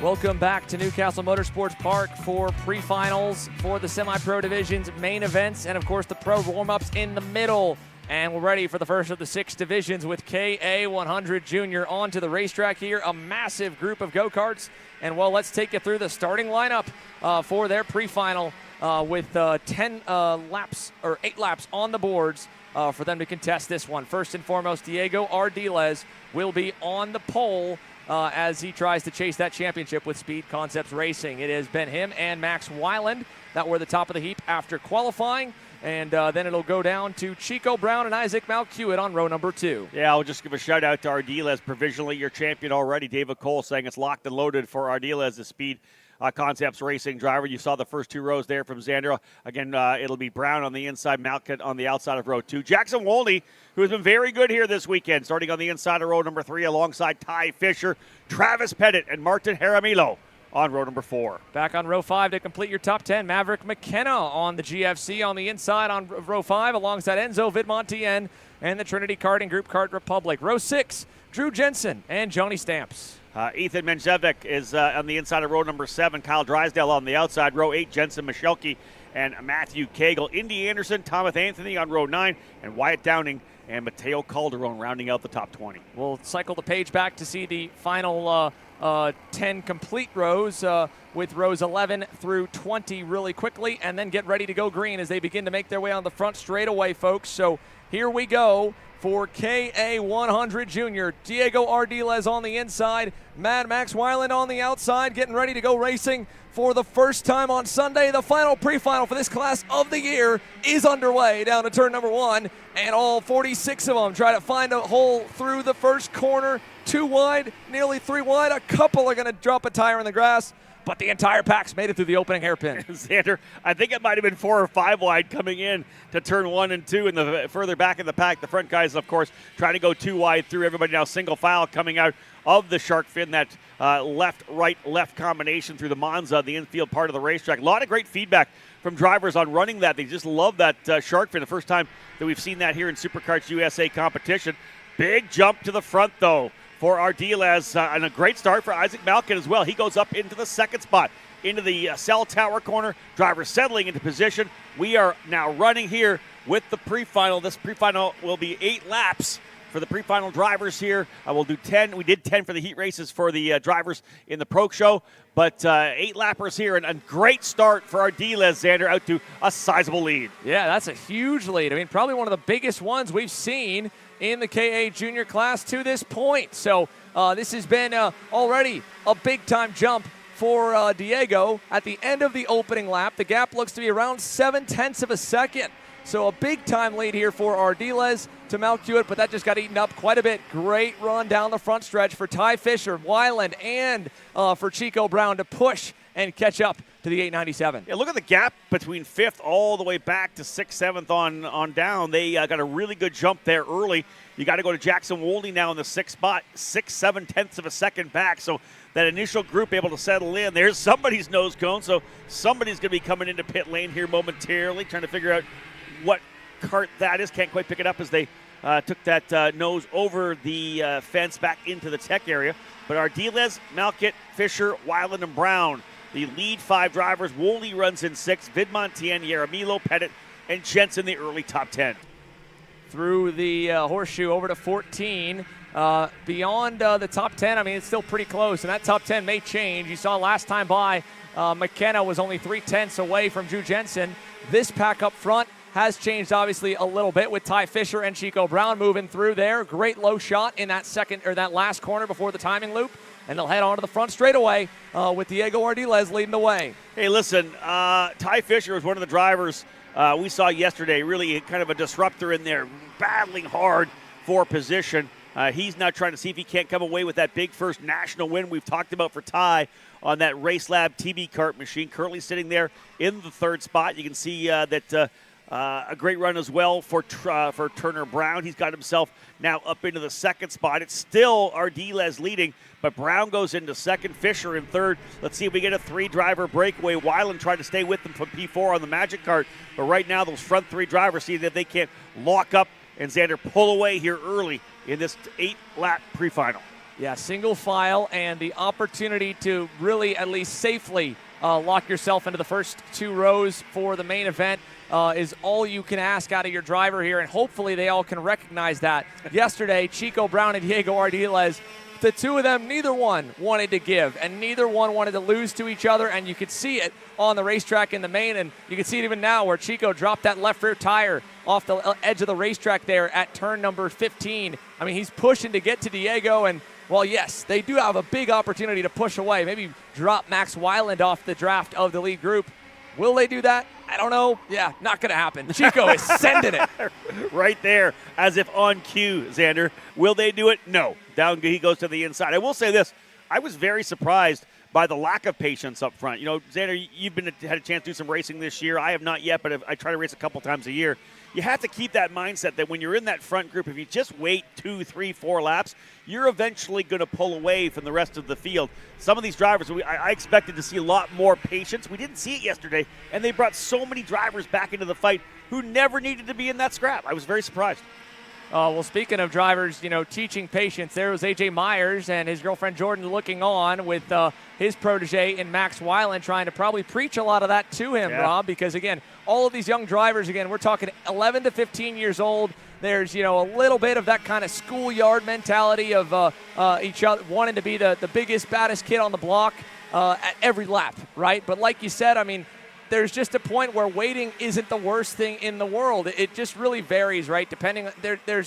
Welcome back to Newcastle Motorsports Park for pre-finals for the semi-pro divisions, main events, and of course the pro warm-ups in the middle. And we're ready for the first of the 6 divisions with KA100 Junior onto the racetrack here. A massive group of go-karts. And well, let's take you through the starting lineup for their pre-final with 8 laps on the boards for them to contest this one. First and foremost, Diego Ardiles will be on the pole as he tries to chase that championship with Speed Concepts Racing. It has been him and Max Weiland that were the top of the heap after qualifying. And then it'll go down to Chico Brown and Isaac Malcuit on row number 2. Yeah, I'll just give a shout out to Ardiles, provisionally your champion already. David Cole saying it's locked and loaded for Ardiles, the Speed Concepts Racing driver. You saw the first 2 rows there from Xander. Again, it'll be Brown on the inside, Malcuit on the outside of row 2. Jackson Wolney, who has been very good here this weekend, starting on the inside of row number 3 alongside Ty Fisher, Travis Pettit, and Martin Jaramillo on row number 4. Back on row 5 to complete your top 10, Maverick McKenna on the GFC on the inside on row 5 alongside Enzo Vidmontien and the Trinity Karting Group Kart Republic. Row 6, Drew Jensen and Johnny Stamps. Ethan Menjevic is on the inside of row number 7. Kyle Drysdale on the outside. Row 8, Jensen Michelke and Matthew Cagle. Indy Anderson, Thomas Anthony on row 9, and Wyatt Downing and Mateo Calderon rounding out the top 20. We'll cycle the page back to see the final 10 complete rows with rows 11 through 20 really quickly, and then get ready to go green as they begin to make their way on the front straightaway, folks. So here we go for KA100 Junior. Diego Ardiles on the inside, Mad Max Weiland on the outside, getting ready to go racing for the first time on Sunday. The final pre-final for this class of the year is underway down to turn number 1, and all 46 of them try to find a hole through the first corner. 2 wide, nearly 3 wide. A couple are going to drop a tire in the grass, but the entire pack's made it through the opening hairpin. Xander, I think it might have been 4 or 5 wide coming in to turn 1 and 2 in the further back in the pack. The front guys, of course, trying to go 2 wide through. Everybody now single file coming out of the shark fin, that left, right, left combination through the Monza, the infield part of the racetrack. A lot of great feedback from drivers on running that. They just love that shark fin. The first time that we've seen that here in Superkarts USA competition. Big jump to the front, though, for Ardiles, and a great start for Isaac Malcuit as well. He goes up into the second spot, into the cell tower corner. Driver settling into position. We are now running here with the pre-final. This pre-final will be 8 laps for the pre-final drivers here. We'll do 10. We did 10 for the heat races for the drivers in the Pro Show, but 8 lappers here, and a great start for Ardiles, Xander, out to a sizable lead. Yeah, that's a huge lead. I mean, probably one of the biggest ones we've seen in the KA Junior class to this point. So this has been already a big-time jump for Diego. At the end of the opening lap, the gap looks to be around 0.7 of a second. So a big-time lead here for Ardiles to Malcuit, but that just got eaten up quite a bit. Great run down the front stretch for Ty Fisher, Weiland, and for Chico Brown to push and catch up to the 897. Yeah, look at the gap between 5th all the way back to 6th, 7th on down. They got a really good jump there early. You got to go to Jackson Wolney now in the 6th spot, 6/7 of a second back. So that initial group able to settle in. There's somebody's nose cone, so somebody's going to be coming into pit lane here momentarily, trying to figure out what cart that is. Can't quite pick it up as they took that nose over the fence back into the tech area. But Ardiles, Malcuit, Fisher, Weiland, and Brown, the lead 5 drivers. Wolney runs in 6th. Vidmontien, Jaramillo, Pettit, and Jensen the early top 10. Through the horseshoe over to 14. Beyond the top 10, I mean, it's still pretty close, and that top 10 may change. You saw last time by, McKenna was only 0.3 away from Drew Jensen. This pack up front has changed obviously a little bit with Ty Fisher and Chico Brown moving through there. Great low shot in that that last corner before the timing loop, and they'll head on to the front straightaway with Diego Ardiles leading the way. Hey, listen, Ty Fisher was one of the drivers we saw yesterday, really kind of a disruptor in there, battling hard for position. He's now trying to see if he can't come away with that big first national win we've talked about for Ty on that Race Lab TB kart machine, currently sitting there in the 3rd spot. You can see that a great run as well for Turner Brown. He's got himself now up into the 2nd spot. It's still Ardiles leading, but Brown goes into 2nd, Fisher in 3rd. Let's see if we get a 3-driver breakaway. Weiland trying to stay with them from P4 on the Magic Kart, but right now those front 3 drivers see that they can't lock up and Xander pull away here early in this 8-lap pre-final. Yeah, single file, and the opportunity to really at least safely lock yourself into the first 2 rows for the main event is all you can ask out of your driver here, and hopefully they all can recognize that. Yesterday, Chico Brown and Diego Ardiles, the two of them, neither one wanted to give, and neither one wanted to lose to each other, and you could see it on the racetrack in the main, and you can see it even now where Chico dropped that left rear tire off the edge of the racetrack there at turn number 15. I mean, he's pushing to get to Diego, and well, yes, they do have a big opportunity to push away, maybe drop Max Weiland off the draft of the lead group. Will they do that? I don't know. Yeah, not going to happen. Chico is sending it. Right there, as if on cue, Xander. Will they do it? No. Down he goes to the inside. I will say this. I was very surprised by the lack of patience up front. You know, Xander, you've had a chance to do some racing this year. I have not yet, but I try to race a couple times a year. You have to keep that mindset that when you're in that front group, if you just wait 2, 3, 4 laps, you're eventually going to pull away from the rest of the field. Some of these drivers, I expected to see a lot more patience. We didn't see it yesterday, and they brought so many drivers back into the fight who never needed to be in that scrap. I was very surprised. Well, speaking of drivers, you know, teaching patience, there was A.J. Myers and his girlfriend Jordan looking on with his protege in Max Weiland trying to probably preach a lot of that to him, Rob, because, again, all of these young drivers, again, we're talking 11 to 15 years old. There's, you know, a little bit of that kind of schoolyard mentality of each other wanting to be the biggest, baddest kid on the block at every lap, right? But like you said, I mean, there's just a point where waiting isn't the worst thing in the world. It just really varies, right? Depending on and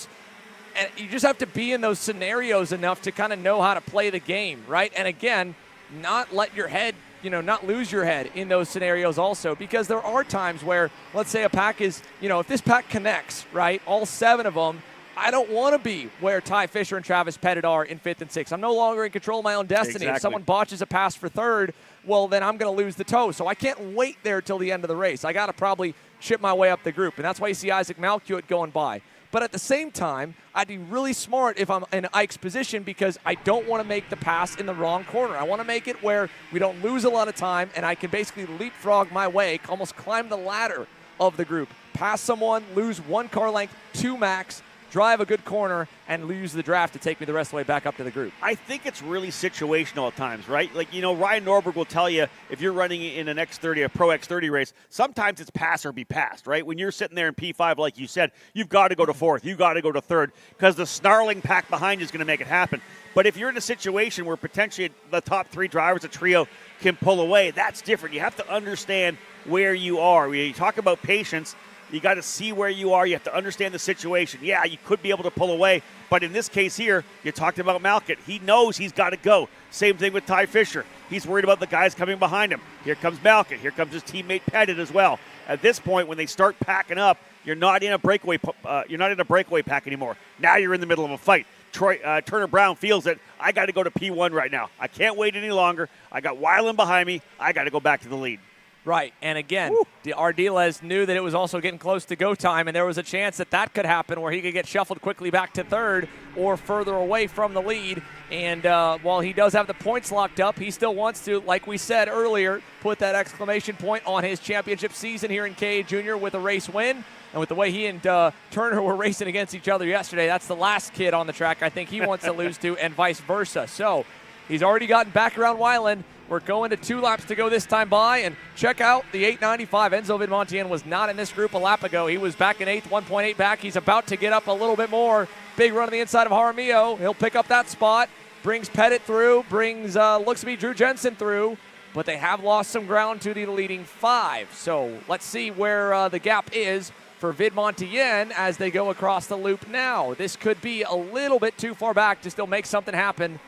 you just have to be in those scenarios enough to kind of know how to play the game, right? And again, not let your head, you know, not lose your head in those scenarios also, because there are times where, let's say a pack is, you know, if this pack connects, right, all 7 of them, I don't want to be where Ty Fisher and Travis Pettit are in 5th and 6th. I'm no longer in control of my own destiny. Exactly. If someone botches a pass for 3rd, well, then I'm going to lose the toe. So I can't wait there till the end of the race. I got to probably chip my way up the group, and that's why you see Isaac Malkiewicz going by. But at the same time, I'd be really smart if I'm in Ike's position, because I don't want to make the pass in the wrong corner. I want to make it where we don't lose a lot of time, and I can basically leapfrog my way, almost climb the ladder of the group. Pass someone, lose 1 car length, 2 max, drive a good corner, and lose the draft to take me the rest of the way back up to the group. I think it's really situational at times, right? Like, you know, Ryan Norberg will tell you if you're running in an X30, a Pro X30 race, sometimes it's pass or be passed, right? When you're sitting there in P5, like you said, you've got to go to 4th, you've got to go to 3rd, because the snarling pack behind you is going to make it happen. But if you're in a situation where potentially the top 3 drivers, a trio, can pull away, that's different. You have to understand where you are. When you talk about patience, you got to see where you are. You have to understand the situation. Yeah, you could be able to pull away, but in this case here, you talked about Malkett. He knows he's got to go. Same thing with Ty Fisher. He's worried about the guys coming behind him. Here comes Malkett. Here comes his teammate Pettit as well. At this point, when they start packing up, you're not in a breakaway. Pack anymore. Now you're in the middle of a fight. Turner Brown feels that I got to go to P1 right now. I can't wait any longer. I got Weiland behind me. I got to go back to the lead. Right, and again, the Ardiles knew that it was also getting close to go time, and there was a chance that could happen where he could get shuffled quickly back to 3rd or further away from the lead. And while he does have the points locked up, he still wants to, like we said earlier, put that exclamation point on his championship season here in KA Junior with a race win. And with the way he and Turner were racing against each other yesterday, that's the last kid on the track I think he wants to lose to, and vice versa. So he's already gotten back around Weiland. We're going to 2 laps to go this time by, and check out the 895. Enzo Vidmontien was not in this group a lap ago. He was back in 8th, 1.8 back. He's about to get up a little bit more. Big run on the inside of Jaramillo. He'll pick up that spot, brings Pettit through, brings, looks to be Drew Jensen through, but they have lost some ground to the leading 5. So let's see where the gap is for Vidmontien as they go across the loop now. This could be a little bit too far back to still make something happen.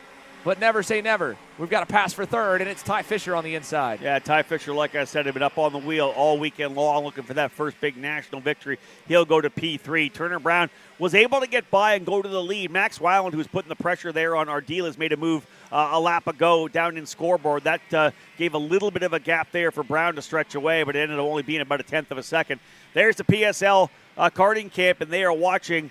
But never say never. We've got a pass for 3rd, and it's Ty Fisher on the inside. Yeah, Ty Fisher, like I said, had been up on the wheel all weekend long looking for that first big national victory. He'll go to P3. Turner Brown was able to get by and go to the lead. Max Weiland, who was putting the pressure there on Ardiles, made a move a lap ago down in scoreboard. That gave a little bit of a gap there for Brown to stretch away, but it ended up only being about a 1/10 of a second. There's the PSL karting camp, and they are watching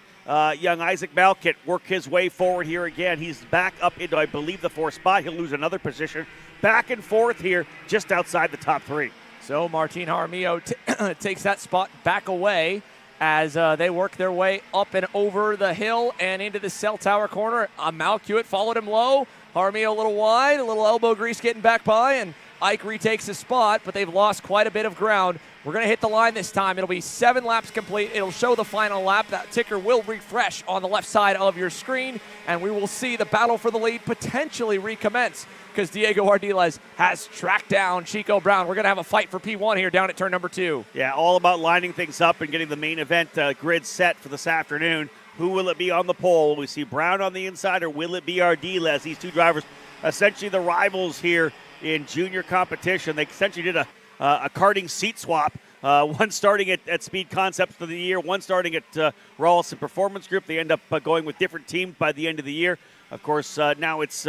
young Isaac Malkett work his way forward here again. He's back up into, I believe, the 4th spot. He'll lose another position. Back and forth here, just outside the top 3. So Martin Jaramillo takes that spot back away. as they work their way up and over the hill and into the cell tower corner. Malkiewicz followed him low. Jaramillo a little wide, a little elbow grease getting back by, and Ike retakes his spot, but they've lost quite a bit of ground. We're going to hit the line this time. It'll be 7 laps complete. It'll show the final lap. That ticker will refresh on the left side of your screen, and we will see the battle for the lead potentially recommence because Diego Ardiles has tracked down Chico Brown. We're going to have a fight for P1 here down at turn number 2. Yeah, all about lining things up and getting the main event grid set for this afternoon. Who will it be on the pole? Will we see Brown on the inside, or will it be Ardiles? These two drivers, essentially the rivals here in junior competition. They essentially did a karting seat swap. One starting at Speed Concepts for the year, one starting at Rawlson Performance Group. They end up going with different teams by the end of the year. Of course, now it's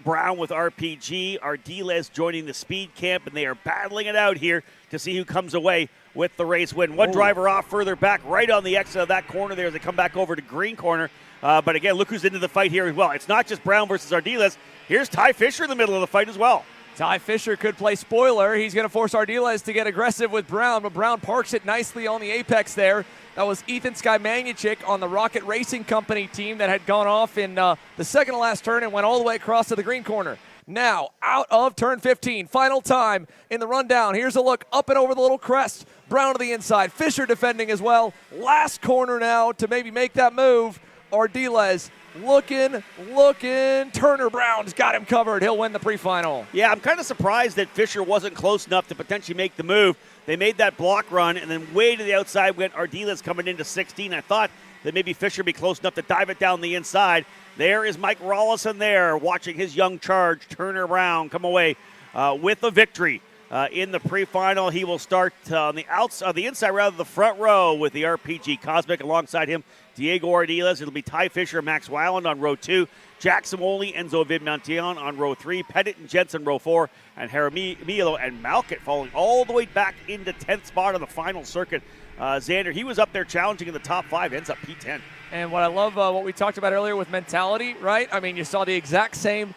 Brown with RPG, Ardiles joining the Speed Camp, and they are battling it out here to see who comes away with the race win. One driver off further back, right on the exit of that corner there as they come back over to green corner. But again, look who's into the fight here as well. It's not just Brown versus Ardiles. Here's Ty Fisher in the middle of the fight as well. Ty Fisher could play spoiler. He's going to force Ardiles to get aggressive with Brown, but Brown parks it nicely on the apex there. That was Ethan Skymanichik on the Rocket Racing Company team that had gone off in the second to last turn and went all the way across to the green corner. Now, out of turn 15, final time in the rundown. Here's a look up and over the little crest. Brown to the inside, Fisher defending as well. Last corner now to maybe make that move. Ardiles looking. Turner Brown's got him covered. He'll win the pre-final. Yeah, I'm kind of surprised that Fisher wasn't close enough to potentially make the move. They made that block run, and then way to the outside went Ardiles coming into 16. I thought that maybe Fisher would be close enough to dive it down the inside. There is Mike Rawlison there watching his young charge, Turner Brown, come away with a victory. In the pre-final, he will start on the inside, rather the front row with the RPG Cosmic alongside him. Diego Ardiles. It'll be Ty Fisher, Max Weiland on row 2, Jackson Wolney, Enzo Vidmantion on row 3, Pettit and Jensen row 4, and Jaramillo and Malkett falling all the way back into 10th spot on the final circuit. Xander, he was up there challenging in the top 5, ends up P10. And what I love, what we talked about earlier with mentality, right? I mean, you saw the exact same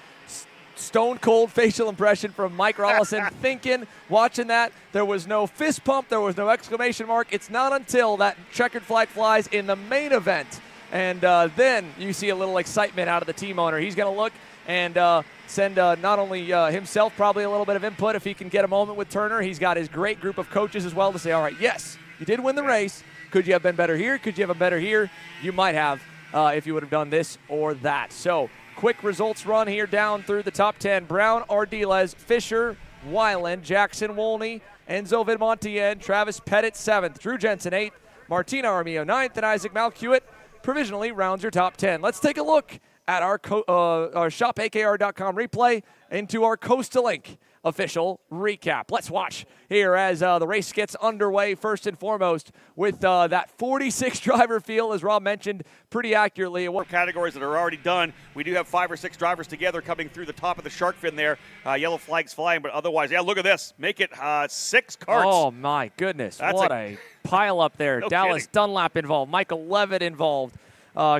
stone-cold facial impression from Mike Rawlison, thinking, watching that. There was no fist pump. There was no exclamation mark. It's not until that checkered flag flies in the main event, and then you see a little excitement out of the team owner. He's going to look and send not only himself probably a little bit of input if he can get a moment with Turner. He's got his great group of coaches as well to say, all right, yes, you did win the race. Could you have been better here? Could you have been better here? You might have if you would have done this or that. So quick results run here down through the top 10. Brown, Ardiles, Fisher, Weiland, Jackson Wolney, Enzo Vidmantion, Travis Pettit 7th, Drew Jensen 8th, Martin Jaramillo 9th, and Isaac Malkiewicz provisionally rounds your top 10. Let's take a look at our shopakr.com replay into our Costa Link official recap. Let's watch here as the race gets underway first and foremost with that 46 driver field, as Rob mentioned pretty accurately. More categories that are already done. We do have 5 or 6 drivers together coming through the top of the shark fin there. Yellow flags flying, but otherwise, yeah, look at this. Make it 6 karts. Oh, my goodness. What a pile up there. No Dallas kidding. Dunlap involved. Michael Levitt involved.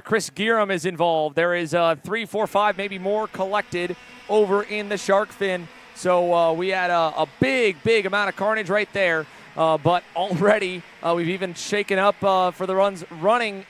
Chris Gearum is involved. There is 3, 4, 5, maybe more collected over in the shark fin. So we had a big amount of carnage right there. But already we've even shaken up for the running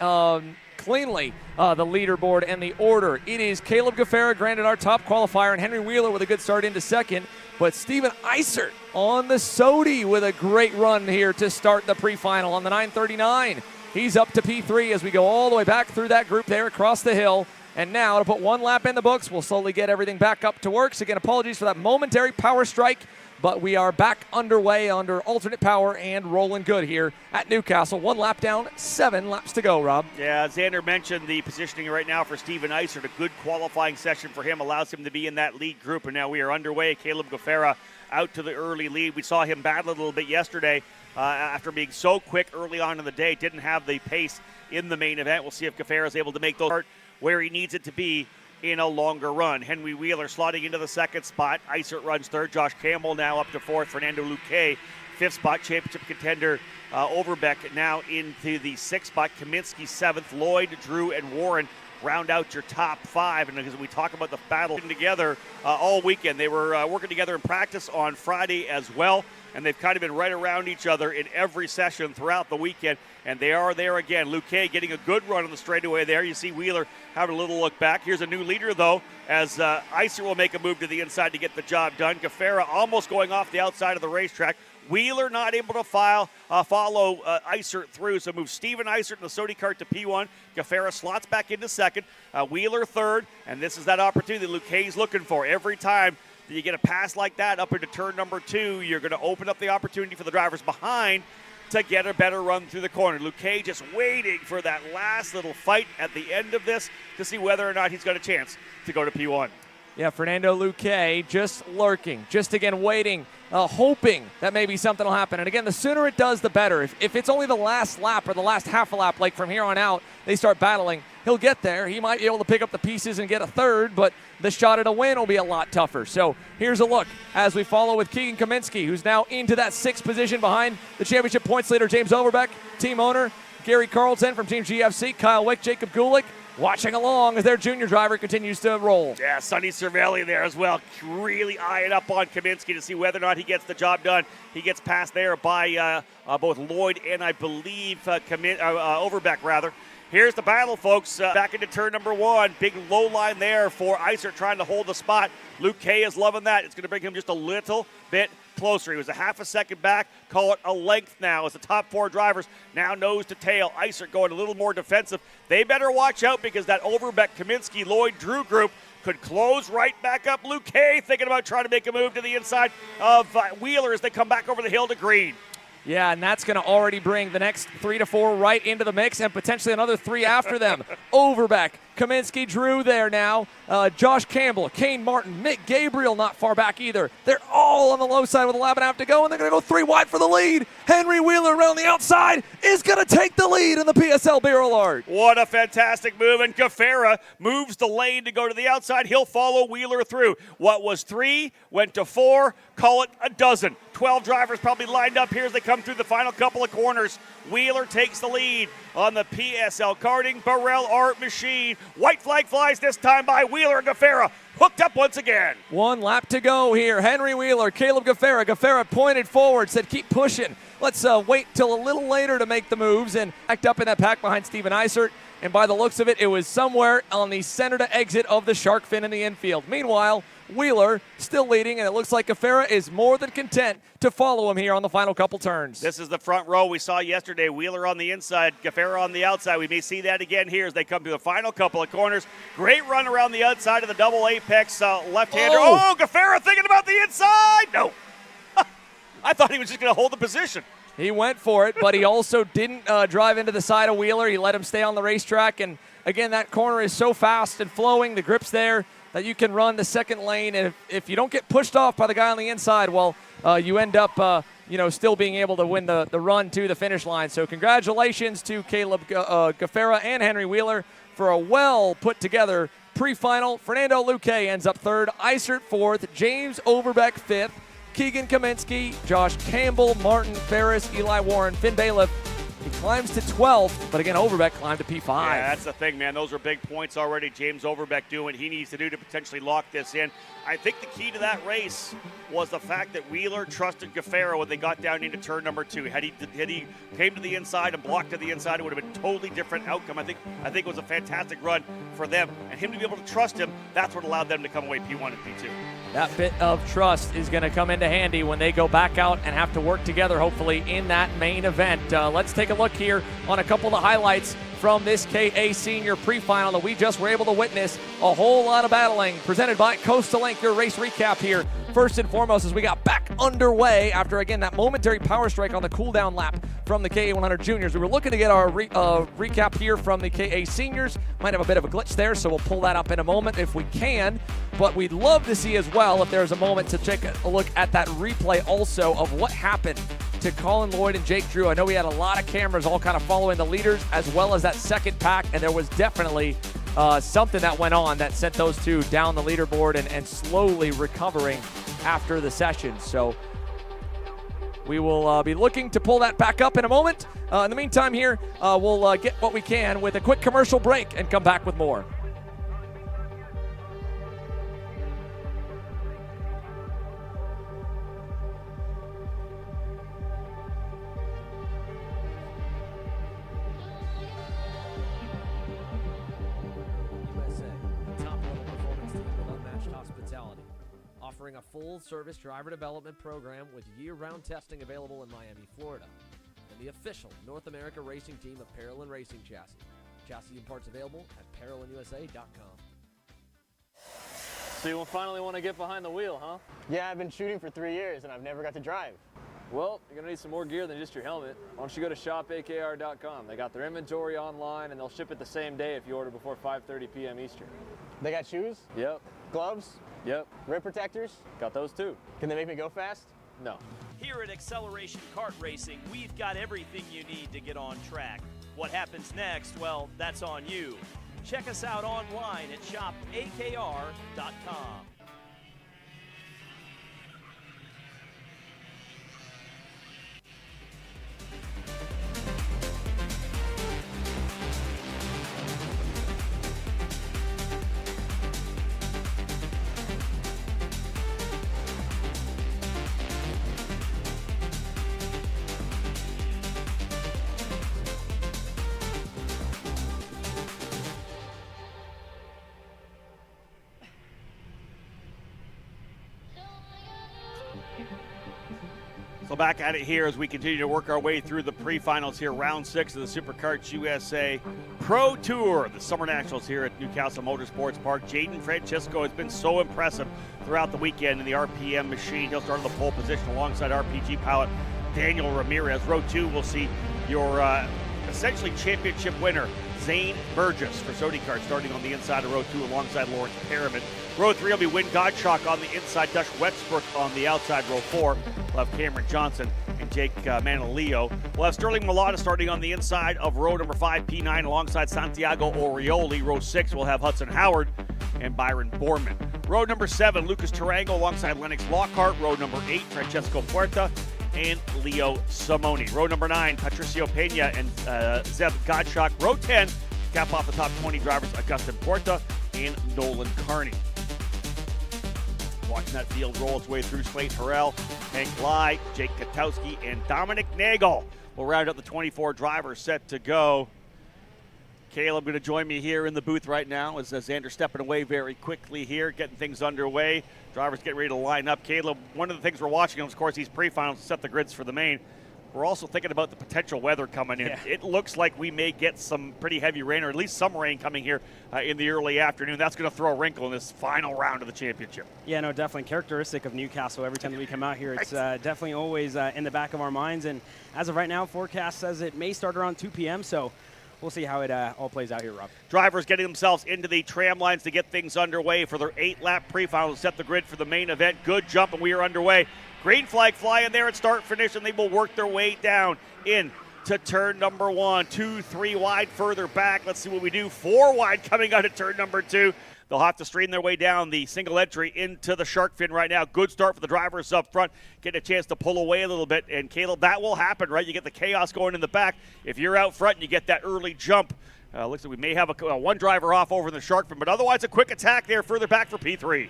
cleanly the leaderboard and the order. It is Caleb Gaffera, granted our top qualifier, and Henry Wheeler with a good start into second. But Steven Eisert on the Sodi with a great run here to start the pre-final on the 939. He's up to P3 as we go all the way back through that group there across the hill. And now to put 1 lap in the books, we'll slowly get everything back up to work. So again, apologies for that momentary power strike, but we are back underway under alternate power and rolling good here at Newcastle. 1 lap down, 7 laps to go, Rob. Yeah, Xander mentioned the positioning right now for Steven Eisert. A good qualifying session for him allows him to be in that lead group, and now we are underway. Caleb Gaffera out to the early lead. We saw him battle a little bit yesterday after being so quick early on in the day. Didn't have the pace in the main event. We'll see if Gaffera is able to make those where he needs it to be in a longer run. Henry Wheeler slotting into the 2nd spot. Eisert runs 3rd. Josh Campbell now up to 4th. Fernando Luque, 5th spot. Championship contender Overbeck now into the 6th spot. Kaminsky 7th. Lloyd, Drew, and Warren round out your top 5. And as we talk about the battle together all weekend, they were working together in practice on Friday as well. and they've kind of been right around each other in every session throughout the weekend, and they are there again. Luke Kay getting a good run on the straightaway there. You see Wheeler having a little look back. Here's a new leader, though, as Iser will make a move to the inside to get the job done. Gafera almost going off the outside of the racetrack. Wheeler not able to follow Isert through, so moves Steven Isert in the Sodi Kart to P1. Gafera slots back into second. Wheeler third, and this is that opportunity that Luke Hay's looking for. Every time that you get a pass like that up into turn number 2, you're going to open up the opportunity for the drivers behind to get a better run through the corner. Luke Hay just waiting for that last little fight at the end of this to see whether or not he's got a chance to go to P1. Yeah, Fernando Luque just lurking, just again waiting, hoping that maybe something will happen. And again, the sooner it does, the better. If it's only the last lap or the last half a lap, like from here on out, they start battling, he'll get there. He might be able to pick up the pieces and get a third, but the shot at a win will be a lot tougher. So here's a look as we follow with Keegan Kaminsky, who's now into that 6th position behind the championship points leader, James Overbeck, team owner, Gary Carlton from Team GFC, Kyle Wick, Jacob Gulick, watching along as their junior driver continues to roll. Yeah, Sonny Cervelli there as well, really eyeing up on Kaminsky to see whether or not he gets the job done. He gets passed there by both Lloyd and I believe Overbeck, rather. Here's the battle, folks. Back into turn number 1. Big low line there for Iser trying to hold the spot. Luke Kay is loving that. It's going to bring him just a little bit closer. He was a half a second back. Call it a length now as the top 4 drivers now nose to tail. Iser going a little more defensive. They better watch out because that Overbeck, Kaminsky, Lloyd, Drew group could close right back up. Luke Kay thinking about trying to make a move to the inside of Wheeler as they come back over the hill to green. Yeah, and that's going to already bring the next 3 to 4 right into the mix and potentially another 3 after them. Overbeck, Kaminsky, Drew there now. Josh Campbell, Kane Martin, Nick Gabriel not far back either. They're all on the low side with a lap and a half to go, and they're going to go 3 wide for the lead. Henry Wheeler around the outside is going to take the lead in the PSL Barrel Art. What a fantastic move, and Gafera moves the lane to go to the outside. He'll follow Wheeler through. What was 3 went to 4, call it a dozen. 12 drivers probably lined up here as they come through the final couple of corners. Wheeler takes the lead on the PSL Karting Barrel Art machine. White flag flies this time by Wheeler and Gafera. Hooked up once again. 1 lap to go here. Henry Wheeler, Caleb Gafera. Gafera pointed forward, said keep pushing. Let's wait till a little later to make the moves, and backed up in that pack behind Steven Isert. And by the looks of it, it was somewhere on the center to exit of the shark fin in the infield. Meanwhile, Wheeler still leading, and it looks like Gafera is more than content to follow him here on the final couple turns. This is the front row we saw yesterday. Wheeler on the inside, Gafera on the outside. We may see that again here as they come to the final couple of corners. Great run around the outside of the double apex left-hander. Oh, Gafera thinking about the inside. No. I thought he was just going to hold the position. He went for it, but he also didn't drive into the side of Wheeler. He let him stay on the racetrack, and again, that corner is so fast and flowing, the grip's there, that you can run the second lane, and if you don't get pushed off by the guy on the inside, well, you end up still being able to win the run to the finish line. So congratulations to Caleb Gafera and Henry Wheeler for a well-put-together pre-final. Fernando Luque ends up 3rd, Isert 4th, James Overbeck 5th, Keegan Kaminsky, Josh Campbell, Martin Ferris, Eli Warren, Finn Bailiff. He climbs to 12th, but again, Overbeck climbed to P5. Yeah, that's the thing, man. Those are big points already. James Overbeck doing what he needs to do to potentially lock this in. I think the key to that race was the fact that Wheeler trusted Gafera when they got down into turn number 2. Had he came to the inside and blocked to the inside, it would have been a totally different outcome. I think it was a fantastic run for them. And him to be able to trust him, that's what allowed them to come away P1 and P2. That bit of trust is going to come into handy when they go back out and have to work together, hopefully, in that main event. Let's take a look here on a couple of the highlights from this KA Senior Prefinal that we just were able to witness. A whole lot of battling presented by Coastal Link. Your race recap here. First and foremost, as we got back underway after, again, that momentary power strike on the cooldown lap from the KA 100 Juniors. We were looking to get our recap here from the KA Seniors. Might have a bit of a glitch there, so we'll pull that up in a moment if we can. But we'd love to see as well if there's a moment to take a look at that replay also of what happened to Colin Lloyd and Jake Drew. I know we had a lot of cameras all kind of following the leaders as well as that second pack, and there was definitely something that went on that sent those two down the leaderboard and slowly recovering after the session. So we will be looking to pull that back up in a moment. In the meantime here, we'll get what we can with a quick commercial break and come back with more. offering a full-service driver development program with year-round testing available in Miami, Florida. And the official North America racing team of Parolin Racing Chassis. Chassis and parts available at ParolinUSA.com. So you finally want to get behind the wheel, huh? Yeah, I've been shooting for 3 years and I've never got to drive. Well, you're going to need some more gear than just your helmet. Why don't you go to shopakr.com. They got their inventory online and they'll ship it the same day if you order before 5:30 p.m. Eastern. They got shoes? Yep. Gloves? Yep. Rib protectors? Got those too. Can they make me go fast? No. Here at Acceleration Kart Racing, we've got everything you need to get on track. What happens next, well, that's on you. Check us out online at shopakr.com. So back at it here as we continue to work our way through the pre-finals here, round 6 of the Super Karts USA Pro Tour, the Summer Nationals here at Newcastle Motorsports Park. Jaden Francisco has been so impressive throughout the weekend in the RPM machine. He'll start on the pole position alongside RPG pilot Daniel Ramirez. Row 2 will see your essentially championship winner, Zane Burgess for Sodi Kart, starting on the inside of row 2 alongside Lawrence Perriman. Row 3 will be Win Gottschalk on the inside, Dush Westbrook on the outside. Row 4 we'll have Cameron Johnson and Jake Manaleo. We'll have Sterling Mulata starting on the inside of row number 5, P9, alongside Santiago Orioli. Row 6 will have Hudson Howard and Byron Borman. Row number 7, Lucas Tarango alongside Lennox Lockhart. Row number 8, Francesco Puerta and Leo Simoni. Row number 9, Patricio Pena and Zeb Gottschalk. Row 10, cap off the top 20 drivers, Augustin Porta and Nolan Carney. Watching that field roll its way through, Slate Harrell, Hank Lai, Jake Katowski, and Dominic Nagel will round up the 24 drivers set to go. Caleb going to join me here in the booth right now as Xander stepping away very quickly here, getting things underway. Drivers getting ready to line up. Caleb, one of the things we're watching, of course, these pre-finals to set the grids for the main. We're also thinking about the potential weather coming in. Yeah. It looks like we may get some pretty heavy rain, or at least some rain coming here in the early afternoon. That's going to throw a wrinkle in this final round of the championship. Yeah, no, definitely characteristic of Newcastle. Every time that we come out here, it's definitely always in the back of our minds. And as of right now, forecast says it may start around 2 p.m., so we'll see how it all plays out here, Rob. Drivers getting themselves into the tram lines to get things underway for their 8-lap pre-final to set the grid for the main event. Good jump, and we are underway. Green flag flying there at start finish, and they will work their way down in to turn number 1. 2, 3 wide further back. Let's see what we do. 4 wide coming out of turn number 2. They'll have to stream their way down the single entry into the shark fin right now. Good start for the drivers up front. Getting a chance to pull away a little bit. And Caleb, that will happen, right? You get the chaos going in the back. If you're out front and you get that early jump, looks like we may have one driver off over in the shark fin, but otherwise a quick attack there further back for P3.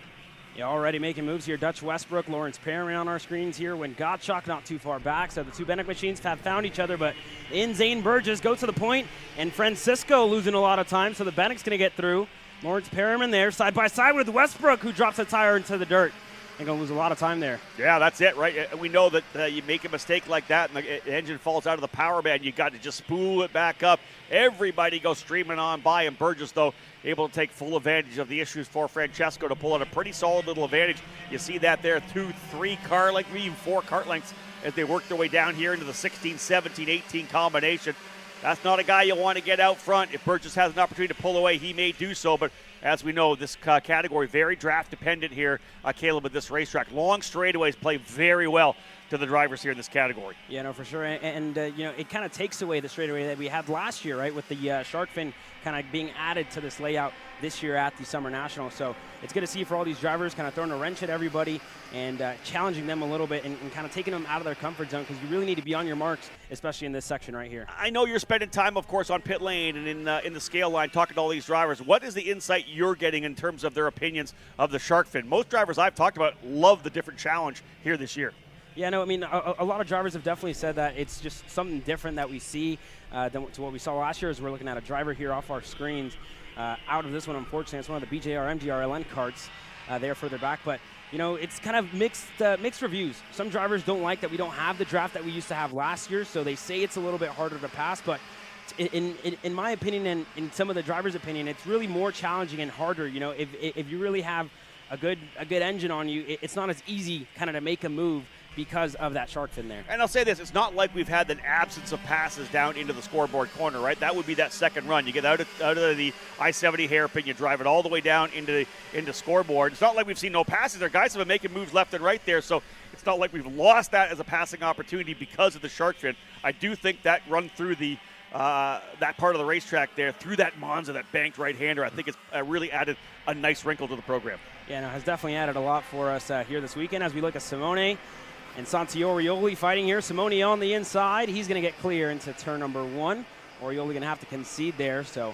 Yeah, already making moves here. Dutch Westbrook, Lawrence Perriman on our screens here. When Gottschalk not too far back, so the two Bennick machines have found each other, but in Zane Burgess go to the point, and Francisco losing a lot of time, so the Bennick's going to get through. Lawrence Perriman there, side by side with Westbrook, who drops a tire into the dirt. And going to lose a lot of time there. Yeah, that's it, right? We know that you make a mistake like that and the engine falls out of the power band, you got to just spool it back up. Everybody goes streaming on by, and Burgess, though, able to take full advantage of the issues for Francesco to pull out a pretty solid little advantage. You see that there, 2, 3 car lengths, even 4 kart lengths as they work their way down here into the 16, 17, 18 combination. That's not a guy you want to get out front. If Burgess has an opportunity to pull away, he may do so, but as we know, this category very draft dependent here, Caleb, at this racetrack. Long straightaways play very well to the drivers here in this category. Yeah, no, for sure. And you know, it kind of takes away the straightaway that we had last year, right, with the shark fin kind of being added to this layout this year at the Summer National. So it's good to see for all these drivers kind of throwing a wrench at everybody and challenging them a little bit and kind of taking them out of their comfort zone, because you really need to be on your marks, especially in this section right here. I know you're spending time, of course, on pit lane and in the scale line talking to all these drivers. What is the insight you're getting in terms of their opinions of the shark fin? Most drivers I've talked about love the different challenge here this year. Yeah, no, I mean, a lot of drivers have definitely said that it's just something different that we see than to what we saw last year. As we're looking at a driver here off our screens out of this one, unfortunately, it's one of the BJR MDR LN karts there further back. But it's kind of mixed reviews. Some drivers don't like that we don't have the draft that we used to have last year, so they say it's a little bit harder to pass. But in my opinion, and in some of the drivers' opinion, it's really more challenging and harder. If you really have a good engine on you, it's not as easy kind of to make a move because of that shark fin there. And I'll say this, it's not like we've had an absence of passes down into the scoreboard corner, right? That would be that second run. You get out of the I-70 hairpin, you drive it all the way down into scoreboard. It's not like we've seen no passes there. Guys have been making moves left and right there, so it's not like we've lost that as a passing opportunity because of the shark fin. I do think that run through that part of the racetrack there, through that Monza, that banked right-hander, I think it's really added a nice wrinkle to the program. Yeah, no, it has definitely added a lot for us here this weekend as we look at Simone and Santi Orioli fighting here. Simone on the inside. He's going to get clear into turn number 1. Orioli going to have to concede there. So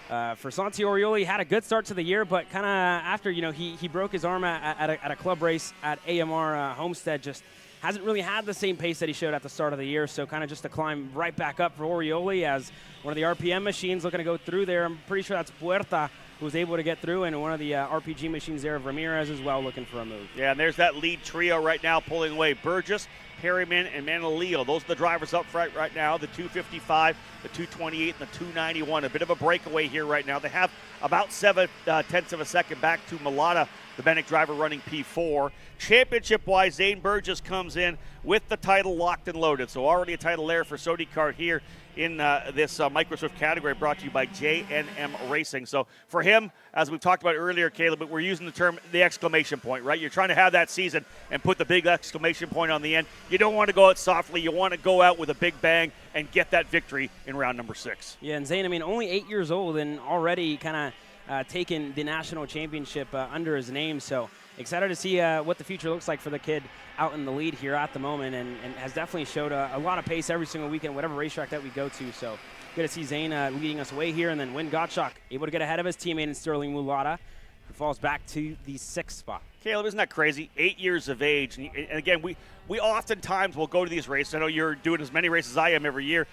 for Santi Orioli, had a good start to the year, but kind of after, he broke his arm at a club race at AMR Homestead, just hasn't really had the same pace that he showed at the start of the year. So kind of just to climb right back up for Orioli as one of the RPM machines looking to go through there. I'm pretty sure that's Puerta who was able to get through, and one of the RPG machines there of Ramirez as well looking for a move. Yeah, and there's that lead trio right now pulling away. Burgess, Perryman, and Manaleo. Those are the drivers up front right now, the 255, the 228, and the 291. A bit of a breakaway here right now. They have about 7/10 of a second back to Mulata, the Bennett driver running P4. Championship-wise, Zane Burgess comes in with the title locked and loaded. So already a title there for Sodi Kart here in this Microswift category, brought to you by J&M Racing. So for him, as we've talked about earlier, Caleb, but we're using the term the exclamation point, right? You're trying to have that season and put the big exclamation point on the end. You don't want to go out softly. You want to go out with a big bang and get that victory in round number 6. Yeah, and Zane, only 8 years old and already kind of taken the national championship under his name. So excited to see what the future looks like for the kid out in the lead here at the moment, and has definitely showed a lot of pace every single weekend, whatever racetrack that we go to. So good to see Zane leading us away here, and then Win Gottschalk able to get ahead of his teammate in Sterling Mulata, who falls back to the 6th spot. Caleb, isn't that crazy? 8 years of age. And again, we oftentimes will go to these races. I know you're doing as many races as I am every year.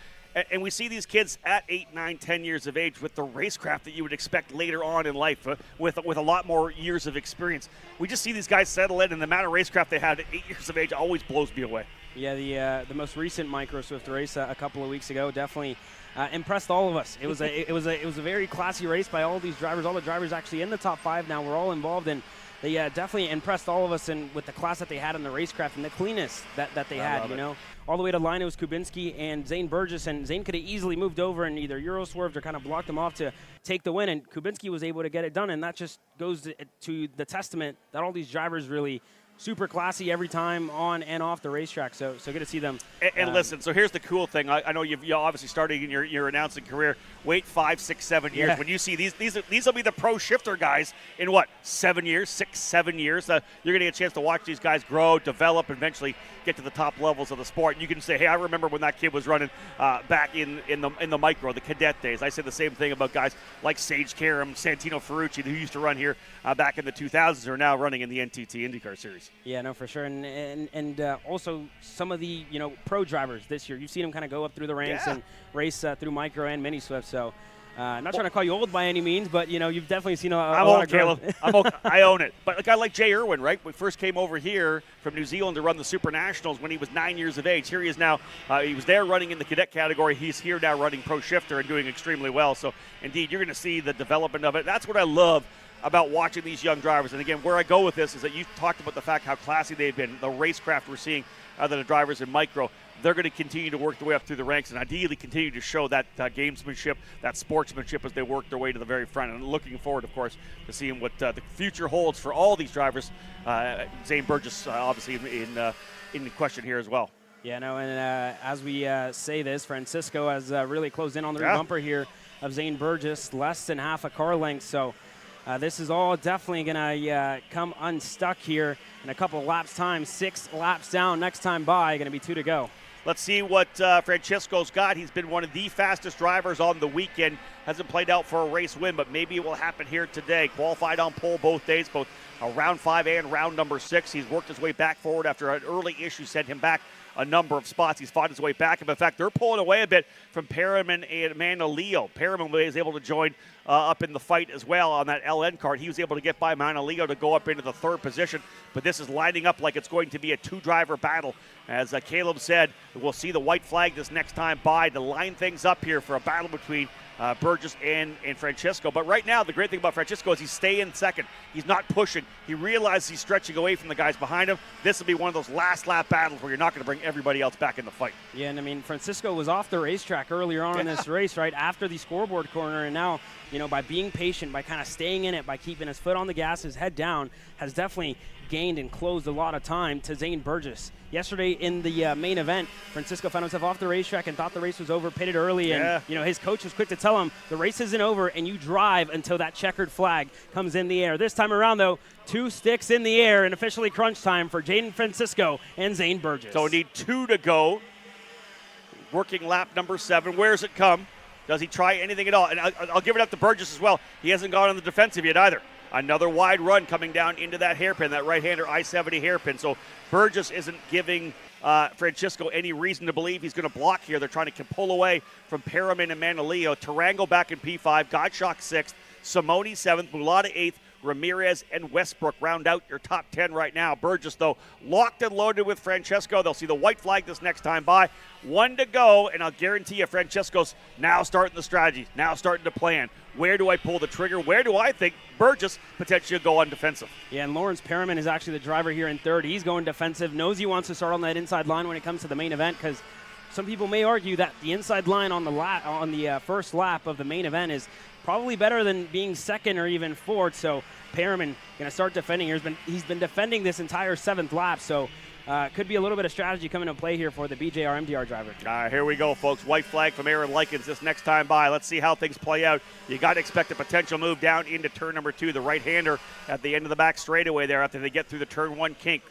And we see these kids at 8, 9, 10 years of age with the racecraft that you would expect later on in life with a lot more years of experience. We just see these guys settle in, and the amount of racecraft they have at 8 years of age always blows me away. Yeah, the most recent Micro Swift race a couple of weeks ago definitely impressed all of us. It was a very classy race by all these drivers. All the drivers actually in the top 5 now. We're all involved in. They definitely impressed all of us with the class that they had in the racecraft and the cleanness that they had, All the way to the line, it was Kubinski and Zane Burgess, and Zane could have easily moved over and either Euro swerved or kind of blocked him off to take the win, and Kubinski was able to get it done, and that just goes to the testament that all these drivers really super classy every time on and off the racetrack. So good to see them. And listen, so here's the cool thing. I know you obviously started in your announcing career. Wait 5, 6, 7 years. Yeah. When you see these will be the pro shifter guys in what, 7 years, 6, 7 years. You're going to get a chance to watch these guys grow, develop, and eventually get to the top levels of the sport. And you can say, hey, I remember when that kid was running back in the micro, the cadet days. I said the same thing about guys like Sage Karam, Santino Ferrucci, who used to run here back in the 2000s, who are now running in the NTT IndyCar Series. Yeah, no, for sure. And also some of the, pro drivers this year. You've seen them kind of go up through the ranks and race through micro and mini Swift. So not trying to call you old by any means, but, you've definitely seen a lot of growth. I'm old, I own it. But a guy like Jay Irwin, right? We first came over here from New Zealand to run the Super Nationals when he was 9 years of age. Here he is now. He was there running in the cadet category. He's here now running pro shifter and doing extremely well. So, indeed, you're going to see the development of it. That's what I love about watching these young drivers. And again, where I go with this is that you talked about the fact how classy they've been, the racecraft we're seeing out of the drivers in micro. They're going to continue to work their way up through the ranks and ideally continue to show that gamesmanship, that sportsmanship as they work their way to the very front. And looking forward, of course, to seeing what the future holds for all these drivers. Zane Burgess, obviously, in question here as well. Yeah, no, and as we say this, Francisco has really closed in on the rear bumper here of Zane Burgess, less than half a car length. So this is all definitely going to come unstuck here in a couple of laps time. 6 laps down, next time by, going to be 2 to go. Let's see what Francisco's got. He's been one of the fastest drivers on the weekend. Hasn't played out for a race win, but maybe it will happen here today. Qualified on pole both days, both round 5 and round number 6. He's worked his way back forward after an early issue sent him back a number of spots. He's fought his way back. In fact, they're pulling away a bit from Perriman and Amanda Leo. Perriman was able to join up in the fight as well on that LN card. He was able to get by Amanda Leo to go up into the third position, but this is lining up like it's going to be a two-driver battle. As Caleb said, we'll see the white flag this next time by to line things up here for a battle between Burgess and Francesco. But right now, the great thing about Francesco is he's staying second. He's not pushing. He realizes he's stretching away from the guys behind him. This will be one of those last lap battles where you're not going to bring everybody else back in the fight. Yeah, and I mean, Francisco was off the racetrack earlier on in this race, right after the scoreboard corner, and now, you know, by being patient, by kind of staying in it, by keeping his foot on the gas, his head down, has definitely gained and closed a lot of time to Zane Burgess. Yesterday in the main event, Francisco found himself off the racetrack and thought the race was over, pitted early, and you know, his coach was quick to tell him the race isn't over and you drive until that checkered flag comes in the air. This time around, though, 2 sticks in the air and officially crunch time for Jaden Francisco and Zane Burgess. So we need 2 to go. Working lap number 7. Where's it come? Does he try anything at all? And I'll give it up to Burgess as well. He hasn't gone on the defensive yet either. Another wide run coming down into that hairpin, that right-hander I-70 hairpin. So Burgess isn't giving Francesco any reason to believe he's going to block here. They're trying to pull away from Perriman and Manaleo. Tarango back in P5, Gottschalk 6th, Simone 7th, Mulata 8th, Ramirez and Westbrook round out your top 10 right now. Burgess, though, locked and loaded with Francesco. They'll see the white flag this next time by. 1 to go, and I'll guarantee you Francesco's now starting the strategy, now starting to plan. Where do I pull the trigger? Where do I think Burgess potentially go on defensive? Yeah, and Lawrence Perriman is actually the driver here in third. He's going defensive, knows he wants to start on that inside line when it comes to the main event, because some people may argue that the inside line on the first lap of the main event is probably better than being second or even fourth. So Perriman going to start defending. He's been defending this entire 7th lap, so could be a little bit of strategy coming into play here for the BJR MDR driver. Here we go, folks. White flag from Aaron Likens this next time by. Let's see how things play out. You got to expect a potential move down into turn number 2, the right-hander at the end of the back straightaway there after they get through the turn 1 kink.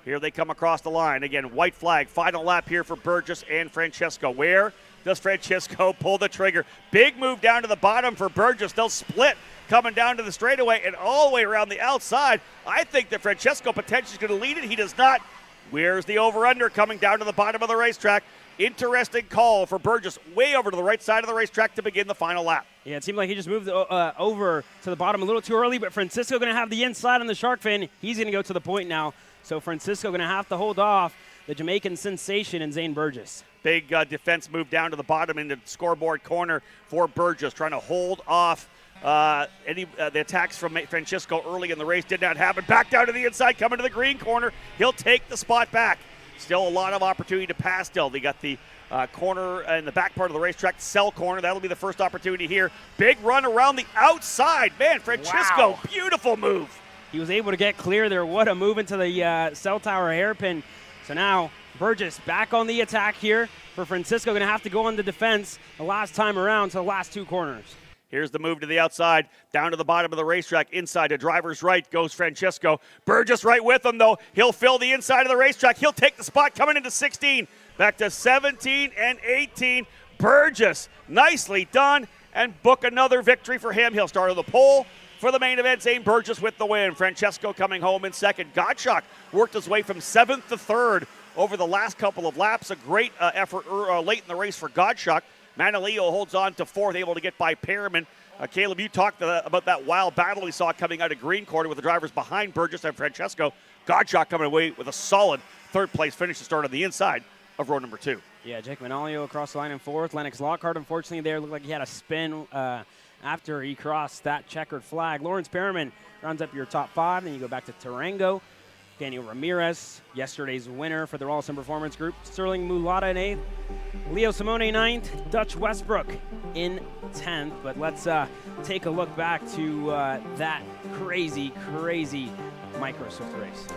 Here they come across the line. Again, white flag, final lap here for Burgess and Francesco. Where does Francesco pull the trigger? Big move down to the bottom for Burgess. They'll split coming down to the straightaway and all the way around the outside. I think that Francesco potentially is going to lead it. He does not. Where's the over-under coming down to the bottom of the racetrack? Interesting call for Burgess way over to the right side of the racetrack to begin the final lap. Yeah, it seemed like he just moved over to the bottom a little too early, but Francisco going to have the inside on the shark fin. He's going to go to the point now. So Francisco going to have to hold off the Jamaican sensation in Zane Burgess. Big defense move down to the bottom in the scoreboard corner for Burgess, trying to hold off the attacks from Francisco early in the race. Did not happen. Back down to the inside, coming to the green corner. He'll take the spot back. Still a lot of opportunity to pass still. They got the corner in the back part of the racetrack, cell corner. That'll be the first opportunity here. Big run around the outside. Man, Francesco, beautiful move. He was able to get clear there. What a move into the cell tower hairpin. So now Burgess back on the attack here for Francisco. Going to have to go on the defense the last time around to the last 2 corners. Here's the move to the outside, down to the bottom of the racetrack, inside to driver's right goes Francesco. Burgess right with him, though. He'll fill the inside of the racetrack. He'll take the spot coming into 16. Back to 17 and 18. Burgess, nicely done, and book another victory for him. He'll start on the pole for the main event. Zane Burgess with the win. Francesco coming home in second. Gottschalk worked his way from 7th to 3rd over the last couple of laps. A great effort late in the race for Gottschalk. Manaleo holds on to 4th, able to get by Perriman. Caleb, you talked about that wild battle we saw coming out of green corner with the drivers behind Burgess and Francesco. Gottschalk coming away with a solid 3rd place finish to start on the inside of row number 2. Yeah, Jake Manaleo across the line in 4th. Lennox Lockhart, unfortunately, there looked like he had a spin after he crossed that checkered flag. Lawrence Perriman rounds up your top 5. Then you go back to Tarango. Daniel Ramirez, yesterday's winner for the Rawlson Performance Group. Sterling Mulata in 8th. Leo Simone 9th. Dutch Westbrook in 10th. But let's take a look back to that crazy micro Swift race.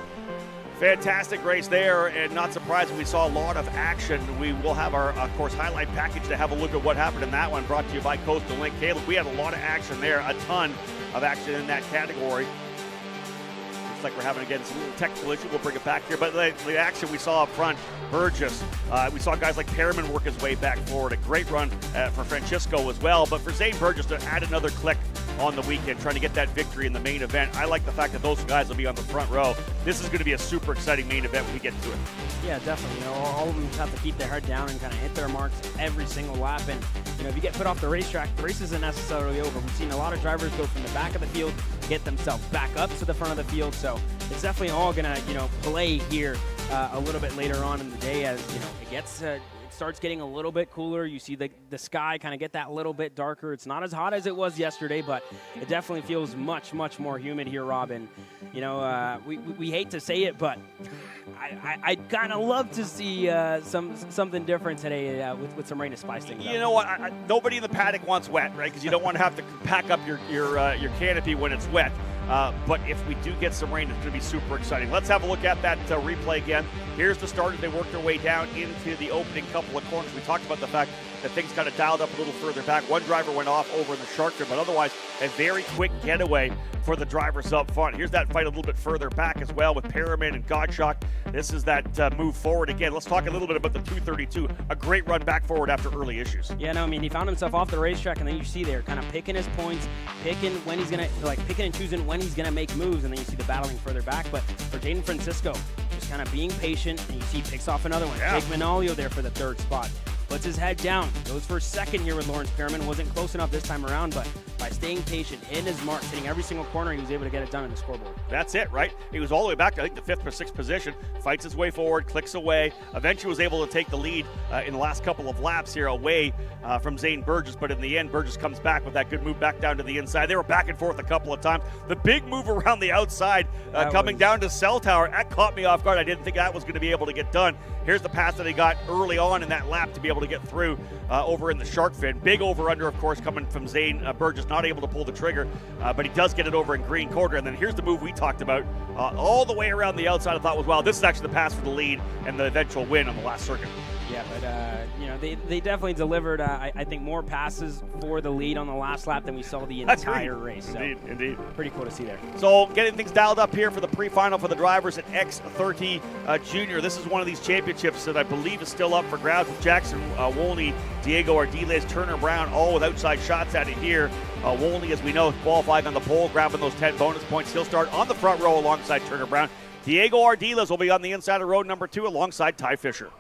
Fantastic race there, and not surprising we saw a lot of action. We will have our, of course, highlight package to have a look at what happened in that one, brought to you by Coastal Link. Caleb, we had a lot of action there, a ton of action in that category. Looks like we're having, again, some technical issue. We'll bring it back here, but the action we saw up front, Burgess, we saw guys like Perriman work his way back forward. A great run for Francisco as well, but for Zane Burgess to add another click on the weekend, trying to get that victory in the main event. I like the fact that those guys will be on the front row. This is going to be a super exciting main event when we get to it. Yeah, definitely. You know, all of them have to keep their head down and kind of hit their marks every single lap. And, you know, if you get put off the racetrack, the race isn't necessarily over. We've seen a lot of drivers go from the back of the field, get themselves back up to the front of the field. So it's definitely all going to, you know, play here a little bit later on in the day as, you know, it starts getting a little bit cooler. You see the sky kind of get that little bit darker. It's not as hot as it was yesterday, but it definitely feels much, much more humid here, Robin. You know, we hate to say it, but I'd kind of love to see something different today with some rain to spice things up. You know what? Nobody in the paddock wants wet, right? Because you don't want to have to pack up your canopy when it's wet. But if we do get some rain, it's going to be super exciting. Let's have a look at that replay again. Here's the start as they work their way down into the opening couple of corners. We talked about the fact that things kind of dialed up a little further back. One driver went off over in the shark fin, but otherwise a very quick getaway for the drivers up front. Here's that fight a little bit further back as well with Perriman and Gottschalk. This is that move forward again. Let's talk a little bit about the 232. A great run back forward after early issues. Yeah, no, I mean, he found himself off the racetrack, and then you see there kind of picking his points, picking and choosing when he's going to make moves, and then you see the battling further back. But for Jaden Francisco, just kind of being patient, and you see he picks off another one. Yeah. Jake Manolio there for the third spot. Puts his head down, goes for second here with Lawrence Perriman. Wasn't close enough this time around, but by staying patient, hitting his marks, hitting every single corner, he was able to get it done in the scoreboard. That's it, right? He was all the way back to, I think, the 5th or 6th position, fights his way forward, clicks away, eventually was able to take the lead in the last couple of laps here away from Zane Burgess, but in the end, Burgess comes back with that good move back down to the inside. They were back and forth a couple of times. The big move around the outside coming down to Cell Tower, that caught me off guard. I didn't think that was going to be able to get done. Here's the pass that he got early on in that lap to be able to get through over in the shark fin. Big over-under, of course, coming from Zane Burgess, not able to pull the trigger, but he does get it over in green quarter. And then here's the move we talked about all the way around the outside. I thought was, wow, this is actually the pass for the lead and the eventual win on the last circuit. Yeah, but you know, they definitely delivered, I think, more passes for the lead on the last lap than we saw the entire race. So Indeed. pretty cool to see there. So getting things dialed up here for the pre-final for the drivers at X30 Junior. This is one of these championships that I believe is still up for grabs with Jackson Wolney, Diego Ardiles, Turner Brown, all with outside shots at it here. Wolney, as we know, is qualifying on the pole, grabbing those 10 bonus points. He'll start on the front row alongside Turner Brown. Diego Ardiles will be on the inside of row number 2 alongside Ty Fisher.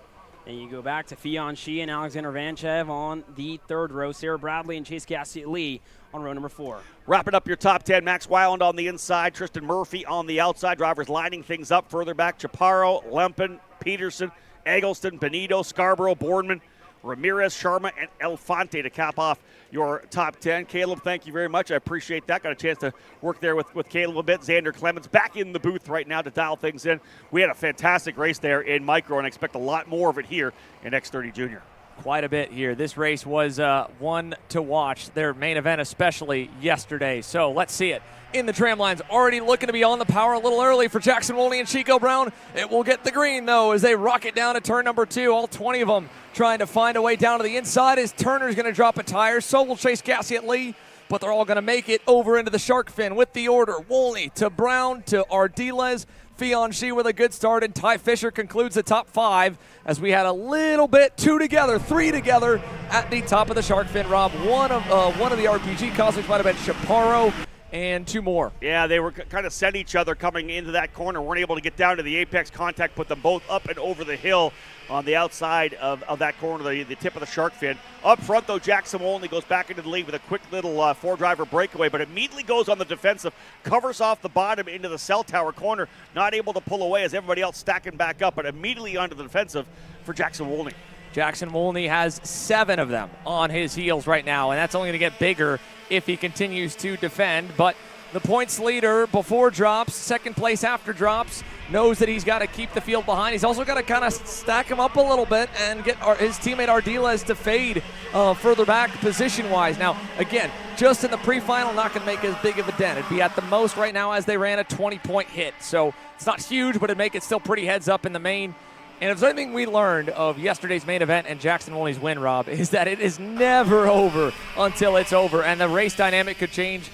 And you go back to Fionn Shee and Alexander Vanchev on the third row. Sarah Bradley and Chase Gassiet-Lee on row number 4. Wrapping up your top 10, Max Weiland on the inside, Tristan Murphy on the outside. Drivers lining things up further back. Chaparro, Lempen, Peterson, Eggleston, Benito, Scarborough, Boardman, Ramirez, Sharma, and Elefante to cap off your top 10. Caleb, thank you very much. I appreciate that. Got a chance to work there with Caleb a bit. Xander Clemens back in the booth right now to dial things in. We had a fantastic race there in micro, and I expect a lot more of it here in X30 Junior. Quite a bit here. This race was one to watch, their main event especially yesterday. So let's see it. In the tram lines, already looking to be on the power a little early for Jackson Wolney and Chico Brown. It will get the green, though, as they rocket down to turn number 2. All 20 of them trying to find a way down to the inside as Turner's going to drop a tire. So will Chase Gassiet-Lee, but they're all going to make it over into the shark fin with the order. Wolney to Brown to Ardiles. Fionn Shee with a good start, and Ty Fisher concludes the top 5 as we had a little bit, 3 together at the top of the shark fin. Rob, one of the RPG cosmics might have been Chaparro and 2 more. Yeah, they were kind of set each other coming into that corner. Weren't able to get down to the apex contact, put them both up and over the hill on the outside of that corner, the tip of the shark fin. Up front, though, Jackson Wolney goes back into the lead with a quick little 4-driver breakaway, but immediately goes on the defensive, covers off the bottom into the cell tower corner, not able to pull away as everybody else stacking back up, but immediately onto the defensive for Jackson Wolney. Jackson Wolney has 7 of them on his heels right now, and that's only going to get bigger if he continues to defend. But the points leader before drops, second place after drops, knows that he's got to keep the field behind. He's also got to kind of stack him up a little bit and get his teammate Ardiles to fade further back position-wise. Now, again, just in the pre-final, not going to make as big of a dent. It'd be at the most right now as they ran a 20-point hit. So it's not huge, but it'd make it still pretty heads up in the main. And if there's anything we learned of yesterday's main event and Jackson Wolney's win, Rob, is that it is never over until it's over. And the race dynamic could change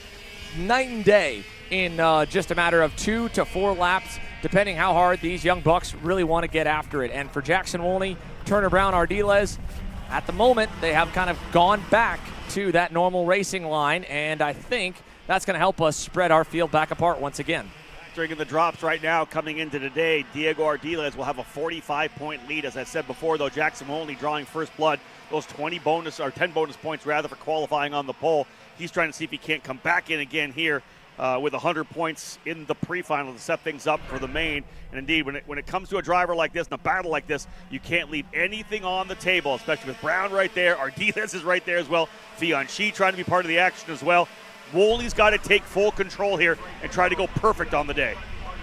night and day in just a matter of 2 to 4 laps, depending how hard these young bucks really want to get after it. And for Jackson Wolney, Turner Brown, Ardiles, at the moment, they have kind of gone back to that normal racing line. And I think that's going to help us spread our field back apart once again. During the drops right now coming into today, Diego Ardiles will have a 45-point lead. As I said before, though, Jackson Wolney drawing first blood. Those 10 bonus points rather for qualifying on the pole. He's trying to see if he can't come back in again here with 100 points in the pre-final to set things up for the main. And indeed, when it comes to a driver like this and a battle like this, you can't leave anything on the table, especially with Brown right there. Ardiles is right there as well. Fianchy trying to be part of the action as well. Wolney's got to take full control here and try to go perfect on the day.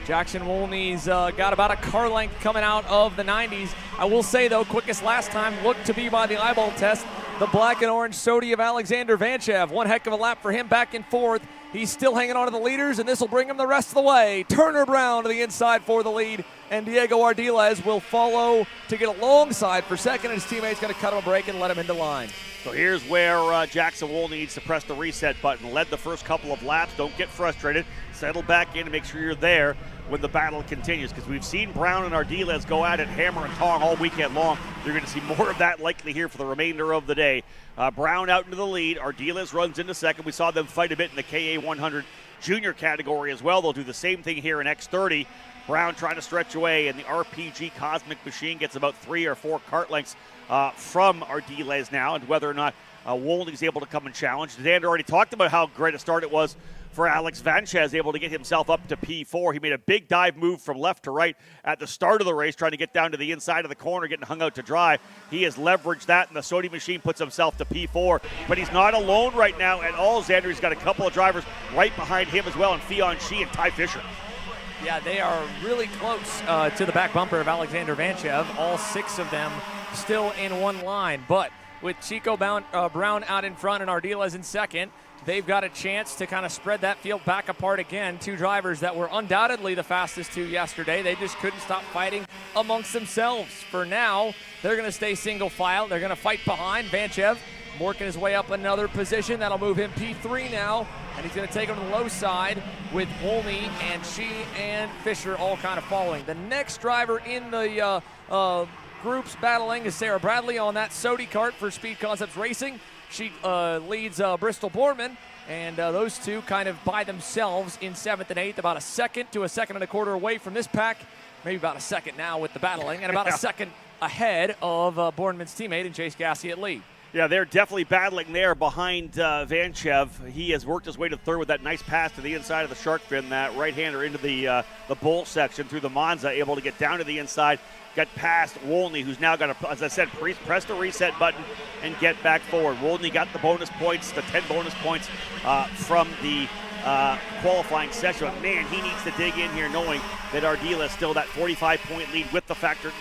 Jackson Wolney's got about a car length coming out of the 90s. I will say, though, quickest last time looked to be by the eyeball test the black and orange Sodi of Alexander Vanchev. One heck of a lap for him back and forth. He's still hanging on to the leaders, and this will bring him the rest of the way. Turner Brown to the inside for the lead, and Diego Ardiles will follow to get alongside for second, and his teammate's going to cut him a break and let him into line. So here's where Jackson Wolney needs to press the reset button. Led the first couple of laps. Don't get frustrated. Settle back in and make sure you're there when the battle continues, because we've seen Brown and Ardiles go at it hammer and tong all weekend long. You're going to see more of that likely here for the remainder of the day. Brown out into the lead. Ardiles runs into second. We saw them fight a bit in the KA 100 junior category as well. They'll do the same thing here in X30. Brown trying to stretch away, and the RPG Cosmic Machine gets about 3 or 4 kart lengths from Ardiles now, and whether or not Wolney's able to come and challenge. Xander already talked about how great a start it was for Alex Vanches, able to get himself up to P4. He made a big dive move from left to right at the start of the race, trying to get down to the inside of the corner, getting hung out to dry. He has leveraged that, and the Sodi machine puts himself to P4. But he's not alone right now at all, Xander. He's got a couple of drivers right behind him as well, and Fianchy and Ty Fisher. Yeah, they are really close to the back bumper of Alexander Vanchev. All 6 of them still in one line. But with Chico Brown out in front and Ardiles in second, they've got a chance to kind of spread that field back apart again. 2 drivers that were undoubtedly the fastest 2 yesterday. They just couldn't stop fighting amongst themselves. For now, they're going to stay single file. They're going to fight behind Vanchev, working his way up another position. That'll move him P3 now, and he's going to take him to the low side with Wolney and She and Fisher all kind of following. The next driver in the groups battling is Sarah Bradley on that Sodi kart for Speed Concepts Racing. She leads Bristol Borman, and those two kind of by themselves in 7th and 8th, about a second to a second and a quarter away from this pack, maybe about a second now with the battling, and about a second ahead of Borman's teammate and Chase Gassey at lead. Yeah, they're definitely battling there behind Vanchev. He has worked his way to third with that nice pass to the inside of the shark fin, that right-hander into the bull section through the Monza, able to get down to the inside, get past Wolney, who's now got to, as I said, press the reset button and get back forward. Wolney got the bonus points, the 10 bonus points from the qualifying session. But man, he needs to dig in here knowing that Ardiles still that 45-point lead with the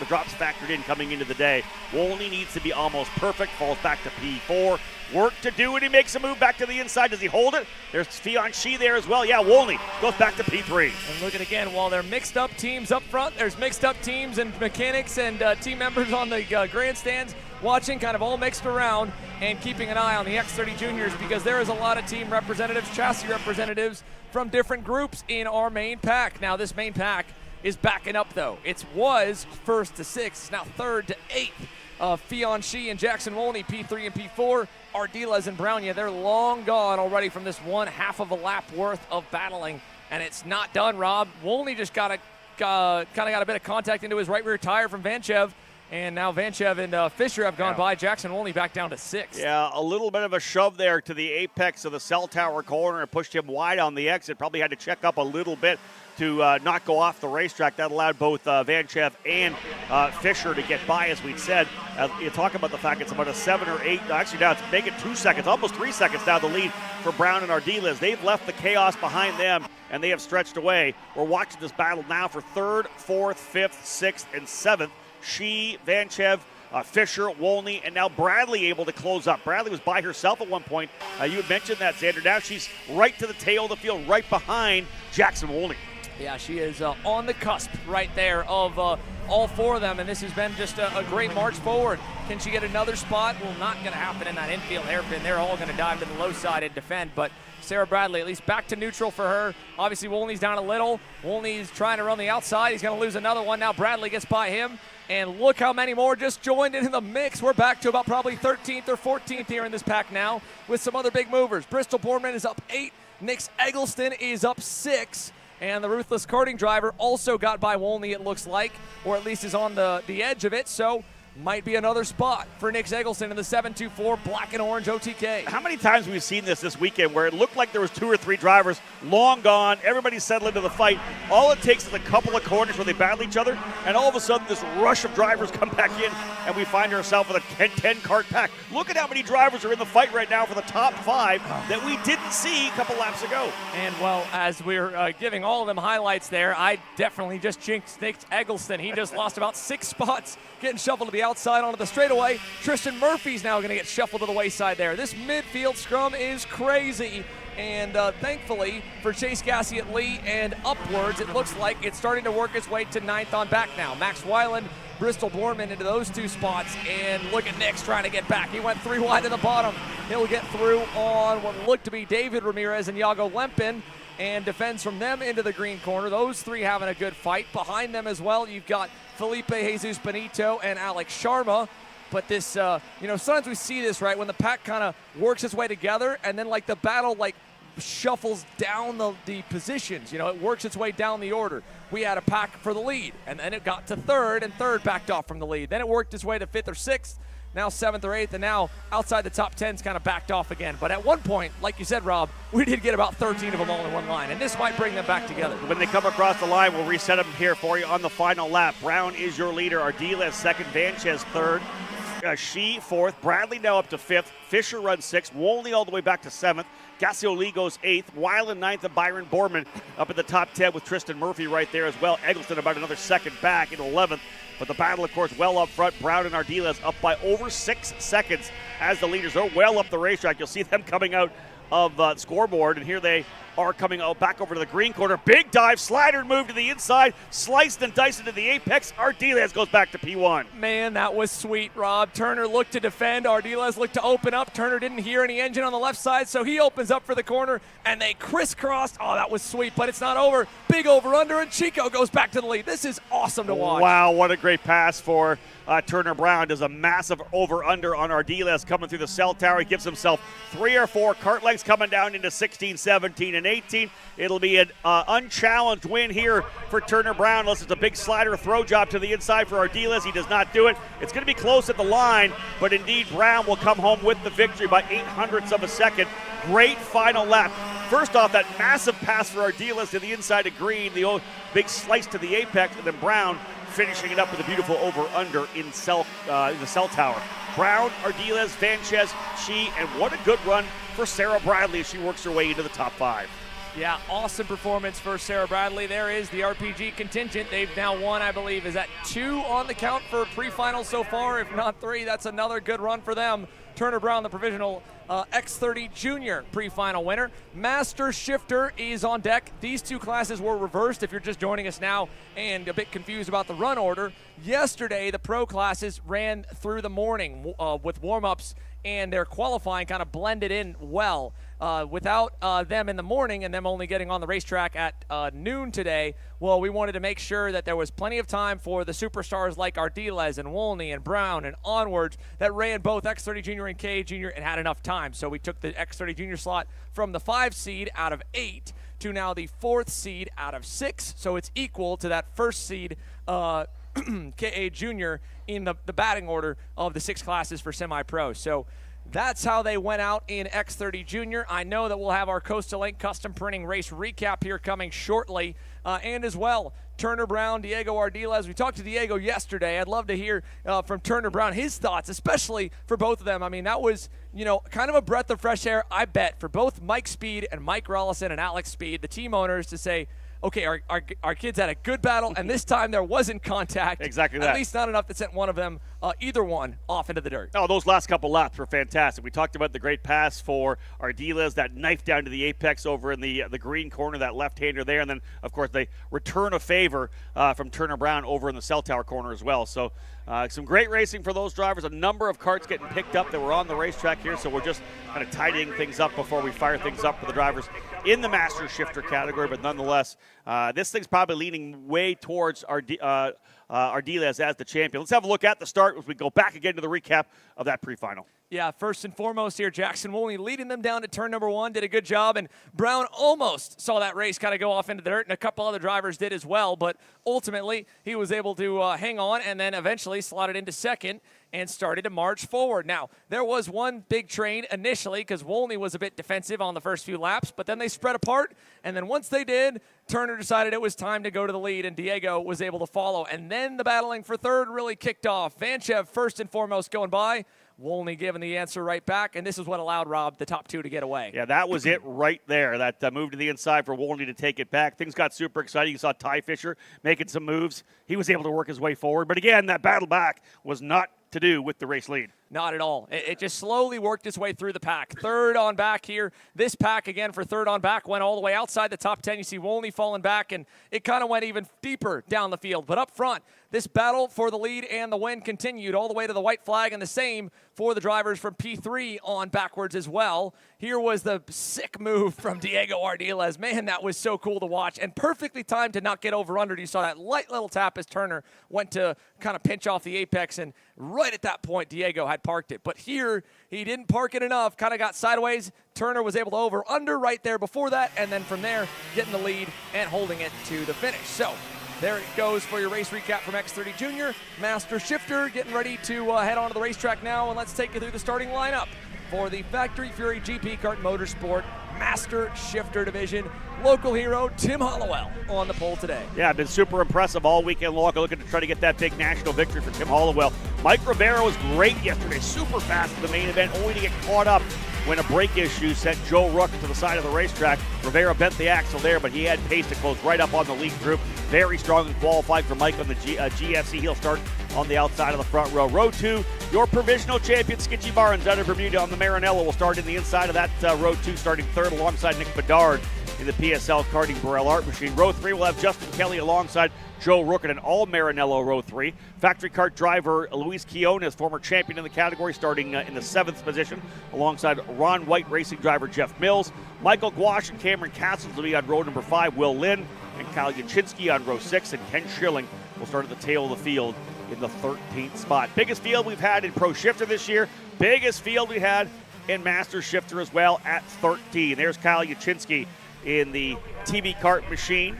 drops factored in coming into the day. Wolney needs to be almost perfect, falls back to P4. Work to do, and he makes a move back to the inside. Does he hold it? There's Fianchy there as well. Yeah, Wolney goes back to P3. And look at again, while they're mixed up teams up front, there's mixed up teams and mechanics and team members on the grandstands watching, kind of all mixed around and keeping an eye on the X30 Juniors, because there is a lot of team representatives, chassis representatives from different groups in our main pack. Now this main pack is backing up though. It was 1st to 6th, it's now 3rd to 8th. Fianchy and Jackson Wolney, P3 and P4. Ardiles and Brown, yeah, they're long gone already from this 1/2 of a lap worth of battling, and it's not done, Rob. Wolney just kind of got a bit of contact into his right rear tire from Vanchev, and now Vanchev and Fisher have gone by. Jackson Wolney back down to 6th. Yeah, a little bit of a shove there to the apex of the cell tower corner and pushed him wide on the exit. Probably had to check up a little bit to not go off the racetrack. That allowed both Vanchev and Fisher to get by, as we'd said. You talk about the fact it's about a 7 or 8. Actually, now it's making 2 seconds, almost 3 seconds now the lead for Brown and Ardiles. They've left the chaos behind them, and they have stretched away. We're watching this battle now for 3rd, 4th, 5th, 6th, and 7th. She, Vanchev, Fisher, Wolney, and now Bradley able to close up. Bradley was by herself at one point. You had mentioned that, Xander. Now she's right to the tail of the field, right behind Jackson Wolney. Yeah, she is on the cusp right there of all 4 of them, and this has been just a great march forward. Can she get another spot? Well, not going to happen in that infield hairpin. They're all going to dive to the low side and defend, but Sarah Bradley at least back to neutral for her. Obviously, Wolney's down a little. Wolney's trying to run the outside. He's going to lose another one. Now Bradley gets by him. And look how many more just joined in the mix. We're back to about probably 13th or 14th here in this pack now with some other big movers. Bristol Borman is up 8. Nix Eggleston is up 6. And the Ruthless Karting driver also got by Wolney, it looks like, or at least is on the edge of it. So might be another spot for Nix Eggleston in the 724 black and orange OTK. How many times have we seen this weekend where it looked like there was 2 or 3 drivers long gone, everybody settled into the fight. All it takes is a couple of corners where they battle each other, and all of a sudden this rush of drivers come back in, and we find ourselves with a 10 kart pack. Look at how many drivers are in the fight right now for the top 5 that we didn't see a couple laps ago. And, well, as we're giving all of them highlights there, I definitely just jinxed Nix Eggleston. He just lost about 6 spots, getting shuffled to the outside onto the straightaway. Tristan Murphy's now going to get shuffled to the wayside there. This midfield scrum is crazy. And thankfully for Chase Gassiet Lee and upwards, it looks like it's starting to work its way to 9th on back now. Max Weiland, Bristol Borman into those 2 spots. And look at Nix trying to get back. He went 3 wide in the bottom. He'll get through on what looked to be David Ramirez and Yago Lempin, and defends from them into the green corner. Those 3 having a good fight. Behind them as well, you've got Felipe Jesus Benito and Alex Sharma. But this, sometimes we see this, right, when the pack kind of works its way together, and then, like, the battle, like, shuffles down the positions. It works its way down the order. We had a pack for the lead, and then it got to 3rd, and 3rd backed off from the lead. Then it worked its way to 5th or 6th. Now 7th or 8th, and now outside the top 10's kind of backed off again. But at one point, like you said, Rob, we did get about 13 of them all in one line, and this might bring them back together. When they come across the line, we'll reset them here for you on the final lap. Brown is your leader. Ardiles 2nd, Vanchez 3rd, She 4th, Bradley now up to 5th, Fisher runs 6th, Wolney all the way back to 7th, Gassioli goes 8th, Weiland 9th, and Byron Borman up in the top 10 with Tristan Murphy right there as well. Eggleston about another 2nd back in 11th. But the battle, of course, well up front. Brown and Ardiles up by over 6 seconds as the leaders. They're well up the racetrack. You'll see them coming out of the scoreboard, and here they are coming out back over to the green corner. Big dive, slider move to the inside, sliced and diced into the apex. Ardiles goes back to P1. Man, that was sweet, Rob. Turner looked to defend. Ardiles looked to open up. Turner didn't hear any engine on the left side, so he opens up for the corner, and they crisscrossed. Oh, that was sweet, but it's not over. Big over-under, and Chico goes back to the lead. This is awesome to watch. Wow, what a great pass for Turner Brown. Does a massive over-under on Ardiles coming through the cell tower. He gives himself 3 or 4 kart legs coming down into 16, 17, and 18. It'll be an unchallenged win here for Turner Brown unless it's a big slider throw job to the inside for Ardiles. He does not do it. It's going to be close at the line, but indeed Brown will come home with the victory by 0.08 of a second. Great final lap. First off, that massive pass for Ardiles to the inside of green, the old big slice to the apex, and then Brown finishing it up with a beautiful over-under in the cell tower. Brown, Ardiles, Vanchez, She, and what a good run for Sarah Bradley as she works her way into the top 5. Yeah, awesome performance for Sarah Bradley. There is the RPG contingent. They've now won, I believe, is that 2 on the count for pre-finals so far? If not 3, that's another good run for them. Turner Brown, the provisional X30 Junior Prefinal winner. Master Shifter is on deck. These 2 classes were reversed if you're just joining us now and a bit confused about the run order. Yesterday, the pro classes ran through the morning with warm-ups, and their qualifying kind of blended in well. Without them in the morning and them only getting on the racetrack at noon today, well, we wanted to make sure that there was plenty of time for the superstars like Ardiles and Wolney and Brown and onwards that ran both X30 Junior and K Junior and had enough time. So we took the X30 Junior slot from the 5 seed out of 8 to now the 4th seed out of 6. So it's equal to that 1st seed KA Junior in the batting order of the 6 classes for semi-pro. So that's how they went out in X30 Junior. I know that we'll have our Coastal Link custom printing race recap here coming shortly. And as well, Turner Brown, Diego Ardiles. We talked to Diego yesterday. I'd love to hear from Turner Brown his thoughts, especially for both of them. I mean, that was, kind of a breath of fresh air, I bet, for both Mike Speed and Mike Rollison and Alex Speed, the team owners, to say, okay, our kids had a good battle, and this time there wasn't contact. Exactly that. At least not enough that sent one of them, either one, off into the dirt. Oh, those last couple laps were fantastic. We talked about the great pass for Ardiles, that knife down to the apex over in the green corner, that left-hander there, and then, of course, the return of favor from Turner Brown over in the cell tower corner as well. So some great racing for those drivers. A number of karts getting picked up that were on the racetrack here, so we're just kind of tidying things up before we fire things up for the drivers in the Master Shifter category, but nonetheless, This thing's probably leaning way towards Ardiles as the champion. Let's have a look at the start as we go back again to the recap of that pre-final. Yeah, first and foremost here, Jackson Wolney leading them down to turn number 1, did a good job, and Brown almost saw that race kind of go off into the dirt, and a couple other drivers did as well, but ultimately he was able to hang on and then eventually slotted into second and started to march forward. Now, there was one big train initially because Wolney was a bit defensive on the first few laps, but then they spread apart, and then once they did, Turner decided it was time to go to the lead, and Diego was able to follow, and then the battling for third really kicked off. Vanchev first and foremost going by, Wolney giving the answer right back, and this is what allowed Rob, the top 2, to get away. Yeah, that was it right there. That move to the inside for Wolney to take it back. Things got super exciting. You saw Ty Fisher making some moves. He was able to work his way forward. But again, that battle back was not to do with the race lead. Not at all. It just slowly worked its way through the pack. Third on back here. This pack, again, for third on back, went all the way outside the top 10. You see Wolney falling back, and it kind of went even deeper down the field. But up front, this battle for the lead and the win continued all the way to the white flag, and the same for the drivers from P3 on backwards as well. Here was the sick move from Diego Ardiles. Man, that was so cool to watch, and perfectly timed to not get over under. You saw that light little tap as Turner went to kind of pinch off the apex, and right at that point, Diego had parked it. But here, he didn't park it enough, kind of got sideways. Turner was able to over under right there before that, and then from there, getting the lead and holding it to the finish. So there it goes for your race recap from X30 Junior. Master Shifter getting ready to head on to the racetrack now, and let's take you through the starting lineup for the Factory Fury GP Kart Motorsport Master Shifter Division. Local hero Tim Hollowell on the pole today. Yeah, been super impressive all weekend long. Looking to try to get that big national victory for Tim Hollowell. Mike Rivera was great yesterday, super fast in the main event, only to get caught up when a brake issue sent Joe Rook to the side of the racetrack. Rivera bent the axle there, but he had pace to close right up on the lead group. Very strong and qualified for Mike on the GFC. He'll start on the outside of the front row. Row 2, your provisional champion, Skitchy Barnes, out of Bermuda on the Maranello, will start in the inside of that row 2, starting third alongside Nick Bedard in the PSL Karting Burrell Art Machine. Row 3 will have Justin Kelly alongside Joe Rook in an all Maranello row 3. Factory kart driver Luis Quiones, former champion in the category, starting in the 7th position alongside Ron White racing driver Jeff Mills. Michael Gouache and Cameron Castles will be on row number 5. Will Lynn and Kyle Yachinsky on row 6, and Ken Schilling will start at the tail of the field in the 13th spot. Biggest field we've had in Pro Shifter this year. Biggest field we had in Master Shifter as well at 13. There's Kyle Yachinsky in the TV kart machine.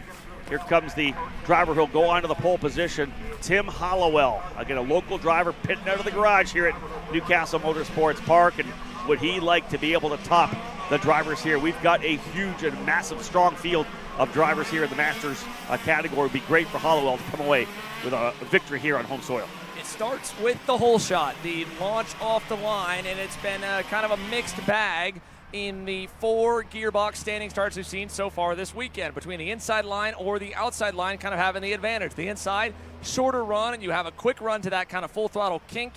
Here comes the driver who'll go on to the pole position, Tim Hollowell. Again, a local driver pitting out of the garage here at Newcastle Motorsports Park, and would he like to be able to top the drivers here? We've got a huge and massive, strong field of drivers here in the Masters category. It would be great for Hollowell to come away with a victory here on home soil. It starts with the hole shot, the launch off the line, and it's been kind of a mixed bag in the 4 gearbox standing starts we've seen so far this weekend, between the inside line or the outside line kind of having the advantage. The inside, shorter run, and you have a quick run to that kind of full throttle kink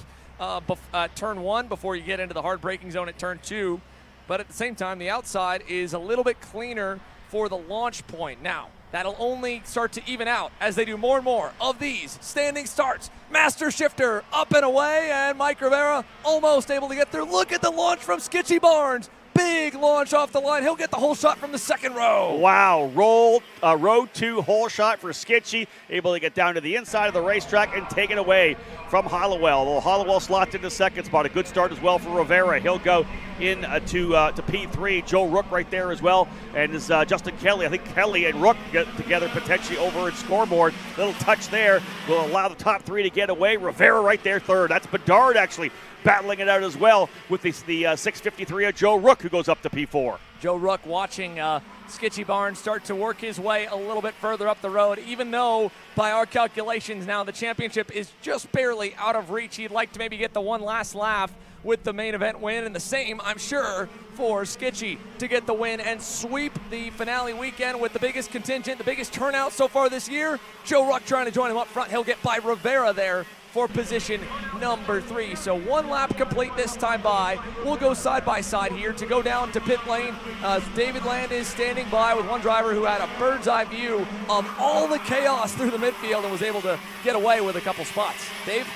turn 1 before you get into the hard braking zone at turn 2. But at the same time, the outside is a little bit cleaner for the launch point. Now, that'll only start to even out as they do more and more of these standing starts. Master Shifter up and away, and Mike Rivera almost able to get there. Look at the launch from Skitchy Barnes. Big launch off the line. He'll get the whole shot from the second row. Wow, row 2 hole shot for Skitchy, able to get down to the inside of the racetrack and take it away from Hollowell. Well, Hollowell slots into second spot. A good start as well for Rivera. He'll go in to P3. Joe Rook right there as well, and is Justin Kelly. I think Kelly and Rook get together potentially over at scoreboard. Little touch there will allow the top 3 to get away. Rivera right there third. That's Bedard actually battling it out as well with the 653 of Joe Rook, who goes up to P4. Joe Rook watching Skitchy Barnes start to work his way a little bit further up the road, even though by our calculations now the championship is just barely out of reach. He'd like to maybe get the one last laugh with the main event win, and the same, I'm sure, for Skitchy to get the win and sweep the finale weekend with the biggest contingent, the biggest turnout so far this year. Joe Rook trying to join him up front. He'll get by Rivera there for position number 3. So 1 lap complete this time by. We'll go side by side here to go down to pit lane. David Land is standing by with one driver who had a bird's eye view of all the chaos through the midfield and was able to get away with a couple spots. Dave?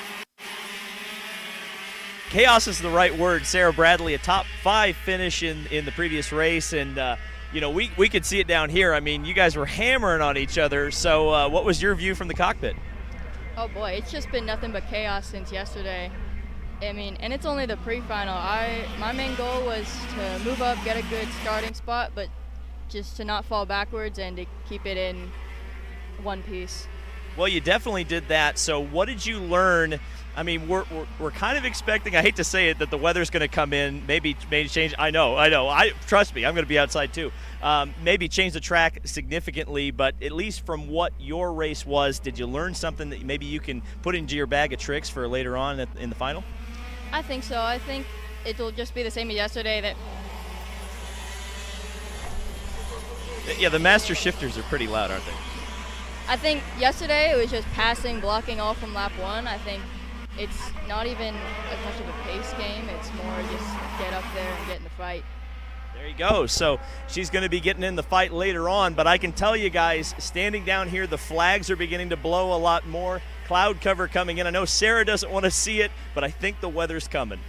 Chaos is the right word. Sarah Bradley, a top 5 finish in the previous race, and you know, we could see it down here. I mean, you guys were hammering on each other. So what was your view from the cockpit? Oh boy, it's just been nothing but chaos since yesterday. I mean, and it's only the pre-final. My main goal was to move up, get a good starting spot, but just to not fall backwards and to keep it in one piece. Well, you definitely did that. So what did you learn? I mean, we're kind of expecting, I hate to say it, that the weather's going to come in, maybe change. I know. Trust me, I'm going to be outside too. Maybe change the track significantly, but at least from what your race was, did you learn something that maybe you can put into your bag of tricks for later on in the final? I think so. I think it'll just be the same as yesterday. Yeah, the master shifters are pretty loud, aren't they? I think yesterday it was just passing, blocking all from lap 1. I think it's not even as much of a pace game. It's more just get up there and get in the fight. There you go. So she's going to be getting in the fight later on, but I can tell you guys, standing down here, the flags are beginning to blow a lot more. Cloud cover coming in. I know Sarah doesn't want to see it, but I think the weather's coming.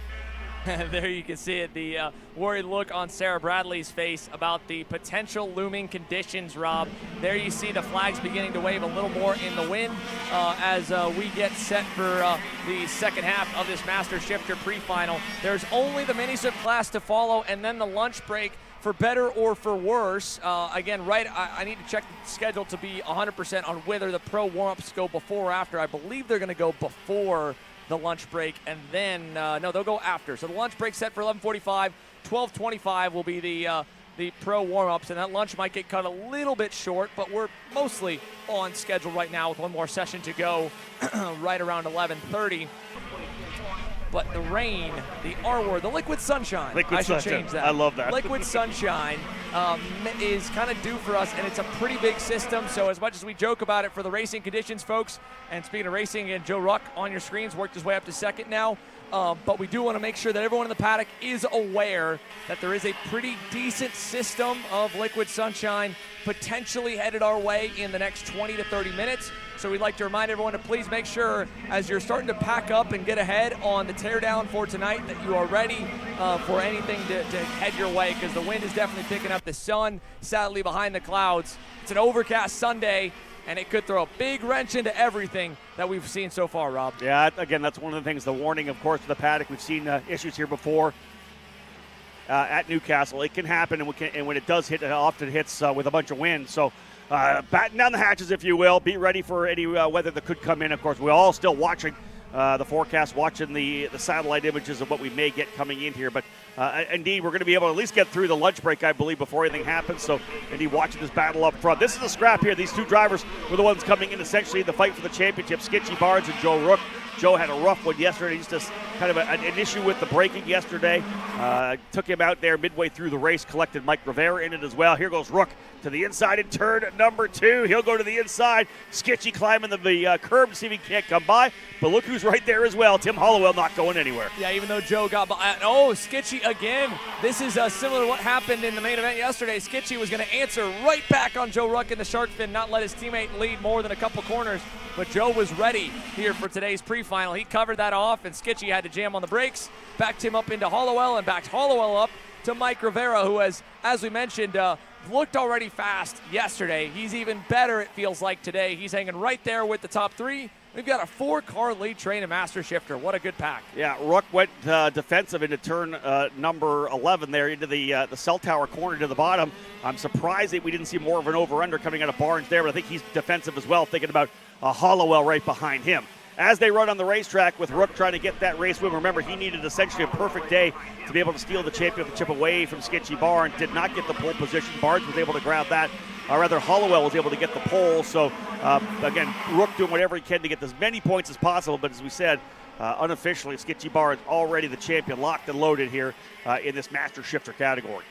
There you can see it, the worried look on Sarah Bradley's face about the potential looming conditions, Rob. There you see the flags beginning to wave a little more in the wind as we get set for the second half of this Master Shifter pre-final. There's only the mini-sub class to follow and then the lunch break for better or for worse. Again, I need to check the schedule to be 100% on whether the pro warm-ups go before or after. I believe they're going to go before the lunch break, and then no, they'll go after. So the lunch break set for 11:45. 12:25 will be the pro warm-ups, and that lunch might get cut a little bit short, but we're mostly on schedule right now with one more session to go right around 11:30. But the rain, the R word, the liquid sunshine. I should change that. I love that. Liquid sunshine is kind of due for us, and it's a pretty big system. So as much as we joke about it for the racing conditions, folks, and speaking of racing, and Joe Ruck on your screens worked his way up to second now. But we do want to make sure that everyone in the paddock is aware that there is a pretty decent system of liquid sunshine potentially headed our way in the next 20 to 30 minutes. So we'd like to remind everyone to please make sure as you're starting to pack up and get ahead on the teardown for tonight that you are ready for anything to head your way, because the wind is definitely picking up. The sun sadly behind the clouds. It's an overcast Sunday, and it could throw a big wrench into everything that we've seen so far, Rob. Yeah, again, that's one of the things, the warning, of course, for the paddock. We've seen issues here before at Newcastle. It can happen, and when it does hit, it often hits with a bunch of wind. So batten down the hatches, if you will. Be ready for any weather that could come in. Of course, we're all still watching the forecast, watching the satellite images of what we may get coming in here. But indeed, we're going to be able to at least get through the lunch break, I believe, before anything happens. So indeed, watching this battle up front. This is a scrap here. These two drivers were the ones coming in essentially in the fight for the championship, Skitchy Barnes and Joe Rook. Joe had a rough one yesterday, just kind of an issue with the braking yesterday. Took him out there midway through the race, collected Mike Rivera in it as well. Here goes Rook to the inside in turn number 2. He'll go to the inside. Skitchy climbing the curb to see if he can't come by. But look who's right there as well. Tim Hollowell not going anywhere. Yeah, even though Joe got by. Oh, Skitchy again. This is similar to what happened in the main event yesterday. Skitchy was going to answer right back on Joe Ruck in the shark fin, not let his teammate lead more than a couple corners. But Joe was ready here for today's pre-final. He covered that off, and Skitchy had to jam on the brakes, backed him up into Hollowell, and backed Hollowell up to Mike Rivera, who has, as we mentioned, looked already fast yesterday. He's even better, it feels like, today. He's hanging right there with the top 3. We've got a 4-car lead train and Master Shifter. What a good pack. Yeah, Rook went defensive into turn number 11 there into the cell tower corner to the bottom. I'm surprised that we didn't see more of an over-under coming out of Barnes there, but I think he's defensive as well, thinking about Hollowell right behind him. As they run on the racetrack with Rook trying to get that race win, remember he needed essentially a perfect day to be able to steal the championship away from Skitchy Barnes. Did not get the pole position. Barnes was able to grab that. Or rather, Hollowell was able to get the pole. So, again, Rook doing whatever he can to get as many points as possible. But as we said, unofficially, Skitchy Barnes already the champion, locked and loaded here in this Master Shifter category.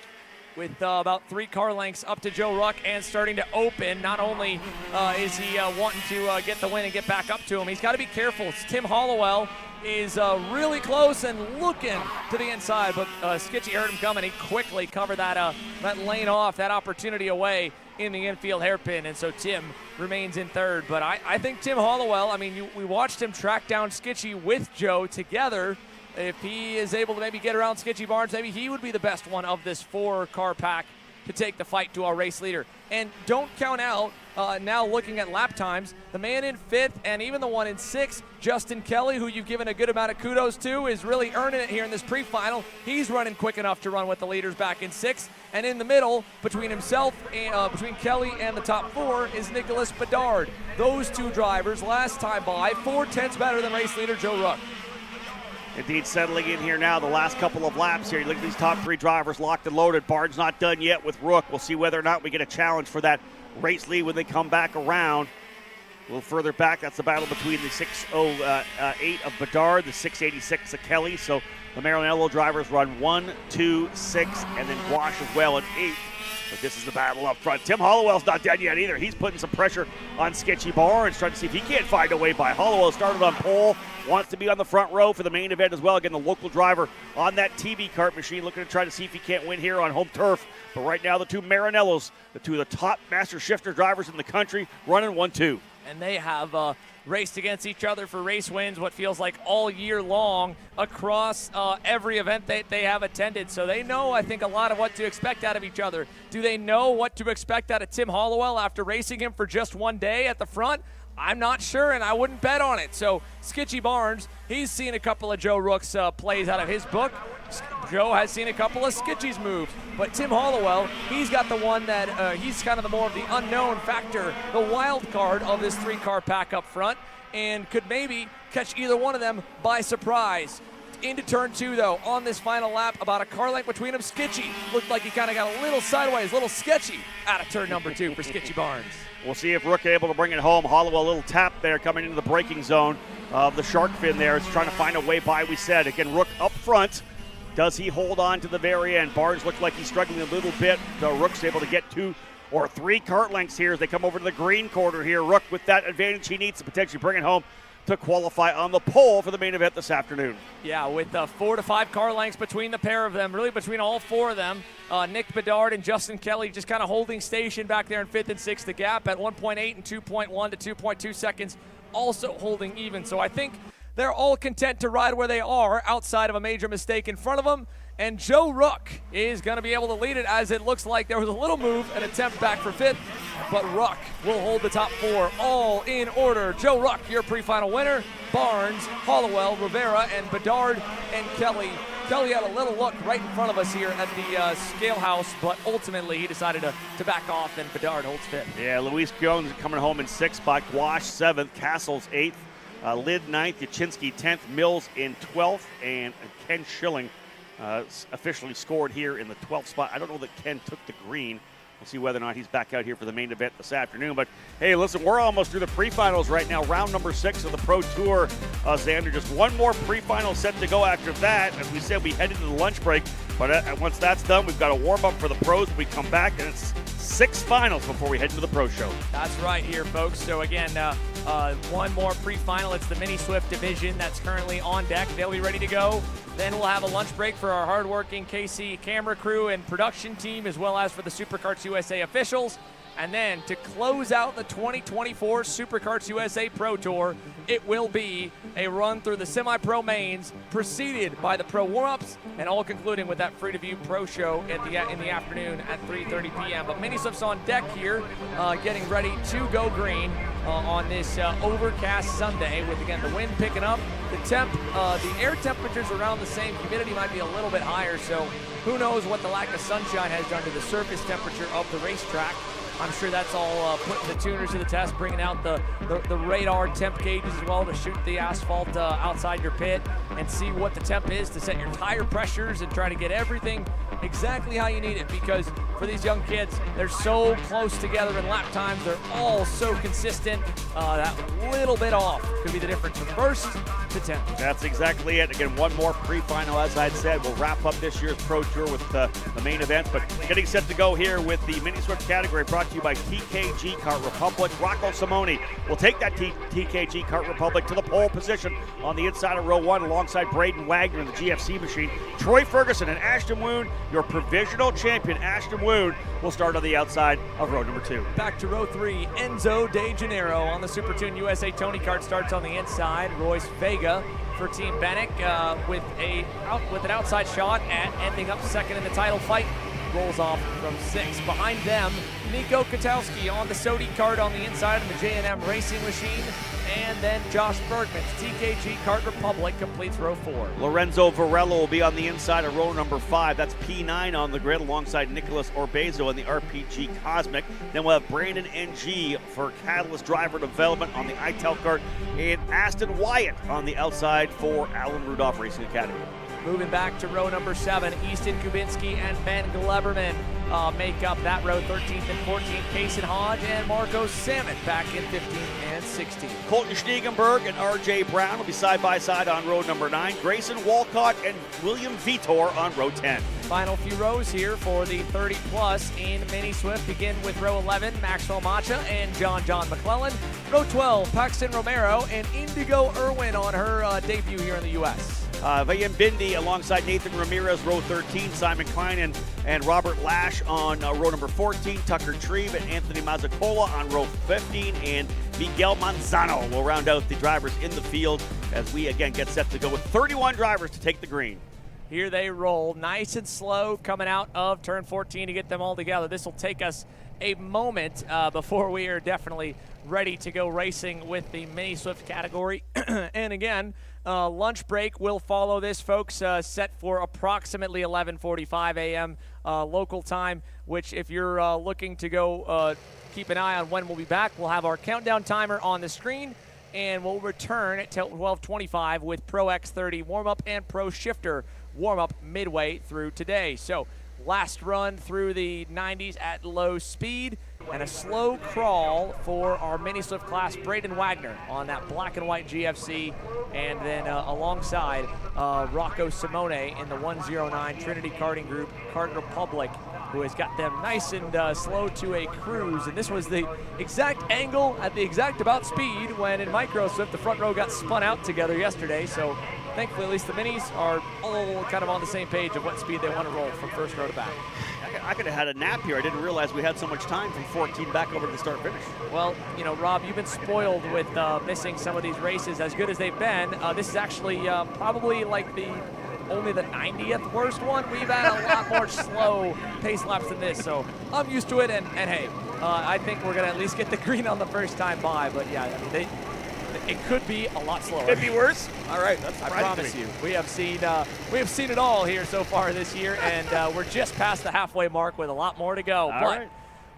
With about 3 car lengths up to Joe Ruck and starting to open. Not only is he wanting to get the win and get back up to him, he's got to be careful. Tim Hollowell is really close and looking to the inside, but Skitchy heard him coming. He quickly covered that lane off, that opportunity away in the infield hairpin, and so Tim remains in third. But I think Tim Hollowell, I mean, we watched him track down Skitchy with Joe together. If he is able to maybe get around Skitchy Barnes, maybe he would be the best one of this 4-car pack to take the fight to our race leader. And don't count out, now looking at lap times, the man in 5th and even the one in 6th, Justin Kelly, who you've given a good amount of kudos to, is really earning it here in this pre-final. He's running quick enough to run with the leaders back in 6th. And in the middle, between himself, and, between Kelly and the top 4, is Nicholas Bedard. Those two drivers last time by 4/10 better than race leader Joe Ruck. Indeed, settling in here now, the last couple of laps here. You look at these top 3 drivers locked and loaded. Barnes not done yet with Rook. We'll see whether or not we get a challenge for that race lead when they come back around. A little further back, that's the battle between the 6:08 of Bedard, the 6:86 of Kelly. So the Maranello drivers run 1, 2, 6, and then Gouache as well at 8. But this is the battle up front. Tim Hollowell's not done yet either. He's putting some pressure on Sketchy Barnes, trying to see if he can't find a way by. Hollowell started on pole, wants to be on the front row for the main event as well. Again, the local driver on that TV kart machine, looking to try to see if he can't win here on home turf. But right now, the two Maranellos, the two of the top master shifter drivers in the country, running 1-2. And they have raced against each other for race wins, what feels like all year long across every event that they have attended. So they know, I think, a lot of what to expect out of each other. Do they know what to expect out of Tim Hollowell after racing him for just one day at the front? I'm not sure, and I wouldn't bet on it. So Skitchy Barnes, he's seen a couple of Joe Rook's plays out of his book. Joe has seen a couple of Skitchy's moves, but Tim Hollowell, he's got the one that he's kind of the more of the unknown factor, the wild card of this 3-car pack up front, and could maybe catch either one of them by surprise. Into turn 2, though, on this final lap, about a car length between them. Skitchy looked like he kind of got a little sideways, a little sketchy out of turn number 2 for Skitchy Barnes. We'll see if Rook able to bring it home. Hollowell, a little tap there coming into the braking zone of the shark fin there. It's trying to find a way by, we said. Again, Rook up front. Does he hold on to the very end? Barnes looks like he's struggling a little bit. Rook's able to get 2 or 3 kart lengths here as they come over to the green corner here. Rook with that advantage he needs to potentially bring it home to qualify on the pole for the main event this afternoon. Yeah, with 4 to 5 car lengths between the pair of them, really between all 4 of them. Nick Bedard and Justin Kelly just kind of holding station back there in 5th and 6th. The gap at 1.8 and 2.1 to 2.2 seconds, also holding even. So I think they're all content to ride where they are outside of a major mistake in front of them. And Joe Rook is going to be able to lead it, as it looks like there was a little move, an attempt back for 5th. But Rook will hold the top 4 all in order. Joe Rook, your pre-final winner. Barnes, Hollowell, Rivera, and Bedard and Kelly. Kelly had a little look right in front of us here at the scale house, but ultimately he decided to back off, and Bedard holds 5th. Yeah, Luis Jones coming home in 6th spot. Gouache 7th, Castles 8th. Lid 9th, Yachinsky 10th, Mills in 12th, and Ken Schilling officially scored here in the 12th spot. I don't know that Ken took the green. We'll see whether or not he's back out here for the main event this afternoon. But, hey, listen, we're almost through the pre-finals right now, round number 6 of the Pro Tour. Xander, just one more pre-final set to go after that. As we said, we head into the lunch break. But once that's done, we've got a warm-up for the pros. We come back, and it's 6 finals before we head into the pro show. That's right here, folks. So, again, one more pre-final. It's the Mini Swift division that's currently on deck. They'll be ready to go. Then we'll have a lunch break for our hardworking KC camera crew and production team, as well as for the Superkarts USA officials. And then to close out the 2024 Superkarts USA Pro Tour, it will be a run through the semi-pro mains, preceded by the pro warm-ups, and all concluding with that free-to-view pro show in the afternoon at 3:30 p.m. But Mini Swift's on deck here, getting ready to go green on this overcast Sunday, with, again, the wind picking up. The air temperature's around the same. Humidity might be a little bit higher, so who knows what the lack of sunshine has done to the surface temperature of the racetrack. I'm sure that's all putting the tuners to the test, bringing out the radar temp gauges as well to shoot the asphalt outside your pit and see what the temp is to set your tire pressures and try to get everything exactly how you need it, because for these young kids, they're so close together in lap times. They're all so consistent. That little bit off could be the difference from first to 10th. That's exactly it. Again, one more pre-final, as I'd said. We'll wrap up this year's Pro Tour with the main event, but getting set to go here with the Mini Swift category, brought to you by TKG Kart Republic. Rocco Simone will take that TKG Kart Republic to the pole position on the inside of row 1 alongside Braden Wagner in the GFC machine. Troy Ferguson and Ashton Woon, your provisional champion, Ashton Woon, will start on the outside of row number 2. Back to row 3, Enzo De Janeiro on the Super Tune USA Tony Kart starts on the inside. Royce Vega for Team Bannock with an outside shot at ending up second in the title fight. rolls off from 6. Behind them, Nico Katowski on the Sodi Kart on the inside of the J&M Racing Machine. And then Josh Bergman's TKG Kart Republic completes row 4. Lorenzo Varello will be on the inside of row number 5. That's P9 on the grid alongside Nicholas Orbezo in the RPG Cosmic. Then we'll have Brandon NG for Catalyst Driver Development on the ITEL Kart, and Aston Wyatt on the outside for Alan Rudolph Racing Academy. Moving back to row number 7, Easton Kubinski and Ben Gleberman make up that row, 13th and 14th. Kaysen Hodge and Marco Samet back in 15th and 16th. Colton Stiegenberg and RJ Brown will be side by side on row number 9. Grayson Walcott and William Vitor on row 10. Final few rows here for the 30 plus in Mini Swift. Begin with row 11, Maxwell Macha and John McClellan. Row 12, Paxton Romero and Indigo Irwin on her debut here in the U.S. Vayan Bindi alongside Nathan Ramirez, row 13. Simon Klein and Robert Lash on row number 14. Tucker Trebe and Anthony Mazzacola on row 15. And Miguel Manzano will round out the drivers in the field as we again get set to go with 31 drivers to take the green. Here they roll, nice and slow coming out of turn 14 to get them all together. This will take us a moment before we are definitely ready to go racing with the Mini Swift category. And again, lunch break will follow this, folks, set for approximately 11:45 a.m. Local time, which if you're looking to go keep an eye on when we'll be back, we'll have our countdown timer on the screen, and we'll return at 12:25 with Pro X30 Warmup and Pro Shifter Warmup midway through today. So last run through the 90s at low speed, and a slow crawl for our Mini Swift class, Braden Wagner on that black and white GFC, and then alongside Rocco Simone in the 109 Trinity Karting Group Kart Republic, who has got them nice and slow to a cruise. And this was the exact angle at the exact about speed when in Micro Swift the front row got spun out together yesterday. So thankfully, at least the minis are all kind of on the same page of what speed they want to roll from first row to back. I could have had a nap here. I didn't realize we had so much time from 14 back over to the start finish. Well, you know, Rob, you've been spoiled with missing some of these races as good as they've been. This is actually probably like only the 90th worst one. We've had a lot more slow pace laps than this, so I'm used to it. And hey, I think we're going to at least get the green on the first time by. But yeah, I mean, it could be a lot slower. Could be worse. All right, that's I promise you. We have seen it all here so far this year, and we're just past the halfway mark with a lot more to go. But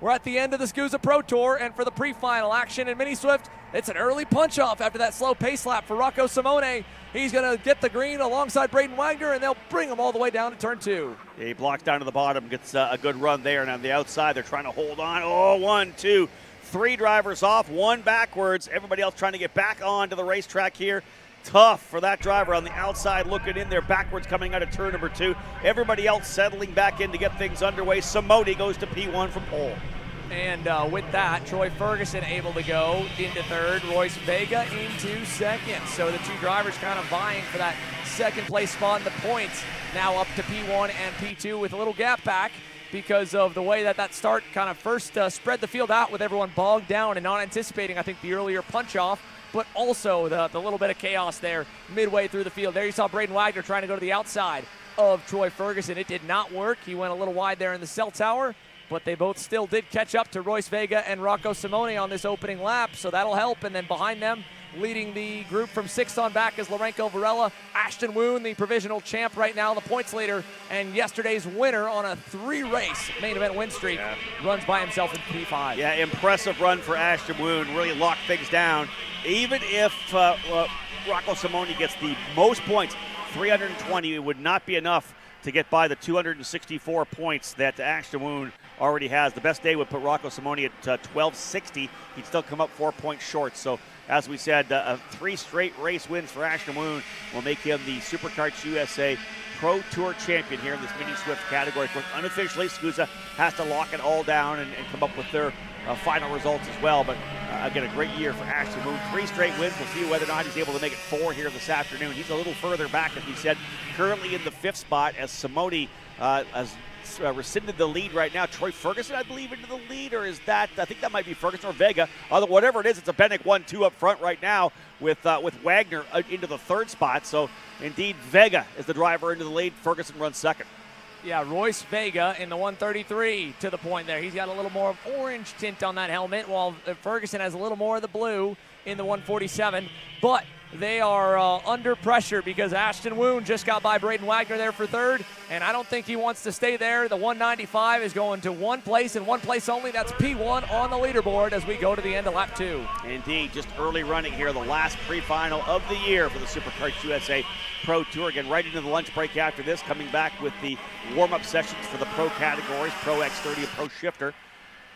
we're at the end of the SKUSA Pro Tour, and for the pre-final action in Mini Swift, it's an early punch-off after that slow pace lap for Rocco Simone. He's going to get the green alongside Braden Wagner, and they'll bring him all the way down to turn 2. He blocks down to the bottom, gets a good run there, and on the outside, they're trying to hold on. Oh, 1, 2, 3 drivers off, 1 backwards. Everybody else trying to get back onto the racetrack here. Tough for that driver on the outside, looking in there backwards coming out of turn number 2. Everybody else settling back in to get things underway. Simone goes to P1 from pole. And with that, Troy Ferguson able to go into third, Royce Vega into second. So the 2 drivers kind of vying for that second place spot in the points. Now up to P1 and P2 with a little gap back because of the way that start kind of first spread the field out with everyone bogged down and not anticipating, I think, the earlier punch-off, but also the little bit of chaos there midway through the field. There you saw Braden Wagner trying to go to the outside of Troy Ferguson. It did not work. He went a little wide there in the cell tower, but they both still did catch up to Royce Vega and Rocco Simone on this opening lap, so that'll help. And then behind them, leading the group from 6th on back is Lourenco Varela. Ashton Woon, the provisional champ right now, the points leader, and yesterday's winner on a 3-race main event win streak, runs by himself in P5. Yeah, impressive run for Ashton Woon, really locked things down. Even if Rocco Simone gets the most points, 320, it would not be enough to get by the 264 points that Ashton Woon already has. The best day would put Rocco Simone at 1260. He'd still come up 4 points short. So, as we said, 3 straight race wins for Ashton Woon will make him the SuperKarts USA Pro Tour champion here in this Mini Swift category. Of course, unofficially, SKUSA has to lock it all down and come up with their final results as well. But again, a great year for Ashton Woon. 3 straight wins. We'll see whether or not he's able to make it 4 here this afternoon. He's a little further back, as we said, currently in the 5th spot as Simone has rescinded the lead right now. Troy Ferguson, I believe, into the lead, or is that, I think that might be Ferguson or Vega. Whatever it is, it's a Benek 1-2 up front right now with Wagner into the 3rd spot. So, indeed, Vega is the driver into the lead. Ferguson runs 2nd. Yeah, Royce Vega in the 133 to the point there. He's got a little more of orange tint on that helmet, while Ferguson has a little more of the blue in the 147. But they are under pressure because Ashton Woon just got by Braden Wagner there for third, and I don't think he wants to stay there. The 195 is going to one place and one place only. That's P1 on the leaderboard as we go to the end of lap 2. Indeed, just early running here, the last pre-final of the year for the SuperKarts USA Pro Tour. Again, right into the lunch break after this, coming back with the warm-up sessions for the Pro categories, Pro X30 and Pro Shifter.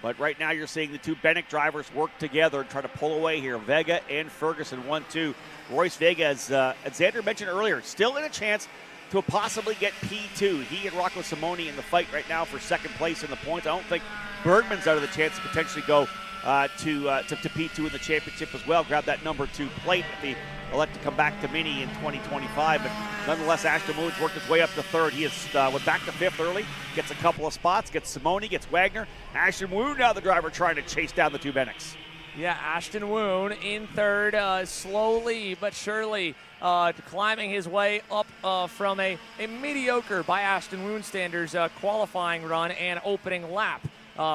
But right now you're seeing the two Bennett drivers work together and try to pull away here. Vega and Ferguson, 1-2. Royce Vega, as Xander mentioned earlier, still in a chance to possibly get P2. He and Rocco Simoni in the fight right now for second place in the points. I don't think Bergman's out of the chance to potentially go to P2 in the championship as well. Grab that number 2 plate if he elect to come back to Mini in 2025. But nonetheless, Ashton Moon's worked his way up to third. He went back to fifth early, gets a couple of spots, gets Simoni, gets Wagner. Ashton Moon now the driver trying to chase down the two Bennecks. Yeah, Ashton Woon in third, slowly but surely climbing his way up from a mediocre, by Ashton Woon standards, qualifying run and opening lap.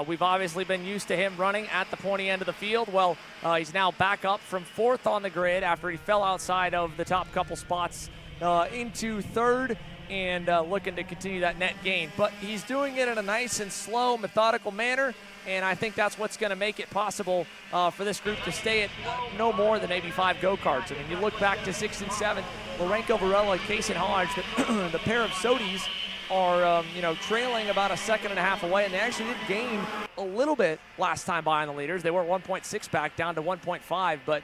We've obviously been used to him running at the pointy end of the field. Well, he's now back up from fourth on the grid after he fell outside of the top couple spots into third, and looking to continue that net gain. But he's doing it in a nice and slow, methodical manner, and I think that's what's going to make it possible for this group to stay at no more than maybe 5 go-karts. I mean, you look back to 6 and 7, Lourenco Varela and Kaysen Hodge, the pair of Sodis are trailing about a second and a half away, and they actually did gain a little bit last time behind the leaders. They were 1.6 back down to 1.5, but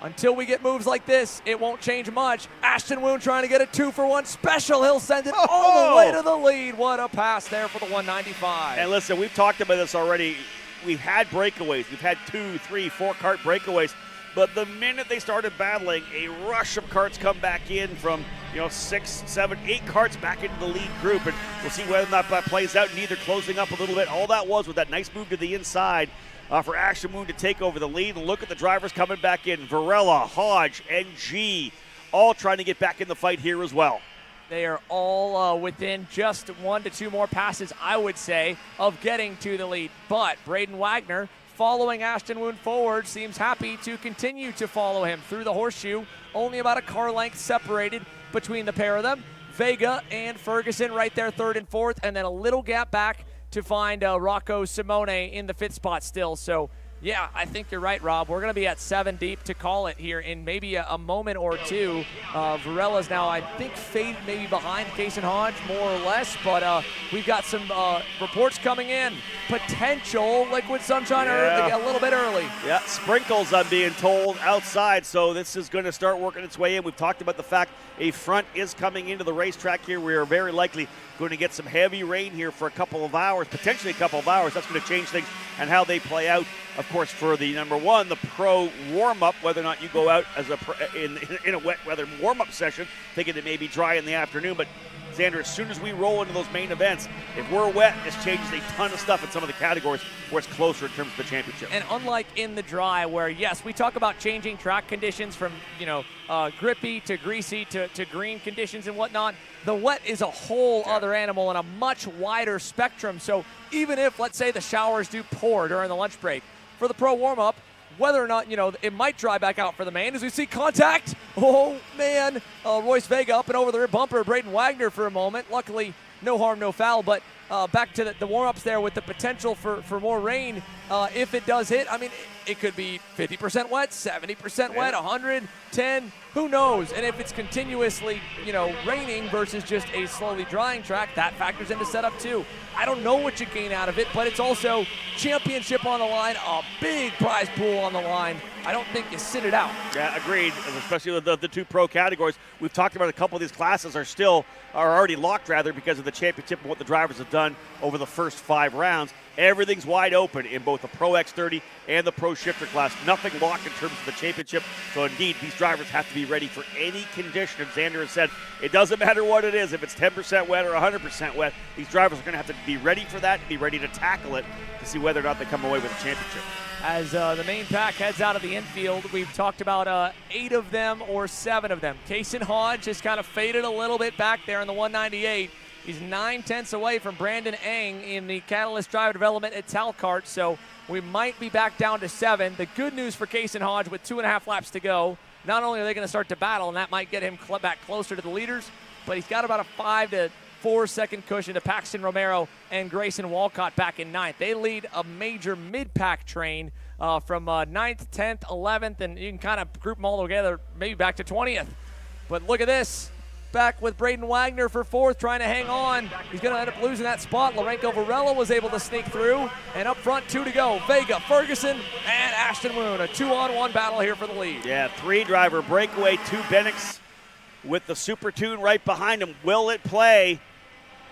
until we get moves like this, it won't change much. Ashton Woon trying to get a 2-for-1 special. He'll send it all the way to the lead. What a pass there for the 195. And listen, we've talked about this already. We've had breakaways. We've had 2, 3, 4 kart breakaways. But the minute they started battling, a rush of karts come back in from 6, 7, 8 karts back into the lead group. And we'll see whether or not that plays out, neither closing up a little bit. All that was that nice move to the inside for Ashton Woon to take over the lead. And look at the drivers coming back in. Varela, Hodge, and G all trying to get back in the fight here as well. They are all within just 1 to 2 more passes, I would say, of getting to the lead. But Braden Wagner, following Ashton Woon forward, seems happy to continue to follow him through the horseshoe. Only about a car length separated between the pair of them. Vega and Ferguson right there, third and fourth, and then a little gap back to find Rocco Simone in the 5th spot still. So, yeah, I think you're right, Rob. We're going to be at 7 deep to call it here in maybe a moment or two. Varela's now, I think, faded maybe behind Kaysen Hodge, more or less. But we've got some reports coming in. Potential liquid sunshine early, a little bit early. Yeah, sprinkles, I'm being told, outside. So this is going to start working its way in. We've talked about the fact a front is coming into the racetrack here. We are very likely going to get some heavy rain here for a couple of hours, potentially a couple of hours. That's going to change things and how they play out. Of course, for the number 1, the pro warm-up, whether or not you go out as in a wet weather warm-up session, thinking it may be dry in the afternoon. But Xander, as soon as we roll into those main events, if we're wet, this changes a ton of stuff in some of the categories where it's closer in terms of the championship. And unlike in the dry, where yes, we talk about changing track conditions from grippy to greasy to green conditions and whatnot, the wet is a whole other animal and a much wider spectrum. So even if, let's say, the showers do pour during the lunch break, for the pro warm-up, whether or not, it might dry back out for the main as we see contact. Oh, man. Royce Vega up and over the rear bumper of Braden Wagner for a moment. Luckily, no harm, no foul. But back to the warm-ups there with the potential for more rain. If it does hit, I mean, it could be 50% wet, 70% wet, 110, who knows? And if it's continuously, raining versus just a slowly drying track, that factors into setup too. I don't know what you gain out of it, but it's also championship on the line, a big prize pool on the line. I don't think you sit it out. Yeah, agreed, especially with the 2 pro categories. We've talked about a couple of these classes are already locked, rather, because of the championship and what the drivers have done over the first 5 rounds. Everything's wide open in both the Pro X30 and the Pro Shifter class. Nothing locked in terms of the championship. So, indeed, these drivers have to be ready for any condition. As Xander has said, it doesn't matter what it is. If it's 10% wet or 100% wet, these drivers are going to have to be ready for that, be ready to tackle it to see whether or not they come away with a championship. As the main pack heads out of the infield, we've talked about 8 of them or 7 of them. Kaysen Hodge has kind of faded a little bit back there in the 198. He's 9/10 away from Brandon Eng in the Catalyst Driver Development at Kart, so we might be back down to 7. The good news for Kaysen Hodge with 2.5 laps to go, not only are they going to start to battle, and that might get him back closer to the leaders, but he's got about a 5 to 4 second cushion to Paxton Romero and Grayson Walcott back in 9th. They lead a major mid-pack train from 9th, 10th, 11th, and you can kind of group them all together, maybe back to 20th. But look at this. Back with Braden Wagner for 4th, trying to hang on. He's going to end up losing that spot. Lorenko Varela was able to sneak through. And up front, 2 to go. Vega, Ferguson, and Ashton Woon. A 2-on-1 battle here for the lead. Yeah, 3-driver breakaway, 2 Bennecks with the Super Tune right behind him. Will it play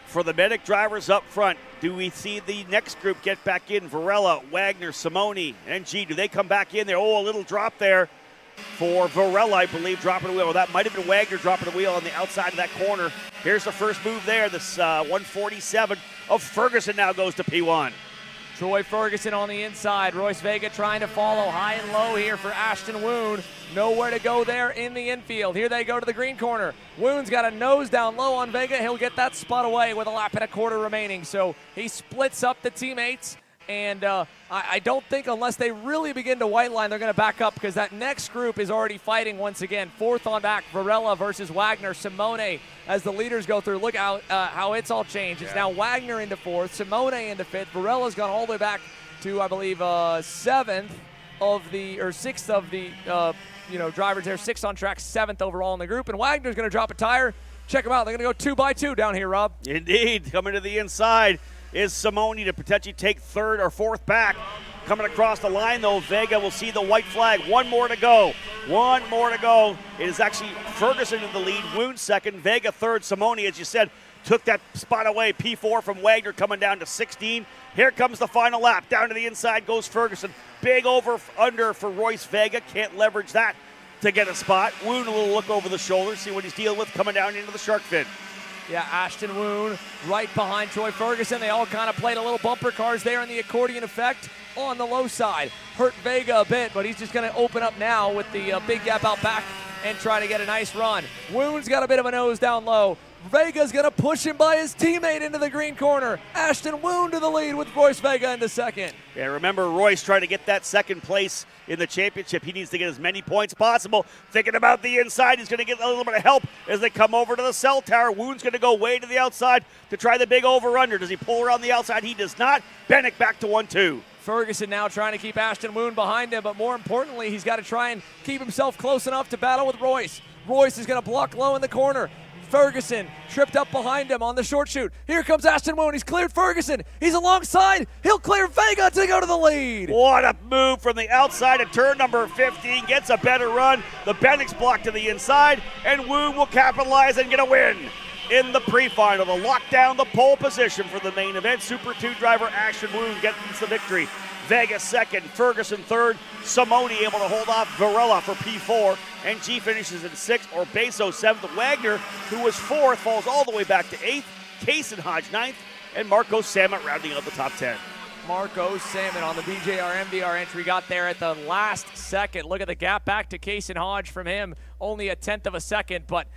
for the Medic drivers up front? Do we see the next group get back in? Varela, Wagner, Simone, and G. Do they come back in there? Oh, a little drop there for Varela, I believe, dropping the wheel. Well, that might have been Wagner dropping the wheel on the outside of that corner. Here's the first move there. This 147 of Ferguson now goes to P1. Troy Ferguson on the inside. Royce Vega trying to follow high and low here for Ashton Woon. Nowhere to go there in the infield. Here they go to the green corner. Woon's got a nose down low on Vega. He'll get that spot away with a lap and a quarter remaining. So he splits up the teammates. And I don't think unless they really begin to white line, they're going to back up because that next group is already fighting once again. 4th on back, Varela versus Wagner. Simone as the leaders go through. Look how it's all changed. It's now Wagner into 4th, Simone into 5th. Varela's gone all the way back to, I believe, 6th of the drivers there. 6th on track, 7th overall in the group. And Wagner's going to drop a tire. Check them out. They're going to go 2 by 2 down here, Rob. Indeed. Coming to the inside is Simone to potentially take 3rd or 4th back. Coming across the line, though, Vega will see the white flag. 1 more to go. 1 more to go. It is actually Ferguson in the lead. Woon 2nd, Vega 3rd. Simone, as you said, took that spot away. P4 from Wagner coming down to 16. Here comes the final lap. Down to the inside goes Ferguson. Big over-under for Royce Vega. Can't leverage that to get a spot. Woon a little look over the shoulder, see what he's dealing with coming down into the shark fin. Yeah, Ashton Woon right behind Troy Ferguson. They all kind of played a little bumper cars there in the accordion effect on the low side. Hurt Vega a bit, but he's just going to open up now with the big gap out back and try to get a nice run. Woon's got a bit of a nose down low. Vega's going to push him by his teammate into the green corner. Ashton Woon to the lead with Royce Vega into 2nd. Yeah, remember Royce trying to get that 2nd place in the championship. He needs to get as many points possible. Thinking about the inside, he's going to get a little bit of help as they come over to the cell tower. Woon's going to go way to the outside to try the big over-under. Does he pull around the outside? He does not. Bennett back to 1-2. Ferguson now trying to keep Ashton Woon behind him, but more importantly, he's got to try and keep himself close enough to battle with Royce. Royce is going to block low in the corner. Ferguson tripped up behind him on the short chute. Here comes Ashton Woon. He's cleared Ferguson. He's alongside. He'll clear Vega to go to the lead. What a move from the outside of turn number 15. Gets a better run. The Bennecks block to the inside, and Woon will capitalize and get a win in the pre-final to lock down the pole position for the main event. Super 2 driver Ashton Woon gets the victory. Vega 2nd, Ferguson 3rd, Simone able to hold off Varela for P4, and G finishes in 6th, or Beso 7th. Wagner, who was 4th, falls all the way back to 8th, Kaysen Hodge 9th, and Marco Samet rounding out the top 10. Marco Samet on the BJR MDR entry got there at the last second. Look at the gap back to Kaysen Hodge from him, only a 1/10 of a second, but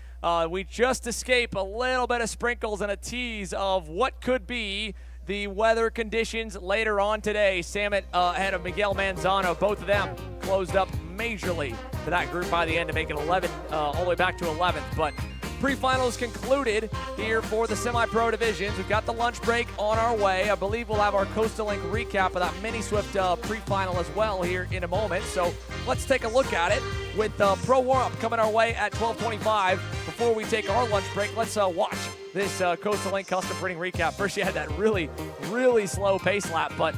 we just escape a little bit of sprinkles and a tease of what could be the weather conditions later on today. Samet ahead of Miguel Manzano. Both of them closed up majorly for that group by the end to make it 11, all the way back to 11th. But pre-finals concluded here for the semi-pro divisions. We've got the lunch break on our way. I believe we'll have our Coastal Link recap of that Mini Swift pre-final as well here in a moment. So let's take a look at it with Pro Warmup coming our way at 12:25. Before we take our lunch break, let's watch this Coastal Link custom printing recap. First, you had that really, really slow pace lap, but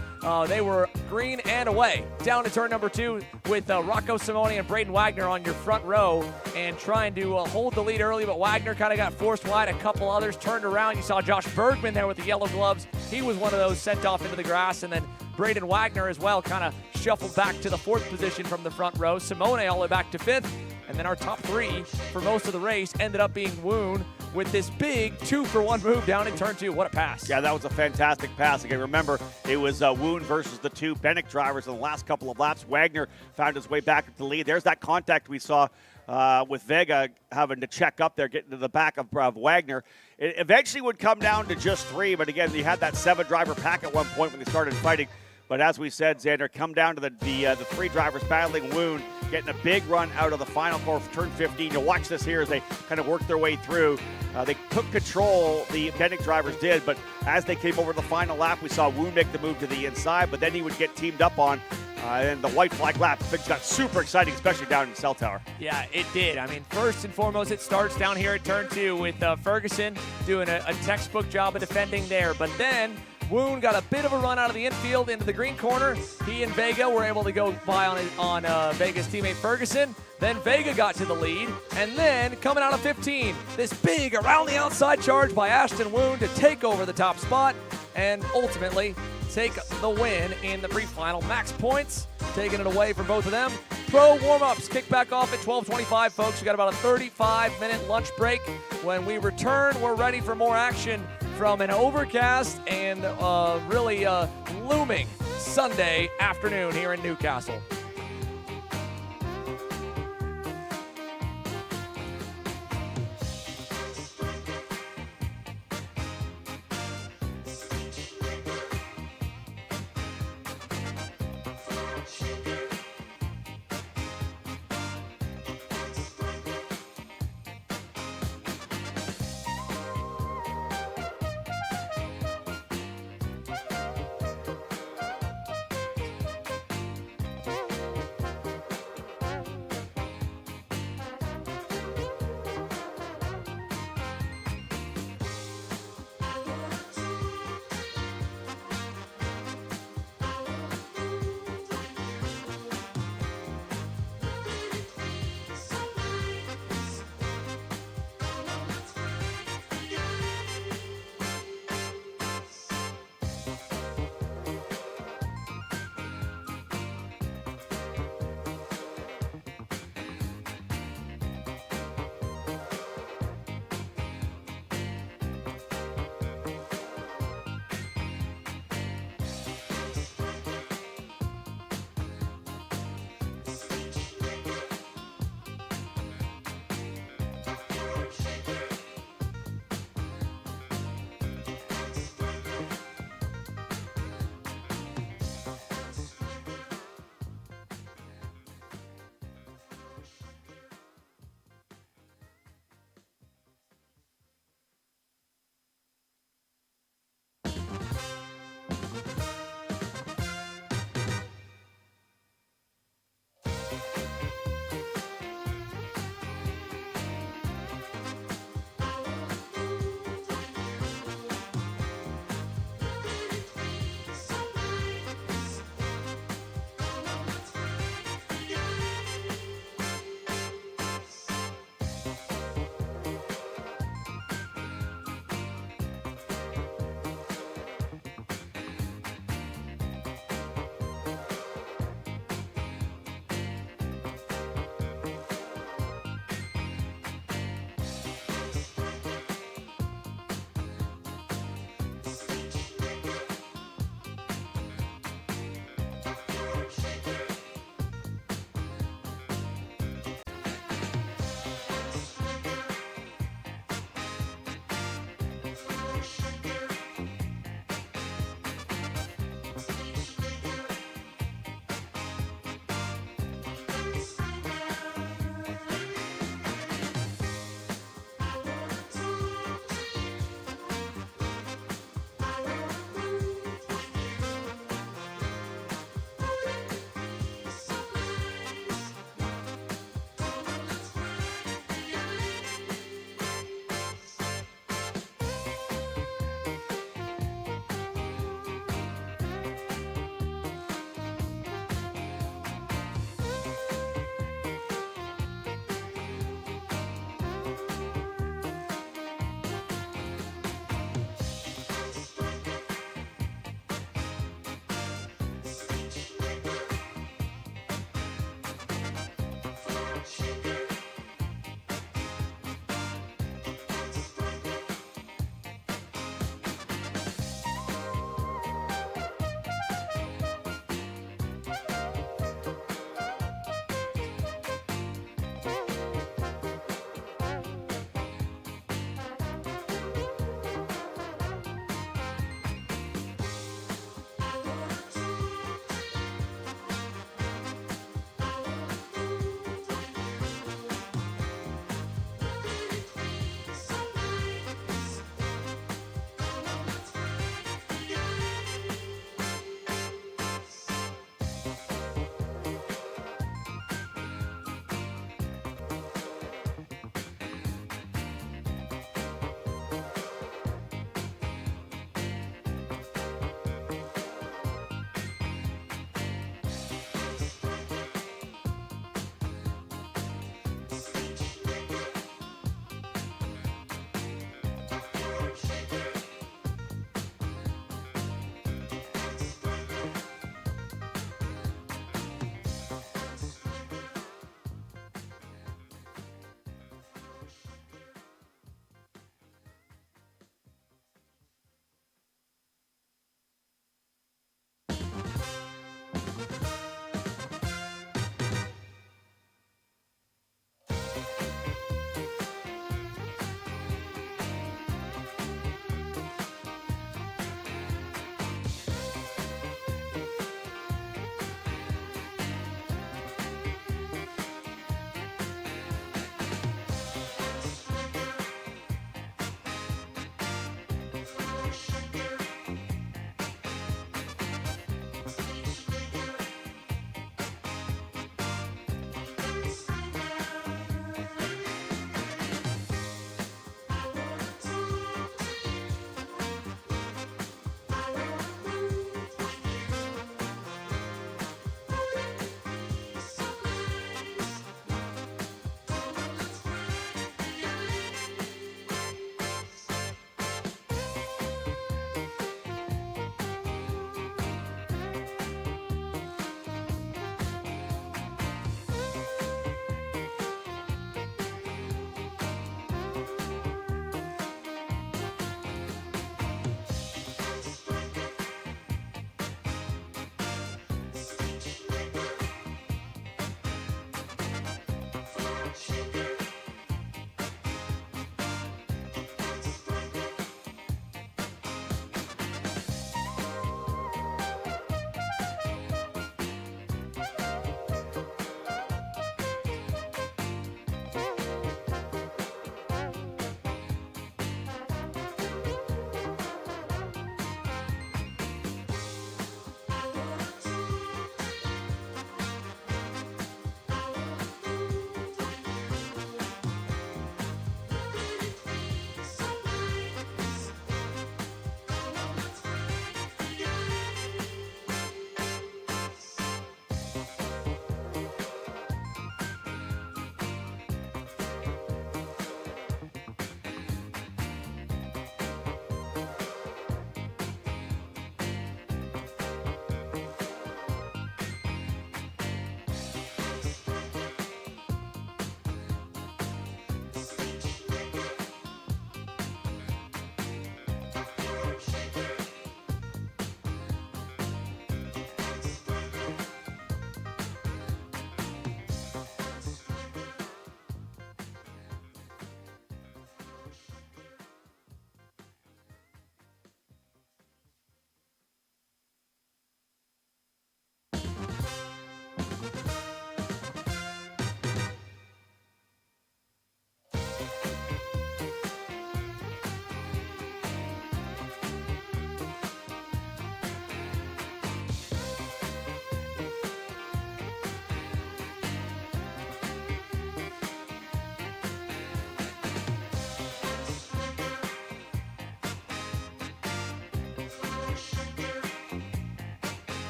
they were green and away. Down to turn number 2 with Rocco Simone and Braden Wagner on your front row and trying to hold the lead early, but Wagner kind of got forced wide. A couple others turned around. You saw Josh Bergman there with the yellow gloves. He was one of those sent off into the grass, and then Braden Wagner as well kind of shuffled back to the 4th position from the front row. Simone all the way back to 5th, and then our top 3 for most of the race ended up being Woon with this big 2-for-1 move down in turn 2. What a pass. Yeah, that was a fantastic pass. Again, remember, it was Woon versus the 2 Bennett drivers in the last couple of laps. Wagner found his way back to the lead. There's that contact we saw with Vega having to check up there, getting to the back of Wagner. It eventually would come down to just 3, but again, you had that 7-driver pack at one point when they started fighting. But as we said, Xander, come down to the 3 drivers battling Woon, getting a big run out of the final corner for turn 15. You'll watch this here as they kind of work their way through. They took control, the Bendix drivers did, but as they came over the final lap, we saw Woon make the move to the inside, but then he would get teamed up on. And the white flag lap, things got super exciting, especially down in Cell Tower. Yeah, it did. I mean, first and foremost, it starts down here at turn 2 with Ferguson doing a textbook job of defending there. But then Woon got a bit of a run out of the infield into the green corner. He and Vega were able to go by on Vega's teammate Ferguson. Then Vega got to the lead. And then coming out of 15, this big around the outside charge by Ashton Woon to take over the top spot and ultimately take the win in the pre-final. Max points, taking it away from both of them. Pro warm-ups kick back off at 12:25, folks. We got about a 35-minute lunch break. When we return, we're ready for more action from an overcast and really looming Sunday afternoon here in Newcastle.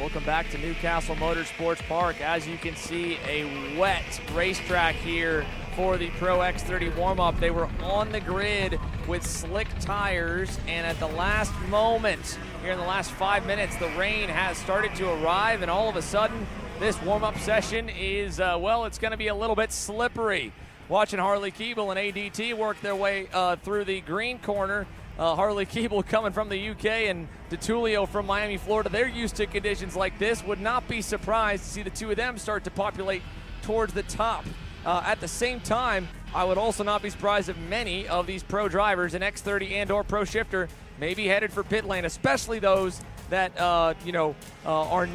Welcome back to Newcastle Motorsports Park. As you can see, a wet racetrack here for the Pro X30 warm-up. They were on the grid with slick tires, and at the last moment, here in the last 5 minutes, the rain has started to arrive, and all of a sudden, this warm-up session is, well, it's going to be a little bit slippery. Watching Harley Keeble and ADT work their way through the green corner. Harley Keeble coming from the UK and DeTulio from Miami, Florida. They're used to conditions like this. Would not be surprised to see the two of them start to populate towards the top. At the same time, I would also not be surprised if many of these pro drivers in X30 and or Pro Shifter may be headed for pit lane, especially those that are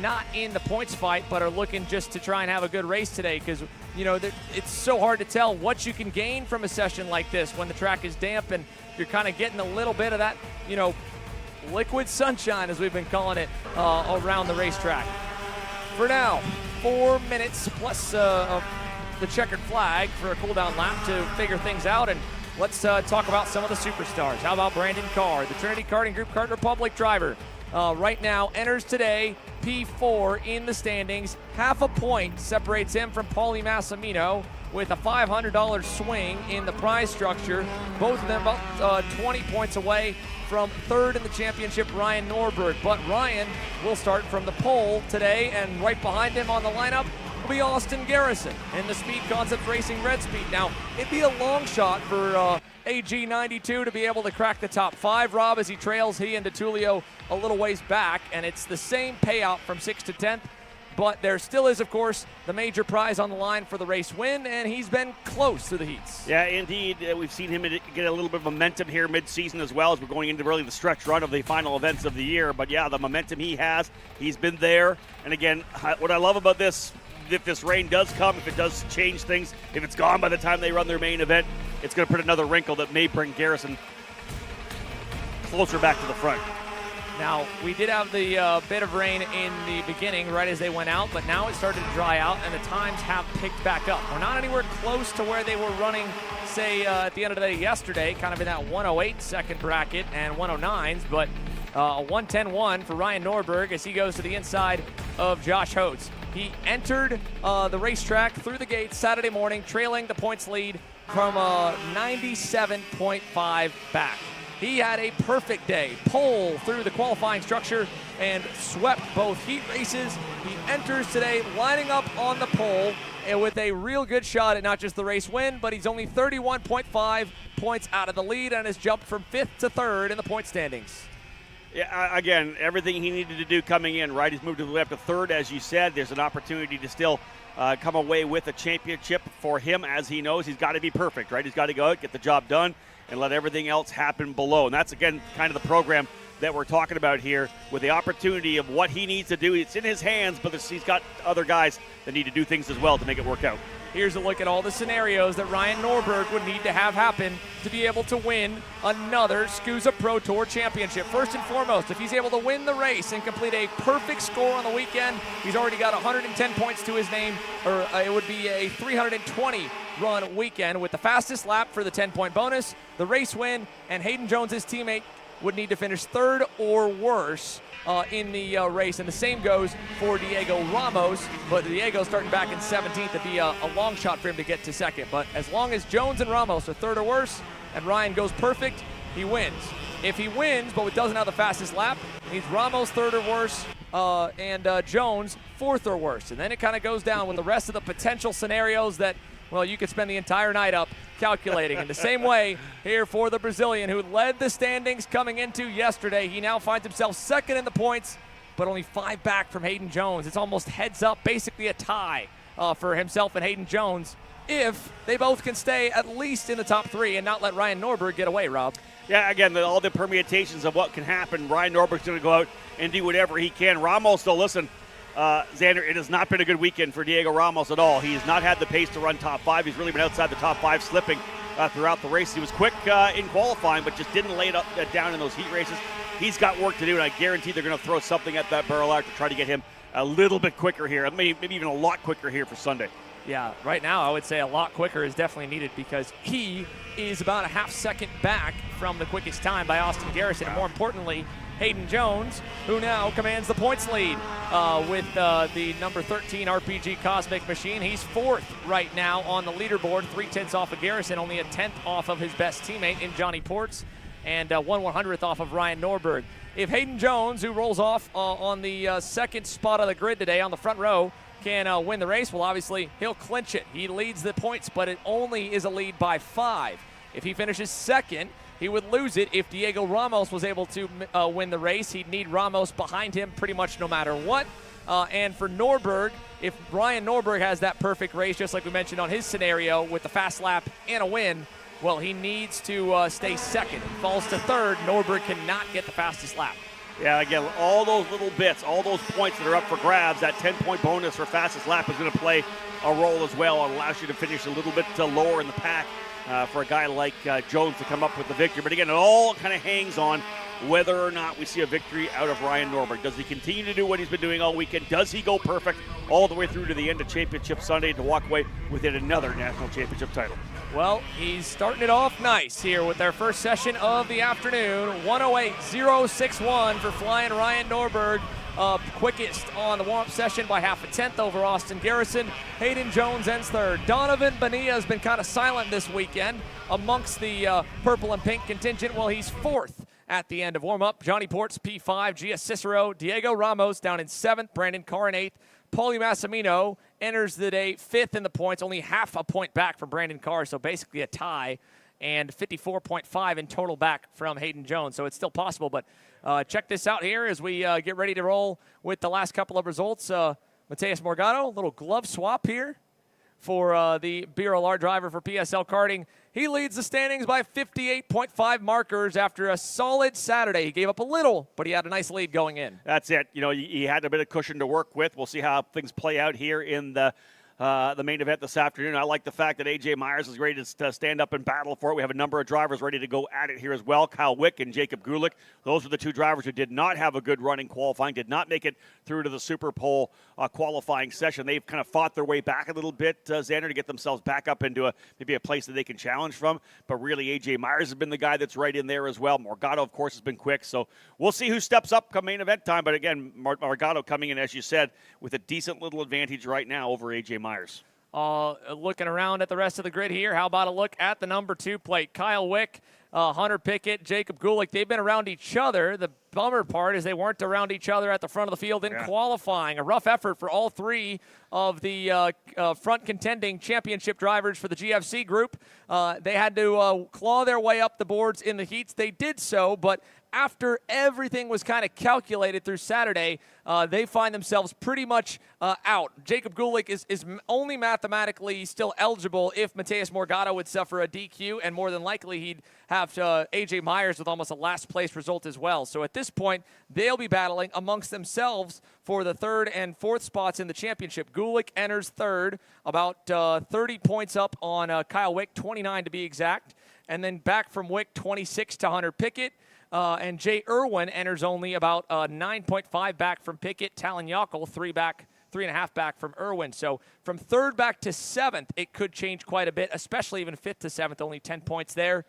not in the points fight but are looking just to try and have a good race today, because it's so hard to tell what you can gain from a session like this when the track is damp and you're kind of getting a little bit of that liquid sunshine, as we've been calling it, around the racetrack. For now, 4 minutes plus the checkered flag for a cool-down lap to figure things out, and let's talk about some of the superstars. How about Brandon Carr, the Trinity Karting Group Kart Republic driver? Right now enters today P4 in the standings. Half a point separates him from Paulie Massimino, with a $500 swing in the prize structure. Both of them about 20 points away from third in the championship, Ryan Norberg. But Ryan will start from the pole today, and right behind him on the lineup will be Austin Garrison in the Speed Concepts Racing Red Speed. Now, it'd be a long shot for AG92 to be able to crack the top 5, Rob, as he trails he and DeTulio a little ways back, and it's the same payout from 6th to 10th. But there still is, of course, the major prize on the line for the race win, and he's been close to the heats. Yeah, indeed. We've seen him get a little bit of momentum here mid-season, as well as we're going into really the stretch run of the final events of the year. But yeah, the momentum he has, he's been there. And again, what I love about this, if this rain does come, if it does change things, if it's gone by the time they run their main event, it's going to put another wrinkle that may bring Garrison closer back to the front. Now, we did have the bit of rain in the beginning, right as they went out, but now it started to dry out, and the times have picked back up. We're not anywhere close to where they were running, say, at the end of the day yesterday, kind of in that 108 second bracket and 109s, but a 110-1 for Ryan Norberg as he goes to the inside of Josh Hodes. He entered the racetrack through the gate Saturday morning, trailing the points lead from 97.5 back. He had a perfect day, pole through the qualifying structure and swept both heat races. He enters today lining up on the pole and with a real good shot at not just the race win, but he's only 31.5 points out of the lead and has jumped from 5th to 3rd in the point standings. Yeah, again, everything he needed to do coming in, right? He's moved to the left to 3rd, as you said. There's an opportunity to still come away with a championship for him, as he knows he's got to be perfect, right? He's got to go out, get the job done, and let everything else happen below. And that's, again, kind of the program that we're talking about here, with the opportunity of what he needs to do. It's in his hands, but he's got other guys that need to do things as well to make it work out. Here's a look at all the scenarios that Ryan Norberg would need to have happen to be able to win another SKUSA Pro Tour Championship. First and foremost, if he's able to win the race and complete a perfect score on the weekend, he's already got 110 points to his name, or it would be a 320 run weekend with the fastest lap for the 10-point bonus, the race win, and Hayden Jones, his teammate, would need to finish 3rd or worse in the race. And the same goes for Diego Ramos, but Diego starting back in 17th. It'd be a long shot for him to get to 2nd. But as long as Jones and Ramos are 3rd or worse and Ryan goes perfect, he wins. If he wins but doesn't have the fastest lap, it means Ramos 3rd or worse and Jones 4th or worse. And then it kind of goes down with the rest of the potential scenarios that, well, you could spend the entire night up calculating. In the same way here for the Brazilian, who led the standings coming into yesterday. He now finds himself 2nd in the points, but only 5 back from Hayden Jones. It's almost heads up, basically a tie for himself and Hayden Jones, if they both can stay at least in the top 3 and not let Ryan Norberg get away, Rob. Yeah, again, all the permutations of what can happen. Ryan Norberg's going to go out and do whatever he can. Ramos, though, listen, Xander, it has not been a good weekend for Diego Ramos at all. He has not had the pace to run top 5. He's really been outside the top 5, slipping throughout the race. He was quick in qualifying, but just didn't lay it down in those heat races. He's got work to do, and I guarantee they're going to throw something at that barrel out to try to get him a little bit quicker here, maybe even a lot quicker here for Sunday. Yeah, right now I would say a lot quicker is definitely needed, because he is about a half second back from the quickest time by Austin Garrison. And more importantly, Hayden Jones, who now commands the points lead with the number 13 RPG Cosmic Machine. He's 4th right now on the leaderboard, 3/10 off of Garrison, only a 10th off of his best teammate in Johnny Ports, and 1/100th off of Ryan Norberg. If Hayden Jones, who rolls off on the second spot of the grid today on the front row, can win the race, well, obviously, he'll clinch it. He leads the points, but it only is a lead by 5. If he finishes second, he would lose it. If Diego Ramos was able to win the race, he'd need Ramos behind him pretty much no matter what. And for Norberg, if Ryan Norberg has that perfect race, just like we mentioned on his scenario with the fast lap and a win, well, he needs to stay second. If he falls to third, Norberg cannot get the fastest lap. Yeah, again, all those little bits, all those points that are up for grabs, that 10-point bonus for fastest lap is going to play a role as well. It allows you to finish a little bit lower in the pack for a guy like Jones to come up with the victory. But again, it all kind of hangs on whether or not we see a victory out of Ryan Norberg. Does he continue to do what he's been doing all weekend? Does he go perfect all the way through to the end of Championship Sunday to walk away with yet another national championship title? Well, he's starting it off nice here with their first session of the afternoon. 108.061 for flying Ryan Norberg. Quickest on the warm-up session by half a tenth over Austin Garrison. Hayden Jones ends third. Donovan Bonilla has been kind of silent this weekend amongst the purple and pink contingent. Well, he's 4th at the end of warm-up. Johnny Ports, P5. Gia Cicero, Diego Ramos down in 7th. Brandon Carr in 8th. Paulie Massimino enters the day 5th in the points, only half a point back from Brandon Carr, so basically a tie, and 54.5 in total back from Hayden Jones. So it's still possible, but check this out here as we get ready to roll with the last couple of results. Mateus Morgado, a little glove swap here for the BRLR driver for PSL Karting. He leads the standings by 58.5 markers after a solid Saturday. He gave up a little, but he had a nice lead going in. That's it. You know, he had a bit of cushion to work with. We'll see how things play out here in the main event this afternoon. I like the fact that A.J. Myers is ready to stand up and battle for it. We have a number of drivers ready to go at it here as well. Kyle Wick and Jacob Gulick. Those are the two drivers who did not have a good run in qualifying, did not make it through to the Super Pole qualifying session. They've kind of fought their way back a little bit, Xander, to get themselves back up into maybe a place that they can challenge from. But really, A.J. Myers has been the guy that's right in there as well. Morgado, of course, has been quick. So we'll see who steps up come main event time. But again, Morgado coming in, as you said, with a decent little advantage right now over A.J. Myers. Looking around at the rest of the grid here, how about a look at the number 2 plate? Kyle Wick, Hunter Pickett, Jacob Gulick, they've been around each other. The bummer part is they weren't around each other at the front of the field in qualifying. A rough effort for all 3 of the front contending championship drivers for the GFC group. They had to claw their way up the boards in the heats. They did so, but after everything was kind of calculated through Saturday, they find themselves pretty much out. Jacob Gulick is only mathematically still eligible if Mateus Morgado would suffer a DQ, and more than likely he'd have A.J. Myers with almost a last-place result as well. So at this point, they'll be battling amongst themselves for the 3rd and 4th spots in the championship. Gulick enters 3rd, about 30 points up on Kyle Wick, 29 to be exact. And then back from Wick, 26 to Hunter Pickett. And Jay Irwin enters only about 9.5 back from Pickett. Talon Yockel, 3.5 back from Irwin. So from 3rd back to 7th, it could change quite a bit, especially even 5th to 7th, only 10 points there.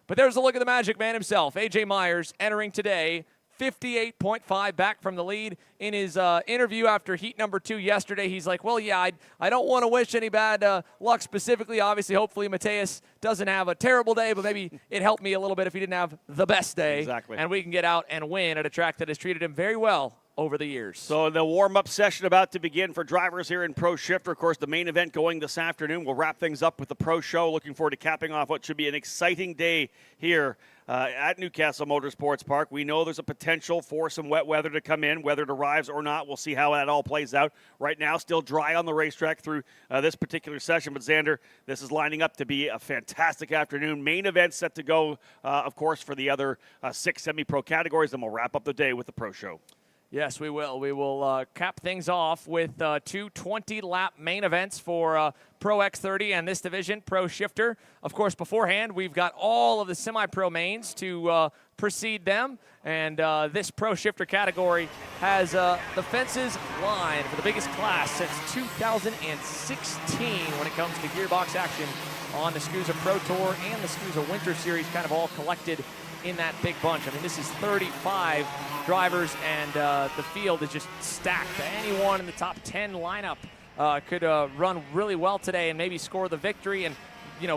But there's a look at the Magic Man himself, A.J. Myers, entering today, 58.5 back from the lead. In his interview after heat number 2 yesterday, he's like, well, yeah, I don't want to wish any bad luck specifically. Obviously, hopefully, Mateus doesn't have a terrible day, but maybe it helped me a little bit if he didn't have the best day. Exactly. And we can get out and win at a track that has treated him very well over the years. So the warm-up session about to begin for drivers here in Pro Shifter. Of course, the main event going this afternoon. We'll wrap things up with the Pro Show. Looking forward to capping off what should be an exciting day here at Newcastle Motorsports Park. We know there's a potential for some wet weather to come in, whether it arrives or not. We'll see how that all plays out. Right now, still dry on the racetrack through this particular session. But Xander, this is lining up to be a fantastic afternoon. Main event set to go, of course, for the other 6 semi-pro categories. Then we'll wrap up the day with the Pro Show. Yes, we will. We will cap things off with 2 20-lap main events for Pro X30 and this division, Pro Shifter. Of course, beforehand, we've got all of the semi-pro mains to precede them. And this Pro Shifter category has the fences line for the biggest class since 2016 when it comes to gearbox action on the SKUSA Pro Tour and the SKUSA Winter Series, kind of all collected in that big bunch. I mean, this is 35 drivers, and the field is just stacked. Anyone in the top 10 lineup could run really well today and maybe score the victory. And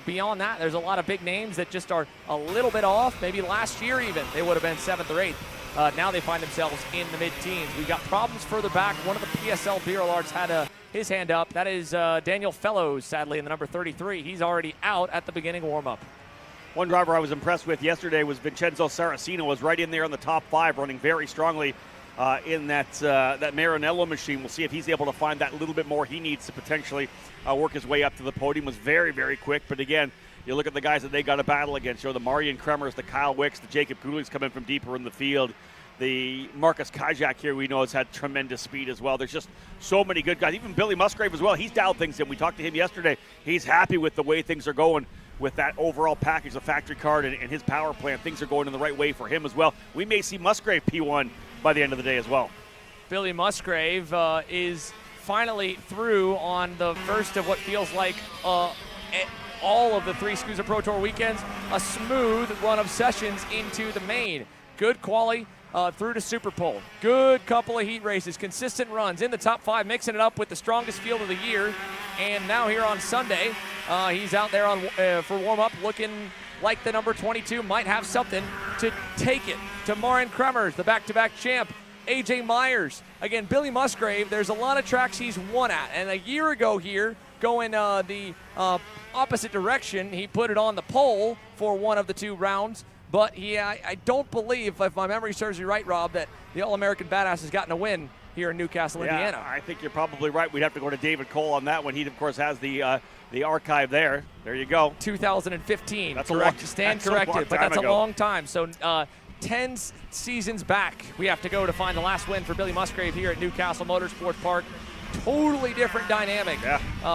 beyond that, there's a lot of big names that just are a little bit off. Maybe last year even they would have been 7th or 8th. Now they find themselves in the mid-teens. We've got problems further back. One of the PSL BRLards had his hand up. That is Daniel Fellows, sadly, in the number 33. He's already out at the beginning warm-up. One driver I was impressed with yesterday was Vincenzo Saracino. Was right in there in the top 5, running very strongly in that Maranello machine. We'll see if he's able to find that little bit more he needs to potentially work his way up to the podium. Was very, very quick, but again, you look at the guys that they got to battle against. The Marian Kremers, the Kyle Wicks, the Jacob Cooley's coming from deeper in the field. The Marcus Kajak here we know has had tremendous speed as well. There's just so many good guys. Even Billy Musgrave as well. He's dialed things in. We talked to him yesterday. He's happy with the way things are going with that overall package, the factory card and his power plant. Things are going in the right way for him as well. We may see Musgrave P1 by the end of the day as well. Billy Musgrave is finally through on the first of what feels like all of the 3 SKUSA Pro Tour weekends, a smooth run of sessions into the main. Good quality through to Super Pole. Good couple of heat races, consistent runs in the top 5, mixing it up with the strongest field of the year. And now here on Sunday, he's out there for warm-up looking like the number 22 might have something to take it to Marian Kremers, the back-to-back champ. AJ Myers. Again, Billy Musgrave, there's a lot of tracks he's won at. And a year ago here, going the opposite direction, he put it on the pole for one of the 2 rounds. But I don't believe, if my memory serves me right, Rob, that the All-American Badass has gotten a win here in Newcastle, Indiana. I think you're probably right. We'd have to go to David Cole on that one. He, of course, has the archive there. There you go. 2015. That's correct. A long, Stand that's corrected, but that's ago. a long time. So 10 seasons back, we have to go to find the last win for Billy Musgrave here at Newcastle Motorsports Park. Totally different dynamic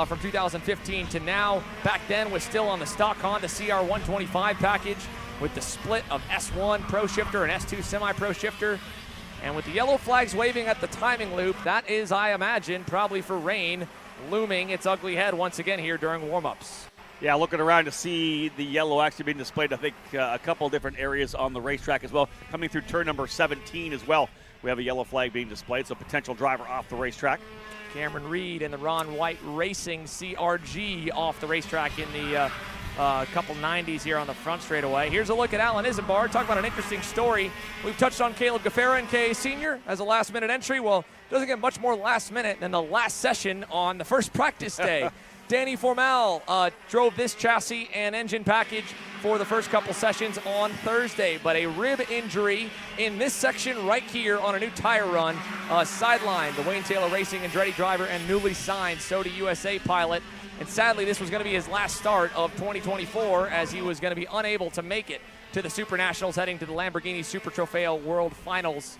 from 2015 to now. Back then was still on the stock Honda CR125 package with the split of S1 Pro Shifter and S2 Semi-Pro Shifter. And with the yellow flags waving at the timing loop, that is, I imagine, probably for rain, looming its ugly head once again here during warm-ups. Yeah, looking around to see the yellow actually being displayed, I think a couple different areas on the racetrack as well. Coming through turn number 17 as well, we have a yellow flag being displayed, so potential driver off the racetrack. Cameron Reed and the Ron White Racing CRG off the racetrack in the couple 90s here on the front straightaway. Here's a look at Alan Isambard. Talk about an interesting story. We've touched on Caleb Gaffera and K Senior as a last-minute entry. Well, doesn't get much more last minute than the last session on the first practice day. Danny Formal drove this chassis and engine package for the first couple sessions on Thursday, but a rib injury in this section right here on a new tire run sidelined the Wayne Taylor Racing Andretti driver and newly signed SOTA USA pilot. And sadly, this was going to be his last start of 2024 as he was going to be unable to make it to the Super Nationals heading to the Lamborghini Super Trofeo World Finals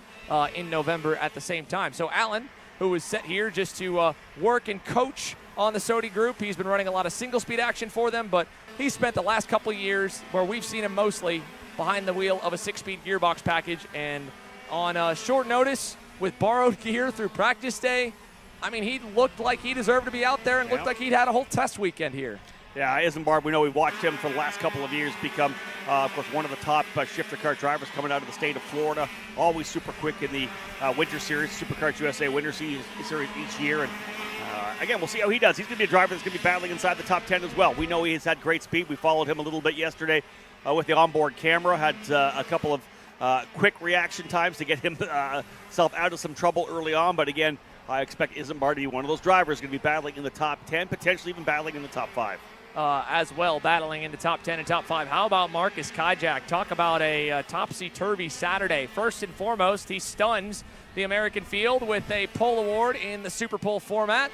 in November at the same time. So Alan, who was set here just to work and coach on the SOTA group, he's been running a lot of single-speed action for them, but he spent the last couple of years where we've seen him mostly behind the wheel of a 6-speed gearbox package. And on short notice with borrowed gear through practice day, I mean, he looked like he deserved to be out there and looked like he'd had a whole test weekend here. Yeah, Isambard, we know we've watched him for the last couple of years become, of course, one of the top shifter kart drivers coming out of the state of Florida. Always super quick in the Winter Series, Superkarts USA Winter Series each year. And again, we'll see how he does. He's going to be a driver that's going to be battling inside the top 10 as well. We know he's had great speed. We followed him a little bit yesterday with the onboard camera. Had a couple of quick reaction times to get himself out of some trouble early on. But again, I expect Isambard to be one of those drivers going to be battling in the top 10, potentially even battling in the top 5. As well, battling in the top 10 and top 5. How about Marcus Kajak? Talk about a topsy-turvy Saturday. First and foremost, he stuns the American field with a pole award in the Super Pole format.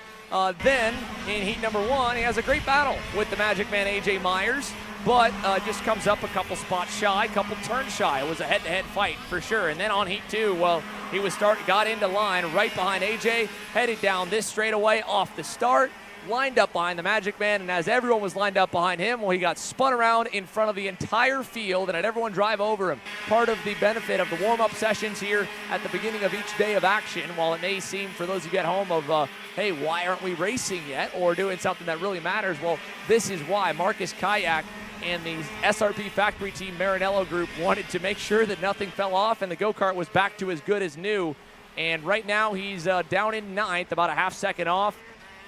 Then, in heat number 1, he has a great battle with the Magic Man AJ Myers, but just comes up a couple spots shy, a couple turns shy. It was a head-to-head fight for sure. And then on heat 2, well, he got into line right behind AJ, headed down this straightaway off the start, lined up behind the Magic Man, and as everyone was lined up behind him, well, he got spun around in front of the entire field and had everyone drive over him. Part of the benefit of the warm-up sessions here at the beginning of each day of action, while it may seem for those of you at home of, hey, why aren't we racing yet or doing something that really matters? Well, this is why. Marcus Kayak and the SRP factory team Marinello group wanted to make sure that nothing fell off and the go-kart was back to as good as new. And right now he's down in 9th, about a half second off.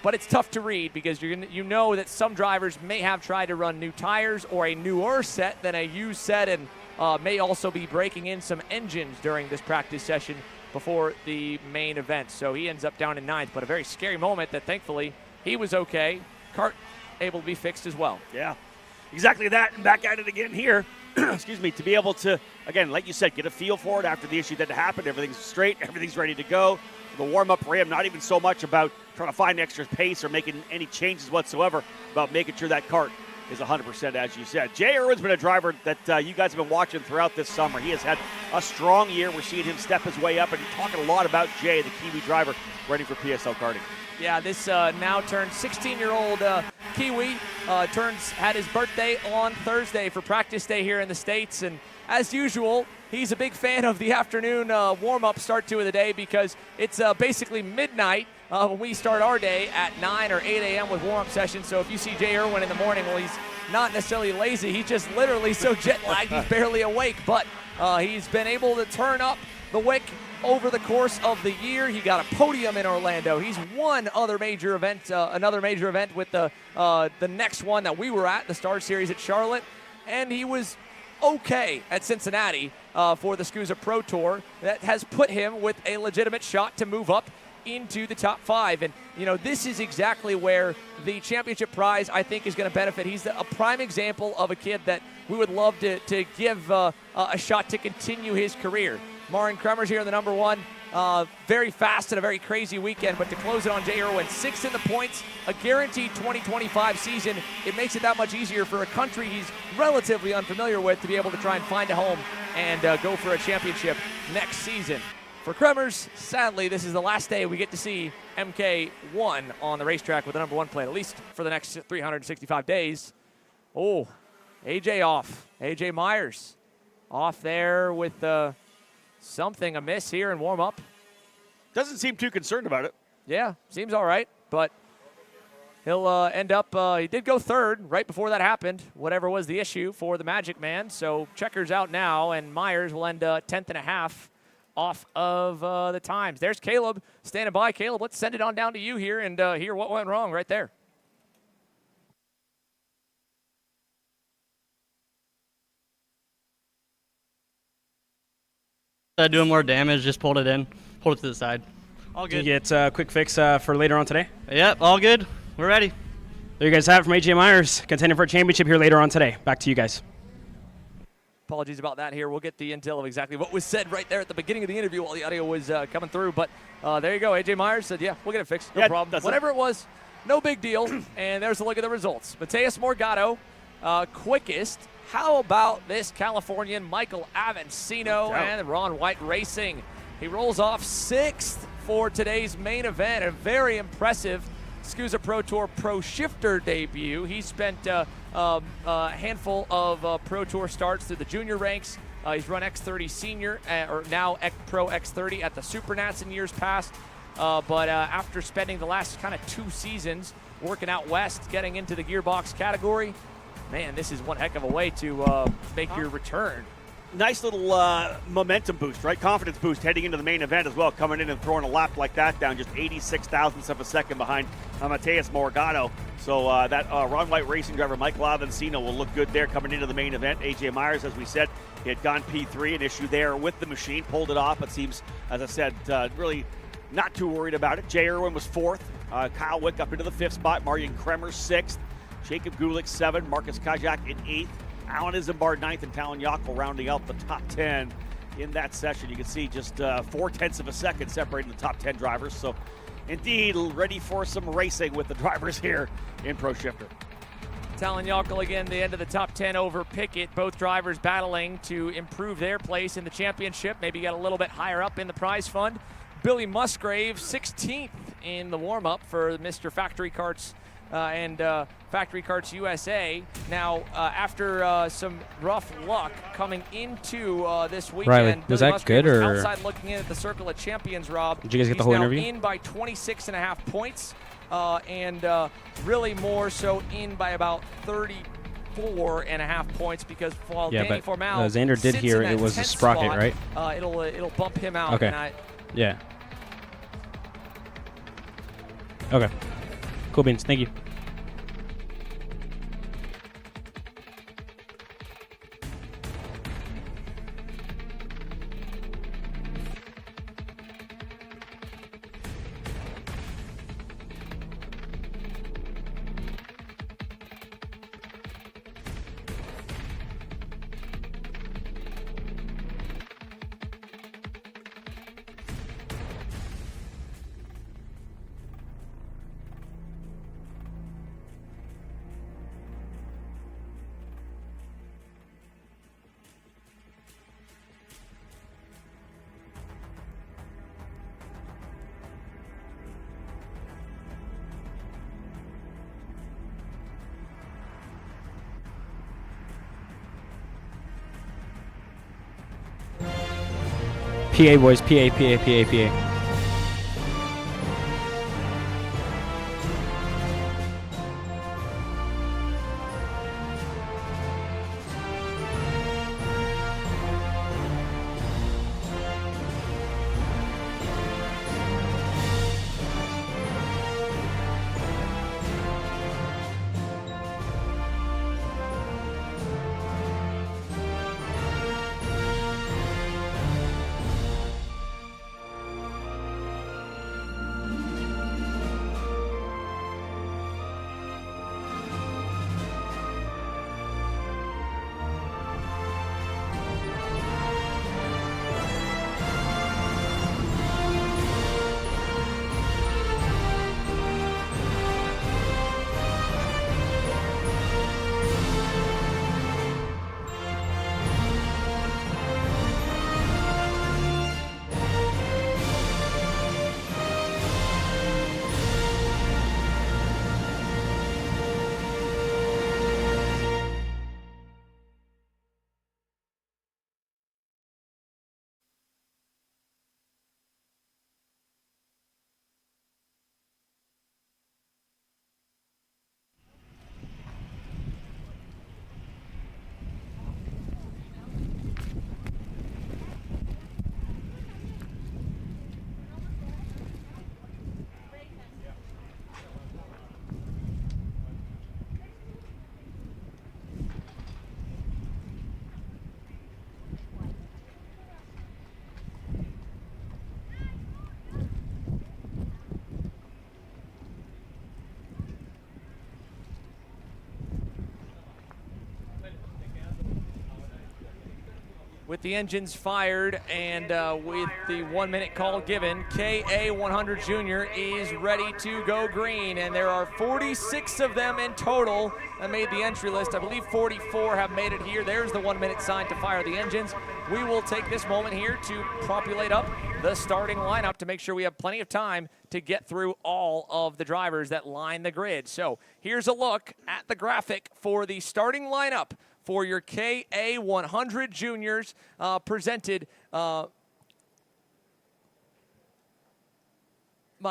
But it's tough to read because you know that some drivers may have tried to run new tires or a newer set than a used set, and may also be breaking in some engines during this practice session before the main event. So he ends up down in 9th, but a very scary moment that thankfully he was okay. Kart able to be fixed as well. Yeah, exactly that. And back at it again here. Excuse me, to be able to, again, like you said, get a feel for it after the issue that happened. Everything's straight, everything's ready to go. The warm-up for him, not even so much about trying to find extra pace or making any changes whatsoever, about making sure that kart is 100%, as you said. Jay Irwin's been a driver that you guys have been watching throughout this summer. He has had a strong year. We're seeing him step his way up, and talking a lot about Jay, the Kiwi driver, ready for PSL karting. Yeah, this now turned 16-year-old Kiwi had his birthday on Thursday for practice day here in the States. And as usual, he's a big fan of the afternoon warm-up start to of the day because it's basically midnight when we start our day at 9 or 8 a.m. with warm-up sessions. So if you see Jay Irwin in the morning, well, he's not necessarily lazy. He's just literally so jet-lagged he's barely awake. But he's been able to turn up the wick over the course of the year. He got a podium in Orlando. He's won another major event with the next one that we were at, the Star Series at Charlotte. And he was okay at Cincinnati for the SKUSA Pro Tour. That has put him with a legitimate shot to move up into the top 5. And, you know, this is exactly where the championship prize, I think, is going to benefit. He's a prime example of a kid that we would love to give a shot to continue his career. Marin Kremers here in the number 1. Very fast and a very crazy weekend, but to close it on Jay Irwin, 6th in the points, a guaranteed 2025 season. It makes it that much easier for a country he's relatively unfamiliar with to be able to try and find a home and go for a championship next season. For Kremers, sadly, this is the last day we get to see MK1 on the racetrack with the number 1 plate, at least for the next 365 days. Oh, AJ off. AJ Myers off there with something amiss here in warm-up. Doesn't seem too concerned about it. Yeah, seems all right, but he'll end up, he did go 3rd right before that happened, whatever was the issue for the Magic Man. So checkers out now, and Myers will end 10th and a half off of the times. There's Caleb standing by. Caleb, let's send it on down to you here and hear what went wrong right there. Doing more damage, just pulled it to the side. All Did good. you get a quick fix for later on today? Yep, all good. We're ready. There you guys have it from AJ Myers, contending for a championship here later on today. Back to you guys. Apologies about that here. We'll get the intel of exactly what was said right there at the beginning of the interview while the audio was coming through. But there you go. AJ Myers said, yeah, we'll get it fixed. No problem. Whatever it was, no big deal. And there's a look at the results. Mateus Morgado, quickest. How about this Californian Michael Avancino and Ron White Racing? He rolls off 6th for today's main event. A very impressive SKUSA Pro Tour Pro Shifter debut. He spent a handful of Pro Tour starts through the junior ranks. He's run X30 Senior, or now Pro X30 at the Supernats in years past. But after spending the last kind of 2 seasons working out west, getting into the gearbox category, man, this is one heck of a way to make your return. Nice little momentum boost, right? Confidence boost heading into the main event as well, coming in and throwing a lap like that down, just 86 thousandths of a second behind Mateus Morgado. So that Ron White Racing driver, Michael Avancino, will look good there coming into the main event. AJ Myers, as we said, he had gone P3, an issue there with the machine, pulled it off. It seems, as I said, really not too worried about it. Jay Irwin was 4th. Kyle Wick up into the 5th spot. Marian Kremer 6th. Jacob Gulick 7th. Marcus Kajak in 8th. Alan Isambard 9th, and Talon Yockel rounding out the top 10 in that session. You can see just 0.4 of a second separating the top 10 drivers. So indeed, ready for some racing with the drivers here in Pro Shifter. Talon Yockel again, the end of the top 10 over Pickett. Both drivers battling to improve their place in the championship, maybe get a little bit higher up in the prize fund. Billy Musgrave, 16th in the warm-up for Mr. Factory Karts and Factory Karts USA. Now, after some rough luck coming into this weekend, Riley, was Billy that Musgrave good, was or outside looking in at the Circle of Champions, Rob. Did you guys get the He's whole now interview? in by 26.5 points, and really more so in by about 30 4.5 points because while Yeah, Danny but Formal Xander did sits hear in it that was a 10th sprocket, spot, right? It'll bump him out. Okay. And Yeah. Okay. Cool beans. Thank you. PA boys, PA. With the engines fired and with the 1 minute call given, KA100 Junior is ready to go green. And there are 46 of them in total that made the entry list. I believe 44 have made it here. There's the 1 minute sign to fire the engines. We will take this moment here to populate up the starting lineup to make sure we have plenty of time to get through all of the drivers that line the grid. So here's a look at the graphic for the starting lineup for your KA100 Juniors, presented by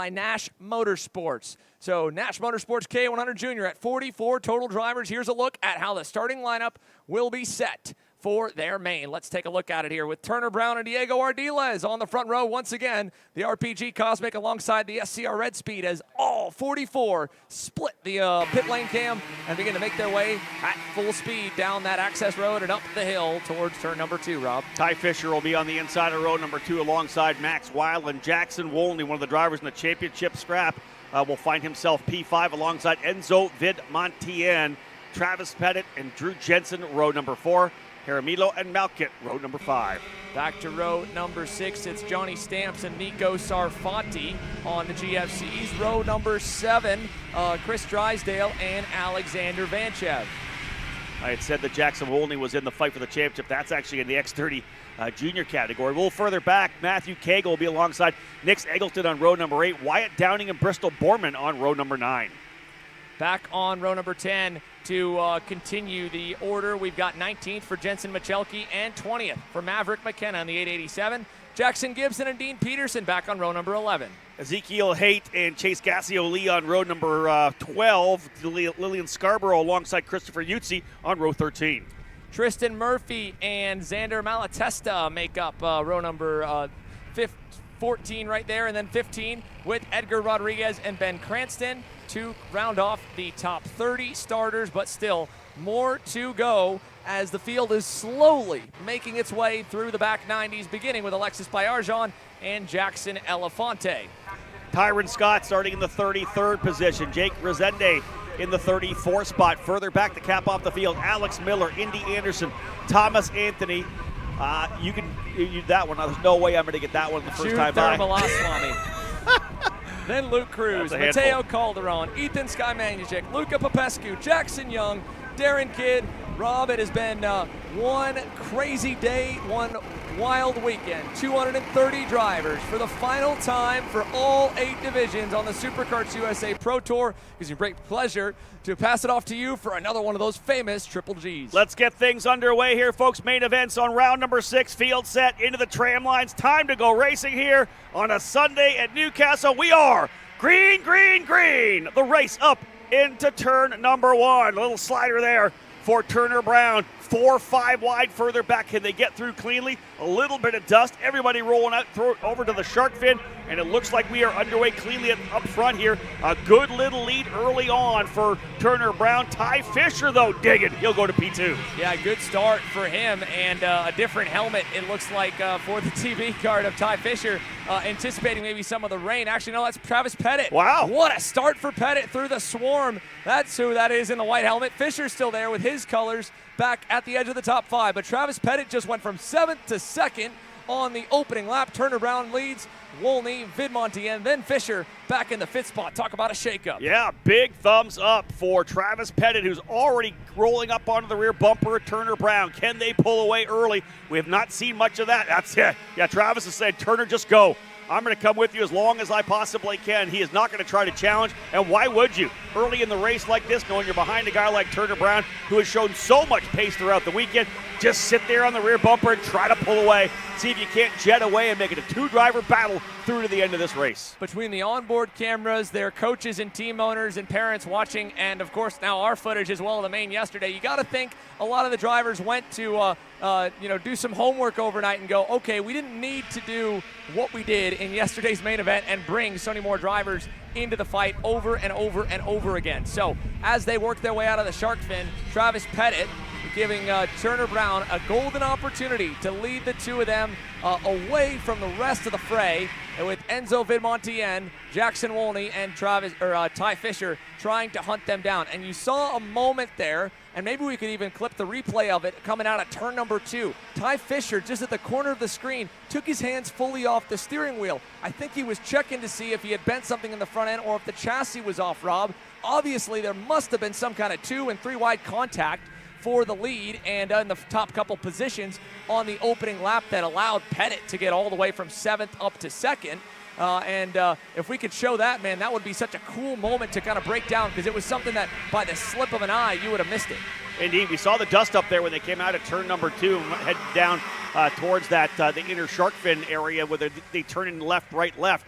Nash Motorsports. So Nash Motorsports KA100 Junior at 44 total drivers. Here's a look at how the starting lineup will be set for their main. Let's take a look at it here with Turner Brown and Diego Ardiles on the front row once again. The RPG Cosmic alongside the SCR Red Speed as all 44 split the pit lane cam and begin to make their way at full speed down that access road and up the hill towards turn number 2, Rob. Ty Fisher will be on the inside of row number 2 alongside Max Weil, and Jackson Wolney, one of the drivers in the championship scrap, will find himself P5 alongside Enzo Vidmontien, Travis Pettit, and Drew Jensen, row number 4. Jaramillo and Malkit, row number 5. Back to row number 6, it's Johnny Stamps and Nico Sarfanti on the GFCs. Row number 7, Chris Drysdale and Alexander Vanchev. I had said that Jackson Wolney was in the fight for the championship. That's actually in the X30 Junior category. A little further back, Matthew Cagle will be alongside Nix Eggleton on row number 8, Wyatt Downing and Bristol Borman on row number 9. Back on row number 10 to continue the order. We've got 19th for Jensen Michelke and 20th for Maverick McKenna on the 887. Jackson Gibson and Dean Peterson back on row number 11. Ezekiel Haight and Chase Gassio-Lee on row number 12. Lillian Scarborough alongside Christopher Yutzi on row 13. Tristan Murphy and Xander Malatesta make up row number 14 right there, and then 15 with Edgar Rodriguez and Ben Cranston to round off the top 30 starters, but still more to go as the field is slowly making its way through the back 90s, beginning with Alexis Bayarjan and Jackson Elefante. Tyron Scott starting in the 33rd position. Jake Resende in the 34th spot. Further back to cap off the field, Alex Miller, Indy Anderson, Thomas Anthony. You that one. There's no way I'm going to get that one the first time by. Malaswamy. Then Luke Cruz, Mateo Calderon, Ethan Skymanusic, Luca Popescu, Jackson Young, Darren Kidd. Rob, it has been one crazy day, one wild weekend. 230 drivers for the final time for all 8 divisions on the SuperKarts USA Pro Tour. It gives me great pleasure to pass it off to you for another one of those famous Triple Gs. Let's get things underway here, folks. Main events on round number 6. Field set into the tram lines. Time to go racing here on a Sunday at Newcastle. We are green, green, green. The race up into turn number 1. A little slider there for Turner Brown. 4-5 wide further back. Can they get through cleanly? A little bit of dust. Everybody rolling out, throw it over to the shark fin, and it looks like we are underway cleanly up front here. A good little lead early on for Turner Brown. Ty Fisher, though, digging. He'll go to P2. Yeah, good start for him, and a different helmet, it looks like, for the TV card of Ty Fisher, anticipating maybe some of the rain. Actually, no, that's Travis Pettit. Wow. What a start for Pettit through the swarm. That's who that is in the white helmet. Fisher's still there with his colors back at the edge of the top 5, but Travis Pettit just went from 7th to 2nd on the opening lap. Turner Brown leads, Wolney, Vidmontienne, then Fisher back in the 5th spot. Talk about a shakeup. Yeah, big thumbs up for Travis Pettit, who's already rolling up onto the rear bumper of Turner Brown. Can they pull away early? We have not seen much of that. That's it. Yeah, Travis has said, Turner, just go. I'm going to come with you as long as I possibly can. He is not going to try to challenge, and why would you? Early in the race like this, knowing you're behind a guy like Turner Brown, who has shown so much pace throughout the weekend, just sit there on the rear bumper and try to pull away. See if you can't jet away and make it a 2-driver battle through to the end of this race. Between the onboard cameras, their coaches and team owners and parents watching, and of course now our footage as well of the main yesterday, you got to think a lot of the drivers went to do some homework overnight and go, okay, we didn't need to do what we did in yesterday's main event and bring so many more drivers into the fight over and over and over again. So as they work their way out of the shark fin, Travis Pettit giving Turner Brown a golden opportunity to lead the two of them away from the rest of the fray, with Enzo Vidmontienne, Jackson Wolney, and Ty Fisher trying to hunt them down. And you saw a moment there, and maybe we could even clip the replay of it coming out of turn number 2. Ty Fisher, just at the corner of the screen, took his hands fully off the steering wheel. I think he was checking to see if he had bent something in the front end or if the chassis was off, Rob. Obviously, there must have been some kind of 2 and 3 wide contact for the lead and in the top couple positions on the opening lap that allowed Pettit to get all the way from 7th up to 2nd. If we could show that, man, that would be such a cool moment to kind of break down, because it was something that by the slip of an eye, you would have missed it. Indeed, we saw the dust up there when they came out of turn number 2 and headed down towards that the inner shark fin area where they turn in left, right, left.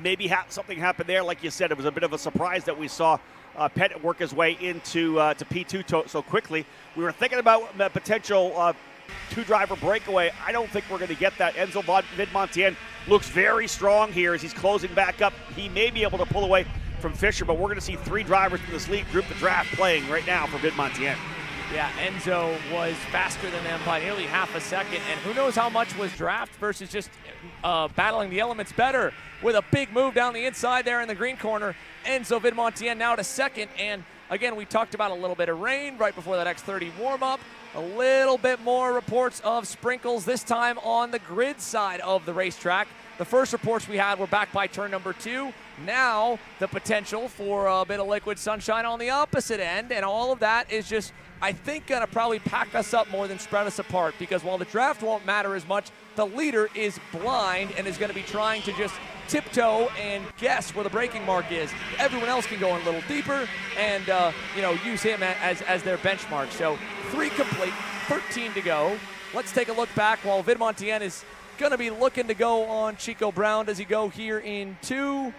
Maybe something happened there. Like you said, it was a bit of a surprise that we saw Pettit work his way into to P2 so quickly. We were thinking about the potential 2-driver breakaway. I don't think we're going to get that. Enzo Vidmontienne looks very strong here as he's closing back up. He may be able to pull away from Fisher, but we're going to see 3 drivers in this lead group, the draft, playing right now for Vidmontienne. Yeah, Enzo was faster than them by nearly half a second, and who knows how much was draft versus just battling the elements better, with a big move down the inside there in the green corner. Enzo Vidmontienne now to 2nd, and again, we talked about a little bit of rain right before that X30 warm-up. A little bit more reports of sprinkles, this time on the grid side of the racetrack. The first reports we had were back by turn number 2. Now the potential for a bit of liquid sunshine on the opposite end, and all of that is just, I think, going to probably pack us up more than spread us apart, because while the draft won't matter as much, the leader is blind and is going to be trying to just tiptoe and guess where the braking mark is. Everyone else can go in a little deeper and use him as their benchmark. So 3 complete, 13 to go. Let's take a look back while Vidmontienne is going to be looking to go on Chico Brown. Does he go here in 2?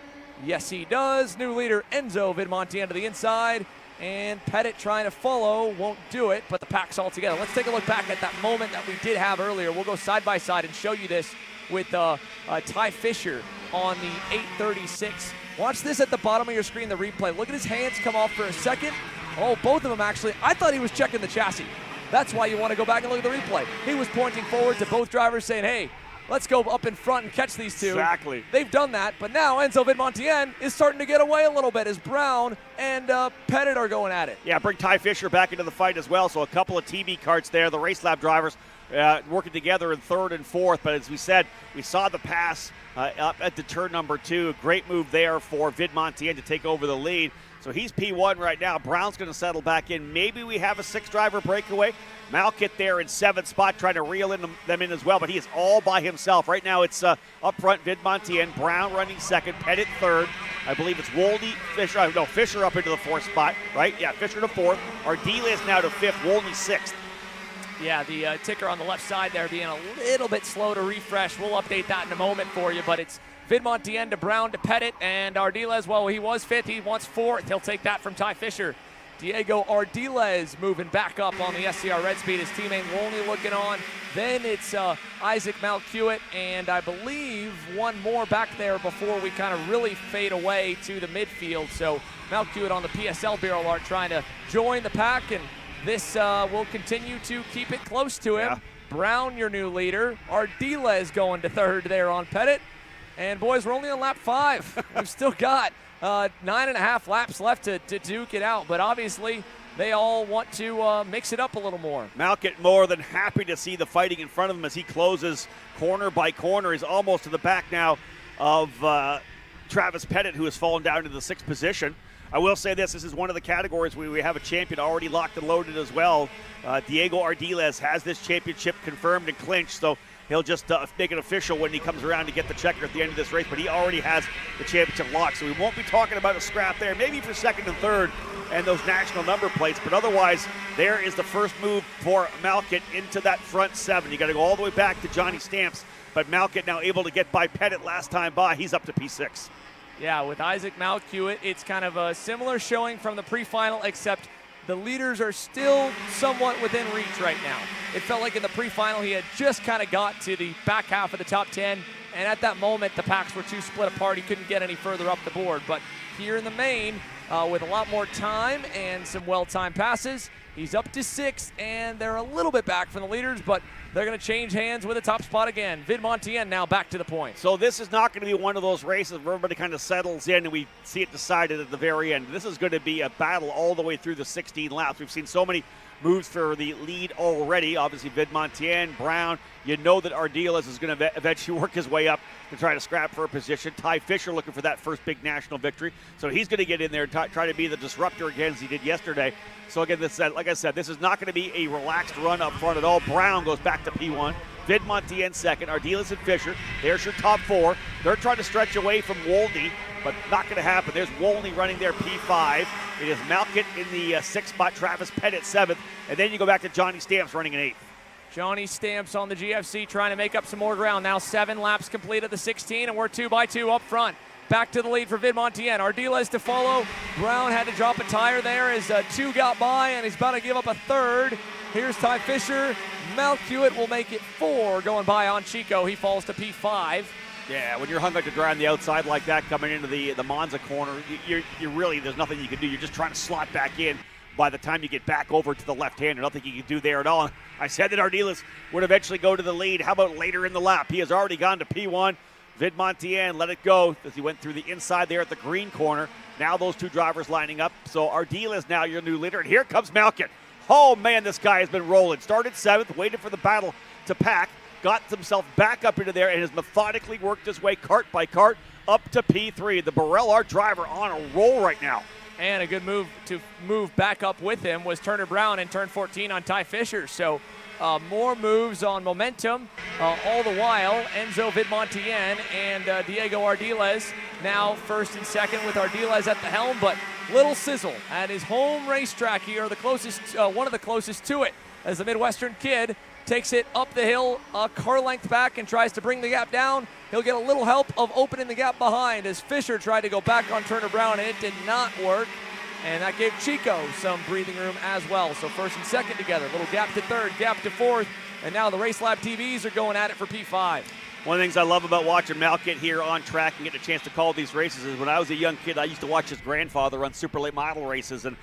Yes, he does. New leader Enzo Vidmontian to the inside. And Pettit trying to follow, won't do it, but the pack's all together. Let's take a look back at that moment that we did have earlier. We'll go side by side and show you this with Ty Fisher on the 836. Watch this at the bottom of your screen, the replay. Look at his hands come off for a second. Oh, both of them actually. I thought he was checking the chassis. That's why you want to go back and look at the replay. He was pointing forward to both drivers saying, hey, let's go up in front and catch these two. Exactly. They've done that, but now Enzo Vidmontian is starting to get away a little bit as Brown and Pettit are going at it. Yeah, bring Ty Fisher back into the fight as well. So a couple of TB karts there. The Race Lab drivers working together in 3rd and 4th. But as we said, we saw the pass up at the turn number 2. A great move there for Vidmontian to take over the lead. So he's P1 right now. Brown's going to settle back in. Maybe we have a 6-driver breakaway. Malkit there in 7th spot trying to reel them in as well, but he is all by himself. Right now it's up front, Vidmontian, Brown running 2nd, Pettit 3rd. I believe it's Wolde, Fisher, no, Fisher up into the 4th spot, right? Yeah, Fisher to 4th. Ardiles now to 5th, Wolde 6th. Yeah, the ticker on the left side there being a little bit slow to refresh. We'll update that in a moment for you, but it's Vidmontian to Brown to Pettit, and Ardiles, well, he was 5th. He wants 4th. He'll take that from Ty Fisher. Diego Ardiles moving back up on the SCR Red Speed. His teammate Wolney looking on. Then it's Isaac Malcuit, and I believe one more back there before we kind of really fade away to the midfield. So Malcuit on the PSL barrel art trying to join the pack, and this will continue to keep it close to him. Yeah. Brown, your new leader. Ardiles going to 3rd there on Pettit. And boys, we're only on lap 5. We've still got 9.5 laps left to duke it out, but obviously they all want to mix it up a little more. Malkit more than happy to see the fighting in front of him as he closes corner by corner. He's almost to the back now of Travis Pettit, who has fallen down to the 6th position. I will say this is one of the categories where we have a champion already locked and loaded as well. Diego Ardiles has this championship confirmed and clinched, so he'll just make it official when he comes around to get the checker at the end of this race, but he already has the championship locked, so we won't be talking about a scrap there, maybe for 2nd and 3rd and those national number plates, but otherwise there is the first move for Malkit into that front 7. You got to go all the way back to Johnny Stamps, but Malkit now able to get by Pettit last time by. He's up to P6. Yeah, with Isaac Malcuit, it's kind of a similar showing from the pre-final, except the leaders are still somewhat within reach right now. It felt like in the pre-final he had just kind of got to the back half of the top 10, and at that moment the packs were too split apart. He couldn't get any further up the board. But here in the main, with a lot more time and some well-timed passes, he's up to 6th, and they're a little bit back from the leaders, but they're going to change hands with a top spot again. Vidmontian now back to the point. So this is not going to be one of those races where everybody kind of settles in and we see it decided at the very end. This is going to be a battle all the way through the 16 laps. We've seen so many moves for the lead already. Obviously, Vidmontian, Brown. You know that Ardiles is going to eventually work his way up to try to scrap for a position. Ty Fisher looking for that first big national victory. So he's going to get in there and try to be the disruptor again as he did yesterday. So again, like I said, this is not going to be a relaxed run up front at all. Brown goes back to P1. Vidmontian 2nd. Ardiles and Fisher. There's your top 4. They're trying to stretch away from Wolde, but not going to happen. There's Wolde running there P5. It is Malkit in the 6th spot, Travis Pettit 7th, and then you go back to Johnny Stamps running in 8th. Johnny Stamps on the GFC trying to make up some more ground. Now 7 laps complete of the 16, and we're 2 by 2 up front. Back to the lead for Vidmontian. Ardiles to follow. Brown had to drop a tire there as 2 got by, and he's about to give up a 3rd. Here's Ty Fisher. Malcuit will make it 4 going by on Chico. He falls to P5. Yeah, when you're hung out to dry on the outside like that coming into the Monza corner, you really, there's nothing you can do. You're just trying to slot back in by the time you get back over to the left-hander. Nothing you can do there at all. I said that Ardiles would eventually go to the lead. How about later in the lap? He has already gone to P1. Vidmontian let it go as he went through the inside there at the green corner. Now those 2 drivers lining up. So Ardiles now your new leader. And here comes Malkit. Oh, man, this guy has been rolling. Started 7th, waited for the battle to pack. Got himself back up into there and has methodically worked his way cart by cart up to P3. The Burrell Art driver on a roll right now. And a good move to move back up with him was Turner Brown in turn 14 on Ty Fisher. So more moves on momentum. All the while, Enzo Vidmontian and Diego Ardiles now 1st and 2nd with Ardiles at the helm, but little sizzle at his home racetrack here, the closest, one of the closest to it, as the Midwestern kid takes it up the hill, a car length back, and tries to bring the gap down. He'll get a little help of opening the gap behind as Fisher tried to go back on Turner Brown, and it did not work. And that gave Chico some breathing room as well. So first and second together, little gap to third, gap to fourth, and now the Race Lab TVs are going at it for P5. One of the things I love about watching Malkit here on track and getting a chance to call these races is when I was a young kid, I used to watch his grandfather run super late model races, and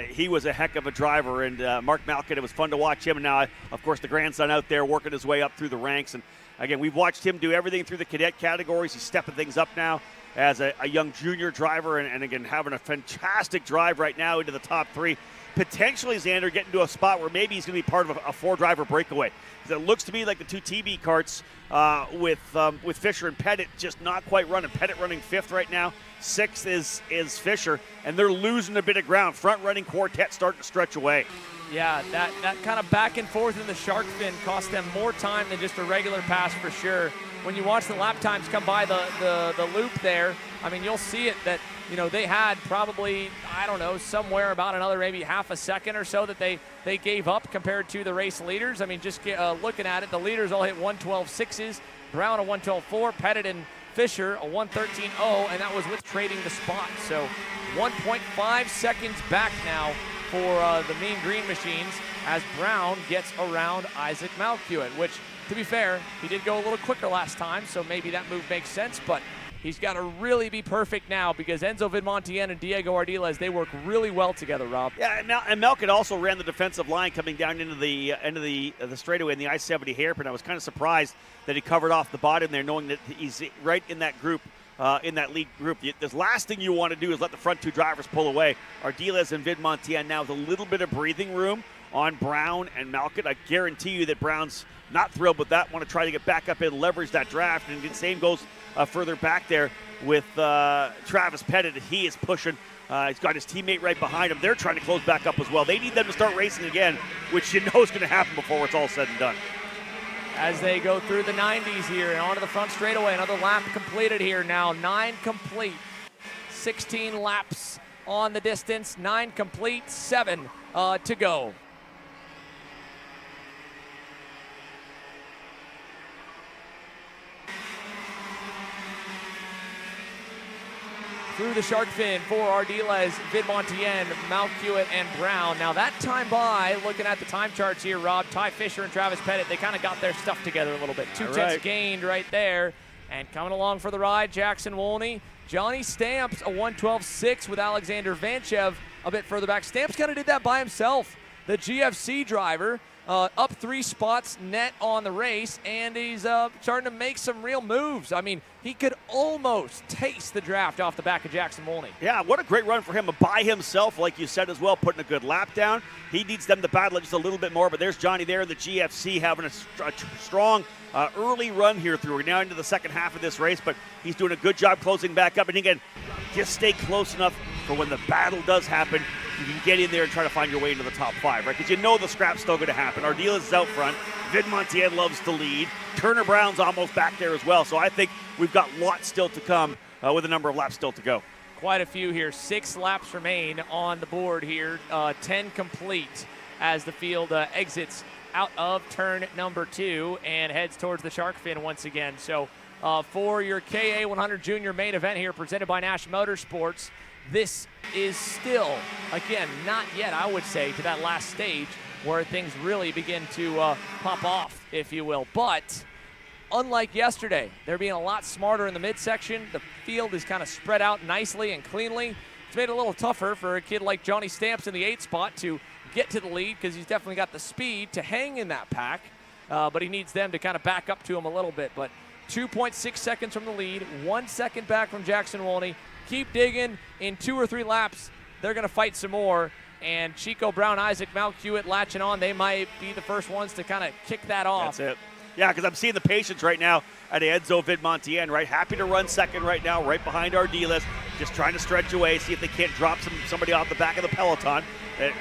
he was a heck of a driver. And Mark Malkit, it was fun to watch him. And now, of course, the grandson out there working his way up through the ranks. And again, we've watched him do everything through the cadet categories. He's stepping things up now as a young junior driver, and again, having a fantastic drive right now into the top three. Potentially, Xander getting to a spot where maybe he's going to be part of a four-driver breakaway. Because it looks to me like the two TB karts with Fisher and Pettit just not quite running. Pettit running fifth right now. Sixth is Fisher, and they're losing a bit of ground. Front-running quartet starting to stretch away. Yeah, that kind of back and forth in the shark fin cost them more time than just a regular pass for sure. When you watch the lap times come by the loop there, I mean, you'll see it that, you know, they had probably, I don't know, somewhere about another maybe half a second or so that they gave up compared to the race leaders. I mean, just looking at it, the leaders all hit 1:12.6s, Brown a 1:12.4, Pettit and Fisher a 1:13.0, and that was with trading the spot. So 1.5 seconds back now for the Mean Green Machines as Brown gets around Isaac Malkiewicz, which, to be fair, he did go a little quicker last time, so maybe that move makes sense, but he's got to really be perfect now because Enzo Vidmontien and Diego Ardiles, they work really well together, Rob. Yeah, and Malkit also ran the defensive line coming down into the straightaway in the I-70 hairpin. I was kind of surprised that he covered off the bottom there, knowing that he's right in that group, in that lead group. The last thing you want to do is let the front two drivers pull away. Ardiles and Vidmontien now with a little bit of breathing room on Brown and Malkit. I guarantee you that Brown's not thrilled with that, want to try to get back up and leverage that draft, and the same goes further back there with Travis Pettit. He is pushing. He's got his teammate right behind him. They're trying to close back up as well. They need them to start racing again, which you know is going to happen before it's all said and done. As they go through the 90s here and onto the front straightaway, another lap completed here now. 9 complete, 16 laps on the distance, 9 complete, 7 to go. Through the shark fin for Ardiles, Vidmontien, Malkiewicz, and Brown. Now that time by, looking at the time charts here, Rob, Ty Fisher and Travis Pettit, they kind of got their stuff together a little bit. 2 tenths gained right there. And coming along for the ride, Jackson Wolney. Johnny Stamps, a 1:12.6 with Alexander Vanchev a bit further back. Stamps kind of did that by himself. The GFC driver, up 3 spots net on the race, and he's starting to make some real moves. I mean, he could almost taste the draft off the back of Jackson Wolney. Yeah, what a great run for him by himself, like you said as well, putting a good lap down. He needs them to battle it just a little bit more, but there's Johnny there in the GFC having a strong early run here through. We're now into the second half of this race, but he's doing a good job closing back up. And again, just stay close enough for when the battle does happen, you can get in there and try to find your way into the top 5, right? Because you know the scrap's still going to happen. Ardiles is out front. Vidmontien loves to lead. Turner Brown's almost back there as well. So I think we've got lots still to come with a number of laps still to go. Quite a few here. 6 laps remain on the board here. 10 complete as the field exits out of turn number 2 and heads towards the shark fin once again. So for your KA100 Junior main event here presented by Nash Motorsports, this is still, again, not yet, I would say, to that last stage where things really begin to pop off, if you will. But unlike yesterday, they're being a lot smarter in the midsection. The field is kind of spread out nicely and cleanly. It's made it a little tougher for a kid like Johnny Stamps in the 8th spot to get to the lead because he's definitely got the speed to hang in that pack. But he needs them to kind of back up to him a little bit. But 2.6 seconds from the lead, 1 second back from Jackson Wolney. Keep digging. In 2 or 3 laps, they're going to fight some more. And Chico Brown, Isaac Malkiewicz latching on. They might be the first ones to kind of kick that off. That's it. Yeah, because I'm seeing the patience right now at Enzo Vidmontien, right? Happy to run second right now, right behind Ardiles. Just trying to stretch away, see if they can't drop somebody off the back of the peloton.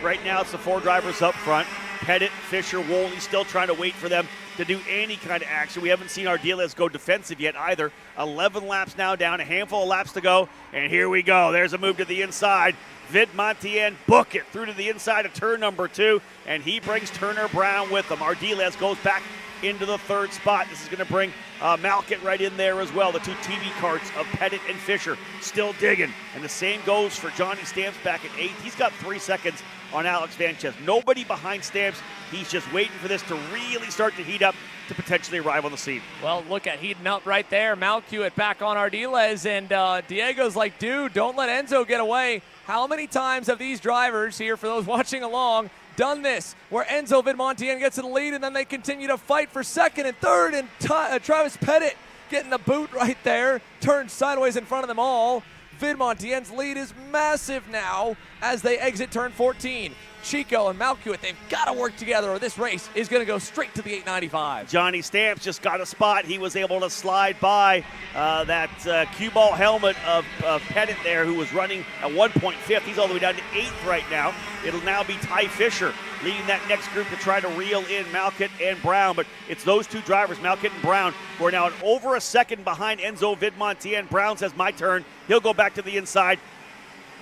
Right now, it's the 4 drivers up front. Pettit, Fisher, Wolney still trying to wait for them to do any kind of action. We haven't seen Ardiles go defensive yet either. 11 laps now down, a handful of laps to go, and here we go. There's a move to the inside. Vidmontien book it through to the inside of turn number 2, and he brings Turner Brown with him. Ardiles goes back into the 3rd spot. This is going to bring Malkit right in there as well. The 2 TV carts of Pettit and Fisher still digging. And the same goes for Johnny Stamps back at 8th. He's got 3 seconds on Alex Sanchez. Nobody behind Stamps. He's just waiting for this to really start to heat up to potentially arrive on the scene. Well, look at heating up right there. Malkiewicz back on Ardiles, and Diego's like, dude, don't let Enzo get away. How many times have these drivers here, for those watching along, done this, where Enzo Vidmontien gets to the lead and then they continue to fight for 2nd and 3rd, and Travis Pettit getting the boot right there, turns sideways in front of them all. Vidmontien's lead is massive now as they exit turn 14. Chico and Malkiewicz, they've got to work together or this race is going to go straight to the 895. Johnny Stamps just got a spot. He was able to slide by that cue ball helmet of Pettit there, who was running at one point 5th. He's all the way down to 8th right now. It'll now be Ty Fisher leading that next group to try to reel in Malkit and Brown. But it's those 2 drivers, Malkit and Brown, who are now over a second behind Enzo Vidmontien. Brown says, my turn. He'll go back to the inside.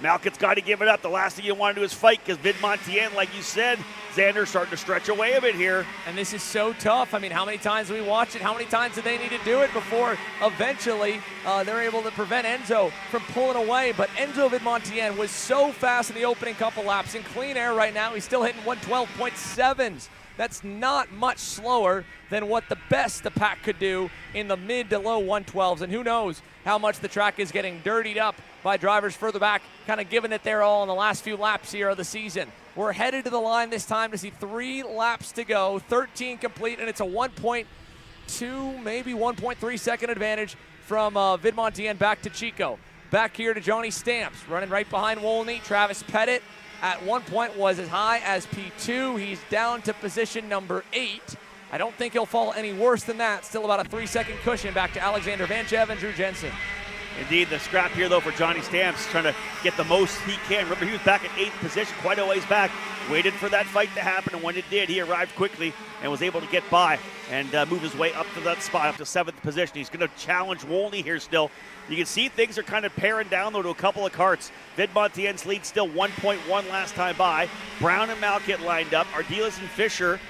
Malkit's got to give it up. The last thing you want to do is fight, because Vidmontien, like you said, Xander's starting to stretch away a bit here. And this is so tough. I mean, how many times do we watch it? How many times do they need to do it before eventually they're able to prevent Enzo from pulling away? But Enzo Vidmontien was so fast in the opening couple laps. In clean air right now, he's still hitting 112.7s. That's not much slower than what the best the pack could do in the mid to low 112s. And who knows how much the track is getting dirtied up by drivers further back, kind of giving it their all in the last few laps here of the season. We're headed to the line this time to see 3 laps to go, 13 complete, and it's a 1.2, maybe 1.3 second advantage from Vidmontien back to Chico. Back here to Johnny Stamps, running right behind Wolney. Travis Pettit at one point was as high as P2. He's down to position number 8. I don't think he'll fall any worse than that. Still about a 3-second cushion back to Alexander Vanchev and Drew Jensen. Indeed, the scrap here, though, for Johnny Stamps, trying to get the most he can. Remember, he was back at 8th position, quite a ways back, waited for that fight to happen, and when it did, he arrived quickly and was able to get by and move his way up to that spot, up to 7th position. He's going to challenge Wolney here still. You can see things are kind of paring down, though, to a couple of carts. Vidmontien's lead still 1.1 last time by. Brown and Malkit lined up. Ardiles and Fisher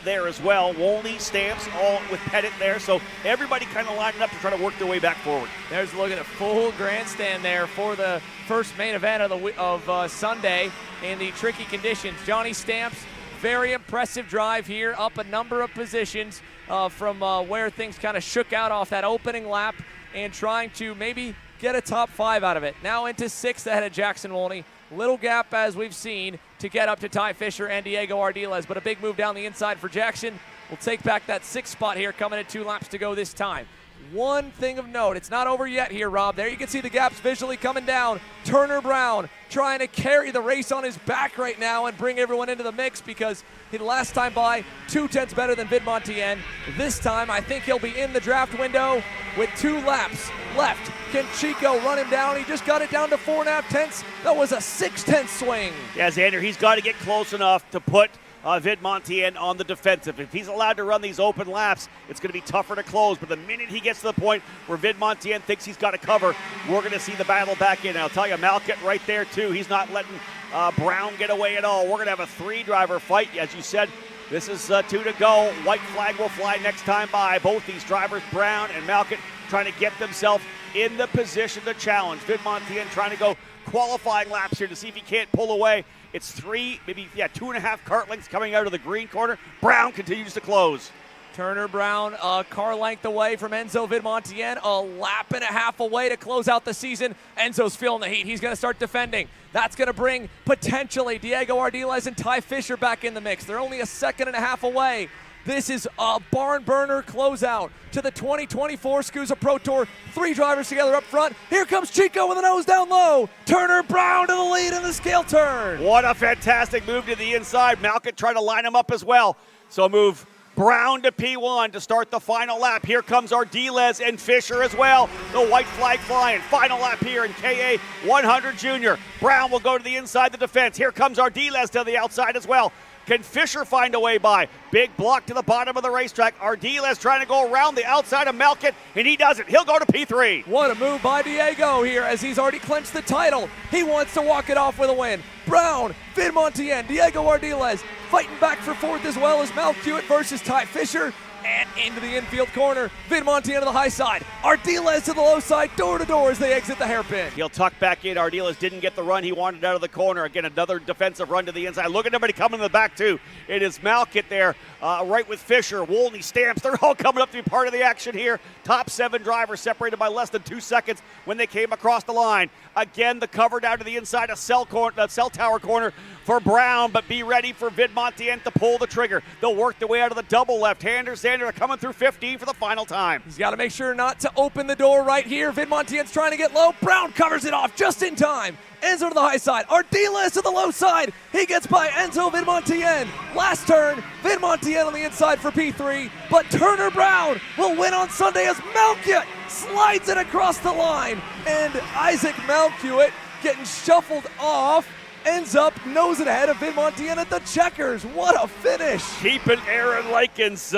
there as well. Wolney, Stamps, all with Pettit there. So everybody kind of lining up to try to work their way back forward. There's a look at a full grandstand there for the first main event of Sunday in the tricky conditions. Johnny Stamps, very impressive drive here, up a number of positions from where things kind of shook out off that opening lap and trying to maybe get a top 5 out of it. Now into 6th ahead of Jackson Wolney. Little gap, as we've seen, to get up to Ty Fisher and Diego Ardiles, but a big move down the inside for Jackson. We'll take back that 6th spot here, coming at 2 laps to go this time. One thing of note, it's not over yet here, Rob. There you can see the gaps visually coming down. Turner Brown trying to carry the race on his back right now and bring everyone into the mix, because he last time by 2/10 better than Vidmontien. This time I think he'll be in the draft window with 2 laps left. Can Chico run him down? He just got it down to 4.5 tenths. That was a 6/10 swing. Yeah, Xander, he's got to get close enough to put Vidmontien on the defensive. If he's allowed to run these open laps, it's going to be tougher to close. But the minute he gets to the point where Vidmontien thinks he's got to cover, we're going to see the battle back in. And I'll tell you, Malkit right there, too. He's not letting Brown get away at all. We're going to have a 3-driver fight. As you said, this is 2 to go. White flag will fly next time by. Both these drivers, Brown and Malkit, trying to get themselves in the position to challenge. Vidmontien trying to go qualifying laps here to see if he can't pull away. It's 3, maybe 2.5 cart lengths coming out of the green corner. Brown continues to close. Turner Brown, car length away from Enzo Vidmontien, a lap and a half away to close out the season. Enzo's feeling the heat. He's going to start defending. That's going to bring potentially Diego Ardiles and Ty Fisher back in the mix. They're only a 1.5 seconds away. This is a barn burner closeout to the 2024 SKUSA Pro Tour. 3 drivers together up front. Here comes Chico with a nose down low. Turner Brown to the lead in the scale turn. What a fantastic move to the inside. Malkit trying to line him up as well. So move Brown to P1 to start the final lap. Here comes Ardiles and Fisher as well. The white flag flying. Final lap here in KA 100 Junior. Brown will go to the inside the defense. Here comes Ardiles to the outside as well. Can Fisher find a way by? Big block to the bottom of the racetrack. Ardiles trying to go around the outside of Malkit, and he doesn't. He'll go to P3. What a move by Diego here as he's already clinched the title. He wants to walk it off with a win. Brown, Vin Montien, Diego Ardiles fighting back for fourth as well as Mal Hewitt versus Ty Fisher. And into the infield corner, Vin Montien to the high side. Ardiles to the low side, door to door as they exit the hairpin. He'll tuck back in. Ardiles didn't get the run he wanted out of the corner. Again, another defensive run to the inside. Look at everybody coming in the back, too. It is Malkit there, right with Fisher. Wolney, Stamps, they're all coming up to be part of the action here. Top 7 drivers separated by less than 2 seconds when they came across the line. Again, the cover down to the inside of cell tower corner for Brown, but be ready for Vin Montien to pull the trigger. They'll work their way out of the double left-hander. Xander coming through 15 for the final time. He's got to make sure not to open the door right here. Vin Montien's trying to get low. Brown covers it off just in time. Enzo to the high side. Ardiles to the low side. He gets by Enzo Vin Montien. Last turn, Vin Montien on the inside for P3, but Turner Brown will win on Sunday as Malkiewicz slides it across the line. And Isaac Malkiewicz getting shuffled off ends up nosing ahead of Vin Montien at the checkers. What a finish. Keeping Aaron Likens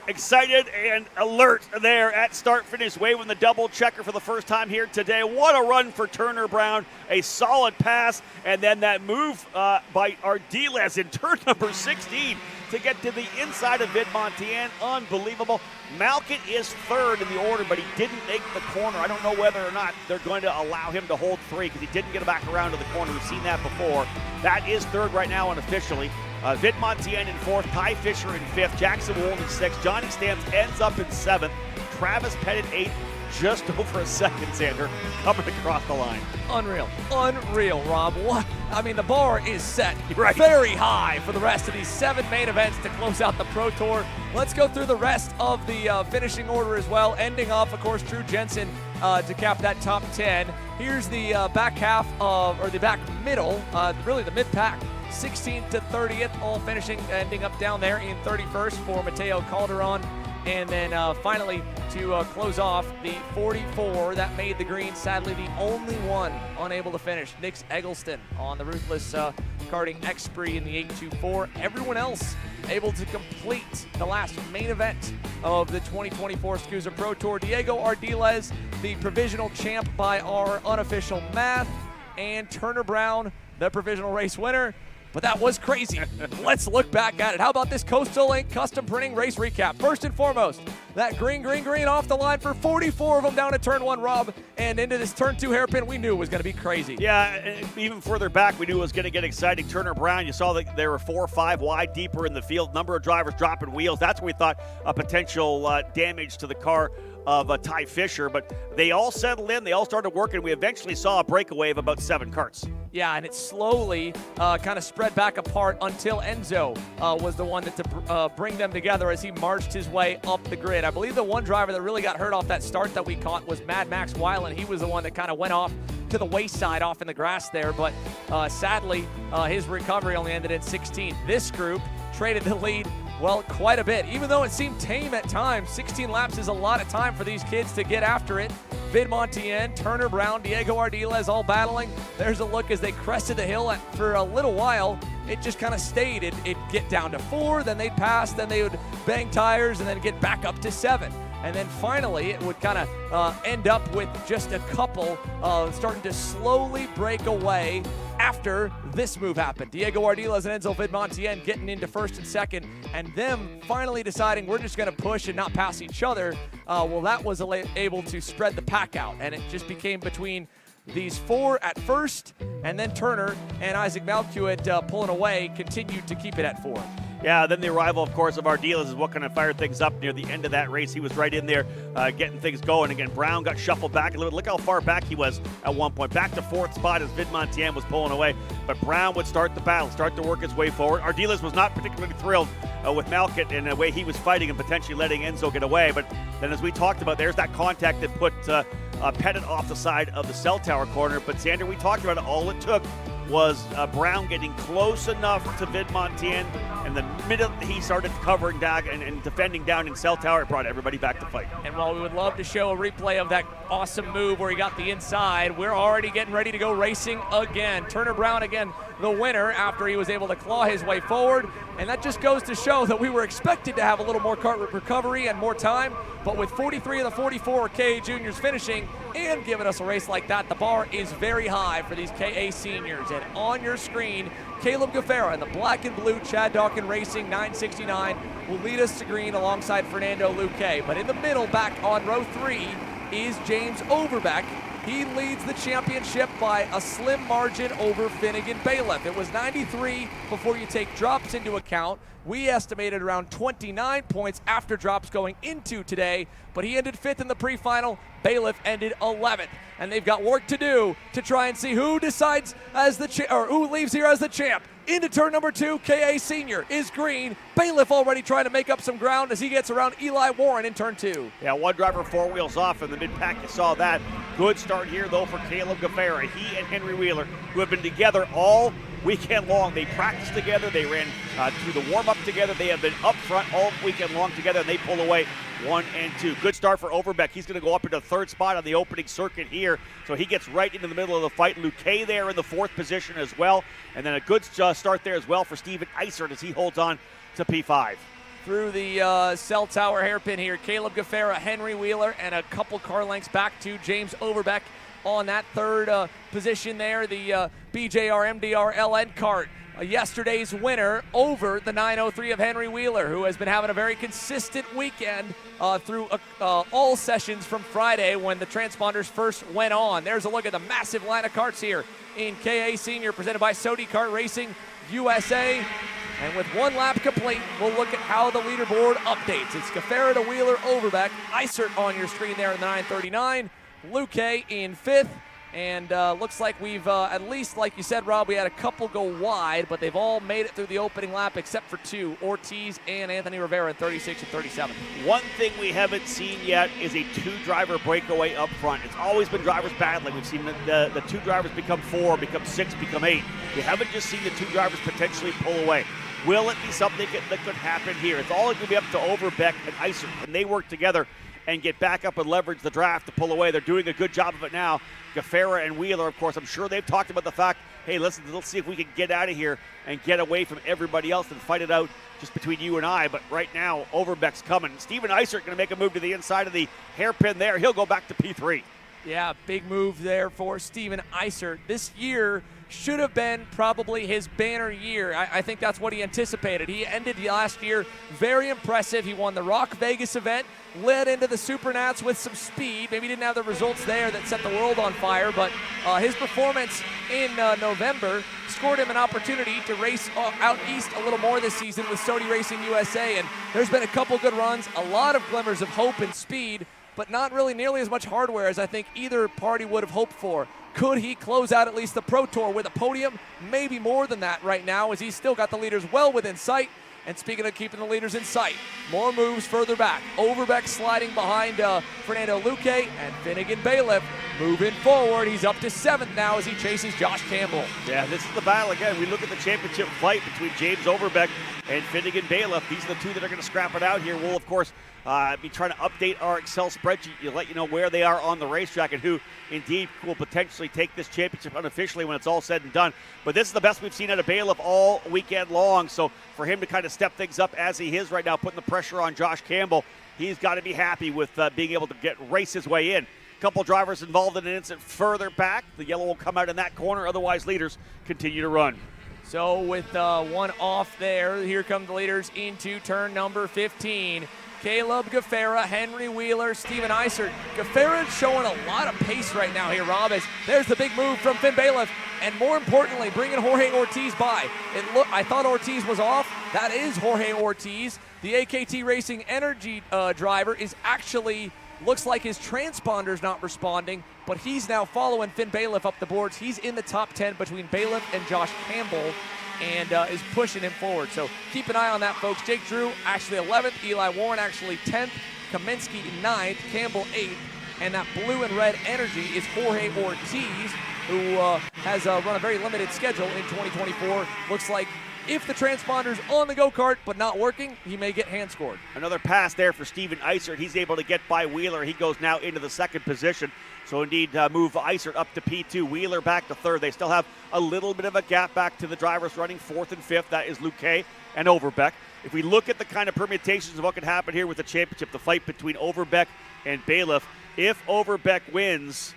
excited and alert there at start-finish, waving the double checker for the first time here today. What a run for Turner Brown. A solid pass, and then that move by Ardiles in turn number 16 to get to the inside of Vin Montien. Unbelievable. Malkit is third in the order, but he didn't make the corner. I don't know whether or not they're going to allow him to hold 3 because he didn't get back around to the corner. We've seen that before. That is third right now unofficially. Vin Montien in 4th, Ty Fisher in 5th, Jackson Wolin in 6th, Johnny Stamps ends up in 7th, Travis Pettit 8th, just over a second, Xander, coming across the line. Unreal, Rob. What? I mean, the bar is set right very high for the rest of these 7 main events to close out the Pro Tour. Let's go through the rest of the finishing order as well, ending off, of course, Drew Jensen to cap that top 10. Here's the back half of, or the back middle, really the mid-pack. 16th to 30th, all finishing, ending up down there in 31st for Mateo Calderon. And then finally, to close off, the 44 that made the green, sadly the only one unable to finish, Nick Eggleston on the Ruthless Karting X-Spree in the 824. Everyone else able to complete the last main event of the 2024 SKUSA Pro Tour. Diego Ardiles, the provisional champ by our unofficial math, and Turner Brown, the provisional race winner. But that was crazy. Let's look back at it. How about this Coastal Link custom printing race recap? First and foremost, that green off the line for 44 of them down to turn 1, Rob, and into this turn 2 hairpin we knew was going to be crazy. Yeah, even further back, we knew it was going to get exciting. Turner Brown, you saw that there were 4 or 5 wide deeper in the field. Number of drivers dropping wheels. That's where we thought a potential damage to the car of Ty Fisher, but they all settled in. They all started working. We eventually saw a breakaway of about 7 karts. Yeah, and it slowly kind of spread back apart until Enzo was the one that to bring them together as he marched his way up the grid. I believe the one driver that really got hurt off that start that we caught was Mad Max Weiland. He was the one that kind of went off to the wayside off in the grass there, but sadly, his recovery only ended in 16th. This group traded the lead, well, quite a bit. Even though it seemed tame at times, 16 laps is a lot of time for these kids to get after it. Vin Montien, Turner Brown, Diego Ardiles all battling. There's a look as they crested the hill for a little while. It just kind of stayed. It'd get down to 4, then they'd pass, then they would bang tires, and then get back up to 7. And then finally, it would kind of end up with just a couple starting to slowly break away after this move happened. Diego Ardiles and Enzo Vin Montien getting into 1st and 2nd, and them finally deciding we're just going to push and not pass each other. Well, that was able to spread the pack out, and it just became between these 4 at first, and then Turner and Isaac Malkiewicz pulling away, continued to keep it at 4. Yeah, then the arrival, of course, of Ardiles is what kind of fired things up near the end of that race. He was right in there getting things going. Again, Brown got shuffled back a little bit. Look how far back he was at one point. Back to 4th spot as Vin Montien was pulling away. But Brown would start the battle, start to work his way forward. Ardiles was not particularly thrilled with Malkit and the way he was fighting and potentially letting Enzo get away. But then as we talked about, there's that contact that put Pettit off the side of the cell tower corner. But Xander, we talked about it. All it took was Brown getting close enough to Vin Montien And the minute he started covering down and defending down in cell tower, it brought everybody back to fight. And while we would love to show a replay of that awesome move where he got the inside, we're already getting ready to go racing again. Turner Brown again, the winner after he was able to claw his way forward. And that just goes to show that we were expected to have a little more kart recovery and more time, but with 43 of the 44 KA juniors finishing and giving us a race like that, the bar is very high for these KA seniors. And on your screen, Caleb Gaffera in the black and blue Chad Dawkin Racing 969 will lead us to green alongside Fernando Luque. But in the middle, back on row 3, is James Overbeck. He leads the championship by a slim margin over Finnegan Bailiff. It was 93 before you take drops into account. We estimated around 29 points after drops going into today, but he ended 5th in the pre-final. Bailiff ended 11th, and they've got work to do to try and see who decides as the or who leaves here as the champ. Into turn number 2, KA Senior is green. Bailiff already trying to make up some ground as he gets around Eli Warren in turn 2. Yeah, one driver 4 wheels off in the mid-pack. You saw that. Good start here, though, for Caleb Gaffera. He and Henry Wheeler, who have been together all weekend long. They practiced together. They ran through the warm-up together. They have been up front all weekend long together, and they pull away 1 and 2. Good start for Overbeck. He's going to go up into 3rd spot on the opening circuit here, so he gets right into the middle of the fight. Luque there in the 4th position as well, and then a good start there as well for Steven Eisert as he holds on to P5. Through the cell tower hairpin here, Caleb Gaffera, Henry Wheeler, and a couple car lengths back to James Overbeck on that 3rd position there. The BJR MDR LN kart, yesterday's winner over the 903 of Henry Wheeler, who has been having a very consistent weekend through all sessions from Friday when the transponders first went on. There's a look at the massive line of karts here in KA Senior, presented by Sodi Kart Racing USA. And with 1 lap complete, we'll look at how the leaderboard updates. It's Gaffera to Wheeler, Overbeck, Eisert on your screen there in the 939, Luque in 5th, and looks like we've, at least like you said, Rob, we had a couple go wide, but they've all made it through the opening lap except for 2, Ortiz and Anthony Rivera in 36 and 37. One thing we haven't seen yet is a 2-driver breakaway up front. It's always been drivers battling. We've seen the 2 drivers become 4, become 6, become 8. We haven't just seen the 2 drivers potentially pull away. Will it be something that could happen here? It's all going to be up to Overbeck and Eisert. Can they work together and get back up and leverage the draft to pull away? They're doing a good job of it now. Gaffera and Wheeler, of course, I'm sure they've talked about the fact, hey, listen, let's see if we can get out of here and get away from everybody else and fight it out just between you and I. But right now, Overbeck's coming. Steven Eisert going to make a move to the inside of the hairpin there. He'll go back to P3. Yeah, big move there for Steven Eisert. This year should have been probably his banner year. I think that's what he anticipated. He ended last year very impressive. He won the Rock Vegas event, led into the Supernats with some speed. Maybe didn't have the results there that set the world on fire, but his performance in November scored him an opportunity to race out east a little more this season with Sodi Racing USA, and there's been a couple good runs, a lot of glimmers of hope and speed, but not really nearly as much hardware as I think either party would have hoped for. Could he close out at least the Pro Tour with a podium? Maybe more than that right now, as he's still got the leaders well within sight. And speaking of keeping the leaders in sight, more moves further back. Overbeck sliding behind Fernando Luque, and Finnegan Bailiff moving forward. He's up to 7th now as he chases Josh Campbell. Yeah, this is the battle again. We look at the championship fight between James Overbeck and Finnegan Bailiff. These are the 2 that are going to scrap it out here. We'll, of course, be trying to update our Excel spreadsheet to let you know where they are on the racetrack and who indeed will potentially take this championship unofficially when it's all said and done. But this is the best we've seen out of Bailiff all weekend long. So for him to kind of step things up as he is right now, putting the pressure on Josh Campbell, he's got to be happy with being able to race his way in. Couple drivers involved in an incident further back. The yellow will come out in that corner. Otherwise, leaders continue to run. So with 1 off there, here come the leaders into turn number 15. Caleb Gaffera, Henry Wheeler, Steven Eisert. Gaffera is showing a lot of pace right now here, Rob. There's the big move from Finn Bailiff, and more importantly, bringing Jorge Ortiz by. I thought Ortiz was off. That is Jorge Ortiz. The AKT Racing Energy driver is actually, looks like his transponder's not responding, but he's now following Finn Bailiff up the boards. He's in the top 10 between Bailiff and Josh Campbell, and is pushing him forward. So keep an eye on that, folks. Jake Drew actually 11th, Eli Warren actually 10th, Kaminsky 9th, Campbell 8th, and that blue and red energy is Jorge Ortiz, who has run a very limited schedule in 2024. Looks like If the transponder's on the go-kart but not working, he may get hand scored. Another pass there for Steven Eisert. He's able to get by Wheeler. He goes now into the second position. So indeed, move Eisert up to P2. Wheeler back to third. They still have a little bit of a gap back to the drivers running fourth and fifth. That is Luque and Overbeck. If we look at the kind of permutations of what could happen here with the championship, the fight between Overbeck and Bailiff, if Overbeck wins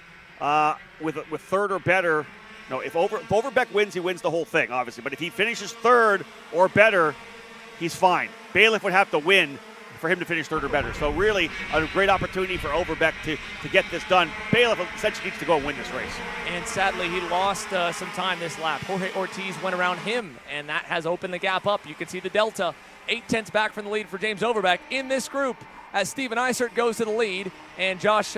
with third or better, no, if Overbeck wins, he wins the whole thing, obviously. But if he finishes third or better, he's fine. Bailiff would have to win for him to finish third or better. So really a great opportunity for Overbeck to get this done. Bailiff essentially needs to go and win this race. And sadly, he lost some time this lap. Jorge Ortiz went around him, and that has opened the gap up. You can see the delta. 8/10 back from the lead for James Overbeck in this group as Steven Eisert goes to the lead, and Josh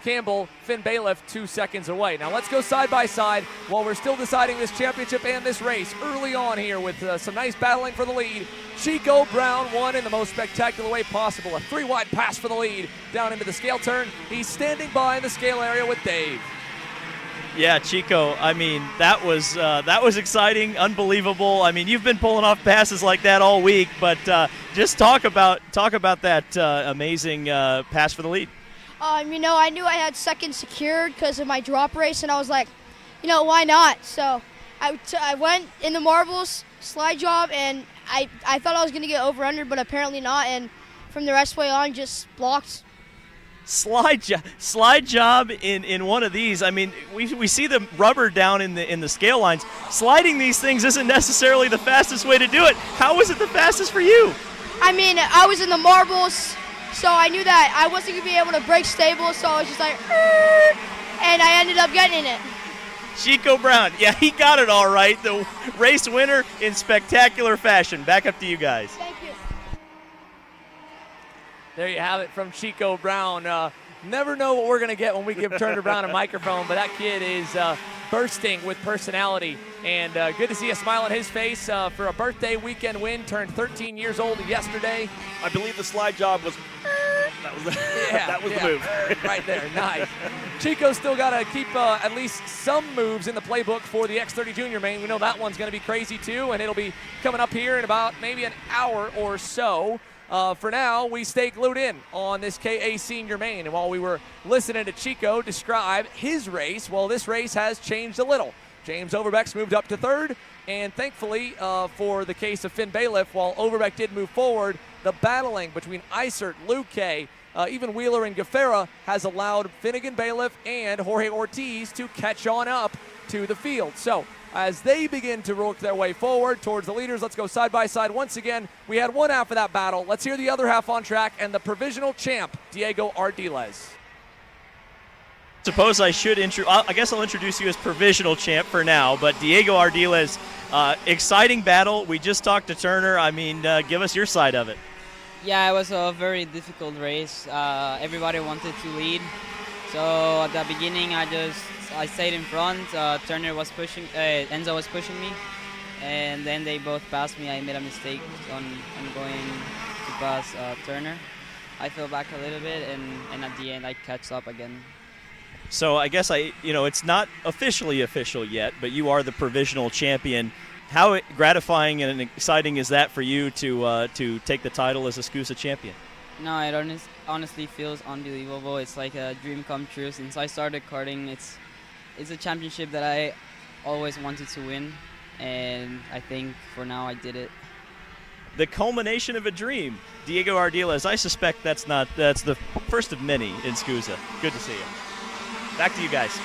Campbell, Finn Bailiff 2 seconds away. Now let's go side by side while we're still deciding this championship and this race early on here with some nice battling for the lead. Chico Brown won in the most spectacular way possible. A 3-wide pass for the lead down into the scale turn. He's standing by in the scale area with Dave. Yeah, Chico, I mean, that was exciting, unbelievable. I mean, you've been pulling off passes like that all week, but just talk about that amazing pass for the lead. I knew I had second secured because of my drop race, and I was like, why not? So I went in the marbles, slide job, and I thought I was going to get over-under, but apparently not, and from the rest way on, just blocked. Slide job in one of these. I mean, we see the rubber down in the scale lines. Sliding these things isn't necessarily the fastest way to do it. How was it the fastest for you? I mean, I was in the marbles, so I knew that I wasn't going to be able to brake stable, so I was just like, and I ended up getting it. Chico Brown, yeah, he got it all right. The race winner in spectacular fashion. Back up to you guys. Thank you. There you have it from Chico Brown. Never know what we're going to get when we give Turner Brown a microphone, but that kid is bursting with personality. And good to see a smile on his face for a birthday weekend win. Turned 13 years old yesterday. I believe the slide job was that was the move. Right there, nice. Chico's still got to keep at least some moves in the playbook for the X30 Junior main. We know that one's going to be crazy too, and it'll be coming up here in about maybe an hour or so. For now, we stay glued in on this KA Senior main. And while we were listening to Chico describe his race, well, this race has changed a little. James Overbeck's moved up to third, and thankfully for the case of Finn Bailiff, while Overbeck did move forward, the battling between Eisert, Luque, even Wheeler and Gaffera has allowed Finnegan Bailiff and Jorge Ortiz to catch on up to the field. So as they begin to work their way forward towards the leaders, let's go side by side once again. We had one half of that battle. Let's hear the other half on track and the provisional champ, Diego Ardiles. Suppose I should I guess I'll introduce you as provisional champ for now, but Diego Ardiles, exciting battle. We just talked to Turner. I mean, give us your side of it. Yeah, it was a very difficult race. Everybody wanted to lead. So at the beginning, I stayed in front. Turner was pushing, Enzo was pushing me, and then they both passed me. I made a mistake on going to pass Turner. I fell back a little bit, and at the end, I catch up again. So I guess it's not officially official yet, but you are the provisional champion. How gratifying and exciting is that for you to take the title as a SKUSA champion? No, it honestly feels unbelievable. It's like a dream come true. Since I started karting, it's a championship that I always wanted to win, and I think for now I did it. The culmination of a dream. Diego Ardiles, I suspect that's the first of many in SKUSA. Good to see you. Back to you guys.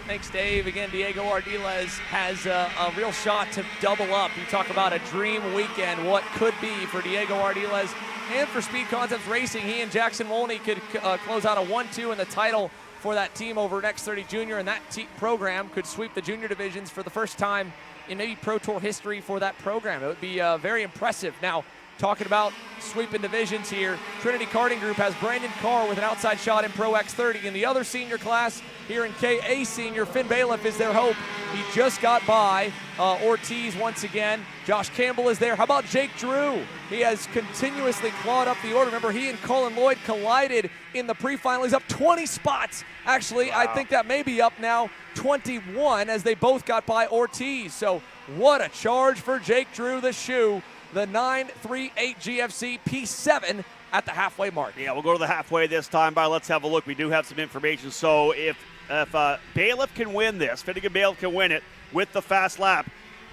Thanks, Dave. Again, Diego Ardiles has a real shot to double up. You talk about a dream weekend, what could be for Diego Ardiles and for Speed Concepts Racing. He and Jackson Wolney could close out a 1-2 in the title for that team over at X30 Junior, and that program could sweep the junior divisions for the first time in maybe Pro Tour history for that program. It would be very impressive. Now, talking about sweeping divisions here, Trinity Karting Group has Brandon Carr with an outside shot in Pro X30. In the other senior class here in KA Senior, Finn Bailiff is their hope. He just got by Ortiz once again. Josh Campbell is there. How about Jake Drew? He has continuously clawed up the order. Remember, he and Colin Lloyd collided in the pre-final. He's up 20 spots. Actually, wow. I think that may be up now 21 as they both got by Ortiz. So what a charge for Jake Drew, the shoe. The 938 GFC P7 at the halfway mark. Yeah, we'll go to the halfway this time, but let's have a look. We do have some information. So if Bailiff can win this, Finnegan Bailiff can win it with the fast lap,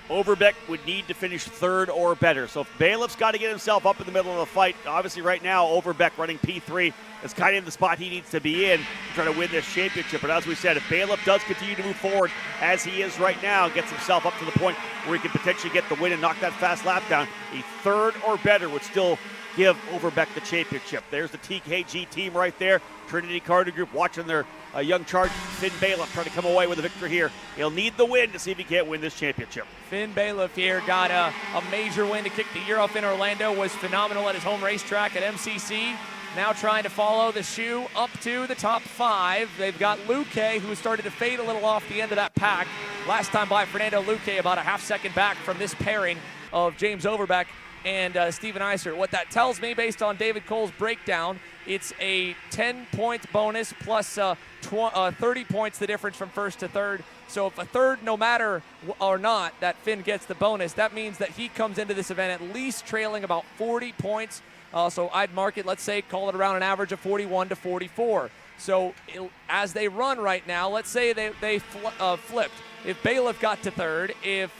Overbeck would need to finish third or better. So if Bailiff's got to get himself up in the middle of the fight, obviously right now Overbeck running P3 is kind of in the spot he needs to be in to try to win this championship. But as we said, if Bailiff does continue to move forward as he is right now, gets himself up to the point where he can potentially get the win and knock that fast lap down, a third or better would still give Overbeck the championship. There's the TKG team right there. Trinity Karting Group watching their young charge, Finn Bailiff, trying to come away with a victory here. He'll need the win to see if he can't win this championship. Finn Bailiff here got a major win to kick the year off in Orlando, was phenomenal at his home racetrack at MCC. Now trying to follow the shoe up to the top 5. They've got Luque, who started to fade a little off the end of that pack. Last time by Fernando Luque, about a half-second back from this pairing of James Overbeck and Steven Iser. What that tells me, based on David Cole's breakdown, it's a 10-point bonus plus 30 points, the difference from first to third. So if a third, no matter or not, that Finn gets the bonus, that means that he comes into this event at least trailing about 40 points. So I'd mark it, let's say, call it around an average of 41 to 44. So as they run right now, let's say they flipped. If Bailiff got to third, if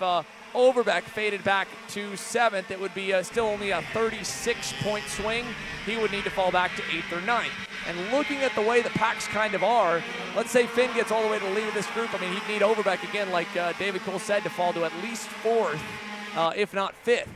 Overbeck faded back to 7th, it would be still only a 36-point swing. He would need to fall back to 8th or 9th. And looking at the way the packs kind of are, let's say Finn gets all the way to the lead of this group. I mean, he'd need Overbeck again, like David Cole said, to fall to at least 4th, if not 5th.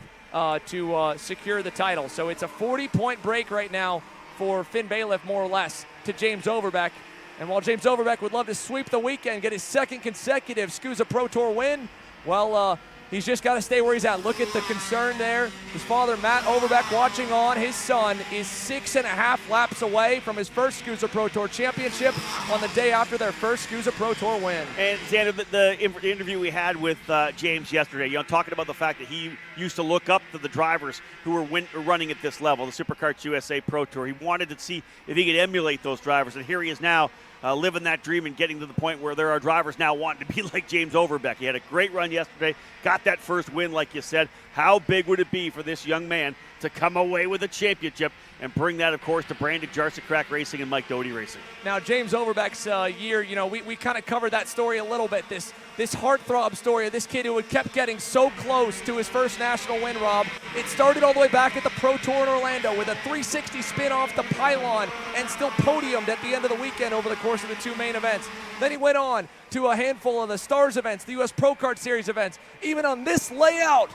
To secure the title. So it's a 40-point break right now for Finn Bailiff, more or less, to James Overbeck. And while James Overbeck would love to sweep the weekend, get his second consecutive SKUSA Pro Tour win, well, he's just got to stay where he's at. Look at the concern there. His father, Matt Overbeck, watching on. His son is 6.5 laps away from his first SKUSA Pro Tour championship on the day after their first SKUSA Pro Tour win. And Xander, the interview we had with James yesterday, talking about the fact that he used to look up to the drivers who were running at this level, the Superkarts USA Pro Tour. He wanted to see if he could emulate those drivers, and here he is now living that dream and getting to the point where there are drivers now wanting to be like James Overbeck. He had a great run yesterday, got that first win, like you said. How big would it be for this young man to come away with a championship and bring that, of course, to Brandon Jarsicrack Racing and Mike Doty Racing? Now, James Overbeck's year, we kind of covered that story a little bit, this heartthrob story of this kid who had kept getting so close to his first national win, Rob. It started all the way back at the Pro Tour in Orlando with a 360 spin off the pylon and still podiumed at the end of the weekend over the course of the 2 main events. Then he went on to a handful of the Stars events, the U.S. Pro Kart Series events. Even on this layout,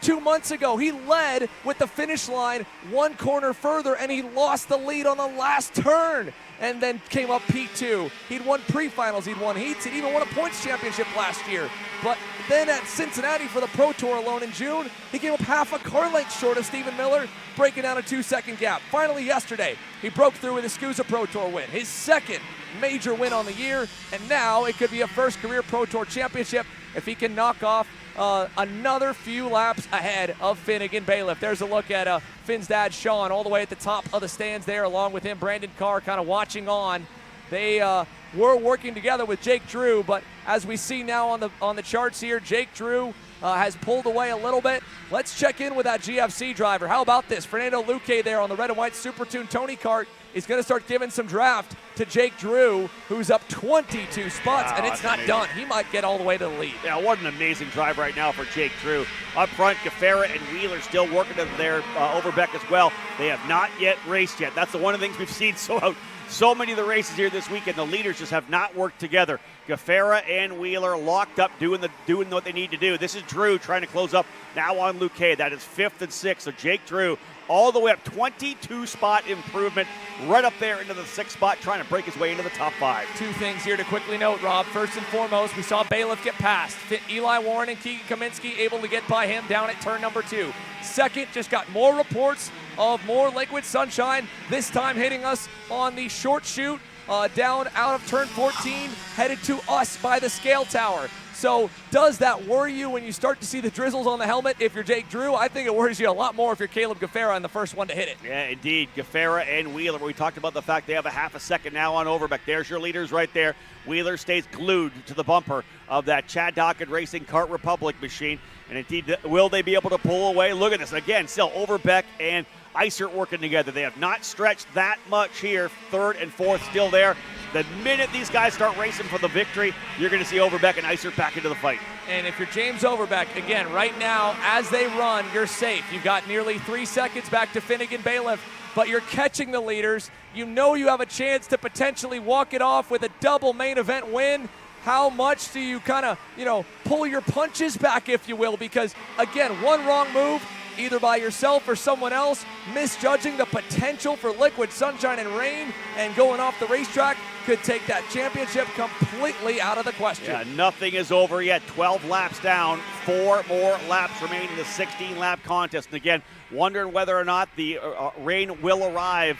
2 months ago, he led with the finish line 1 corner further, and he lost the lead on the last turn and then came up P2. He'd won pre-finals, he'd won heats, he'd even won a points championship last year. But then at Cincinnati for the Pro Tour alone in June, he came up half a car length short of Stephen Miller, breaking down a 2-second gap. Finally yesterday, he broke through with a SKUSA Pro Tour win, his second major win on the year, and now it could be a first career Pro Tour championship if he can knock off another few laps ahead of Finnegan Bailiff. There's a look at Finn's dad, Sean, all the way at the top of the stands there, along with him, Brandon Carr, kind of watching on. They were working together with Jake Drew, but as we see now on the charts here, Jake Drew has pulled away a little bit. Let's check in with that GFC driver. How about this? Fernando Luque there on the red and white Super Tune Tony Kart is going to start giving some draft to Jake Drew, who's up 22 spots, and it's not done. He might get all the way to the lead. Yeah, what an amazing drive right now for Jake Drew. Up front, Gafera and Wheeler still working there, Overbeck as well. They have not yet raced yet. That's the one of the things we've seen so many of the races here this weekend, the leaders just have not worked together. Gafera and Wheeler locked up doing what they need to do. This is Drew trying to close up now on Luque. That is 5th and 6th. So Jake Drew all the way up, 22 spot improvement, right up there into the 6th spot, trying to break his way into the top 5. Two things here to quickly note, Rob. First and foremost, we saw Bailiff get past. Eli Warren and Keegan Kaminsky able to get by him down at turn number 2. Second, just got more reports of more liquid sunshine, this time hitting us on the short chute down out of turn 14, headed to us by the scale tower. So does that worry you when you start to see the drizzles on the helmet if you're Jake Drew? I think it worries you a lot more if you're Caleb Gafera and the first one to hit it. Yeah, indeed. Gafera and Wheeler. We talked about the fact they have a half a second now on Overbeck. There's your leaders right there. Wheeler stays glued to the bumper of that Chad Dockett Racing Kart Republic machine. And indeed, will they be able to pull away? Look at this. Again, still Overbeck and Isert working together. They have not stretched that much here. 3rd and 4th still there. The minute these guys start racing for the victory, you're going to see Overbeck and Isert back into the fight. And if you're James Overbeck, again, right now, as they run, you're safe. You've got nearly 3 seconds back to Finnegan Bailiff, but you're catching the leaders. You know you have a chance to potentially walk it off with a double main event win. How much do you kind of, pull your punches back, if you will? Because, again, one wrong move, either by yourself or someone else, misjudging the potential for liquid sunshine and rain and going off the racetrack could take that championship completely out of the question. Yeah, nothing is over yet. 12 laps down, 4 more laps remaining in the 16-lap contest. And again, wondering whether or not the rain will arrive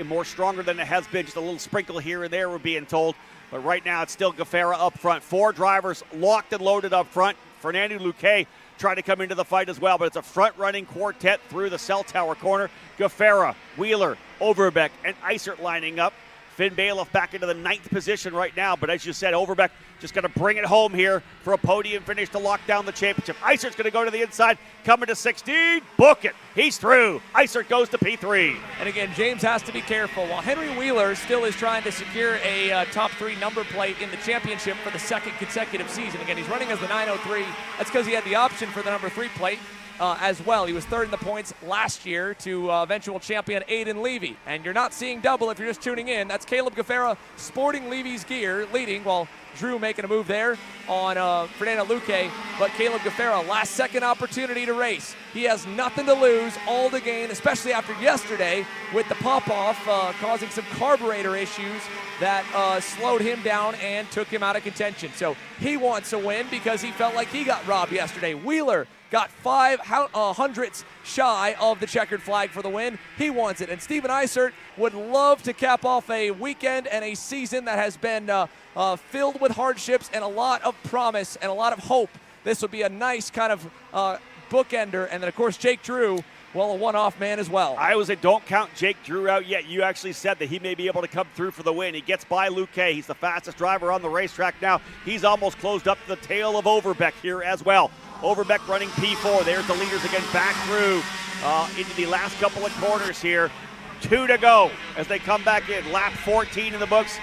more stronger than it has been. Just a little sprinkle here and there, we're being told. But right now, it's still Gafera up front. 4 drivers locked and loaded up front. Fernando Luque trying to come into the fight as well, but it's a front-running quartet through the cell tower corner. Gafera, Wheeler, Overbeck, and Isert lining up. Finn Bailiff back into the 9th position right now, but as you said, Overbeck just going to bring it home here for a podium finish to lock down the championship. Isert's going to go to the inside, coming to 16, book it. He's through. Isert goes to P3. And again, James has to be careful. While Henry Wheeler still is trying to secure a top 3 number plate in the championship for the 2nd consecutive season. Again, he's running as the 903. That's because he had the option for the number 3 plate. As well. He was 3rd in the points last year to eventual champion Aiden Levy. And you're not seeing double if you're just tuning in. That's Caleb Gafera sporting Levy's gear, leading, while Drew making a move there on Fernando Luque. But Caleb Gafera, last second opportunity to race. He has nothing to lose, all to gain, especially after yesterday with the pop-off causing some carburetor issues that slowed him down and took him out of contention. So he wants a win because he felt like he got robbed yesterday. Wheeler got 5 hundredths shy of the checkered flag for the win. He wants it. And Steven Isert would love to cap off a weekend and a season that has been filled with hardships and a lot of promise and a lot of hope. This would be a nice kind of bookender. And then, of course, Jake Drew, well, a one-off man as well. I was like, don't count Jake Drew out yet. You actually said that he may be able to come through for the win. He gets by Luque. He's the fastest driver on the racetrack now. He's almost closed up to the tail of Overbeck here as well. Overbeck running P4. There's the leaders again back through into the last couple of corners here. 2 to go as they come back in. Lap 14 in the books.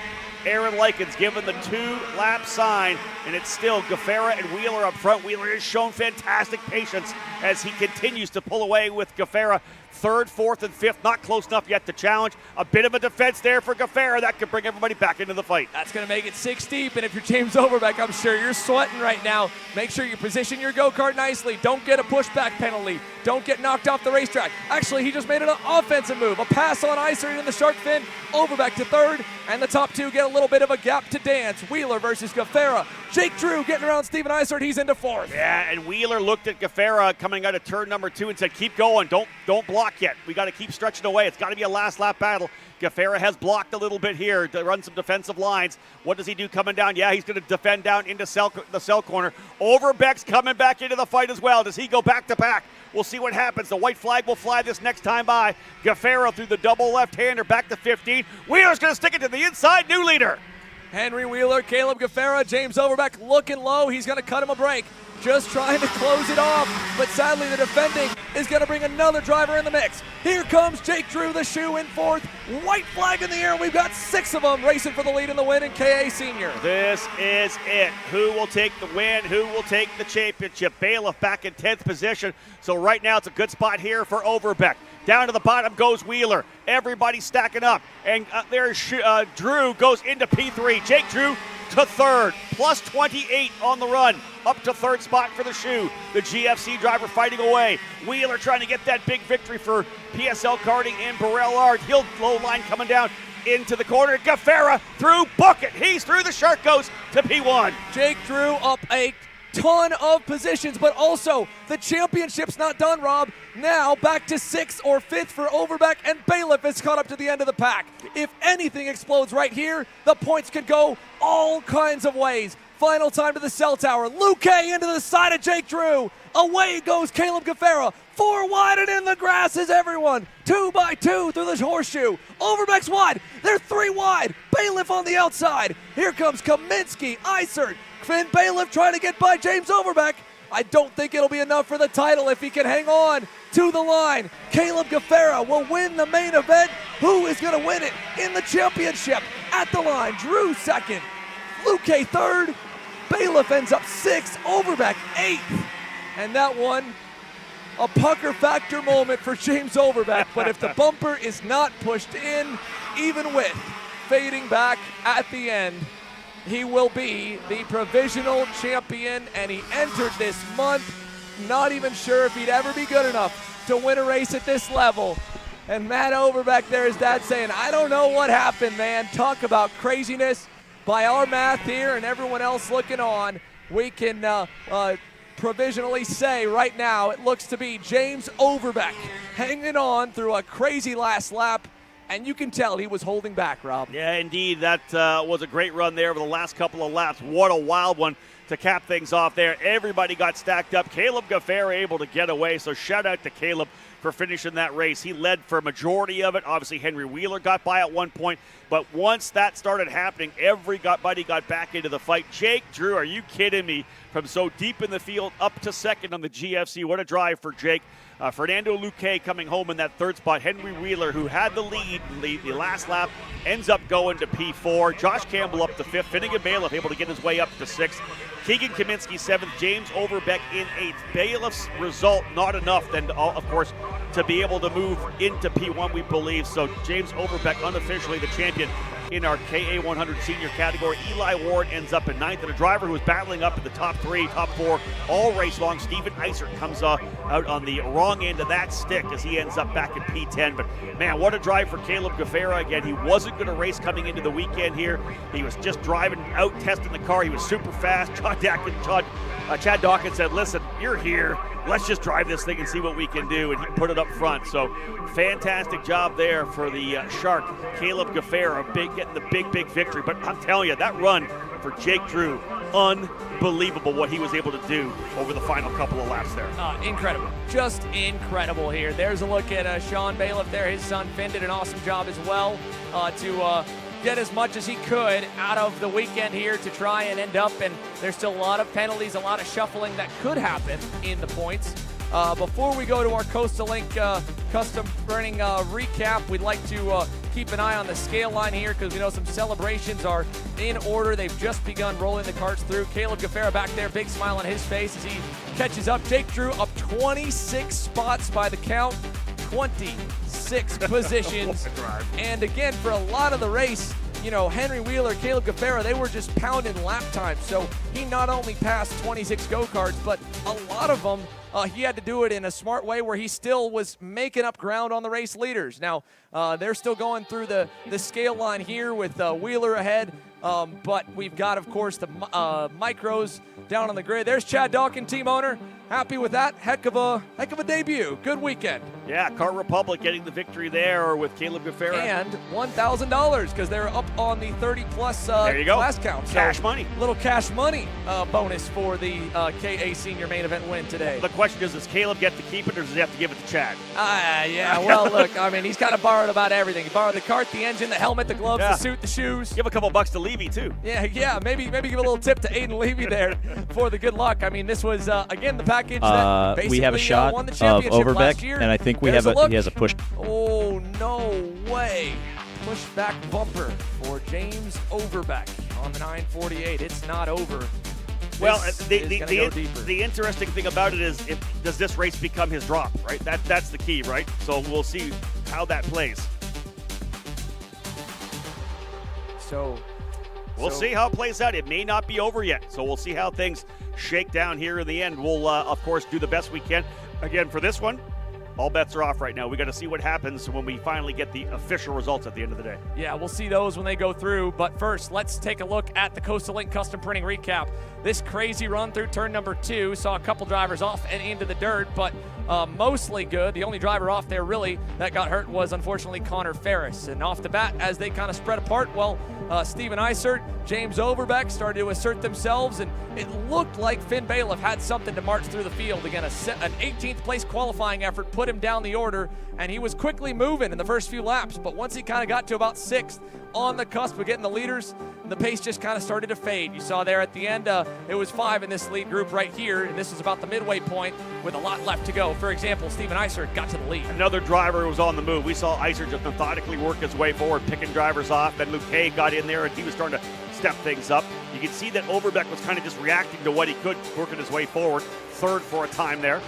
Aaron Likens given the 2-lap sign, and it's still Gafera and Wheeler up front. Wheeler has shown fantastic patience as he continues to pull away with Gafera. 3rd, 4th, and 5th, not close enough yet to challenge. A bit of a defense there for Gafera. That could bring everybody back into the fight. That's going to make it 6 deep, and if you're James Overbeck, I'm sure you're sweating right now. Make sure you position your go-kart nicely. Don't get a pushback penalty. Don't get knocked off the racetrack. Actually, he just made an offensive move. A pass on Isert in the shark fin. Overbeck to 3rd, and the top 2 get a little bit of a gap to dance. Wheeler versus Gafera. Jake Drew getting around Steven Isert. He's into 4th. Yeah, and Wheeler looked at Gafera coming out of turn number 2 and said, keep going. Don't block yet. We got to keep stretching away. It's got to be a last lap battle. Gafera has blocked a little bit here to run some defensive lines. What does he do coming down? Yeah, he's going to defend down into the cell corner. Overbeck's coming back into the fight as well. Does he go back to back? We'll see what happens. The white flag will fly this next time by. Gafera through the double left-hander back to 15. Wheeler's going to stick it to the inside. New leader. Henry Wheeler, Caleb Gafera, James Overbeck looking low. He's going to cut him a break. Just trying to close it off, but sadly the defending is going to bring another driver in the mix. Here comes Jake Drew, the shoe in 4th. White flag in the air, and we've got 6 of them racing for the lead in the win in KA Senior. This is it. Who will take the win? Who will take the championship? Bailiff back in 10th position. So right now it's a good spot here for Overbeck. Down to the bottom goes Wheeler. Everybody stacking up. And there's Drew goes into P3. Jake Drew to third, plus 28 on the run, up to third spot for the shoe. The GFC driver fighting away. Wheeler trying to get that big victory for PSL Karting and Burrell Art. He'll low line coming down into the corner. Gaffera through, book it. He's through. The shark goes to P1. Jake Drew up a ton of positions, but also the championship's not done, Rob. Now back to 6th or 5th for Overbeck, and Bailiff is caught up to the end of the pack. If anything explodes right here, the points could go all kinds of ways. Final time to the cell tower. Luque into the side of Jake Drew. Away goes Caleb Gaffera. 4 wide and in the grass is everyone. 2 by 2 through the horseshoe. Overbeck's wide. They're 3 wide. Bailiff on the outside. Here comes Kaminsky, Isert, Finn Bailiff trying to get by James Overbeck. I don't think it'll be enough for the title if he can hang on to the line. Caleb Gaffera will win the main event. Who is going to win it in the championship? At the line, Drew second, Luque third, Bailiff ends up 6th, Overbeck 8th. And that one, a pucker factor moment for James Overbeck. But if the bumper is not pushed in, even with fading back at the end, he will be the provisional champion, and he entered this month not even sure if he'd ever be good enough to win a race at this level. And Matt Overbeck there, his dad, saying, I don't know what happened, man. Talk about craziness. By our math here and everyone else looking on, we can provisionally say right now it looks to be James Overbeck hanging on through a crazy last lap. And you can tell he was holding back, Rob. Yeah, indeed. That was a great run there over the last couple of laps. What a wild one to cap things off there. Everybody got stacked up. Caleb Gaffera able to get away, so shout out to Caleb for finishing that race. He led for a majority of it. Obviously, Henry Wheeler got by at one point, but once that started happening, everybody got back into the fight. Jake Drew, are you kidding me? From so deep in the field up to second on the GFC. What a drive for Jake. Fernando Luque coming home in that third spot. Henry Wheeler, who had the lead the last lap, ends up going to P4. Josh Campbell up to 5th. Finnegan Bailiff able to get his way up to 6th. Keegan Kaminsky 7th. James Overbeck in 8th. Bailiff's result not enough then, of course, to be able to move into P1, we believe. So James Overbeck unofficially the champion in our KA100 senior category. Eli Ward ends up in 9th, and a driver who was battling up in the top 3, top 4 all race long. Steven Isert comes out on the wrong end of that stick as he ends up back in P10. But man, what a drive for Caleb Gaffera. Again, he wasn't going to race coming into the weekend here. He was just driving out, testing the car. He was super fast. Chad Dawkins said, listen, you're here. Let's just drive this thing and see what we can do, and he put it up front. So fantastic job there for the Shark, Caleb Gaffera, getting the big victory. But I'm telling you, that run for Jake Drew, unbelievable what he was able to do over the final couple of laps there. Incredible. Just incredible here. There's a look at Sean Bailiff there. His son Finn did an awesome job as well to get as much as he could out of the weekend here to try and end up, and there's still a lot of penalties, a lot of shuffling that could happen in the points. Before we go to our Coastal Link custom running recap, we'd like to keep an eye on the scale line here because we know some celebrations are in order. They've just begun rolling the carts through. Caleb Gaffera back there, big smile on his face as he catches up. Jake Drew up 26 spots by the count, 26 positions. And again, for a lot of the race, you know, Henry Wheeler, Caleb Gaffera, they were just pounding lap time. So he not only passed 26 go-karts, but a lot of them, he had to do it in a smart way where he still was making up ground on the race leaders. Now, they're still going through the scale line here with Wheeler ahead. But we've got, of course, the micros down on the grid. There's Chad Dawkins, team owner. Happy with that. Heck of a debut. Good weekend. Yeah, Kart Republic getting the victory there with Caleb Gaffera. And $1,000 because they're up on the 30-plus class count. So cash money. Little cash money bonus for the KA Senior main event win today. The question is, does Caleb get to keep it or does he have to give it to Chad? Yeah, well, look, I mean, he's kind of borrowed about everything. He borrowed the cart, the engine, the helmet, the gloves, the suit, the shoes. Give a couple bucks to Levy, too. Yeah, maybe give a little tip to Aiden Levy there for the good luck. I mean, this was, again, the package that basically we have a shot won the of championship Overbeck, last year. and I think he has a push. Oh, no way. Pushback bumper for James Overbeck on the 948. It's not over Well, This is gonna go deeper. the interesting thing about it is, does this race become his drop, right? That's the key, right? So we'll see how that plays. So we'll see how it plays out. It may not be over yet, so we'll see how things shake down here in the end. We'll, of course, do the best we can. Again, for this one, all bets are off right now. We got to see what happens when we finally get the official results at the end of the day. Yeah, we'll see those when they go through. But first, let's take a look at the Coastal Link Custom Printing recap. This crazy run through turn number 2 saw a couple drivers off and into the dirt, but mostly good. The only driver off there really that got hurt was unfortunately Connor Ferris. And off the bat, as they kind of spread apart, well, Steven Eisert, James Overbeck started to assert themselves, and it looked like Finn Bailiff had something to march through the field. Again, an 18th place qualifying effort put him down the order, and he was quickly moving in the first few laps. But once he kind of got to about 6th, on the cusp of getting the leaders, the pace just kind of started to fade. You saw there at the end, it was 5 in this lead group right here, and this is about the midway point with a lot left to go. For example, Steven Eisert got to the lead. Another driver was on the move. We saw Eisert just methodically work his way forward, picking drivers off. Then Luke Hay got in there, and he was starting to step things up. You can see that Overbeck was kind of just reacting to what he could, working his way forward. 3rd for a time there.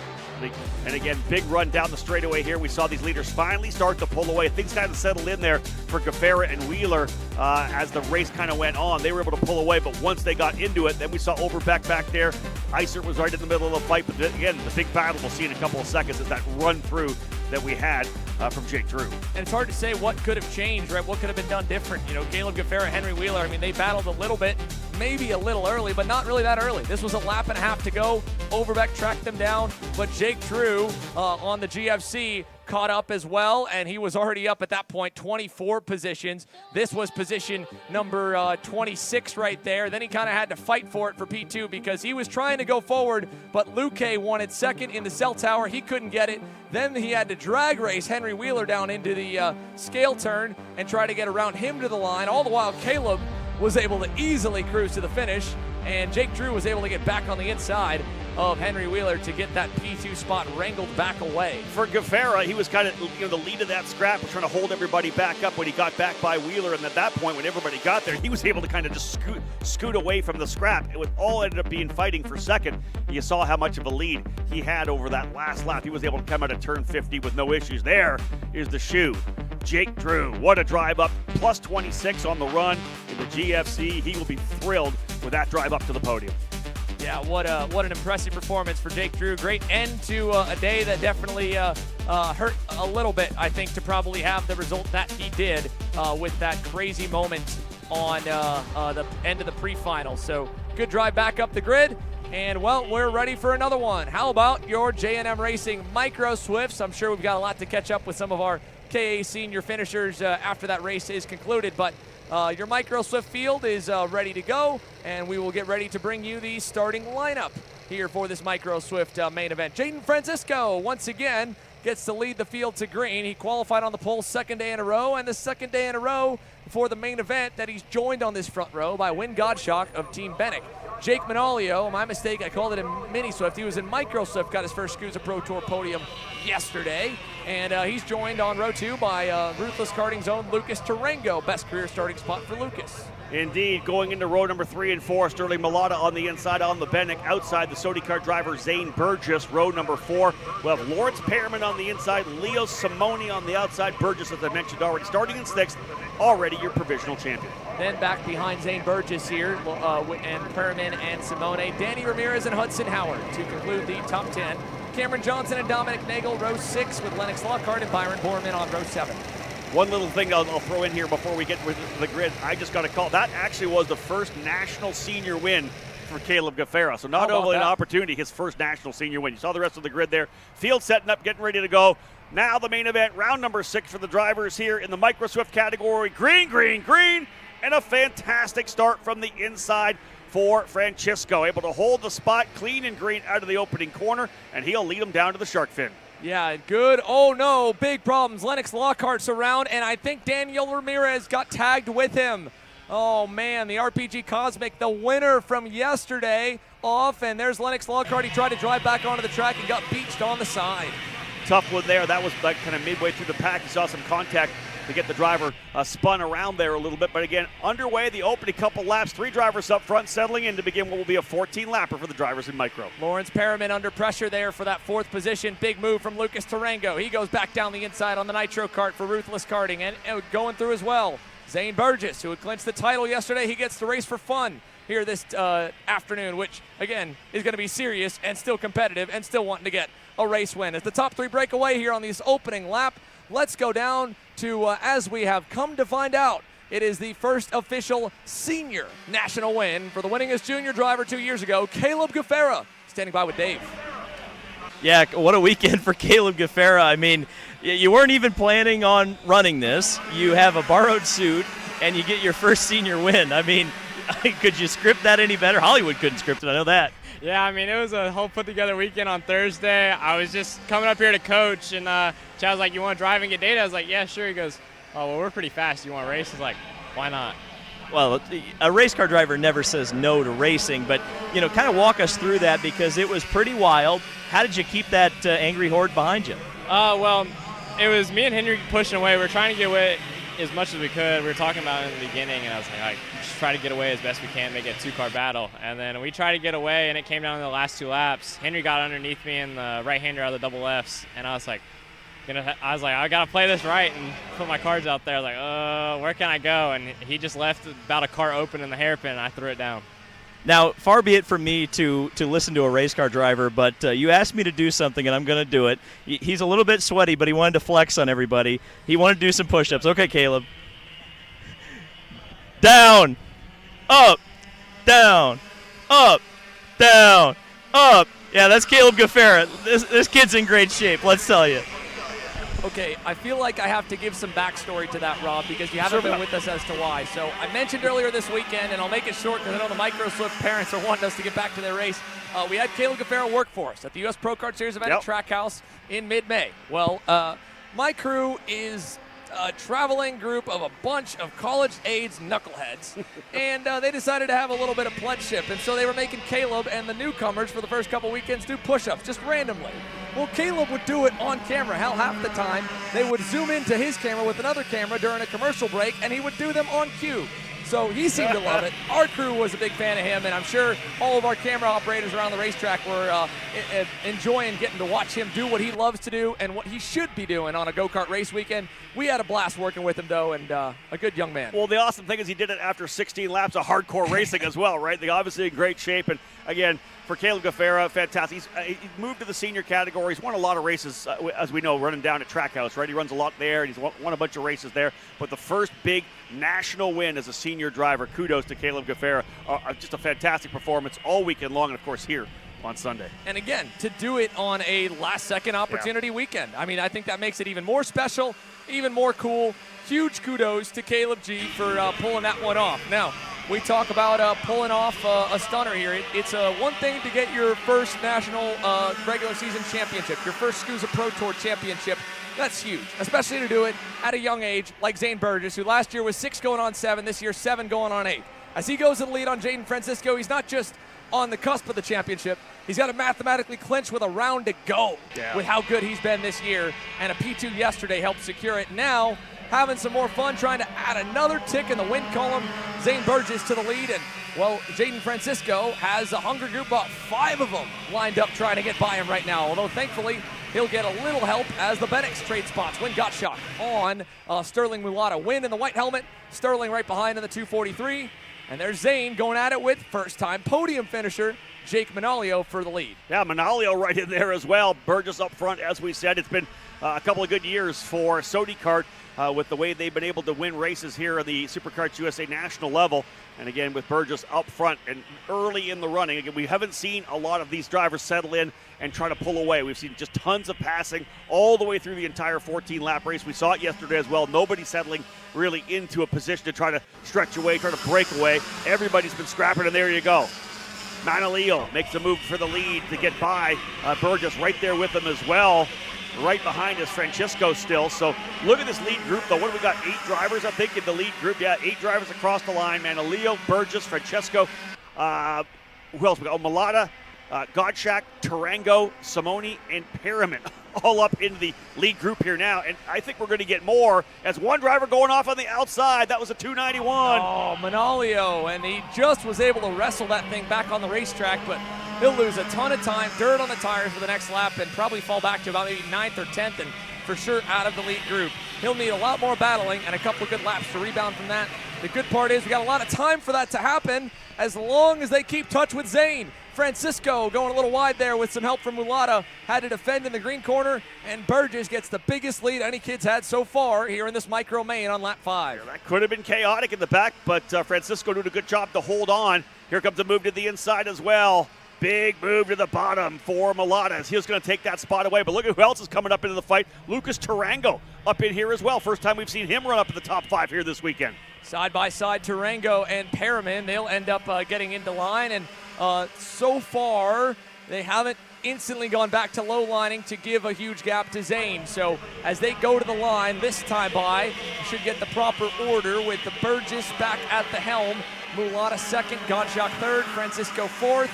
And again, big run down the straightaway here. We saw these leaders finally start to pull away. Things kind of settled in there for Gaffera and Wheeler as the race kind of went on. They were able to pull away, but once they got into it, then we saw Overbeck back there. Eisert was right in the middle of the fight, but again, the big battle we'll see in a couple of seconds is that run through that we had from Jake Drew. And it's hard to say what could have changed, right? What could have been done different? You know, Caleb Gaffera, Henry Wheeler, I mean, they battled a little bit, maybe a little early, but not really that early. This was a lap and a half to go. Overbeck tracked them down, but Jake Drew on the GFC caught up as well, and he was already up at that point 24 positions. This was position number 26 right there. Then he kind of had to fight for it for P2 because he was trying to go forward, but Luque wanted second in the cell tower. He couldn't get it. Then he had to drag race Henry Wheeler down into the scale turn and try to get around him to the line. All the while, Caleb was able to easily cruise to the finish, and Jake Drew was able to get back on the inside of Henry Wheeler to get that P2 spot wrangled back away. For Gaffera, he was kind of the lead of that scrap, was trying to hold everybody back up when he got back by Wheeler, and at that point, when everybody got there, he was able to kind of just scoot away from the scrap. It was all ended up being fighting for second. You saw how much of a lead he had over that last lap. He was able to come out of turn 50 with no issues. There is the shoe. Jake Drew, what a drive up, plus 26 on the run in the GFC. He will be thrilled with that drive up to the podium. Yeah, what an impressive performance for Jake Drew. Great end to a day that definitely hurt a little bit, I think, to probably have the result that he did with that crazy moment on the end of the pre-final. So good drive back up the grid. And, well, we're ready for another one. How about your J&M Racing Micro Swifts? I'm sure we've got a lot to catch up with some of our KA senior finishers after that race is concluded. But your Micro Swift field is ready to go, and we will get ready to bring you the starting lineup here for this Micro Swift main event. Jaden Francisco, once again, gets to lead the field to green. He qualified on the pole second day in a row, and the second day in a row for the main event that he's joined on this front row by Win Godshock of Team Bennick. Jake Manolio, my mistake, I called it a Mini Swift. He was in Micro Swift, got his first SKUSA Pro Tour podium yesterday. And he's joined on row 2 by Ruthless Karting's own Lucas Tarango. Best career starting spot for Lucas. Indeed, going into row number 3 and 4, Sterling Mulata on the inside, on the Bennick. Outside, the Sodi Kart driver Zane Burgess. Row number 4, we'll have Lawrence Pearman on the inside, Leo Simoni on the outside. Burgess, as I mentioned already, starting in 6th, already your provisional champion. Then back behind Zane Burgess here, and Pearman and Simone, Danny Ramirez and Hudson Howard to conclude the top 10. Cameron Johnson and Dominic Nagel, row 6, with Lennox Lockhart and Byron Borman on row 7. One little thing I'll throw in here before we get to the grid. I just got a call. That actually was the first national senior win for Caleb Gaffera. So not only an opportunity, his first national senior win. You saw the rest of the grid there. Field setting up, getting ready to go. Now the main event, round number 6 for the drivers here in the Micro Swift category. Green, green, green, and a fantastic start from the inside for Francisco. Able to hold the spot clean and green out of the opening corner, and he'll lead them down to the shark fin. Yeah, good. Oh, no, big problems. Lennox Lockhart's around, and I think Daniel Ramirez got tagged with him. Oh, man, the RPG Cosmic, the winner from yesterday, off, and there's Lennox Lockhart. He tried to drive back onto the track and got beached on the side. Tough one there. That was like kind of midway through the pack. You saw some contact to get the driver spun around there a little bit. But again, underway, the opening couple laps, 3 drivers up front settling in to begin what will be a 14-lapper for the drivers in micro. Lawrence Perriman under pressure there for that 4th position. Big move from Lucas Tarango. He goes back down the inside on the nitro kart for Ruthless Karting, and going through as well. Zane Burgess, who had clinched the title yesterday, he gets to race for fun here this afternoon, which, again, is going to be serious and still competitive and still wanting to get a race win. As the top 3 break away here on this opening lap, let's go down to, as we have come to find out, it is the first official senior national win for the winningest junior driver 2 years ago, Caleb Gaffera, standing by with Dave. Yeah, what a weekend for Caleb Gaffera. I mean, you weren't even planning on running this. You have a borrowed suit, and you get your first senior win. I mean, could you script that any better? Hollywood couldn't script it, I know that. Yeah, I mean, it was a whole put-together weekend on Thursday. I was just coming up here to coach, and Chad was like, you want to drive and get data? I was like, yeah, sure. He goes, oh, well, we're pretty fast. You want to race? He's like, why not? Well, a race car driver never says no to racing, but, you know, kind of walk us through that because it was pretty wild. How did you keep that angry horde behind you? Well, it was me and Henry pushing away. We were trying to get away as much as we could. We were talking about it in the beginning, and I was like, just try to get away as best we can, make it a 2-car battle. And then we tried to get away, and it came down to the last 2 laps. Henry got underneath me in the right-hander out of the double Fs, and I was like, I got to play this right and put my cards out there. Like, where can I go? And he just left about a car open in the hairpin, and I threw it down. Now, far be it from me to listen to a race car driver, but you asked me to do something, and I'm going to do it. He's a little bit sweaty, but he wanted to flex on everybody. He wanted to do some push-ups. Okay, Caleb. Down, up, down, up, down, up. Yeah, that's Caleb Gaffera. This kid's in great shape, let's tell you. Okay, I feel like I have to give some backstory to that, Rob, because you haven't been with us as to why. So I mentioned earlier this weekend, and I'll make it short because I know the Micro Swift parents are wanting us to get back to their race. We had Caleb Gaffera work for us at the U.S. Pro Kart Series event at Trackhouse in mid-May. Well, my crew is a traveling group of a bunch of college-age knuckleheads, and they decided to have a little bit of pledgeship, and so they were making Caleb and the newcomers for the first couple weekends do push-ups just randomly. Well, Caleb would do it on camera. Hell, half the time they would zoom into his camera with another camera during a commercial break, and he would do them on cue. So he seemed to love it. Our crew was a big fan of him, and I'm sure all of our camera operators around the racetrack were enjoying getting to watch him do what he loves to do and what he should be doing on a go-kart race weekend. We had a blast working with him, though, and a good young man. Well, the awesome thing is he did it after 16 laps of hardcore racing as well, right? They're obviously in great shape, and again, for Caleb Gaffera, fantastic. He moved to the senior category. He's won a lot of races, as we know, running down at Trackhouse, right? He runs a lot there, and he's won a bunch of races there. But the first big national win as a senior driver, kudos to Caleb Gaffera. Just a fantastic performance all weekend long, and, of course, here on Sunday. And, again, to do it on a last-second opportunity weekend. I mean, I think that makes it even more special, even more cool. Huge kudos to Caleb G for pulling that one off. Now, we talk about pulling off a stunner here. It's one thing to get your first national regular season championship, your first SKUSA Pro Tour championship. That's huge, especially to do it at a young age like Zane Burgess, who last year was 6 going on 7, this year 7 going on 8. As he goes to the lead on Jaden Francisco, he's not just on the cusp of the championship. He's got to mathematically clinch with a round to go with how good he's been this year, and a P2 yesterday helped secure it. Now, having some more fun, trying to add another tick in the win column. Zane Burgess to the lead, and, well, Jaden Francisco has a hunger group, about 5 of them lined up trying to get by him right now, although thankfully he'll get a little help as the Bennex trade spots. Win Gottschalk on Sterling Mulata. Win in the white helmet, Sterling right behind in the 243, and there's Zane going at it with first-time podium finisher Jake Manalio for the lead. Yeah, Manalio right in there as well. Burgess up front, as we said. It's been a couple of good years for Sodi Kart with the way they've been able to win races here at the SuperKarts USA national level. And again, with Burgess up front and early in the running. Again, we haven't seen a lot of these drivers settle in and try to pull away. We've seen just tons of passing all the way through the entire 14-lap race. We saw it yesterday as well. Nobody settling really into a position to try to stretch away, try to break away. Everybody's been scrapping, and there you go. Manalio makes a move for the lead to get by. Burgess right there with him as well. Right behind is Francisco still. So look at this lead group, though. What have we got? 8 drivers, I think, in the lead group. Yeah, 8 drivers across the line. Manalio, Burgess, Francesco. Who else we got? Oh, Mulata, Gottschalk, Tarango, Simoni, and Perriman all up into the lead group here now. And I think we're going to get more as one driver going off on the outside. That was a 291. Oh, Manolio, and he just was able to wrestle that thing back on the racetrack, but he'll lose a ton of time, dirt on the tires for the next lap, and probably fall back to about maybe 9th or 10th, and for sure out of the lead group. He'll need a lot more battling and a couple of good laps to rebound from that. The good part is we got a lot of time for that to happen as long as they keep touch with Zane. Francisco going a little wide there with some help from Mulata, had to defend in the green corner, and Burgess gets the biggest lead any kid's had so far here in this micro main on lap 5. That could have been chaotic in the back, but Francisco did a good job to hold on. Here comes a move to the inside as well. Big move to the bottom for Mulata. He's going to take that spot away, but look at who else is coming up into the fight. Lucas Tarango up in here as well. First time we've seen him run up in the top 5 here this weekend. Side by side, Tarango and Perriman, they'll end up getting into line, and so far they haven't instantly gone back to low lining to give a huge gap to Zane. So as they go to the line this time by, should get the proper order with the Burgess back at the helm. Mulata second, Gottschalk third, Francisco fourth.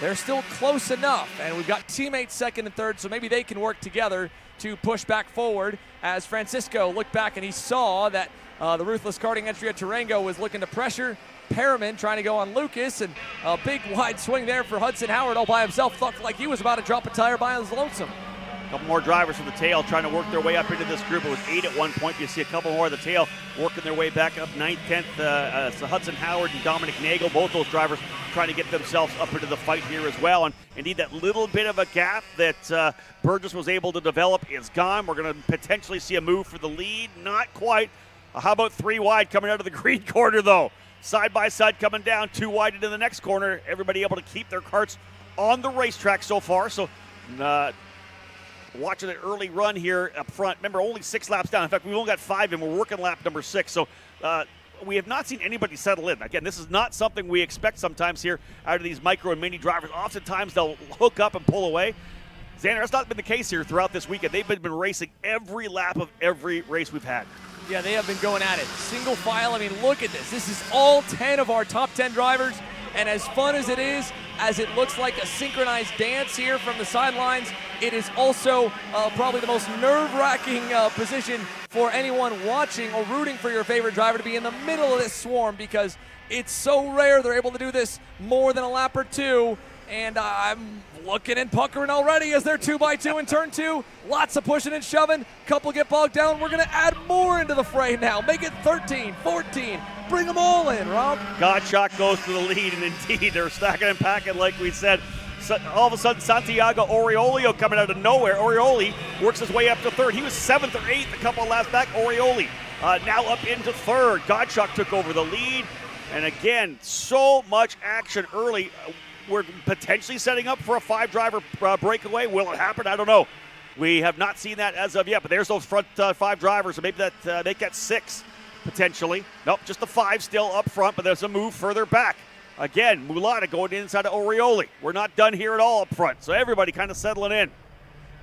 They're still close enough, and we've got teammates second and third, so maybe they can work together to push back forward as Francisco looked back and he saw that the Ruthless Karting entry at Tarango was looking to pressure Perriman, trying to go on Lucas, and a big wide swing there for Hudson Howard all by himself. Looked like he was about to drop a tire by his lonesome. A couple more drivers from the tail trying to work their way up into this group. It was 8 at one point. You see a couple more of the tail working their way back up 9th, 10th. So Hudson Howard and Dominic Nagel, both those drivers trying to get themselves up into the fight here as well. And indeed, that little bit of a gap that Burgess was able to develop is gone. We're going to potentially see a move for the lead. Not quite. How about 3 wide coming out of the green corner, though? Side by side coming down, 2 wide into the next corner. Everybody able to keep their karts on the racetrack so far. So watching an early run here up front. Remember, only 6 laps down. In fact, we've only got 5 and we're working lap number 6. So we have not seen anybody settle in. Again, this is not something we expect sometimes here out of these micro and mini drivers. Oftentimes they'll hook up and pull away. Xander, that's not been the case here throughout this weekend. They've been racing every lap of every race we've had. Yeah, they have been going at it. Single file, I mean, look at this. This is all 10 of our top 10 drivers, and as fun as it is, as it looks like a synchronized dance here from the sidelines, it is also probably the most nerve-wracking position for anyone watching or rooting for your favorite driver to be in the middle of this swarm, because it's so rare they're able to do this more than a lap or 2. And I'm looking and puckering already as they're 2x2 in turn 2. Lots of pushing and shoving. Couple get bogged down. We're going to add more into the fray now. Make it 13, 14. Bring them all in, Rob. Gottschalk goes to the lead, and indeed they're stacking and packing like we said. So all of a sudden, Santiago Oriolio coming out of nowhere. Orioli works his way up to third. He was 7th or 8th a couple of laps back. Orioli now up into third. Gottschalk took over the lead. And again, so much action early. We're potentially setting up for a 5-driver breakaway. Will it happen? I don't know. We have not seen that as of yet, but there's those front 5 drivers, so maybe that make that 6 potentially. Nope, just the 5 still up front, but there's a move further back. Again, Mulata going inside of Orioli. We're not done here at all up front, so everybody kind of settling in.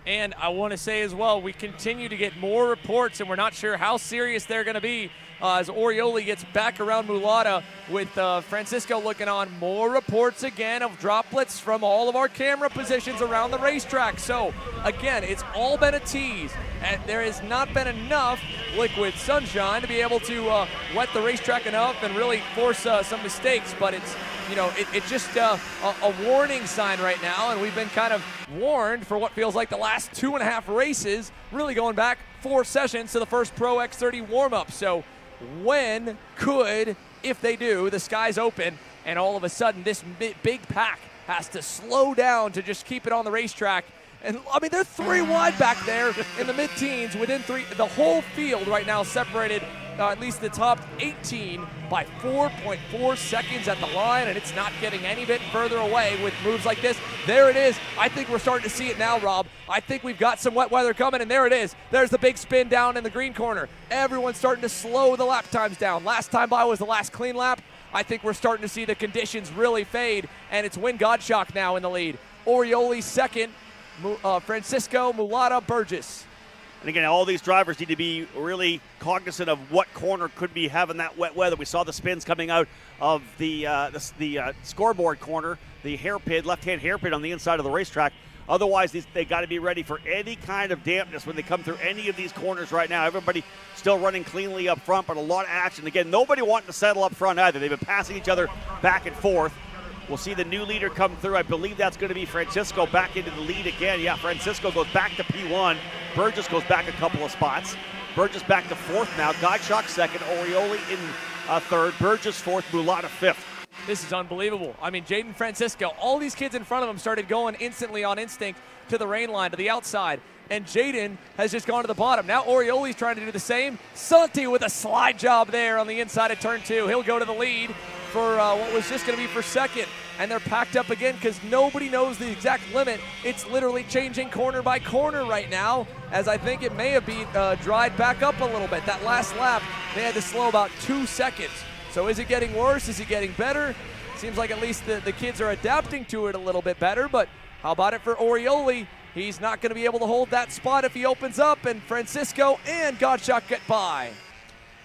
And I want to say as well, we continue to get more reports, and we're not sure how serious they're going to be as Orioli gets back around Mulata with Francisco looking on. More reports again of droplets from all of our camera positions around the racetrack. So again, it's all been a tease, and there has not been enough liquid sunshine to be able to wet the racetrack enough and really force some mistakes. But it's, you know, it's just a warning sign right now, and we've been kind of warned for what feels like the last 2.5 races, really going back 4 sessions to the first Pro X30 Warmup. So when could, if they do, the skies open and all of a sudden this big pack has to slow down to just keep it on the racetrack? And I mean, they're 3 wide back there in the mid-teens within 3. The whole field right now separated, at least the top 18, by 4.4 seconds at the line, and it's not getting any bit further away with moves like this. There it is. I think we're starting to see it now, Rob. I think we've got some wet weather coming, and there it is. There's the big spin down in the green corner. Everyone's starting to slow the lap times down. Last time by was the last clean lap. I think we're starting to see the conditions really fade, and it's Win Gottschalk now in the lead. Orioli second. Francisco, Mulata, Burgess. And again, all these drivers need to be really cognizant of what corner could be having that wet weather. We saw the spins coming out of the scoreboard corner, the hairpin, left-hand hairpin on the inside of the racetrack. Otherwise, they got to be ready for any kind of dampness when they come through any of these corners right now. Everybody still running cleanly up front, but a lot of action. Again, nobody wanting to settle up front either. They've been passing each other back and forth. We'll see the new leader come through. I believe that's going to be Francisco back into the lead again. Yeah, Francisco goes back to P1. Burgess goes back a couple of spots. Burgess back to fourth now. Gottschalk second. Orioli in third. Burgess fourth. Mulata fifth. This is unbelievable. I mean, Jaden Francisco, all these kids in front of him started going instantly on instinct to the rain line, to the outside. And Jaden has just gone to the bottom. Now Orioli's trying to do the same. Santi with a slide job there on the inside of turn 2. He'll go to the lead for what was just going to be for second. And they're packed up again because nobody knows the exact limit. It's literally changing corner by corner right now, as I think it may have been dried back up a little bit. That last lap, they had to slow about 2 seconds. So is it getting worse? Is it getting better? Seems like at least the kids are adapting to it a little bit better, but how about it for Orioli? He's not going to be able to hold that spot if he opens up, and Francisco and Gottschalk get by.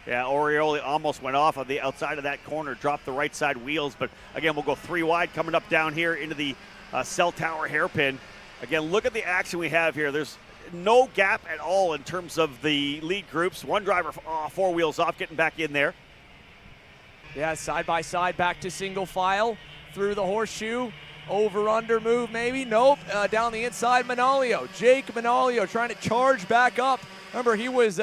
Yeah, Orioli almost went off on the outside of that corner, dropped the right side wheels, but again, we'll go 3 wide coming up down here into the cell tower hairpin. Again, look at the action we have here. There's no gap at all in terms of the lead groups. One driver 4 wheels off, getting back in there. Yeah, side by side, back to single file, through the horseshoe, over under move maybe, nope, down the inside, Manolio. Jake Manolio trying to charge back up. Remember, he was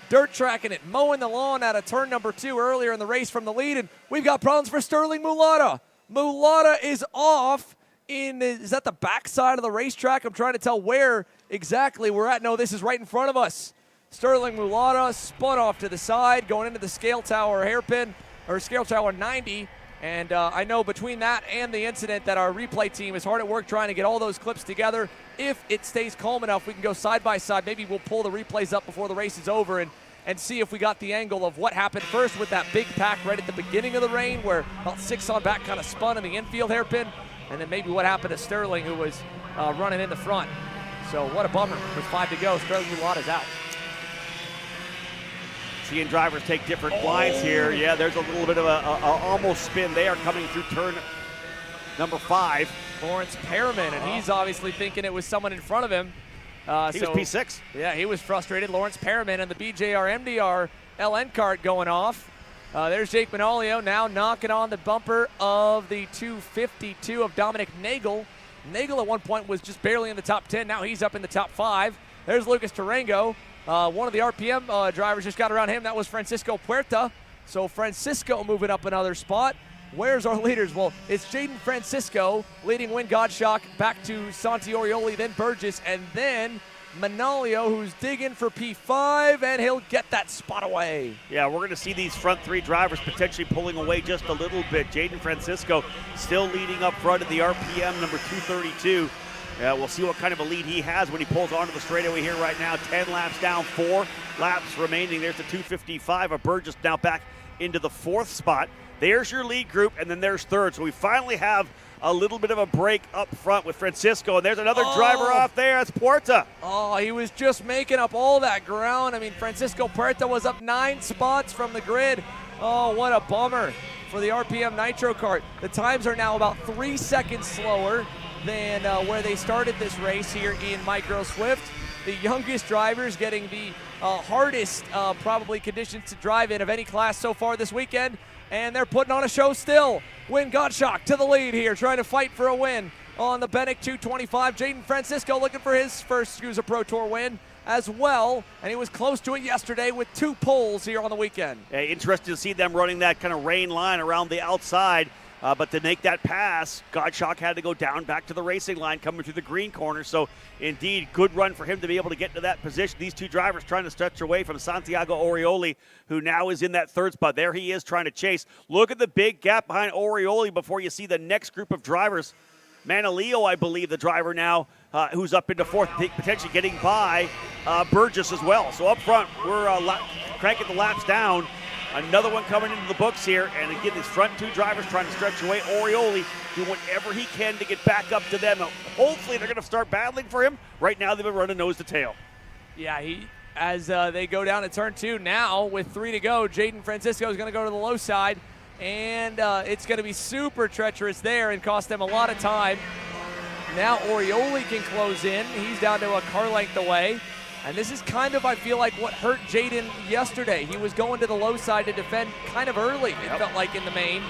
dirt tracking it, mowing the lawn out of turn number 2 earlier in the race from the lead, and we've got problems for Sterling Mulata. Mulata is off is that the backside of the racetrack? I'm trying to tell where exactly we're at. No, this is right in front of us. Sterling Mulata spun off to the side, going into the scale tower hairpin, or scale tower 90, and I know between that and the incident that our replay team is hard at work trying to get all those clips together. If it stays calm enough, we can go side by side. Maybe we'll pull the replays up before the race is over and see if we got the angle of what happened first with that big pack right at the beginning of the rain where about 6 on back kind of spun in the infield hairpin, and then maybe what happened to Sterling, who was running in the front. So what a bummer. With 5 to go, Sterling Mulata's out. Seeing drivers take different blinds here. Yeah, there's a little bit of a almost spin there coming through turn number 5. Lawrence Perriman, and he's obviously thinking it was someone in front of him. He was P6. Yeah, he was frustrated. Lawrence Perriman and the BJR MDR LN Kart going off. There's Jake Manolio now knocking on the bumper of the 252 of Dominic Nagel. Nagel at one point was just barely in the top 10. Now he's up in the top 5. There's Lucas Tarango. One of the RPM drivers just got around him. That was Francisco Puerta. So Francisco moving up another spot. Where's our leaders? Well, it's Jaden Francisco leading Win Gottschalk, back to Santi Orioli, then Burgess, and then Manolio, who's digging for P5, and he'll get that spot away. Yeah, we're going to see these front 3 drivers potentially pulling away just a little bit. Jaden Francisco still leading up front at the RPM number 232. We'll see what kind of a lead he has when he pulls onto the straightaway here right now. 10 laps down, 4 laps remaining. There's the 255 of Burgess now back into the 4th spot. There's your lead group, and then there's 3rd. So we finally have a little bit of a break up front with Francisco, and there's another driver off there. That's Puerta. Oh, he was just making up all that ground. I mean, Francisco Puerta was up 9 spots from the grid. Oh, what a bummer for the RPM Nitro Kart. The times are now about 3 seconds slower than where they started this race here in Micro Swift. The youngest drivers getting the hardest probably conditions to drive in of any class so far this weekend, and they're putting on a show still. Win Gottschalk to the lead here, trying to fight for a win on the Benek 225. Jaden Francisco looking for his first SKUSA Pro Tour win as well, and he was close to it yesterday with 2 poles here on the weekend. Hey, interesting to see them running that kind of rain line around the outside. But to make that pass, Gottschalk had to go down back to the racing line coming through the green corner. So, indeed, good run for him to be able to get to that position. These 2 drivers trying to stretch away from Santiago Orioli, who now is in that 3rd spot. There he is trying to chase. Look at the big gap behind Orioli before you see the next group of drivers. Manolio, I believe, the driver now, who's up into 4th, potentially getting by Burgess as well. So up front, we're cranking the laps down. Another one coming into the books here, and again, these front 2 drivers trying to stretch away. Orioli doing whatever he can to get back up to them. Hopefully they're going to start battling for him. Right now they've been running nose to tail. Yeah, as they go down to turn 2. Now, with 3 to go, Jaden Francisco is going to go to the low side, and it's going to be super treacherous there and cost them a lot of time. Now Orioli can close in. He's down to a car length away. And this is kind of, I feel like, what hurt Jaden yesterday. He was going to the low side to defend kind of early, it felt like, in the main.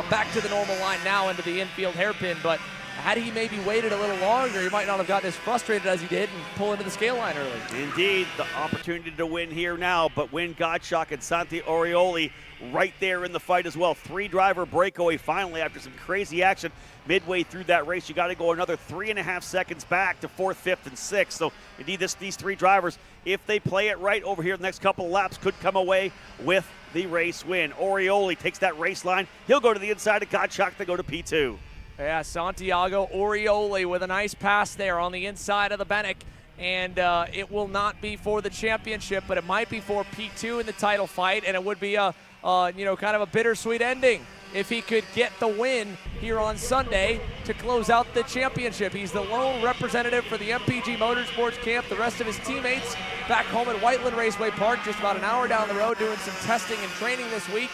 Back to the normal line now into the infield hairpin, but had he maybe waited a little longer, he might not have gotten as frustrated as he did and pull into the scale line early. Indeed, the opportunity to win here now, but Win Gottschalk and Santi Orioli right there in the fight as well. 3-driver breakaway finally after some crazy action midway through that race. You got to go another 3.5 seconds back to 4th, 5th, and 6th. So indeed, these 3 drivers, if they play it right over here the next couple of laps, could come away with the race win. Orioli takes that race line. He'll go to the inside of Gottschalk to go to P2. Yeah, Santiago Orioli with a nice pass there on the inside of the Bennick. And it will not be for the championship, but it might be for P2 in the title fight, and it would be a kind of a bittersweet ending if he could get the win here on Sunday to close out the championship. He's the lone representative for the MPG Motorsports camp. The rest of his teammates back home at Whiteland Raceway Park, just about an hour down the road, doing some testing and training this week.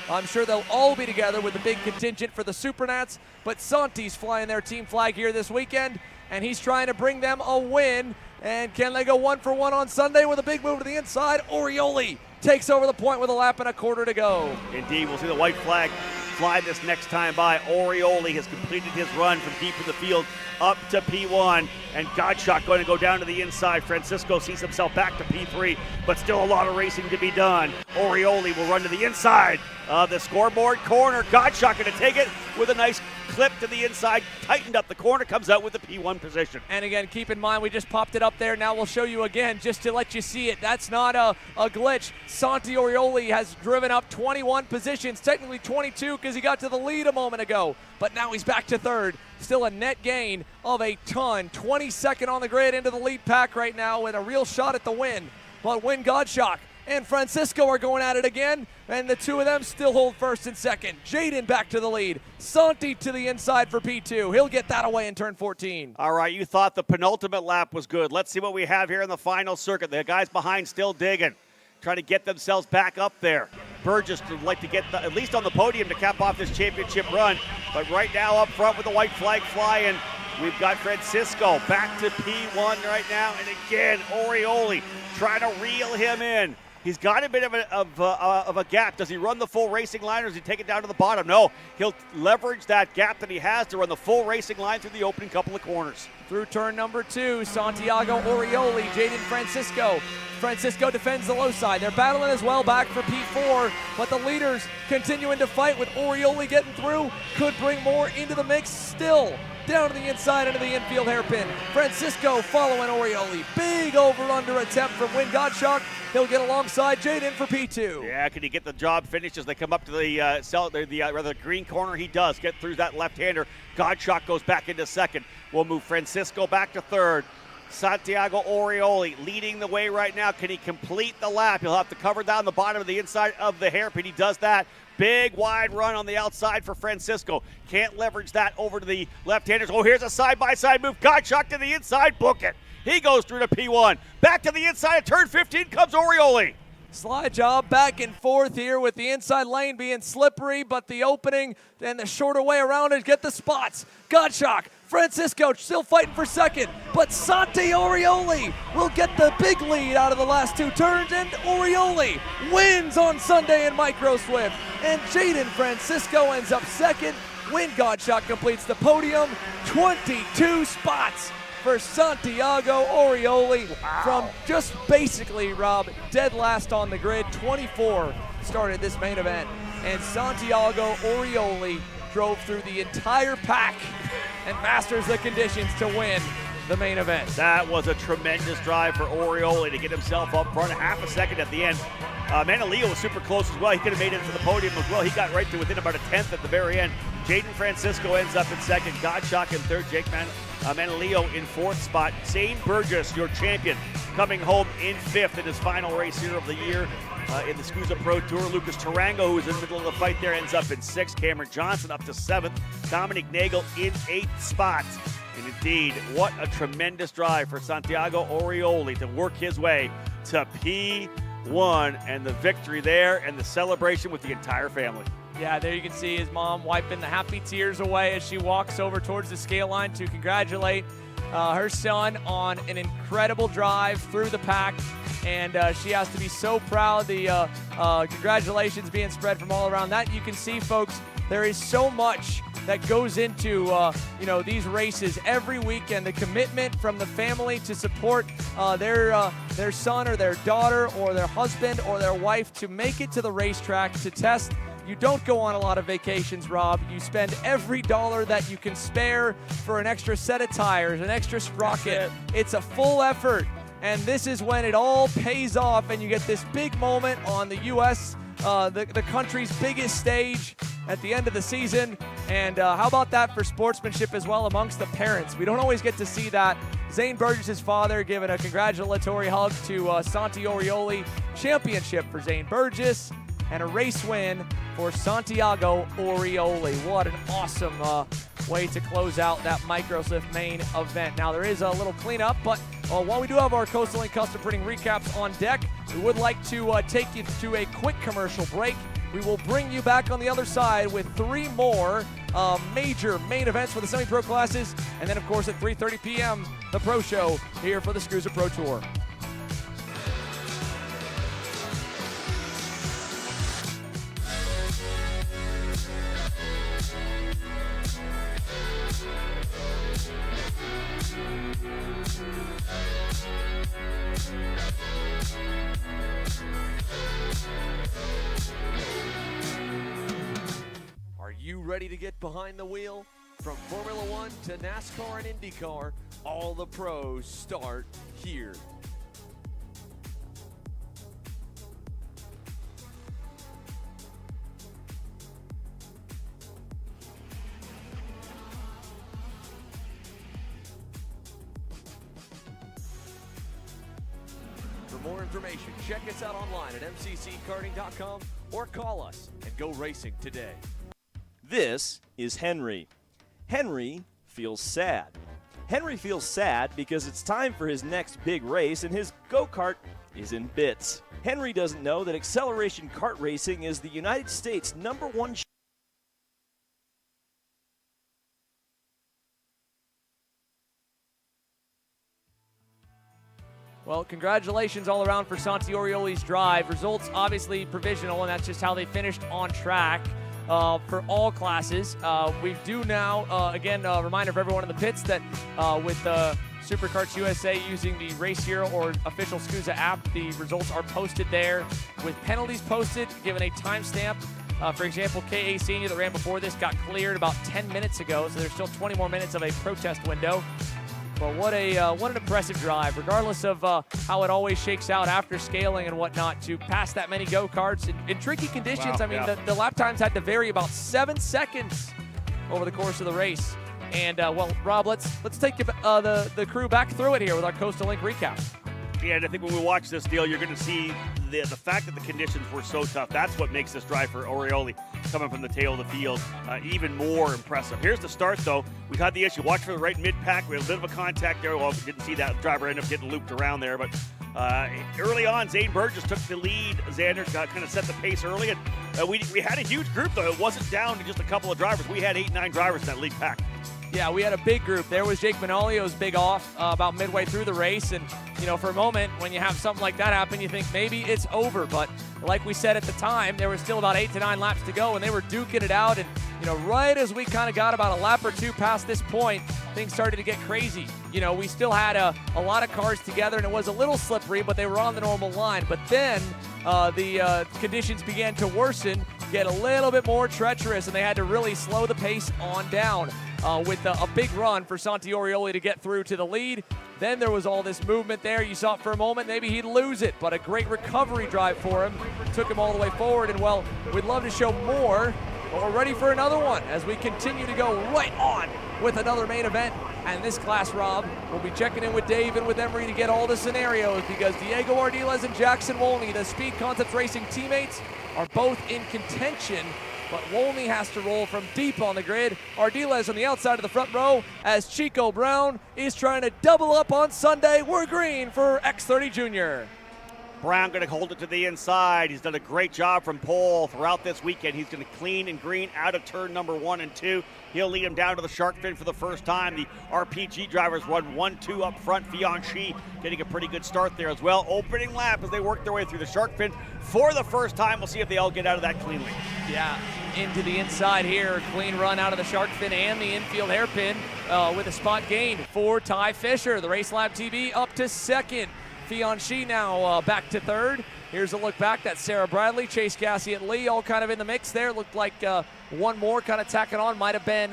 I'm sure they'll all be together with the big contingent for the Supernats, but Santi's flying their team flag here this weekend, and he's trying to bring them a win. And can they go 1-for-1 on Sunday with a big move to the inside? Orioli takes over the point with a lap and a quarter to go. Indeed, we'll see the white flag fly this next time by. Orioli has completed his run from deep in the field up to P1, and Gottschalk going to go down to the inside. Francisco sees himself back to P3, but still a lot of racing to be done. Orioli will run to the inside of the scoreboard corner. Gottschalk going to take it with a nice clip to the inside, tightened up the corner, comes out with the P1 position. And again, keep in mind, we just popped it up there. Now we'll show you again just to let you see it. That's not a glitch. Santi Orioli has driven up 21 positions, technically 22 because he got to the lead a moment ago. But now he's back to third. Still a net gain of a ton. 22nd on the grid into the lead pack right now with a real shot at the win. But Win Gottschalk and Francisco are going at it again, and the two of them still hold first and second. Jaden back to the lead. Santi to the inside for P2. He'll get that away in turn 14. All right, you thought the penultimate lap was good. Let's see what we have here in the final circuit. The guys behind still digging, trying to get themselves back up there. Burgess would like to get at least on the podium to cap off this championship run. But right now up front with the white flag flying, we've got Francisco back to P1 right now. And again, Orioli trying to reel him in. He's got a bit of a gap. Does he run the full racing line or does he take it down to the bottom? No, he'll leverage that gap that he has to run the full racing line through the opening couple of corners. Through turn number 2, Santiago Orioli, Jaden Francisco. Francisco defends the low side. They're battling as well back for P4, but the leaders continuing to fight with Orioli getting through. Could bring more into the mix still. Down to the inside into the infield hairpin. Francisco following Orioli. Big over-under attempt from Win Gottschalk. He'll get alongside Jaden for P2. Yeah, can he get the job finished as they come up to the green corner? He does get through that left-hander. Gottschalk goes back into second. We'll move Francisco back to third. Santiago Orioli leading the way right now. Can he complete the lap? He'll have to cover down the bottom of the inside of the hairpin. He does that. Big wide run on the outside for Francisco. Can't leverage that over to the left-handers. Oh, here's a side-by-side move. Gottschalk to the inside. Book it. He goes through to P1. Back to the inside of turn 15 comes Orioli. Slide job back and forth here with the inside lane being slippery, but the opening and the shorter way around it get the spots. Gottschalk, Francisco still fighting for second, but Santi Orioli will get the big lead out of the last 2 turns, and Orioli wins on Sunday in Micro Swift. And Jaden Francisco ends up second. Win Gottschalk completes the podium. 22 spots for Santiago Orioli from just basically, Rob, dead last on the grid. 24 started this main event, and Santiago Orioli drove through the entire pack and masters the conditions to win the main event. That was a tremendous drive for Orioli to get himself up front, half a second at the end. Manalillo was super close as well. He could have made it to the podium as well. He got right to within about a tenth at the very end. Jaden Francisco ends up in second. Gottschalk in third. Jake Menelio in 4th spot. Zane Burgess, your champion, coming home in 5th in his final race here of the year in the SKUSA Pro Tour. Lucas Tarango, who's in the middle of the fight there, ends up in 6th. Cameron Johnson up to 7th. Dominic Nagel in 8th spot. And indeed, what a tremendous drive for Santiago Orioli to work his way to P1, and the victory there and the celebration with the entire family. Yeah, there you can see his mom wiping the happy tears away as she walks over towards the scale line to congratulate her son on an incredible drive through the pack. And she has to be so proud. The congratulations being spread from all around. That you can see, folks, there is so much that goes into these races every weekend. The commitment from the family to support their son or their daughter or their husband or their wife to make it to the racetrack to test. You don't go on a lot of vacations, Rob. You spend every dollar that you can spare for an extra set of tires, an extra sprocket. It's a full effort, and this is when it all pays off, and you get this big moment on the U.S., the country's biggest stage at the end of the season. And how about that for sportsmanship as well amongst the parents? We don't always get to see that. Zane Burgess' father giving a congratulatory hug to Santi Orioli. Championship for Zane Burgess and a race win for Santiago Orioli. What an awesome way to close out that Microslift main event. Now, there is a little cleanup, but while we do have our Coastal Link custom printing recaps on deck, we would like to take you to a quick commercial break. We will bring you back on the other side with 3 more major main events for the semi-pro classes, and then, of course, at 3:30 p.m., the Pro Show here for the SKUSA Pro Tour. Are you ready to get behind the wheel? From Formula One to NASCAR and IndyCar, all the pros start here. For more information, check us out online at mcckarting.com or call us and go racing today. This is Henry. Henry feels sad. Henry feels sad because it's time for his next big race and his go-kart is in bits. Henry doesn't know that acceleration kart racing is the United States' #1 Well, congratulations all around for Santi Orioli's drive. Results obviously provisional, and that's just how they finished on track for all classes. We do now, again, a reminder for everyone in the pits that with Superkarts USA using the Race Hero or official SKUSA app, the results are posted there with penalties posted, given a timestamp. For example, K.A. Senior that ran before this got cleared about 10 minutes ago, so there's still 20 more minutes of a protest window. But what an impressive drive, regardless of how it always shakes out after scaling and whatnot, to pass that many go-karts in tricky conditions. Wow, I mean, the lap times had to vary about 7 seconds over the course of the race. And, well, Rob, let's take the crew back through it here with our Coastal Link recap. Yeah, and I think when we watch this deal, you're going to see the fact that the conditions were so tough. That's what makes this drive for Orioli coming from the tail of the field even more impressive. Here's the start, though. We had the issue. Watch for the right mid-pack. We had a bit of a contact there. Well, we didn't see that driver end up getting looped around there. But early on, Zane Burgess took the lead. Xander kind of set the pace early. And we had a huge group, though. It wasn't down to just a couple of drivers. We had 8-9 drivers in that lead pack. Yeah, we had a big group. There was Jake Manolio's big off about midway through the race. And, you know, for a moment, when you have something like that happen, you think maybe it's over. But like we said at the time, there was still about 8 to 9 laps to go, and they were duking it out. And, you know, right as we kind of got about a lap or two past this point, things started to get crazy. You know, we still had a lot of cars together, and it was a little slippery, but they were on the normal line. But then the conditions began to worsen, get a little bit more treacherous, and they had to really slow the pace on down. With a big run for Santi Orioli to get through to the lead. Then there was all this movement there. You saw it for a moment. Maybe he'd lose it, but a great recovery drive for him. Took him all the way forward, and, well, we'd love to show more, but we're ready for another one as we continue to go right on with another main event And this class, Rob, we'll be checking in with Dave and with Emery to get all the scenarios because Diego Ardiles and Jackson Wolney, the Speed Concepts Racing teammates, are both in contention. But Wolney has to roll from deep on the grid. Ardiles on the outside of the front row as Chico Brown is trying to double up on Sunday. We're green for X30 Junior. Brown going to hold it to the inside. He's done a great job from pole throughout this weekend. He's going to clean and green out of turn number 1 and 2. He'll lead him down to the shark fin for the first time. The RPG drivers run 1-2 up front. Fianchy getting a pretty good start there as well. Opening lap as they work their way through the shark fin for the first time. We'll see if they all get out of that cleanly. Yeah, into the inside here. Clean run out of the shark fin and the infield hairpin with a spot gain for Ty Fisher. The Race Lab TV up to second. Fianchy now back to third. Here's a look back. That's Sarah Bradley, Chase Gassiett Lee, all kind of in the mix there. Looked like one more kind of tacking on. Might have been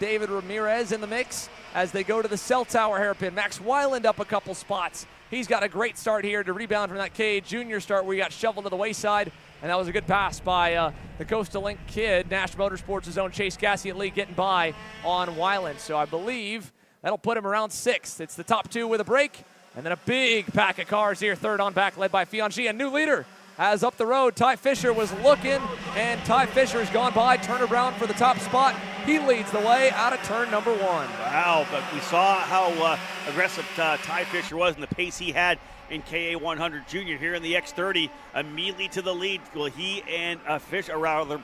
David Ramirez in the mix as they go to the cell tower hairpin. Max Weiland up a couple spots. He's got a great start here to rebound from that KA Junior start where he got shoveled to the wayside. And that was a good pass by the Coastal Link kid, Nash Motorsports' own Chase Gassiett Lee getting by on Weiland. So I believe that'll put him around sixth. It's the top two with a break. And then a big pack of cars here, third on back, led by Fianchy. A new leader as up the road, Ty Fisher was looking, and Ty Fisher has gone by. Turner Brown for the top spot. He leads the way out of turn number 1. Wow, but we saw how aggressive Ty Fisher was and the pace he had in KA 100 Junior here in the X30. Immediately to the lead. Will he and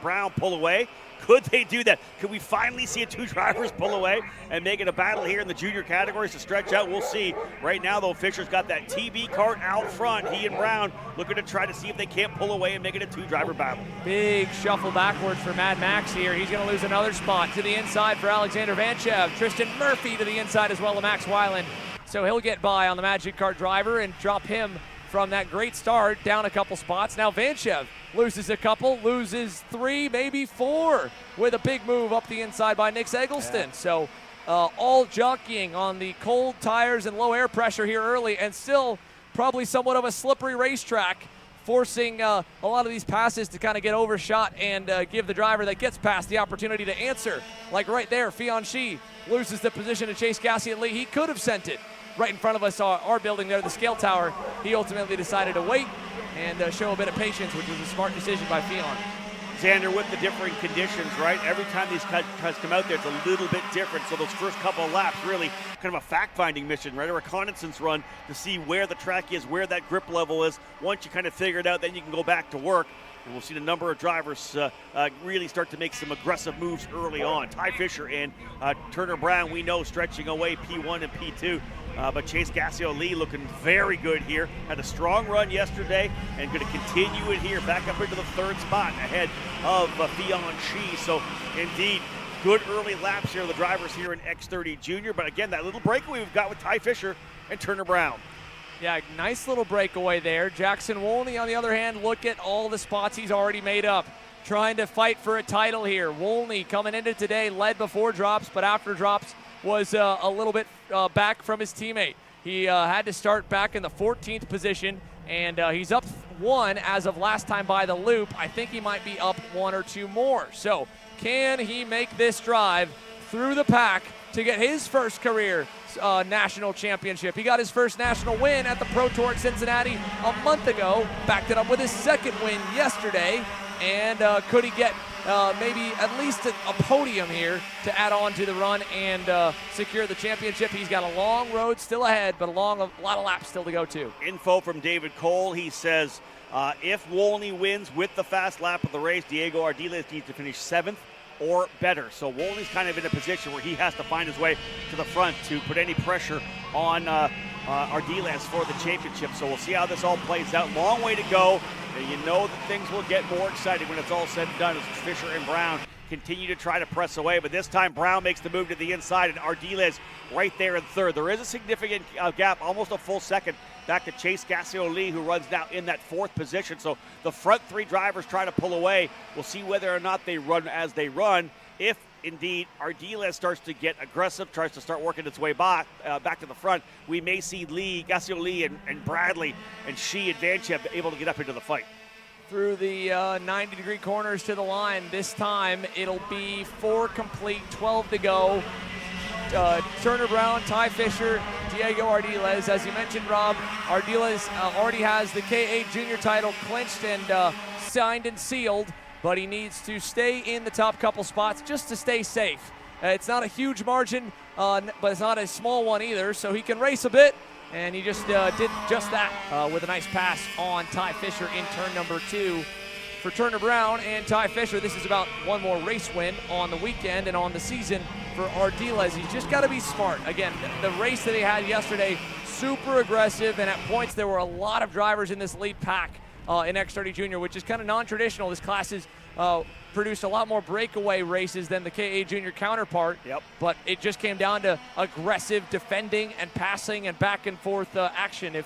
Brown pull away? Could they do that? Could we finally see two drivers pull away and make it a battle here in the junior categories to stretch out? We'll see. Right now, though, Fisher's got that TB cart out front. He and Brown looking to try to see if they can't pull away and make it a two-driver battle. Big shuffle backwards for Mad Max here. He's going to lose another spot to the inside for Alexander Vanchev. Tristan Murphy to the inside as well to Max Weiland. So he'll get by on the Magic Kart driver and drop him from that great start down a couple spots. Now Vanchev loses a couple, loses 3, maybe 4 with a big move up the inside by Nick Eggleston. Yeah. So all jockeying on the cold tires and low air pressure here early, and still probably somewhat of a slippery racetrack, forcing a lot of these passes to kind of get overshot and give the driver that gets past the opportunity to answer. Like right there, Fianchy loses the position to Chase Gassiett Lee. He could have sent it right in front of us, our building there, the scale tower. He ultimately decided to wait and show a bit of patience, which was a smart decision by Fion. Xander, with the differing conditions, right? Every time these cars come out there, it's a little bit different. So those first couple of laps, really kind of a fact-finding mission, right? A reconnaissance run to see where the track is, where that grip level is. Once you kind of figure it out, then you can go back to work. And we'll see the number of drivers really start to make some aggressive moves early on. Ty Fisher and Turner Brown, we know, stretching away P1 and P2. But Chase Gassiett Lee looking very good here. Had a strong run yesterday and going to continue it here, back up into the third spot ahead of Fianchy. So indeed, good early laps here, the drivers here in X30 Junior. But again, that little breakaway we've got with Ty Fisher and Turner Brown. Yeah, nice little breakaway there. Jackson Wolney, on the other hand, look at all the spots he's already made up. Trying to fight for a title here. Wolney coming into today, led before drops, but after drops was a little bit back from his teammate. He had to start back in the 14th position, and he's up 1 as of last time by the loop. I think he might be up 1 or 2 more. So can he make this drive through the pack to get his first career national championship? He got his first national win at the Pro Tour at Cincinnati a month ago, backed it up with his second win yesterday, and could he get maybe at least a podium here to add on to the run and secure the championship? He's got a long road still ahead, but a lot of laps still to go too. Info from David Cole. He says if Wolney wins with the fast lap of the race, Diego Ardiles needs to finish 7th or better. So Wolney's kind of in a position where he has to find his way to the front to put any pressure on Ardiles for the championship. So we'll see how this all plays out. Long way to go. And you know that things will get more exciting when it's all said and done as Fisher and Brown continue to try to press away. But this time Brown makes the move to the inside and Ardiles right there in third. There is a significant gap, almost a full second, back to Chase Gassiett Lee, who runs now in that 4th position. So the front 3 drivers try to pull away. We'll see whether or not they run as they run. If indeed Ardiles starts to get aggressive, tries to start working its way back to the front, we may see Gassiett Lee and Bradley and and Vanchev able to get up into the fight. Through the 90-degree corners to the line. This time it'll be 4 complete, 12 to go. Turner Brown, Ty Fisher, Diego Ardiles. As you mentioned, Rob, Ardiles already has the KA Junior title clinched and signed and sealed, but he needs to stay in the top couple spots just to stay safe. It's not a huge margin, but it's not a small one either, so he can race a bit, and he just did just that with a nice pass on Ty Fisher in turn number 2. For Turner Brown and Ty Fisher, this is about one more race win on the weekend and on the season for Ardiles. He's just got to be smart. Again, the race that he had yesterday, super aggressive, and at points there were a lot of drivers in this lead pack in X30 Junior, which is kind of non-traditional. This class has produced a lot more breakaway races than the KA Junior counterpart. Yep. But it just came down to aggressive defending and passing and back and forth action.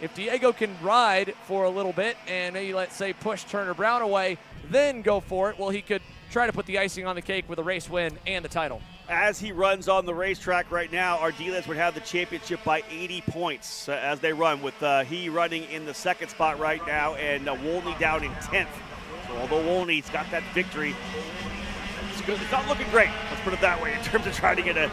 If Diego can ride for a little bit and maybe, let's say, push Turner Brown away, then go for it, well, he could try to put the icing on the cake with a race win and the title. As he runs on the racetrack right now, Ardiles would have the championship by 80 points as they run, with he running in the second spot right now and Wolney down in 10th. So although Wolney's got that victory, it's not looking great, let's put it that way, in terms of trying to get a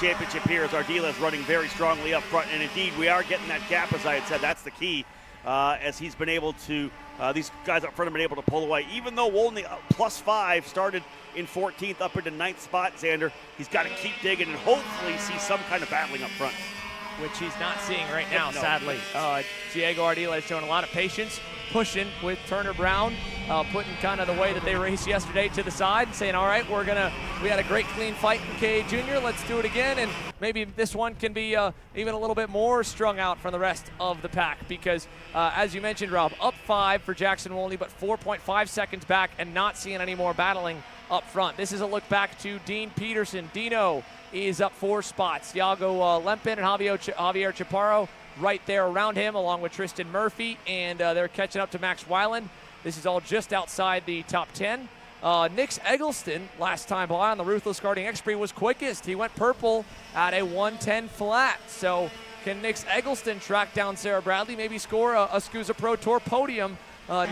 championship here, as Ardiles running very strongly up front. And indeed, we are getting that gap, as I had said. That's the key, as he's been able to, these guys up front have been able to pull away. Even though Wolney +5 started in 14th up into 9th spot, Xander, he's got to keep digging and hopefully see some kind of battling up front. Which he's not seeing right now, No. sadly. Diego Ardiles showing a lot of patience, pushing with Turner Brown, putting kind of the way that they raced yesterday to the side and saying, all right, we had a great clean fight in KA Junior, let's do it again, and maybe this one can be even a little bit more strung out from the rest of the pack, because as you mentioned, Rob, up 5 for Jackson Wolney, but 4.5 seconds back and not seeing any more battling up front. This is a look back to Dean Peterson. Dino is up 4 spots. Iago Lempin and Javier Chaparro right there around him, along with Tristan Murphy, and they're catching up to Max Weiland. This is all just outside the top 10. Nix Eggleston, last time by on the Ruthless Karting X-Prix, was quickest. He went purple at a 1:10 flat. So can Nix Eggleston track down Sarah Bradley, maybe score a SKUSA Pro Tour podium?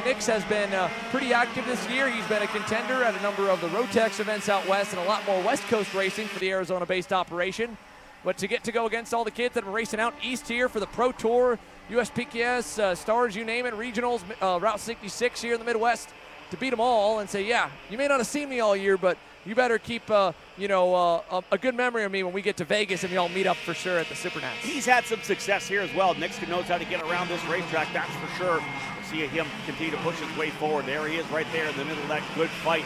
Nix has been pretty active this year. He's been a contender at a number of the Rotex events out west and a lot more West Coast racing for the Arizona-based operation. But to get to go against all the kids that are racing out east here for the Pro Tour, USPKS, Stars, you name it, regionals, Route 66 here in the Midwest, to beat them all and say, yeah, you may not have seen me all year, but you better keep a good memory of me when we get to Vegas and we all meet up for sure at the Supernats. He's had some success here as well. Nix knows how to get around this racetrack, that's for sure. See him continue to push his way forward. There he is right there in the middle of that good fight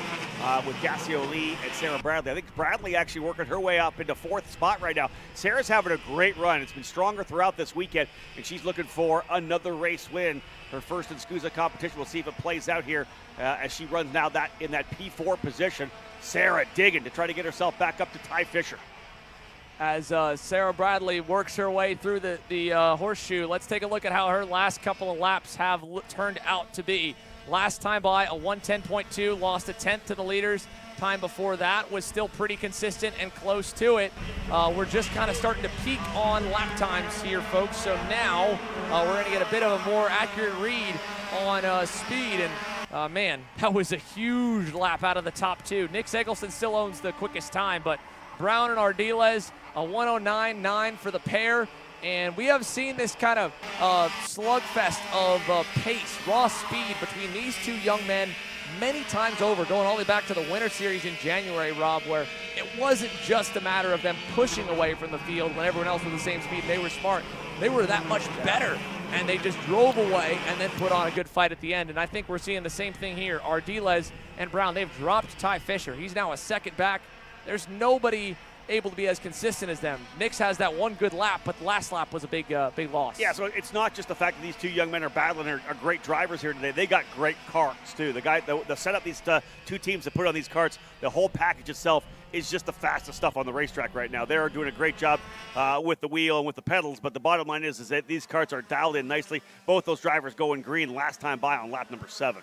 with Gassio Lee and Sarah Bradley. I think Bradley actually working her way up into 4th spot right now. Sarah's having a great run. It's been stronger throughout this weekend, and she's looking for another race win. Her first in SKUSA competition. We'll see if it plays out here as she runs now in that P4 position. Sarah digging to try to get herself back up to Ty Fisher. As Sarah Bradley works her way through the horseshoe, let's take a look at how her last couple of laps have turned out to be. Last time by, a 1:10.2, lost a 10th to the leaders. Time before that was still pretty consistent and close to it. We're just kind of starting to peak on lap times here, folks. So now we're going to get a bit of a more accurate read on speed. And man, that was a huge lap out of the top 2. Nix Eggleston still owns the quickest time, but Brown and Ardiles, a 1:09.9 for the pair. And we have seen this kind of slugfest of pace, raw speed between these two young men many times over, going all the way back to the Winter Series in January, Rob, where it wasn't just a matter of them pushing away from the field when everyone else was the same speed. They were smart. They were that much better, and they just drove away and then put on a good fight at the end. And I think we're seeing the same thing here. Ardiles and Brown, they've dropped Ty Fisher. He's now a second back. There's nobody able to be as consistent as them. Nix has that one good lap, but the last lap was a big loss. Yeah, so it's not just the fact that these two young men are battling are great drivers here today. They got great karts too. The setup these two teams that put on these karts, the whole package itself is just the fastest stuff on the racetrack right now. They're doing a great job with the wheel and with the pedals, but the bottom line is that these karts are dialed in nicely. Both those drivers going green last time by on lap number 7.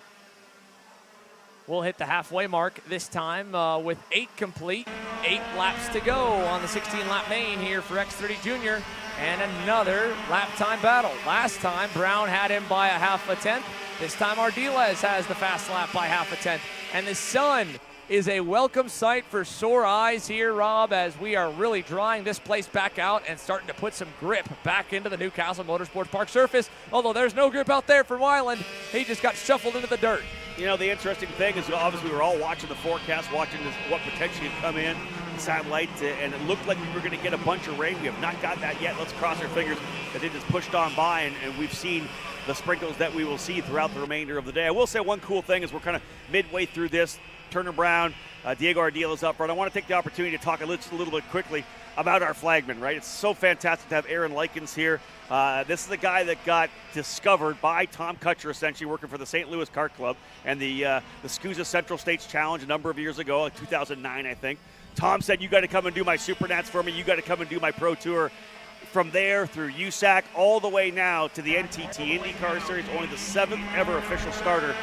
We'll hit the halfway mark this time with 8 complete, 8 laps to go on the 16-lap main here for X30 Junior, and another lap time battle. Last time, Brown had him by a half a tenth. This time, Ardiles has the fast lap by half a tenth. And the sun is a welcome sight for sore eyes here, Rob, as we are really drying this place back out and starting to put some grip back into the Newcastle Motorsports Park surface. Although there's no grip out there for Weiland. He just got shuffled into the dirt. You know, the interesting thing is obviously we were all watching the forecast, watching what potentially had come in, satellite, and it looked like we were going to get a bunch of rain. We have not got that yet. Let's cross our fingers that it just pushed on by, and we've seen the sprinkles that we will see throughout the remainder of the day. I will say one cool thing is we're kind of midway through this. Turner Brown, Diego Ardila is up front. I want to take the opportunity to talk a little bit quickly about our flagman, right? It's so fantastic to have Aaron Likens here. This is the guy that got discovered by Tom Kutcher, essentially working for the St. Louis Kart Club and the SKUSA Central States Challenge a number of years ago, 2009, I think. Tom said, you got to come and do my Supernats for me. You got to come and do my Pro Tour. From there through USAC all the way now to the NTT IndyCar Series, only the 7th ever official starter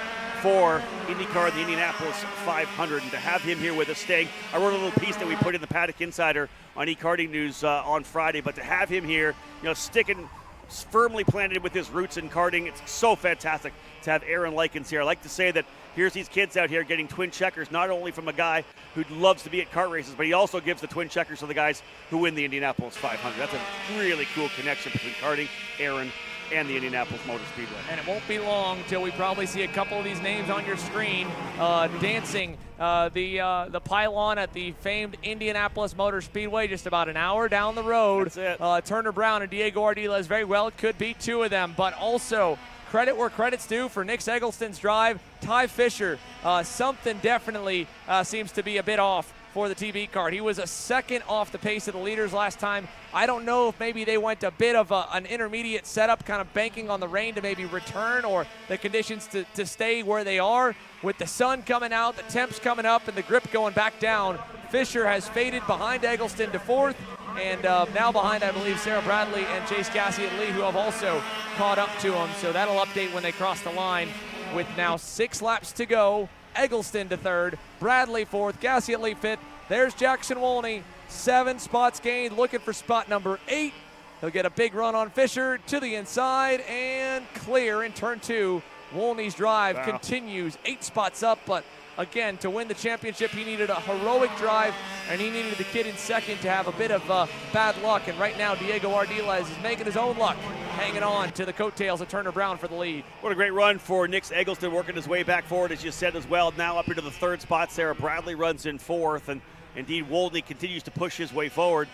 for IndyCar, the Indianapolis 500, and to have him here with us staying. I wrote a little piece that we put in the Paddock Insider on eKarting News on Friday, but to have him here, sticking firmly planted with his roots in karting, it's so fantastic to have Aaron Likens here. I like to say that here's these kids out here getting twin checkers, not only from a guy who loves to be at kart races, but he also gives the twin checkers to the guys who win the Indianapolis 500. That's a really cool connection between karting, Aaron, and the Indianapolis Motor Speedway. And it won't be long till we probably see a couple of these names on your screen dancing the pylon at the famed Indianapolis Motor Speedway, just about an hour down the road. That's it. Turner Brown and Diego Ardila very well. It could be two of them, but also credit where credit's due for Nick Eggleston's drive. Ty Fisher, something definitely seems to be a bit off for the TV Kart. He was a second off the pace of the leaders last time. I don't know if maybe they went a bit of an intermediate setup, kind of banking on the rain to maybe return, or the conditions to stay where they are. With the sun coming out, the temps coming up, and the grip going back down, Fisher has faded behind Eggleston to fourth, and now behind, I believe, Sarah Bradley and Chase Gassiet-Lee, who have also caught up to him. So that'll update when they cross the line with now 6 laps to go. Eggleston to third, Bradley fourth, Gassiet-Lee fifth. There's Jackson Wolney, 7 spots gained, looking for spot number 8. He'll get a big run on Fisher to the inside and clear in turn 2. Wolney's drive continues 8 spots up, but again, to win the championship, he needed a heroic drive, and he needed the kid in second to have a bit of bad luck. And right now, Diego Ardila is making his own luck, hanging on to the coattails of Turner Brown for the lead. What a great run for Nick Eggleston, working his way back forward, as you said as well. Now up into the 3rd spot. Sarah Bradley runs in 4th, and indeed Wolney continues to push his way forward.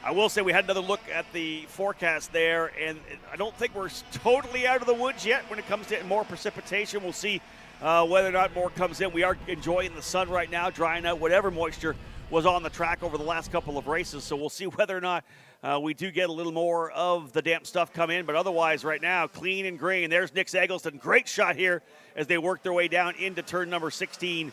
I will say we had another look at the forecast there, and I don't think we're totally out of the woods yet when it comes to more precipitation. We'll see whether or not more comes in. We are enjoying the sun right now, drying out whatever moisture was on the track over the last couple of races. So we'll see whether or not we do get a little more of the damp stuff come in. But otherwise, right now, clean and green. There's Nick Eggleston. Great shot here as they work their way down into turn number 16,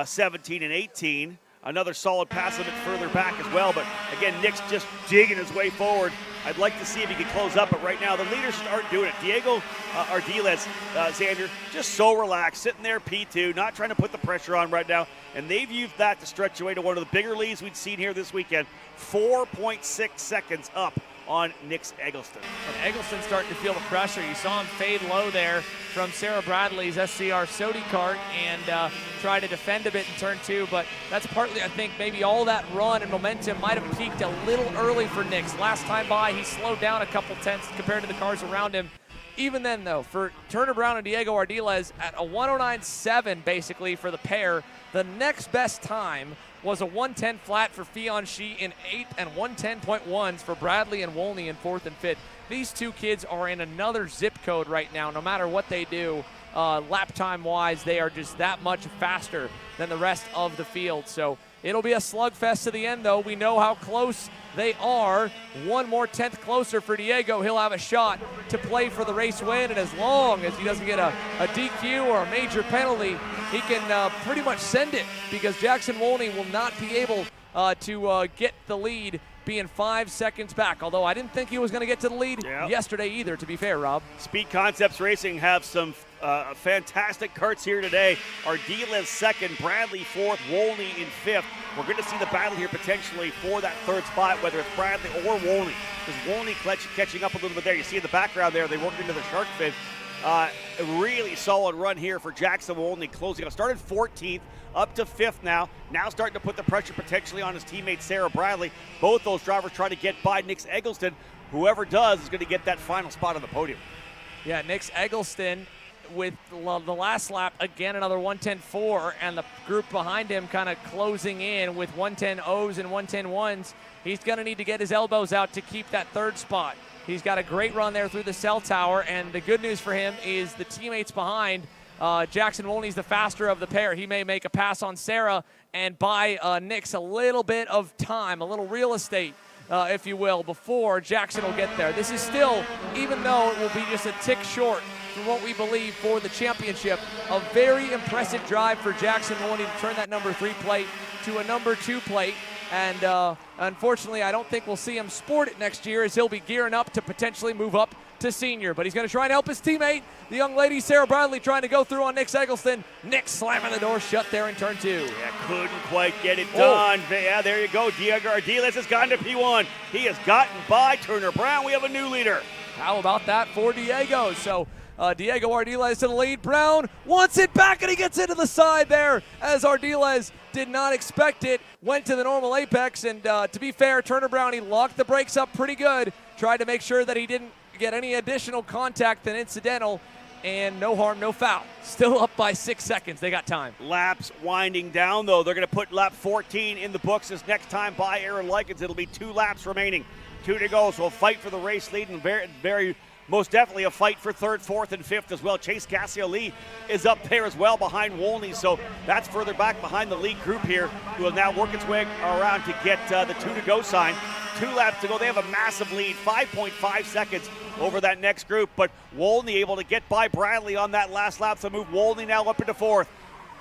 17, and 18. Another solid pass a bit further back as well. But again, Nick's just digging his way forward. I'd like to see if he can close up, but right now the leaders aren't doing it. Diego Ardila, Xander, just so relaxed, sitting there P2, not trying to put the pressure on right now. And they've used that to stretch away to one of the bigger leads we'd seen here this weekend. 4.6 seconds up on Nick Eggleston. And Eggleston's starting to feel the pressure. You saw him fade low there from Sarah Bradley's SCR Sodi kart and try to defend a bit in turn 2, but that's partly, I think, maybe all that run and momentum might have peaked a little early for Nick. Last time by, he slowed down a couple tenths compared to the cars around him. Even then, though, for Turner Brown and Diego Ardila at a 109.7 basically for the pair, the next best time was a 110 flat for Fionn Shi in 8th and 110.1s for Bradley and Wolney in 4th and 5th. These two kids are in another zip code right now, no matter what they do. Lap time wise, they are just that much faster than the rest of the field. So it'll be a slugfest to the end, though. We know how close they are. One more tenth closer for Diego. He'll have a shot to play for the race win, and as long as he doesn't get a DQ or a major penalty, he can pretty much send it, because Jackson Wolney will not be able to get the lead, being 5 seconds back, although I didn't think he was going to get to the lead yesterday either, to be fair, Rob. Speed Concepts Racing have some fantastic karts here today. Ardila's 2nd, Bradley 4th, Wolney in 5th. We're going to see the battle here potentially for that 3rd spot, whether it's Bradley or Wolney, because Wolney catching up a little bit there. You see in the background there, they worked into the shark fin. A really solid run here for Jackson Wolney, closing out. Started 14th, up to 5th now. Now starting to put the pressure potentially on his teammate Sarah Bradley. Both those drivers trying to get by Nick Eggleston. Whoever does is going to get that final spot on the podium. Yeah, Nick Eggleston with the last lap, again another 110.4, and the group behind him kind of closing in with 110.0s and 110.1s. He's going to need to get his elbows out to keep that 3rd spot. He's got a great run there through the cell tower, and the good news for him is the teammates behind. Jackson Wolney's the faster of the pair. He may make a pass on Sarah and buy Nick's a little bit of time, a little real estate, if you will, before Jackson will get there. This is still, even though it will be just a tick short from what we believe for the championship, a very impressive drive for Jackson Wolney to turn that number 3 plate to a number 2 plate. And unfortunately, I don't think we'll see him sport it next year, as he'll be gearing up to potentially move up to senior. But he's going to try and help his teammate, the young lady Sarah Bradley, trying to go through on Nick Eggleston. Nick slamming the door shut there in turn 2. Yeah, couldn't quite get it done. Yeah, there you go. Diego Ardiles has gone to P1. He has gotten by Turner Brown. We have a new leader. How about that for Diego? So Diego Ardiles to the lead. Brown wants it back, and he gets into the side there as Ardiles did not expect it. Went to the normal apex, and to be fair, Turner Brown, he locked the brakes up pretty good. Tried to make sure that he didn't get any additional contact than incidental, and no harm, no foul. Still up by 6 seconds. They got time. Laps winding down, though. They're going to put lap 14 in the books this next time by Aaron Likens. It'll be 2 laps remaining. 2 to go, so a fight for the race lead, and very most definitely a fight for 3rd, 4th, and 5th as well. Chase Cassioli is up there as well behind Wolney, so that's further back behind the lead group here, who will now work its way around to get the 2 to go sign. 2 laps to go. They have a massive lead, 5.5 seconds over that next group, but Wolney able to get by Bradley on that last lap to move Wolney now up into 4th.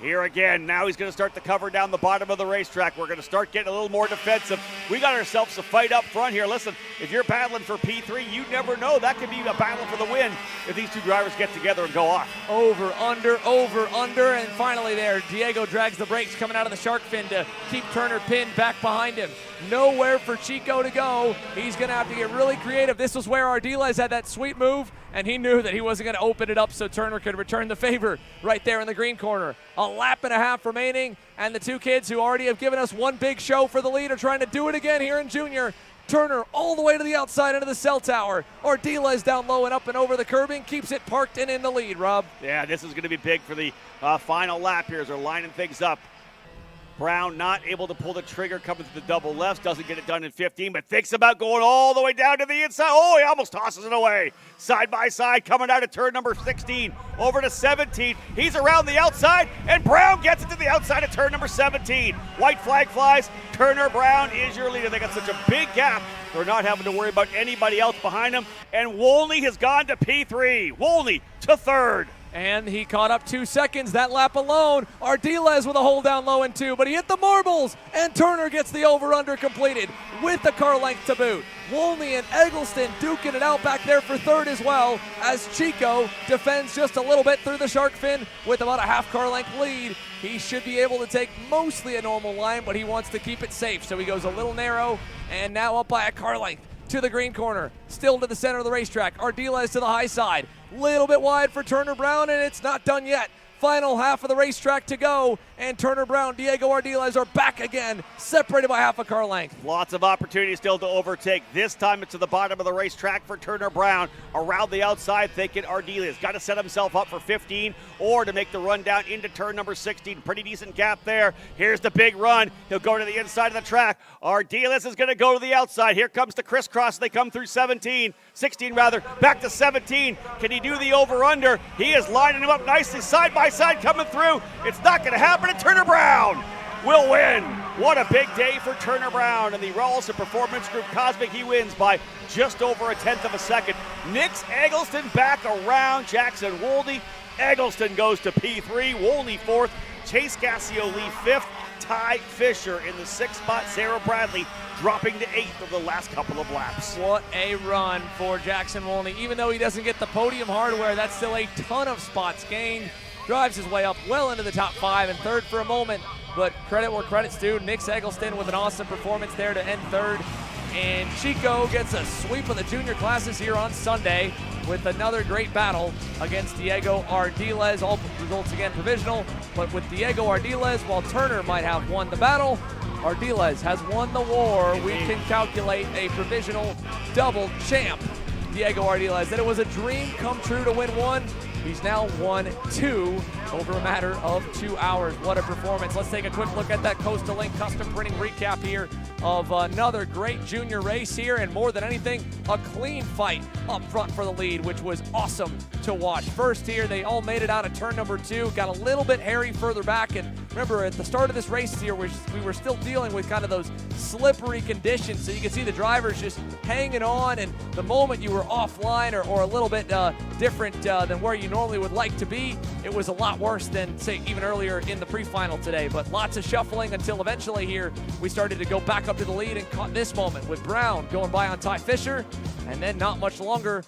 Here again, now he's going to start the cover down the bottom of the racetrack. We're going to start getting a little more defensive. We got ourselves a fight up front here. Listen, if you're battling for P3, you never know. That could be a battle for the win if these 2 drivers get together and go off. Over, under, and finally there, Diego drags the brakes coming out of the shark fin to keep Turner pinned back behind him. Nowhere for Chico to go. He's going to have to get really creative. This was where Ardiles had that sweet move, and he knew that he wasn't going to open it up so Turner could return the favor right there in the green corner. A lap and a half remaining, and the 2 kids who already have given us one big show for the lead are trying to do it again here in junior. Turner all the way to the outside into the cell tower. Ardiles down low and up and over the curbing, keeps it parked and in the lead, Rob. Yeah, this is going to be big for the final lap here as they're lining things up. Brown not able to pull the trigger coming to the double left, doesn't get it done in 15, but thinks about going all the way down to the inside. Oh, he almost tosses it away. Side by side, coming out of turn number 16, over to 17. He's around the outside, and Brown gets it to the outside of turn number 17. White flag flies. Turner Brown is your leader. They got such a big gap. They're not having to worry about anybody else behind them, and Wolney has gone to P3. Wolney to 3rd. And he caught up 2 seconds that lap alone. Ardiles with a hold down low in 2, but he hit the marbles, and Turner gets the over-under completed with the car length to boot. Wolney and Eggleston duking it out back there for 3rd as well, as Chico defends just a little bit through the shark fin with about a half car length lead. He should be able to take mostly a normal line, but he wants to keep it safe, so he goes a little narrow, and now up by a car length to the green corner, still to the center of the racetrack. Ardiles to the high side, little bit wide for Turner Brown, and it's not done yet. Final half of the racetrack to go, and Turner Brown, Diego Ardiles are back again, separated by half a car length. Lots of opportunities still to overtake. This time it's to the bottom of the racetrack for Turner Brown. Around the outside, thinking Ardiles got to set himself up for 15 or to make the run down into turn number 16. Pretty decent gap there. Here's the big run. He'll go to the inside of the track. Ardiles is going to go to the outside. Here comes the crisscross. They come through 16 rather, back to 17. Can he do the over-under? He is lining him up nicely, side by side coming through. It's not going to happen, and Turner Brown will win. What a big day for Turner Brown and the Rawlson Performance Group Cosmic. He wins by just over 1/10 of a second. Nick Eggleston back around Jackson Wolney. Eggleston goes to P3, Wolney 4th, Chase Cassioli 5th, Ty Fisher in the 6th spot, Sarah Bradley dropping to 8th of the last couple of laps. What a run for Jackson Wolney. Even though he doesn't get the podium hardware, that's still a ton of spots gained. Drives his way up well into the top 5 and 3rd for a moment, but credit where credit's due. Nick Eggleston with an awesome performance there to end 3rd. And Chico gets a sweep of the junior classes here on Sunday with another great battle against Diego Ardiles. All results again provisional, but with Diego Ardiles, while Turner might have won the battle, Ardiles has won the war. We can calculate a provisional double champ, Diego Ardiles. That it was a dream come true to win one. He's now won 2 over a matter of 2 hours. What a performance. Let's take a quick look at that Coastal Link custom printing recap here of another great junior race here, and more than anything, a clean fight up front for the lead, which was awesome to watch. First here, they all made it out of turn number 2, got a little bit hairy further back, and remember at the start of this race here, we were still dealing with kind of those slippery conditions, so you can see the drivers just hanging on, and the moment you were offline or a little bit different than where you normally would like to be, it was a lot worse than, say, even earlier in the pre-final today. But lots of shuffling until eventually here we started to go back up to the lead and caught this moment with Brown going by on Ty Fisher, and then not much longer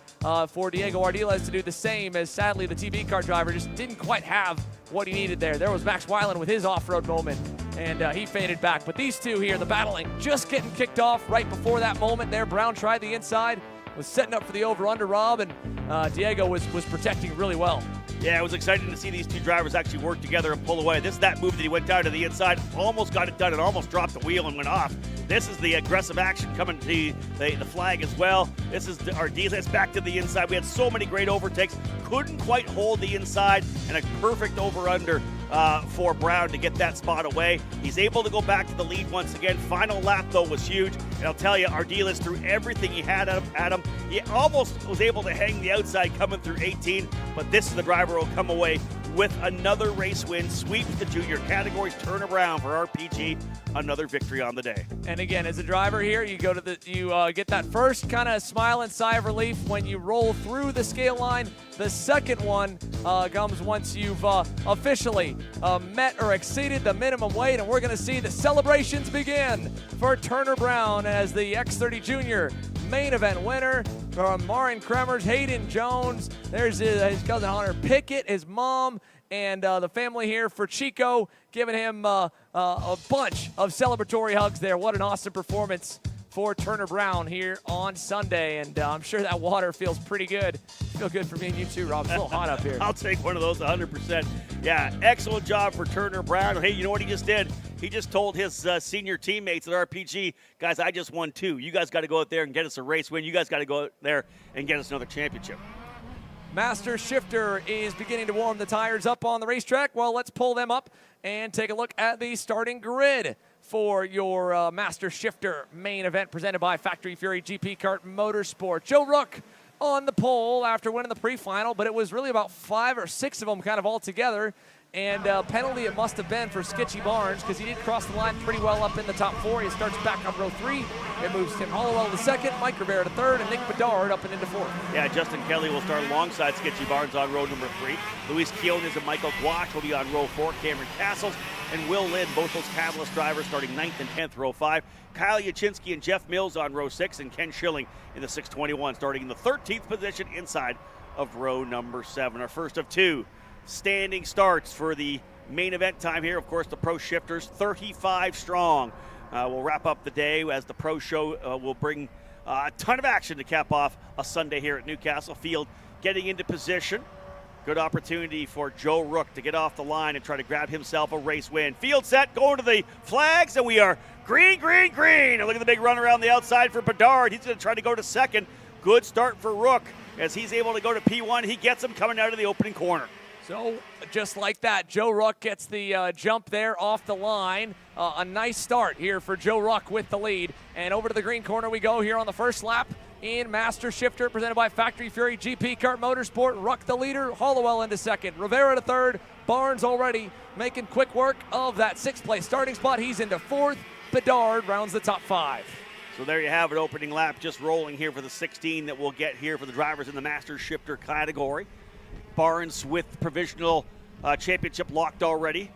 for Diego Ardiles to do the same, as sadly the TB car driver just didn't quite have what he needed there. There was Max Weiland with his off-road moment, and he faded back. But these two here, the battling, just getting kicked off right before that moment there. Brown tried the inside, was setting up for the over-under, Rob, and Diego was protecting really well. Yeah, it was exciting to see these two drivers actually work together and pull away. That move that he went down to the inside, almost got it done, and almost dropped the wheel and went off. This is the aggressive action coming to the flag as well. This is Ardiles back to the inside. We had so many great overtakes. Couldn't quite hold the inside, and a perfect over-under for Brown to get that spot away. He's able to go back to the lead once again. Final lap, though, was huge. And I'll tell you, Ardiles threw everything he had at him. He almost was able to hang the outside coming through 18, but this is the driver who will come away with another race win, sweeps the junior categories, turn around for RPG, another victory on the day. And again, as a driver here, you go to you get that first kind of smile and sigh of relief when you roll through the scale line. The second one comes once you've officially met or exceeded the minimum weight, and we're going to see the celebrations begin for Turner Brown as the X30 Junior main event winner. From Marin Kremers, Hayden Jones, there's his cousin Hunter Pickett, his mom, and the family here for Chico, giving him a bunch of celebratory hugs there. What an awesome performance for Turner Brown here on Sunday, and I'm sure that water feels pretty good. Feel good for me and you too, Rob. It's a little hot up here. I'll take one of those 100%. Yeah, excellent job for Turner Brown. Hey, you know what he just did? He just told his senior teammates at RPG, guys, I just won 2. You guys got to go out there and get us a race win. You guys got to go out there and get us another championship. Master Shifter is beginning to warm the tires up on the racetrack. Well, let's pull them up and take a look at the starting grid for your Master Shifter main event presented by Factory Fury GP Kart Motorsports. Joe Rook on the pole after winning the pre-final, but it was really about 5 or 6 of them kind of all together. And penalty it must have been for Skitchy Barnes, because he did cross the line pretty well up in the top 4. He starts back on row 3. It moves Tim Hollowell to 2nd, Mike Rivera to 3rd, and Nick Bedard up and into 4th. Yeah, Justin Kelly will start alongside Skitchy Barnes on row number 3. Luis Quiones and Michael Gouache will be on row 4. Cameron Castles and Will Lynn, both those Catalyst drivers, starting 9th and 10th, row 5. Kyle Yachinsky and Jeff Mills on row 6, and Ken Schilling in the 621, starting in the 13th position inside of row number 7. Our first of 2 standing starts for the main event time here. Of course, the Pro Shifters, 35 strong. We'll wrap up the day as the Pro Show will bring a ton of action to cap off a Sunday here at Newcastle Field. Getting into position. Good opportunity for Joe Rook to get off the line and try to grab himself a race win. Field set, going to the flags, and we are green, green, green. And look at the big run around the outside for Bedard. He's going to try to go to 2nd. Good start for Rook as he's able to go to P1. He gets him coming out of the opening corner. So just like that, Joe Rook gets the jump there off the line. A nice start here for Joe Rook with the lead. And over to the green corner we go here on the first lap in Master Shifter, presented by Factory Fury GP Kart Motorsport. Rook the leader, Hollowell into 2nd, Rivera to 3rd, Barnes already making quick work of that 6th place starting spot. He's into 4th. Bedard rounds the top 5. So there you have it, opening lap just rolling here for the 16 that we'll get here for the drivers in the Master Shifter category. Barnes with provisional championship locked already.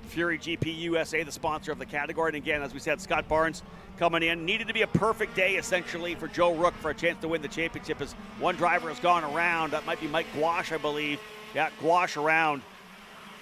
Fury GP USA, the sponsor of the category. And again, as we said, Scott Barnes coming in. Needed to be a perfect day, essentially, for Joe Rook for a chance to win the championship, as one driver has gone around. That might be Mike Gouache, I believe. Yeah, Gouache around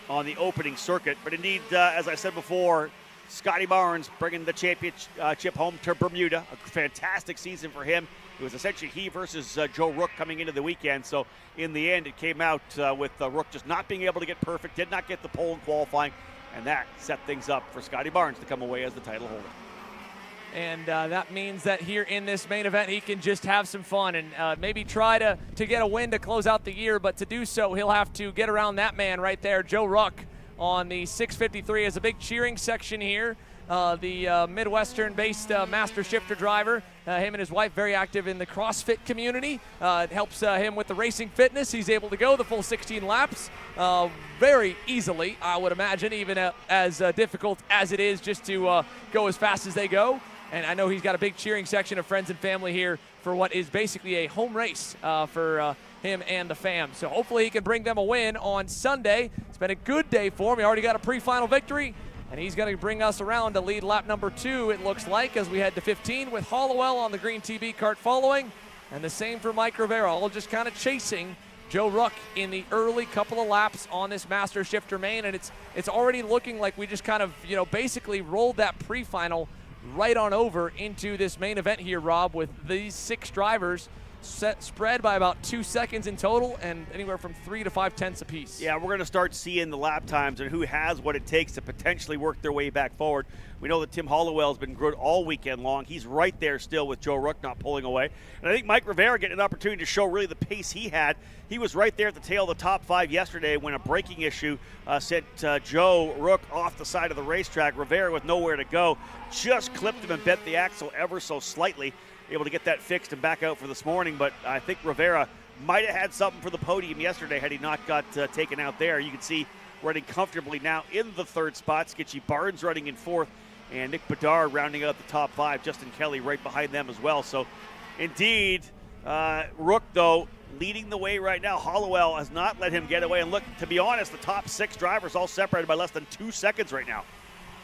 on the opening circuit. But indeed, as I said before, Scotty Barnes bringing the championship home to Bermuda. A fantastic season for him. It was essentially he versus Joe Rook coming into the weekend. So in the end, it came out with Rook just not being able to get perfect, did not get the pole in qualifying, and that set things up for Scotty Barnes to come away as the title holder. And that means that here in this main event, he can just have some fun and maybe try to get a win to close out the year. But to do so, he'll have to get around that man right there, Joe Rook, on the 653. Has a big cheering section here. The Midwestern-based master shifter driver, him and his wife very active in the CrossFit community. It helps him with the racing fitness. He's able to go the full 16 laps very easily, I would imagine, even as difficult as it is just to go as fast as they go. And I know he's got a big cheering section of friends and family here for what is basically a home race for him and the fam. So hopefully he can bring them a win on Sunday. It's been a good day for him. He already got a pre-final victory. And he's going to bring us around to lead lap number 2, it looks like, as we head to 15 with Hollowell on the green TB kart following. And the same for Mike Rivera, all just kind of chasing Joe Rook in the early couple of laps on this Master Shifter main. And it's already looking like we just kind of, basically rolled that pre-final right on over into this main event here, Rob, with these 6 drivers spread by about 2 seconds in total and anywhere from 3 to 5 tenths apiece. Yeah, we're going to start seeing the lap times and who has what it takes to potentially work their way back forward. We know that Tim Hollowell has been good all weekend long. He's right there still with Joe Rook not pulling away. And I think Mike Rivera getting an opportunity to show really the pace he had. He was right there at the tail of the top 5 yesterday when a braking issue sent Joe Rook off the side of the racetrack. Rivera with nowhere to go just clipped him and bent the axle ever so slightly. Able to get that fixed and back out for this morning, but I think Rivera might have had something for the podium yesterday had he not got taken out there. You can see running comfortably now in the 3rd spot. Skitchy Barnes running in 4th, and Nick Bedard rounding out the top 5. Justin Kelly right behind them as well. So, indeed, Rook, though, leading the way right now. Hollowell has not let him get away. And look, to be honest, the top 6 drivers all separated by less than 2 seconds right now.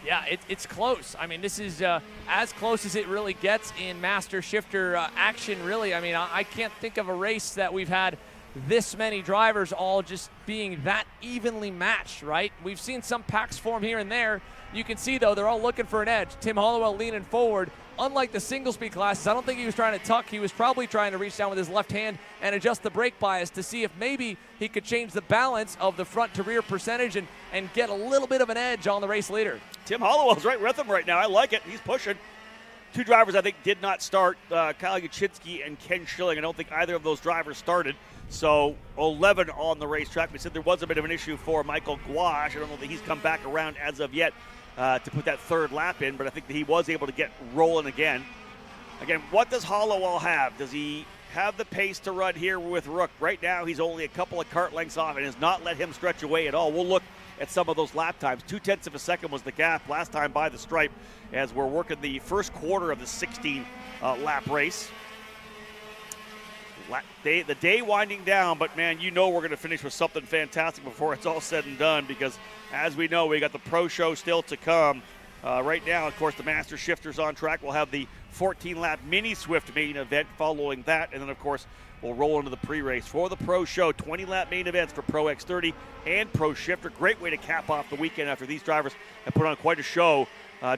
Yeah, it's close. I mean, this is as close as it really gets in Master Shifter action, really. I mean, I can't think of a race that we've had this many drivers all just being that evenly matched, right? We've seen some packs form here and there. You can see, though, they're all looking for an edge. Tim Hollowell leaning forward. Unlike the single-speed classes, I don't think he was trying to tuck. He was probably trying to reach down with his left hand and adjust the brake bias to see if maybe he could change the balance of the front-to-rear percentage and get a little bit of an edge on the race leader. Tim Hollowell's right with him right now. I like it. He's pushing. 2 drivers, I think, did not start, Kyle Yuczynski and Ken Schilling. I don't think either of those drivers started. So 11 on the racetrack. We said there was a bit of an issue for Michael Gouache. I don't know that he's come back around as of yet to put that 3rd lap in, but I think that he was able to get rolling again. Again, what does Hollowell have? Does he have the pace to run here with Rook? Right now, he's only a couple of kart lengths off and has not let him stretch away at all. We'll look at some of those lap times. 0.2 of a second was the gap last time by the stripe as we're working the first quarter of the 16 lap race. The day winding down, but man, we're going to finish with something fantastic before it's all said and done, because as we know, we got the Pro Show still to come. Right now, of course, the Master Shifter's on track. We'll have the 14-lap Mini Swift main event following that, and then, of course, we'll roll into the pre-race for the Pro Show. 20-lap main events for Pro X30 and Pro Shifter. Great way to cap off the weekend after these drivers have put on quite a show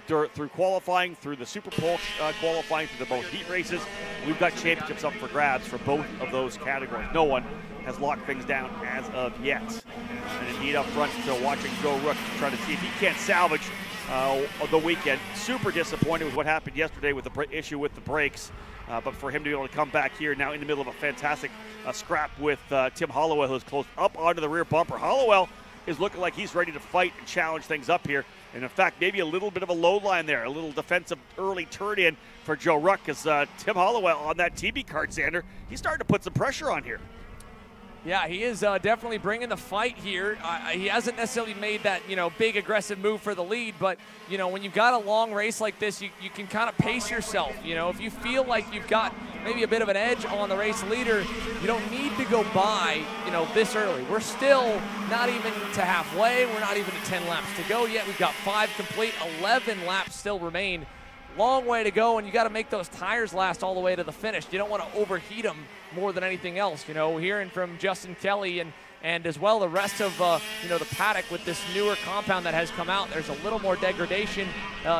through qualifying, through the Super Bowl qualifying, through the both heat races. We've got championships up for grabs for both of those categories. No one has locked things down as of yet. And indeed up front, still watching Joe Rook to try to see if he can't salvage the weekend. Super disappointed with what happened yesterday with the issue with the brakes. But for him to be able to come back here now in the middle of a fantastic scrap with Tim Hollowell, who's close up onto the rear bumper. Hollowell is looking like he's ready to fight and challenge things up here. And in fact, maybe a little bit of a low line there, a little defensive early turn in for Joe Rook, because Tim Hollowell on that TB kart, Xander, he's starting to put some pressure on here. Yeah, he is definitely bringing the fight here. He hasn't necessarily made that, big aggressive move for the lead, but, when you've got a long race like this, you can kind of pace yourself. If you feel like you've got maybe a bit of an edge on the race leader, you don't need to go by, this early. We're still not even to halfway. We're not even to 10 laps to go yet. We've got 5 complete, 11 laps still remain. Long way to go, and you got to make those tires last all the way to the finish. You don't want to overheat them more than anything else. Hearing from Justin Kelly And as well, the rest of the paddock with this newer compound that has come out, there's a little more degradation.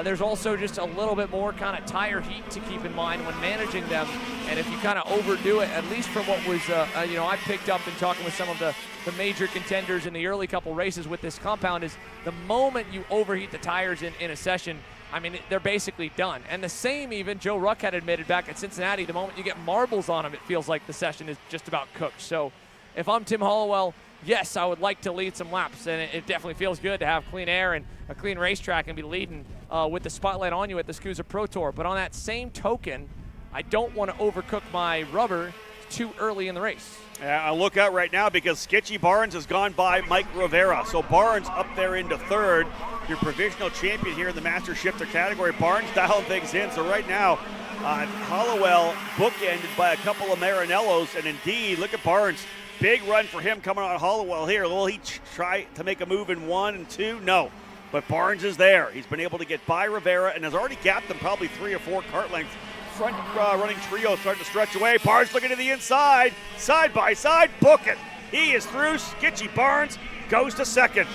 There's also just a little bit more kind of tire heat to keep in mind when managing them. And if you kind of overdo it, at least from what was, I picked up in talking with some of the major contenders in the early couple races with this compound, is the moment you overheat the tires in a session, I mean, they're basically done. And the same even Joe Ruck had admitted back at Cincinnati, the moment you get marbles on them, it feels like the session is just about cooked. So if I'm Tim Hollowell, yes, I would like to lead some laps, and it definitely feels good to have clean air and a clean racetrack and be leading with the spotlight on you at the SKUSA Pro Tour. But on that same token, I don't want to overcook my rubber too early in the race. Yeah, I'll look out right now because Sketchy Barnes has gone by Mike Rivera. So Barnes up there into third, your provisional champion here in the Master Shifter category. Barnes dialing things in. So right now, Hollowell bookended by a couple of Marinellos, and indeed, look at Barnes. Big run for him coming on Hollowell here. Will he try to make a move in 1 and 2? No. But Barnes is there. He's been able to get by Rivera and has already gapped them probably 3 or 4 kart lengths. Front running trio starting to stretch away. Barnes looking to the inside. Side by side. Book it. He is through. Sketchy Barnes goes to second.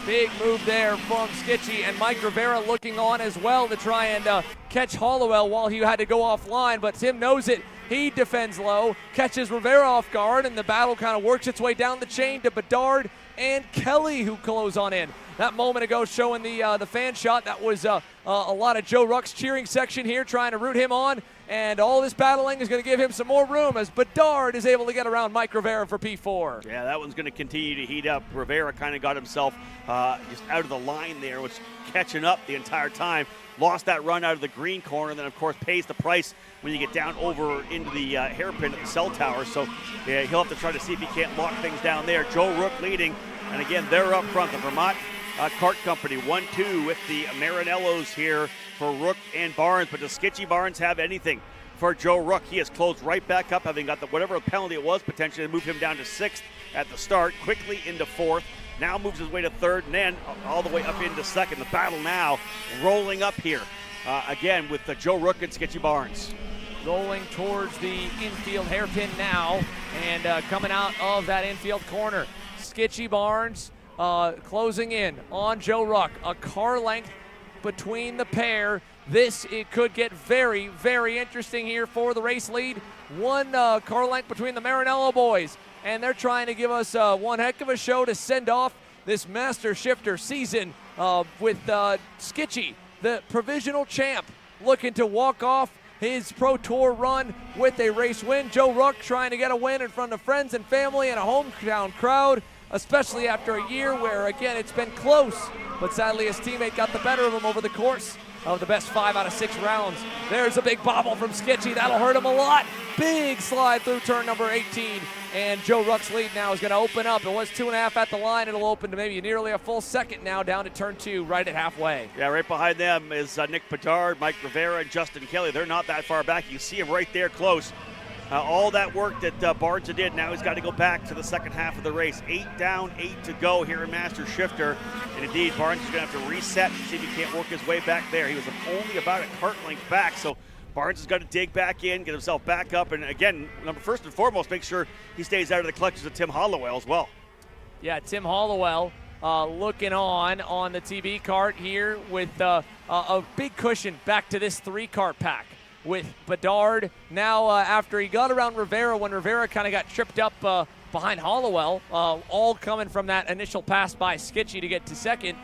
Big move there from Sketchy, and Mike Rivera looking on as well to try and catch Hollowell while he had to go offline, but Tim knows it. He defends low, catches Rivera off guard, and the battle kind of works its way down the chain to Bedard and Kelly, who close on in. That moment ago showing the fan shot, that was a lot of Joe Ruck's cheering section here trying to root him on, and all this battling is going to give him some more room as Bedard is able to get around Mike Rivera for P4. Yeah, that one's going to continue to heat up. Rivera kind of got himself just out of the line there, was catching up the entire time. Lost that run out of the green corner, and then of course pays the price when you get down over into the hairpin at the cell tower. So yeah, he'll have to try to see if he can't lock things down there. Joe Rook leading, and again, they're up front. The Vermont Kart Company 1-2 with the Marinellos here for Rook and Barnes. But does Sketchy Barnes have anything for Joe Rook? He has closed right back up, having got whatever penalty it was potentially to move him down to 6th at the start, quickly into 4th. Now moves his way to 3rd, and then all the way up into 2nd. The battle now rolling up here again with Joe Rook and Sketchy Barnes. Rolling towards the infield hairpin now, and coming out of that infield corner. Sketchy Barnes closing in on Joe Ruck. A car length between the pair. It could get very, very interesting here for the race lead. One car length between the Marinello boys, and they're trying to give us one heck of a show to send off this Master Shifter season with Sketchy, the provisional champ, looking to walk off his Pro Tour run with a race win. Joe Ruck trying to get a win in front of friends and family and a hometown crowd, especially after a year where, again, it's been close, but sadly his teammate got the better of him over the course of the best 5 out of 6 rounds. There's a big bobble from Sketchy. That'll hurt him a lot. Big slide through turn number 18, and Joe Ruck's lead now is going to open up. It was 2.5 at the line. It'll open to maybe nearly a full second now down to turn 2, right at halfway. Yeah, right behind them is Nick Bedard, Mike Rivera, and Justin Kelly. They're not that far back. You see him right there close. All that work that Barnes did, now he's got to go back to the second half of the race. 8 down, 8 to go here in Master Shifter. And indeed, Barnes is going to have to reset and see if he can't work his way back there. He was only about a kart length back, so Barnes has got to dig back in, get himself back up, and again, first and foremost, make sure he stays out of the clutches of Tim Hollowell as well. Yeah, Tim Hollowell looking on the TV kart here with a big cushion back to this 3-kart pack. With Bedard now after he got around Rivera when Rivera kind of got tripped up behind Hollowell, all coming from that initial pass by Sketchy to get to second.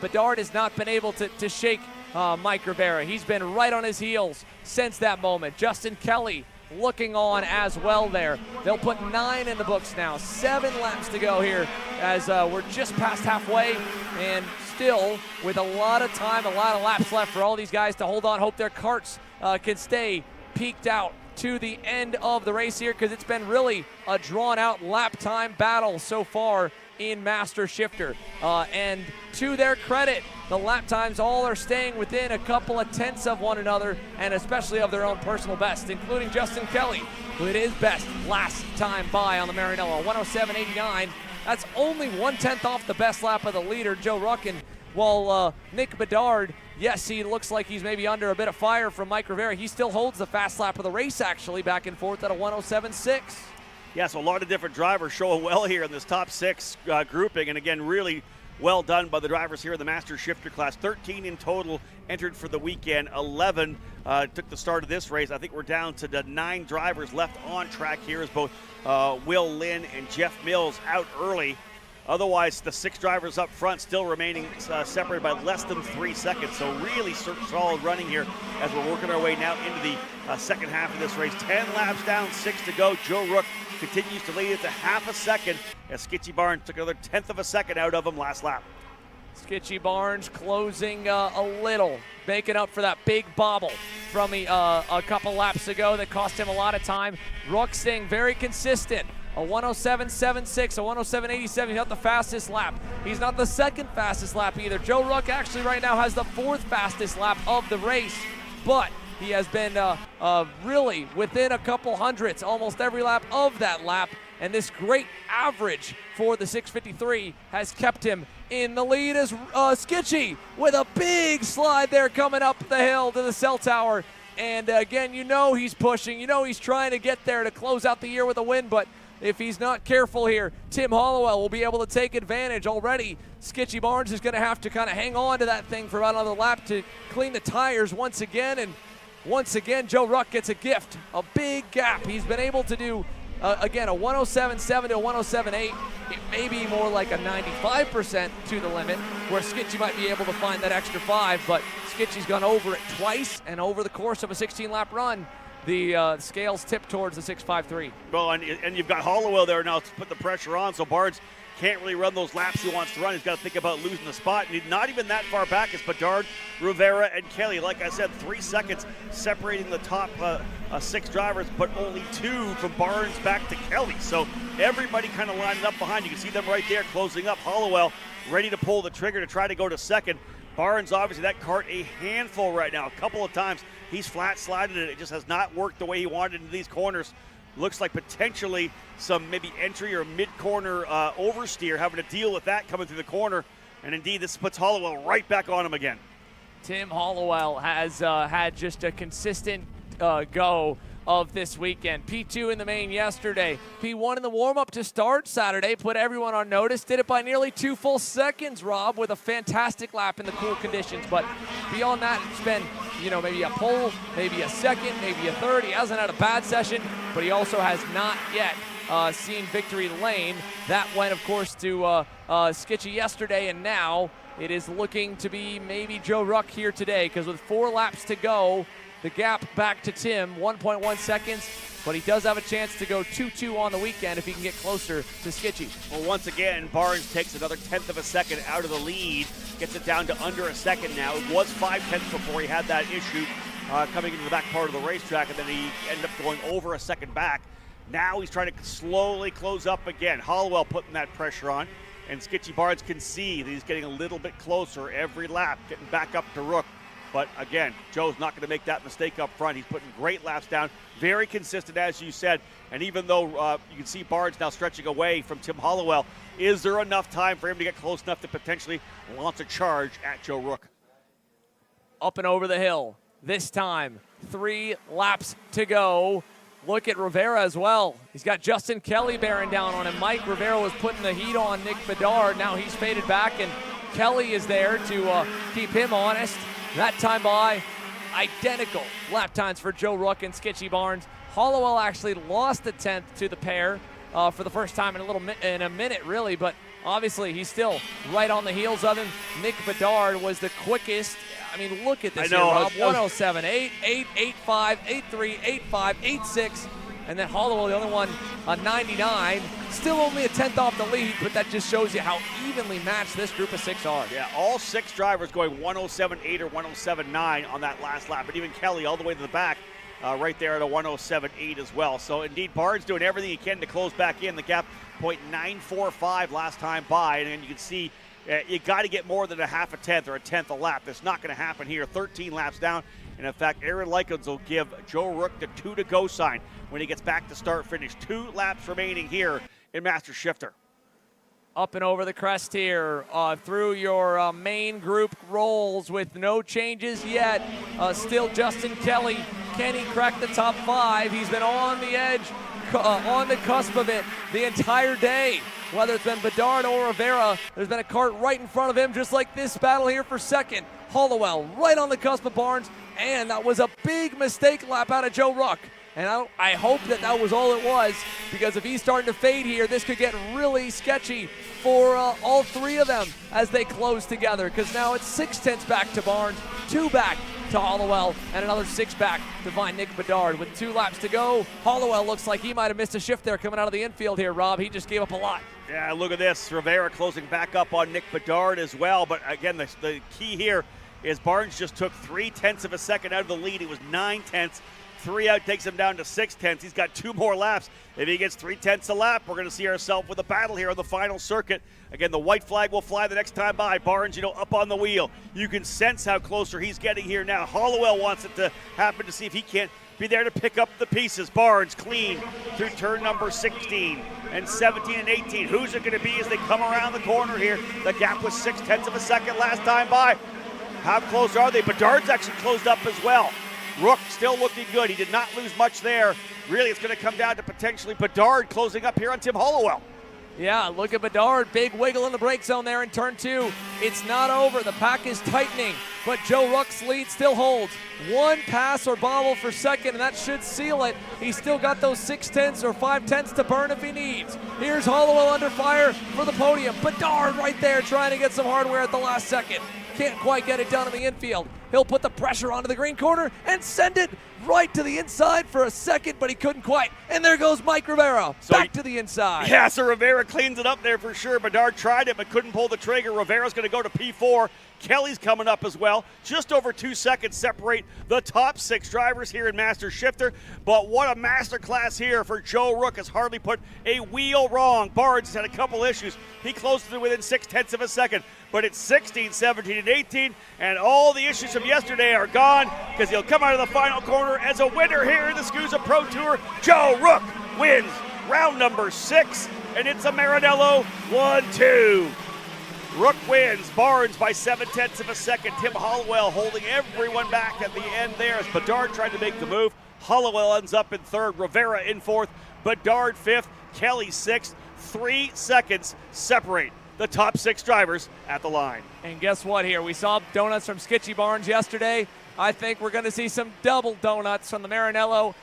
Bedard has not been able to shake Mike Rivera. He's been right on his heels since that moment. Justin Kelly looking on as well there. They'll put 9 in the books now. 7 laps to go here as we're just past halfway, and still with a lot of time, a lot of laps left for all these guys to hold on, hope their karts can stay peaked out to the end of the race here, because it's been really a drawn-out lap time battle so far in Master Shifter. And to their credit, the lap times all are staying within a couple of tenths of one another, and especially of their own personal best, including Justin Kelly, who did his best last time by on the Marinello, 107.89. That's only 1/10 off the best lap of the leader, Joe Rucken, while Nick Bedard, yes, he looks like he's maybe under a bit of fire from Mike Rivera. He still holds the fast lap of the race, actually, back and forth at a 107.6. Yeah, so a lot of different drivers showing well here in this top 6 grouping. And again, really well done by the drivers here in the Master Shifter class. 13 in total entered for the weekend. 11 took the start of this race. I think we're down to the 9 drivers left on track here as both Will Lynn and Jeff Mills out early. Otherwise, the 6 drivers up front still remaining separated by less than 3 seconds. So really solid running here as we're working our way now into the second half of this race. 10 laps down, 6 to go. Joe Rook continues to lead it to half a second as Skitchy Barnes took another 1/10 of a second out of him last lap. Skitchy Barnes closing a little, making up for that big bobble from a couple laps ago that cost him a lot of time. Rook staying very consistent. A 107.76, a 107.87. He's not the fastest lap. He's not the second fastest lap either. Joe Rook actually right now has the 4th fastest lap of the race, but he has been really within a couple hundredths almost every lap of that lap, and this great average for the 653 has kept him in the lead as Skitchy with a big slide there coming up the hill to the cell tower. And again, you know he's pushing. You know he's trying to get there to close out the year with a win, but if he's not careful here, Tim Hollowell will be able to take advantage. Already, Skitchy Barnes is going to have to kind of hang on to that thing for about another lap to clean the tires once again. And once again, Joe Ruck gets a gift, a big gap. He's been able to do, again, a 107.7 to a 107.8. It may be more like a 95% to the limit, where Skitchy might be able to find that extra 5, but Skitchy's gone over it twice, and over the course of a 16-lap run, the scales tip towards the 653. Well, and you've got Hollowell there now to put the pressure on, so Barnes can't really run those laps he wants to run. He's got to think about losing the spot. And not even that far back is Bedard, Rivera, and Kelly. Like I said, 3 seconds separating the top 6 drivers, but only 2 from Barnes back to Kelly. So everybody kind of lined up behind. You can see them right there closing up. Hollowell ready to pull the trigger to try to go to second. Barnes, obviously, that cart a handful right now. A couple of times he's flat slided it. It just has not worked the way he wanted into these corners. Looks like potentially some maybe entry or mid-corner oversteer, having to deal with that coming through the corner. And indeed, this puts Hollowell right back on him again. Tim Hollowell has had just a consistent go of this weekend. P2 in the main yesterday. P1 in the warm-up to start Saturday. Put everyone on notice. Did it by nearly 2 full seconds, Rob, with a fantastic lap in the cool conditions. But beyond that, it's been, maybe a pole, maybe a second, maybe a third. He hasn't had a bad session, but he also has not yet seen victory lane. That went, of course, to Skitchy yesterday, and now it is looking to be maybe Joe Ruck here today, because with 4 laps to go, the gap back to Tim, 1.1 seconds, but he does have a chance to go 2-2 on the weekend if he can get closer to Skitchy. Well, once again, Barnes takes another 1/10 of a second out of the lead, gets it down to under a second now. It was 5/10 before he had that issue coming into the back part of the racetrack, and then he ended up going over a second back. Now he's trying to slowly close up again. Hollowell putting that pressure on, and Skitchy Barnes can see that he's getting a little bit closer every lap, getting back up to Rook. But again, Joe's not going to make that mistake up front. He's putting great laps down, very consistent, as you said. And even though you can see Barnes now stretching away from Tim Hollowell, is there enough time for him to get close enough to potentially launch a charge at Joe Rook? Up and over the hill. This time, 3 laps to go. Look at Rivera as well. He's got Justin Kelly bearing down on him. Mike Rivera was putting the heat on Nick Bedard. Now he's faded back, and Kelly is there to keep him honest. That time by identical lap times for Joe Rook and Skitchy Barnes. Hollowell actually lost the 10th to the pair for the first time in a minute, really, but obviously he's still right on the heels of him. Nick Bedard was the quickest. I mean, look at this here, Rob. 107.8, 8.85, 8.3, 8.5, 8.6. And then Hollowell, the only one, 99. Still only a 10th off the lead, but that just shows you how evenly matched this group of 6 are. Yeah, all 6 drivers going 107.8 or 107.9 on that last lap. But even Kelly all the way to the back, right there at a 107.8 as well. So indeed, Barnes doing everything he can to close back in. The gap, 0.945 last time by. And you can see you got to get more than a half a 10th or a 10th a lap. That's not going to happen here. 13 laps down. And in fact, Aaron Likens will give Joe Rook the 2 to go sign when he gets back to start finish. 2 laps remaining here in Master Shifter. Up and over the crest here through your main group rolls with no changes yet. Still Justin Kelly. Can he crack the top 5? He's been on the edge on the cusp of it the entire day. Whether it's been Bedard or Rivera, there's been a Kart right in front of him, just like this battle here for second. Hollowell right on the cusp of Barnes, and that was a big mistake lap out of Joe Ruck. And I hope that was all it was, because if he's starting to fade here, this could get really sketchy for all three of them as they close together, because now it's 6/10 back to Barnes, 2 back to Hollowell, and another 6 back to find Nick Bedard. With 2 laps to go, Hollowell looks like he might have missed a shift there coming out of the infield here, Rob. He just gave up a lot. Yeah, look at this. Rivera closing back up on Nick Bedard as well. But again, the key here is Barnes just took 0.3 of a second out of the lead. He was 0.9. 3 out takes him down to 0.6. He's got 2 more laps. If he gets 0.3 a lap, we're going to see ourselves with a battle here on the final circuit. Again, the white flag will fly the next time by. Barnes, up on the wheel. You can sense how closer he's getting here now. Hollowell wants it to happen to see if he can't be there to pick up the pieces. Barnes clean through turn number 16 and 17 and 18. Who's it going to be as they come around the corner here? The gap was 0.6 of a second last time by. How close are they? Bedard's actually closed up as well. Rook still looking good. He did not lose much there. Really, it's going to come down to potentially Bedard closing up here on Tim Hollowell. Yeah, look at Bedard. Big wiggle in the brake zone there in turn 2. It's not over. The pack is tightening, but Joe Ruck's lead still holds. 1 pass or bobble for second, and that should seal it. He's still got those 0.6 or 0.5 to burn if he needs. Here's Hollowell under fire for the podium. Bedard right there trying to get some hardware at the last second. Can't quite get it done in the infield. He'll put the pressure onto the green corner and send it right to the inside for a second, but he couldn't quite. And there goes Mike Rivera, back to the inside. Yeah, so Rivera cleans it up there for sure. Bedard tried it but couldn't pull the trigger. Rivera's going to go to P4. Kelly's coming up as well. Just over 2 seconds separate the top 6 drivers here in Master Shifter. But what a masterclass here for Joe Rook. Has hardly put a wheel wrong. Barnes has had a couple issues. He closed it within 0.6 of a second. But it's 16, 17, and 18, and all the issues from yesterday are gone, because he'll come out of the final corner as a winner here in the SKUSA Pro Tour. Joe Rook wins round number 6, and it's a Maranello 1-2. Rook wins. Barnes by 0.7 of a second. Tim Hollowell holding everyone back at the end there as Bedard tried to make the move. Hollowell ends up in 3rd. Rivera in 4th. Bedard 5th. Kelly 6th. 3 seconds separate the top 6 drivers at the line. And guess what here? We saw donuts from Skitchy Barnes yesterday. I think we're going to see some double donuts from the Maranello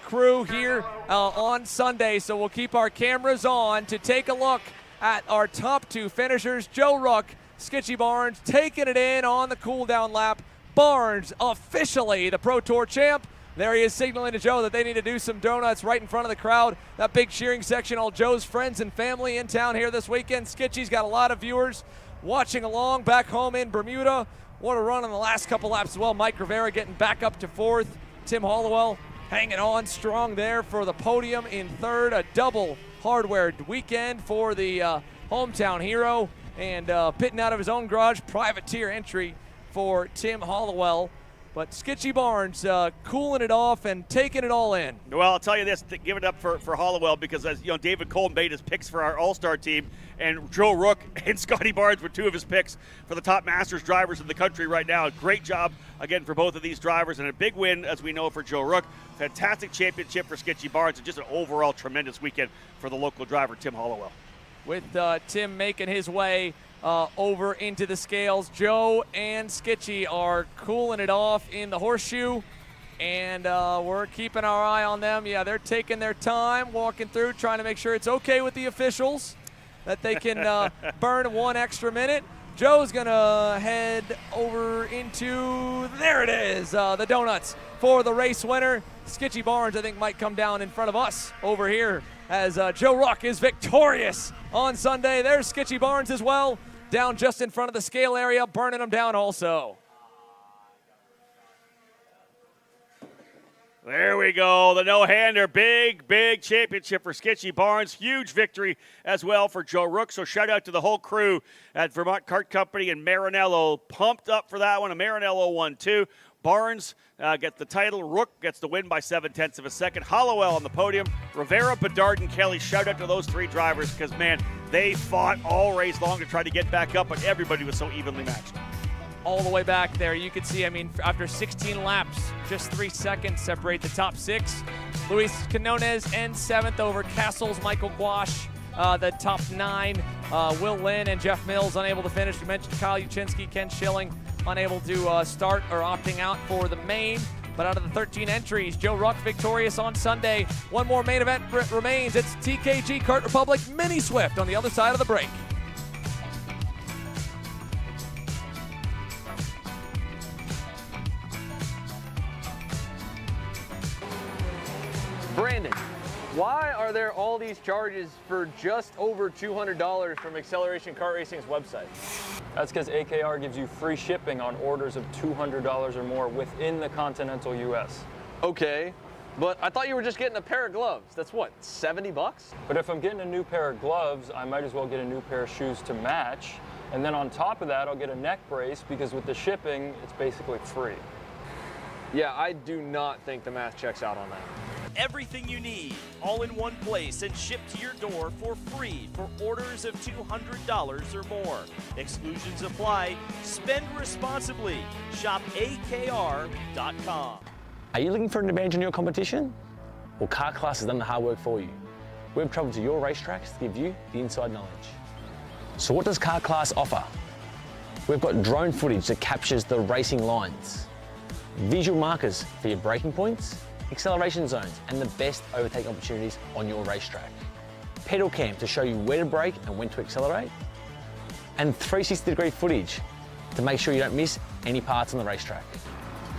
crew here on Sunday. So we'll keep our cameras on to take a look at our top 2 finishers. Joe Ruck, Skitchy Barnes taking it in on the cool down lap. Barnes officially the Pro Tour champ. There he is signaling to Joe that they need to do some donuts right in front of the crowd. That big cheering section, all Joe's friends and family in town here this weekend. Skitchy's got a lot of viewers watching along back home in Bermuda. What a run on the last couple laps as well. Mike Rivera getting back up to 4th. Tim Hollowell hanging on strong there for the podium in 3rd. A double hardware weekend for the hometown hero. And pitting out of his own garage, privateer entry for Tim Hollowell. But Skitchy Barnes cooling it off and taking it all in. Well, I'll tell you this, give it up for Hollowell, because as David Colton made his picks for our All-Star team, and Joe Rook and Scotty Barnes were 2 of his picks for the top Masters drivers in the country right now. Great job, again, for both of these drivers, and a big win, as we know, for Joe Rook. Fantastic championship for Skitchy Barnes, and just an overall tremendous weekend for the local driver, Tim Hollowell. With Tim making his way over into the scales. Joe and Skitchy are cooling it off in the horseshoe, and we're keeping our eye on them. Yeah, they're taking their time, walking through, trying to make sure it's okay with the officials, that they can burn 1 extra minute. Joe's going to head over into, there it is, the donuts for the race winner. Skitchy Barnes, I think, might come down in front of us over here as Joe Ruck is victorious on Sunday. There's Skitchy Barnes as well, down just in front of the scale area, burning them down also. There we go, the no-hander. Big championship for Skitchy Barnes. Huge victory as well for Joe Rook. So shout out to the whole crew at Vermont Kart Company and Maranello. Pumped up for that one. A Maranello 1-2. Barnes gets the title. Rook gets the win by 0.7 of a second. Hollowell on the podium. Rivera, Bedard, and Kelly. Shout out to those 3 drivers, because, man, they fought all race long to try to get back up, but everybody was so evenly matched. all the way back there. You can see, I mean, after 16 laps, just 3 seconds separate the top 6. Luis Quinones ends 7th over Castles, Michael Gouache. The top 9, Will Lynn and Jeff Mills unable to finish. We mentioned Kyle Uchinsky, Ken Schilling unable to start or opting out for the main. But out of the 13 entries, Joe Ruck victorious on Sunday. One more main event remains. It's TKG Kart Republic Mini Swift on the other side of the break. Brandon, why are there all these charges for just over $200 from Acceleration Kart Racing's website? That's because AKR gives you free shipping on orders of $200 or more within the continental US. Okay, but I thought you were just getting a pair of gloves. That's what, 70 bucks? But if I'm getting a new pair of gloves, I might as well get a new pair of shoes to match. And then on top of that, I'll get a neck brace because with the shipping, it's basically free. Yeah, I do not think the math checks out on that. Everything you need, all in one place and shipped to your door for free for orders of $200 or more. Exclusions apply. Spend responsibly. Shop AKR.com. Are you looking for an advantage in your competition? Well, Car Class has done the hard work for you. We've traveled to your racetracks to give you the inside knowledge. So what does Car Class offer? We've got drone footage that captures the racing lines, visual markers for your braking points, acceleration zones, and the best overtake opportunities on your racetrack. Pedal cam to show you where to brake and when to accelerate, and 360-degree footage to make sure you don't miss any parts on the racetrack.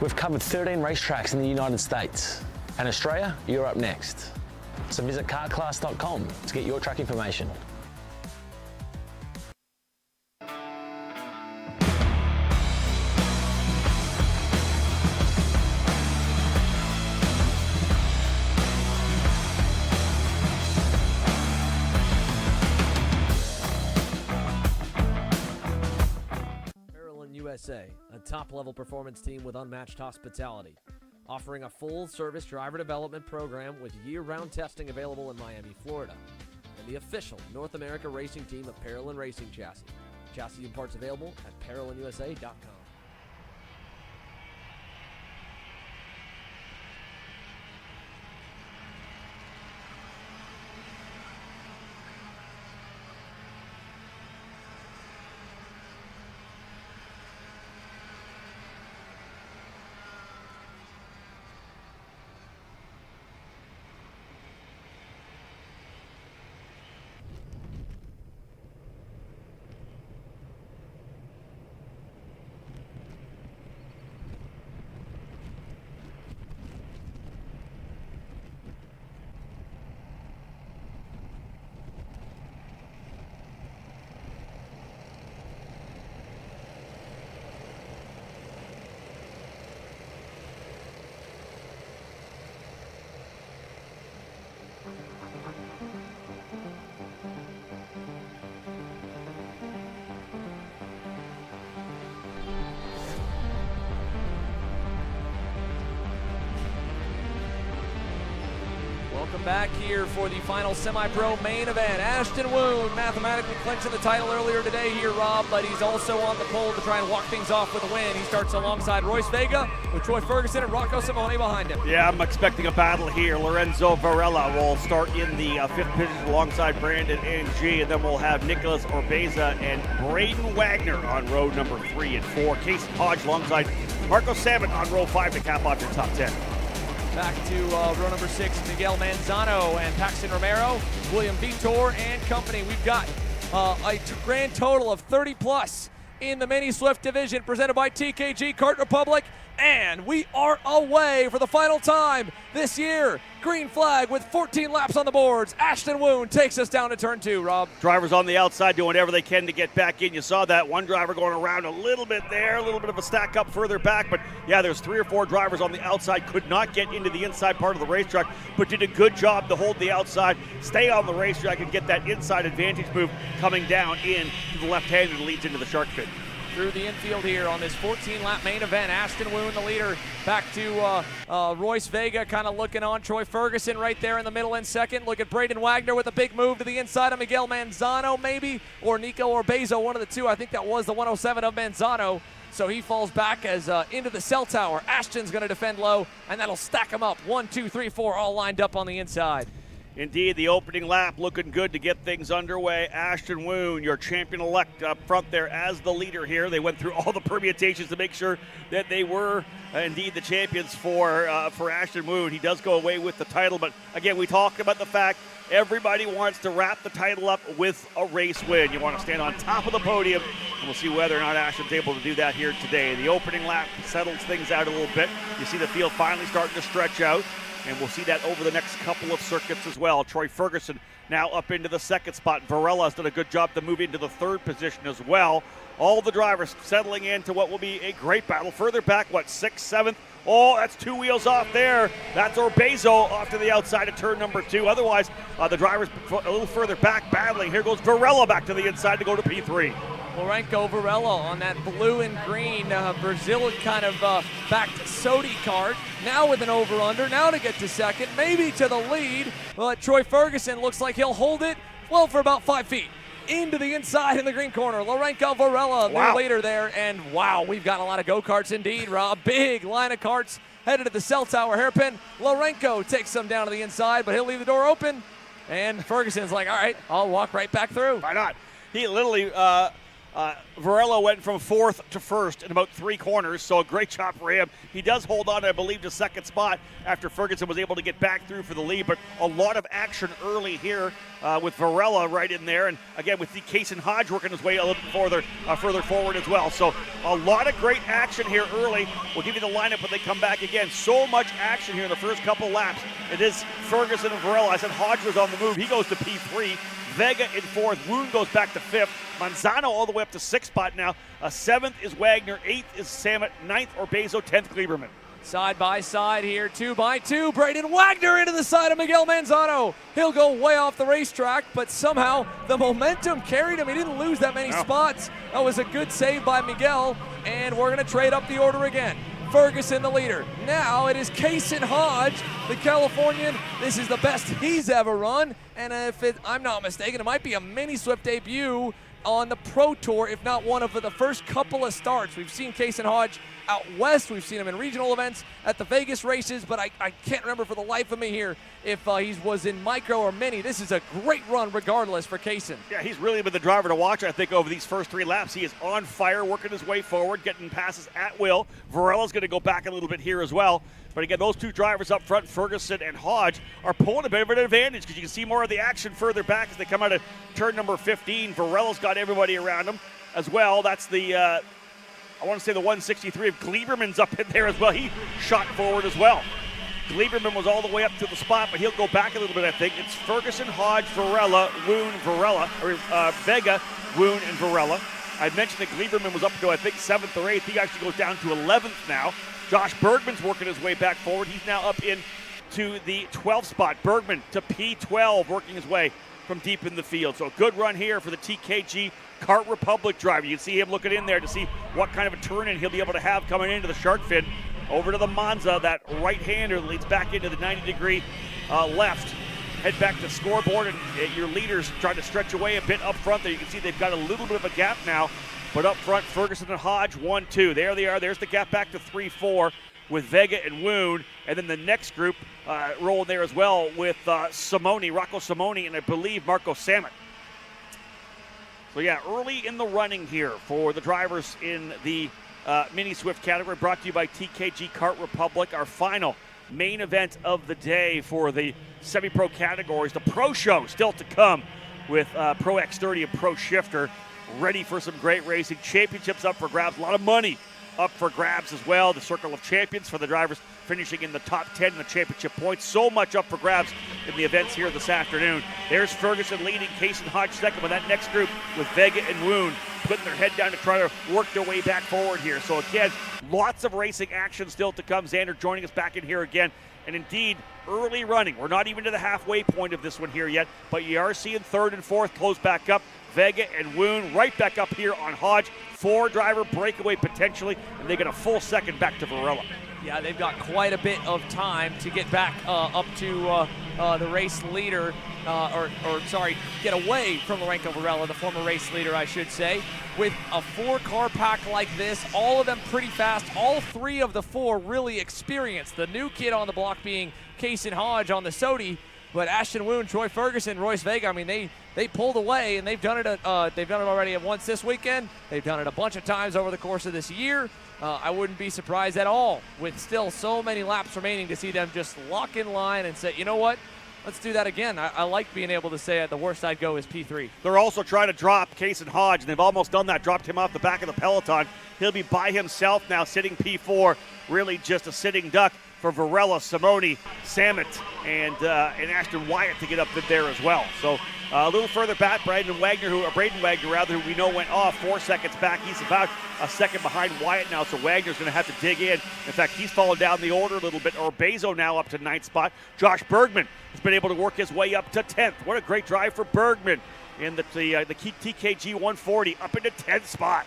We've covered 13 racetracks in the United States, and Australia, you're up next. So visit carclass.com to get your track information. USA, a top-level performance team with unmatched hospitality, offering a full-service driver development program with year-round testing available in Miami, Florida, and the official North America racing team of Parolin Racing Chassis. Chassis and parts available at ParolinUSA.com. Welcome back here for the final semi-pro main event. Ashton Woon mathematically clinching the title earlier today here, Rob, but he's also on the pole to try and walk things off with a win. He starts alongside Royce Vega with Troy Ferguson and Rocco Simone behind him. Yeah, I'm expecting a battle here. Lorenzo Varela will start in the fifth position alongside Brandon NG, and then we'll have Nicholas Orbeza and Braden Wagner on row number 3 and 4. Casey Hodge alongside Marco Salmon on row 5 to cap off your top 10. Back to row number 6, Miguel Manzano and Paxton Romero, William Vitor and company. We've got a grand total of 30 plus in the Mini Swift division presented by TKG Kart Republic. And we are away for the final time this year. Green flag with 14 laps on the boards. Ashton Woon takes us down to turn 2, Rob. Drivers on the outside doing whatever they can to get back in. You saw that one driver going around a little bit there, a little bit of a stack up further back. But yeah, there's 3 or 4 drivers on the outside, could not get into the inside part of the racetrack, but did a good job to hold the outside, stay on the racetrack, and get that inside advantage move coming down in to the left-hand that leads into the shark fin. Through the infield here on this 14-lap main event. Ashton Woon, the leader, back to Royce Vega, kind of looking on. Troy Ferguson right there in the middle in second. Look at Braden Wagner with a big move to the inside of Miguel Manzano, maybe, or Nico Orbezo, one of the two. I think that was the 107 of Manzano. So he falls back as into the cell tower. Ashton's going to defend low, and that'll stack him up. 1, 2, 3, 4, all lined up on the inside. Indeed, the opening lap looking good to get things underway. Ashton Woon, your champion-elect up front there as the leader here. They went through all the permutations to make sure that they were indeed the champions for Ashton Woon. He does go away with the title, but again, we talked about the fact everybody wants to wrap the title up with a race win. You want to stand on top of the podium, and we'll see whether or not Ashton's able to do that here today. The opening lap settles things out a little bit. You see the field finally starting to stretch out. And we'll see that over the next couple of circuits as well. Troy Ferguson now up into the second spot. Varela has done a good job to move into the third position as well. All the drivers settling into what will be a great battle. Further back, 6th, 7th? Oh, that's 2 wheels off there. That's Orbezo off to the outside of turn number 2. Otherwise, the drivers a little further back battling. Here goes Varela back to the inside to go to P3. Lorenko Varela on that blue and green Brazil kind of backed Sodi Kart. Now with an over-under, now to get to second, maybe to the lead. But Troy Ferguson looks like he'll hold it, well, for about 5 feet. Into the inside in the green corner. Lorenko Varela, their leader there. And wow, we've got a lot of go-karts indeed, Rob. Big line of karts headed to the cell tower hairpin. Lorenko takes them down to the inside, but he'll leave the door open. And Ferguson's like, all right, I'll walk right back through. Why not? He literally... Varela went from 4th to 1st in about 3 corners, so a great job for him. He does hold on, I believe, to second spot after Ferguson was able to get back through for the lead, but a lot of action early here with Varela right in there, and again with the Kaysen Hodge working his way a little bit further forward as well. So a lot of great action here early. We'll give you the lineup when they come back again. So much action here in the first couple laps. It is Ferguson and Varela. I said Hodge was on the move. He goes to P3. Vega in 4th. Woon goes back to 5th. Manzano all the way up to 6th spot now. 7th is Wagner. 8th is Samet. 9th Orbezo. 10th Gleiberman. Side by side here, 2 by 2. Braden Wagner into the side of Miguel Manzano. He'll go way off the racetrack, but somehow the momentum carried him. He didn't lose that many spots. That was a good save by Miguel, and we're going to trade up the order again. Ferguson the leader. Now it is Kaysen Hodge, the Californian. This is the best he's ever run, and if I'm not mistaken, it might be a mini Swift debut on the Pro Tour, if not one of the first couple of starts. We've seen Kaysen Hodge out west. We've seen him in regional events at the Vegas races, but I can't remember for the life of me here if he was in micro or mini. This is a great run regardless for Kaysen. Yeah, he's really been the driver to watch, I think, over these first 3 laps. He is on fire, working his way forward, getting passes at will. Varela's going to go back a little bit here as well. But again, those 2 drivers up front, Ferguson and Hodge, are pulling a bit of an advantage because you can see more of the action further back as they come out of turn number 15. Varela's got everybody around him as well. That's the, I want to say the 163 of Gleiberman's up in there as well. He shot forward as well. Gleiberman was all the way up to the spot, but he'll go back a little bit, I think. It's Ferguson, Hodge, Varela, Woon, Varela, or Vega, Woon, and Varela. I mentioned that Gleiberman was up to, I think, 7th or 8th. He actually goes down to 11th now. Josh Bergman's working his way back forward. He's now up into the 12th spot. Bergman to P12, working his way from deep in the field. So a good run here for the TKG Kart Republic driver. You can see him looking in there to see what kind of a turn-in he'll be able to have coming into the shark fin. Over to the Monza, that right-hander leads back into the 90-degree left. Head back to scoreboard, and your leaders trying to stretch away a bit up front there. You can see they've got a little bit of a gap now. But up front, Ferguson and Hodge, 1-2. There they are. There's the gap back to 3-4 with Vega and Woon. And then the next group rolling there as well with Simone, Rocco Simone, and I believe Marco Samet. So yeah, early in the running here for the drivers in the Mini Swift category, brought to you by TKG Kart Republic. Our final main event of the day for the semi-pro categories. The Pro Show still to come with Pro X30 and Pro Shifter. Ready for some great racing. Championships up for grabs. A lot of money up for grabs as well. The Circle of Champions for the drivers finishing in the top 10 in the championship points. So much up for grabs in the events here this afternoon. There's Ferguson leading, Kaysen Hodge second with that next group with Vega and Woon putting their head down to try to work their way back forward here. So again, lots of racing action still to come. Xander joining us back in here again. And indeed, early running. We're not even to the halfway point of this one here yet, but you are seeing 3rd and 4th close back up. Vega and Woon right back up here on Hodge. 4-driver breakaway potentially, and they get a full second back to Varela. Yeah, they've got quite a bit of time to get back up to the race leader, get away from Lorenko Varela, the former race leader, I should say. with a 4-car pack like this, all of them pretty fast, all 3 of the 4 really experienced. The new kid on the block being Kaysen Hodge on the Sodi, but Ashton Woon, Troy Ferguson, Royce Vega, I mean, they pulled away, and they've done it already once this weekend. They've done it a bunch of times over the course of this year. I wouldn't be surprised at all, with still so many laps remaining, to see them just lock in line and say, you know what, let's do that again. I like being able to say the worst I'd go is P3. They're also trying to drop Kaysen Hodge, and they've almost done that, dropped him off the back of the peloton. He'll be by himself now, sitting P4, really just a sitting duck for Varela, Simone, Samet, and Ashton Wyatt to get up in there as well. So a little further back, Braden Wagner, who we know went off 4 seconds back. He's about a second behind Wyatt now, so Wagner's going to have to dig in. In fact, he's fallen down the order a little bit. Orbezo now up to 9th spot. Josh Bergman has been able to work his way up to 10th. What a great drive for Bergman in the TKG 140, up into 10th spot.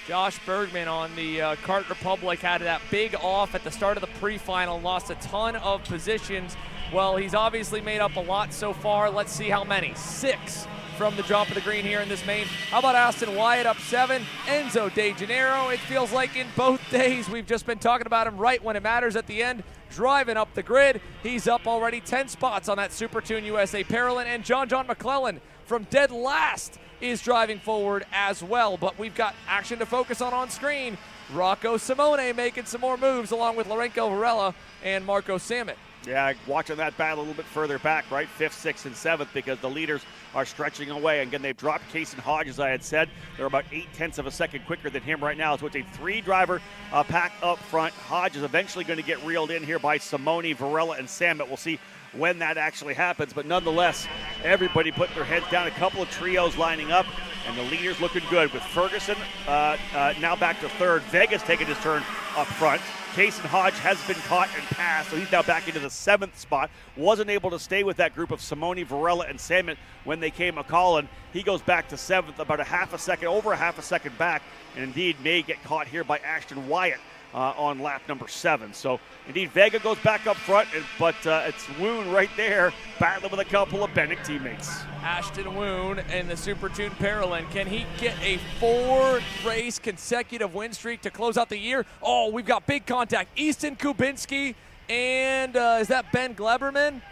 Josh Bergman on the Kart Republic had that big off at the start of the pre-final, lost a ton of positions. Well, he's obviously made up a lot so far. Let's see how many. 6 from the drop of the green here in this main. How about Aston Wyatt up 7? Enzo De Janeiro, it feels like in both days we've just been talking about him right when it matters at the end, driving up the grid. He's up already 10 spots on that Super Tune USA Paralympic, and John McClellan from dead last is driving forward as well. But we've got action to focus on screen. Rocco Simone making some more moves along with Lorenzo Varela and Marco Samet. Yeah, watching that battle a little bit further back, right? 5th, 6th, and 7th, because the leaders are stretching away. Again, they've dropped Kaysen Hodge, as I had said. They're about 0.8 of a second quicker than him right now. So it's a 3-driver pack up front. Hodge is eventually going to get reeled in here by Simone, Varela, and Samet. We'll see when that actually happens. But nonetheless, everybody put their heads down. A couple of trios lining up, and the leaders looking good, with Ferguson now back to 3rd. Vega's taking his turn up front. Kaysen Hodge has been caught and passed, so he's now back into the 7th spot. Wasn't able to stay with that group of Simone, Varela, and Samet when they came a-calling. He goes back to 7th, about over a half a second back, and indeed may get caught here by Ashton Wyatt on lap number 7. So indeed, Vega goes back up front, but it's Woon right there battling with a couple of Bennett teammates. Ashton Woon in the Super Tune Paralympic. Can he get a 4-race consecutive win streak to close out the year? Oh, we've got big contact. Easton Kubinski and is that Ben Gleberman?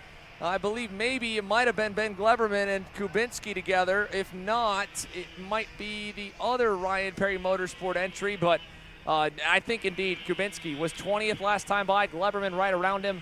I believe maybe it might have been Ben Gleberman and Kubinski together. If not, it might be the other Ryan Perry Motorsport entry, but I think indeed Kubinski was 20th last time by. Gleberman right around him.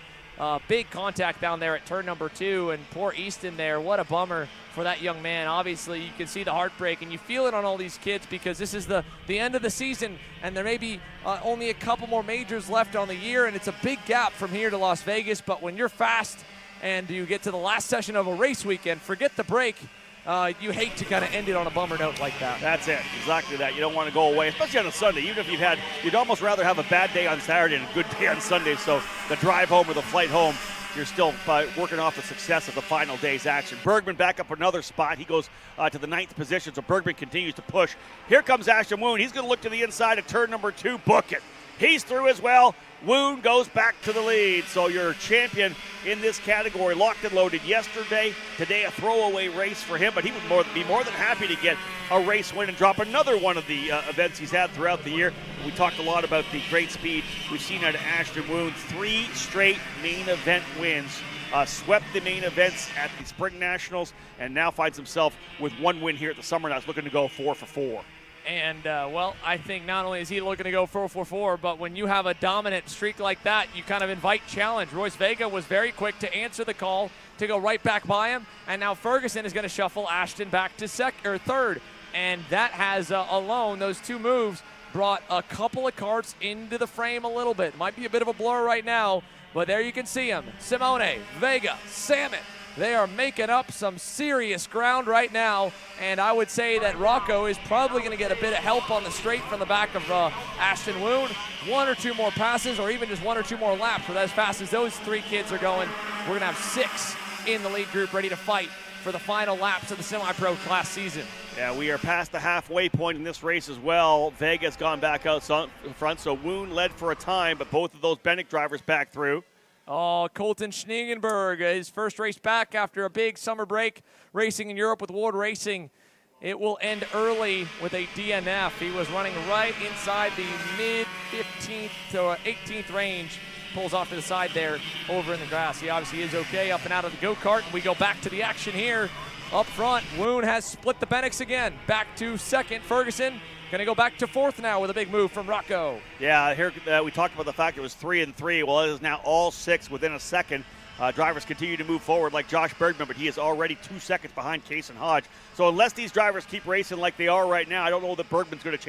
Big contact down there at turn number 2, and poor Easton there. What a bummer for that young man. Obviously, you can see the heartbreak, and you feel it on all these kids, because this is the end of the season, and there may be only a couple more majors left on the year, and it's a big gap from here to Las Vegas. But when you're fast and you get to the last session of a race weekend, forget the break. You hate to kind of end it on a bummer note like that. That's it, exactly that. You don't want to go away, especially on a Sunday. Even if you'd almost rather have a bad day on Saturday and a good day on Sunday. So the drive home or the flight home, you're still working off the success of the final day's action. Bergman back up another spot. He goes to the 9th position, so Bergman continues to push. Here comes Ashton Woon. He's going to look to the inside of turn number 2, book it. He's through as well. Woon goes back to the lead. So your champion in this category, locked and loaded yesterday. Today a throwaway race for him, but he would be more than happy to get a race win and drop another one of the events he's had throughout the year. We talked a lot about the great speed we've seen out of Ashton Woon. 3 straight main event wins. Swept the main events at the Spring Nationals, and now finds himself with 1 win here at the Summer Nationals, looking to go 4 for 4. And, well, I think not only is he looking to go 4-4-4, but when you have a dominant streak like that, you kind of invite challenge. Royce Vega was very quick to answer the call to go right back by him, and now Ferguson is going to shuffle Ashton back to 3rd. And that has alone, those 2 moves, brought a couple of karts into the frame a little bit. Might be a bit of a blur right now, but there you can see him. Simone, Vega, Samet. They are making up some serious ground right now, and I would say that Rocco is probably going to get a bit of help on the straight from the back of Ashton Woon. 1 or 2 more passes, or even just 1 or 2 more laps. But as fast as those 3 kids are going, we're going to have 6 in the lead group ready to fight for the final laps of the semi-pro class season. Yeah, we are past the halfway point in this race as well. Vega's gone back out front, so Woon led for a time, but both of those Bennett drivers back through. Oh, Colton Schniegenberg, his first race back after a big summer break, racing in Europe with Ward Racing. it will end early with a DNF. He was running right inside the mid-15th to 18th range. Pulls off to the side there over in the grass. He obviously is okay up and out of the go-kart. And we go back to the action here. Up front, Woon has split the Bennecks again. Back to second. Ferguson going to go back to fourth now with a big move from Rocco. Yeah, here we talked about the fact it was 3 and 3. Well, it is now all 6 within a second. Drivers continue to move forward like Josh Bergman, but he is already 2 seconds behind Case and Hodge. So unless these drivers keep racing like they are right now, I don't know that Bergman's going to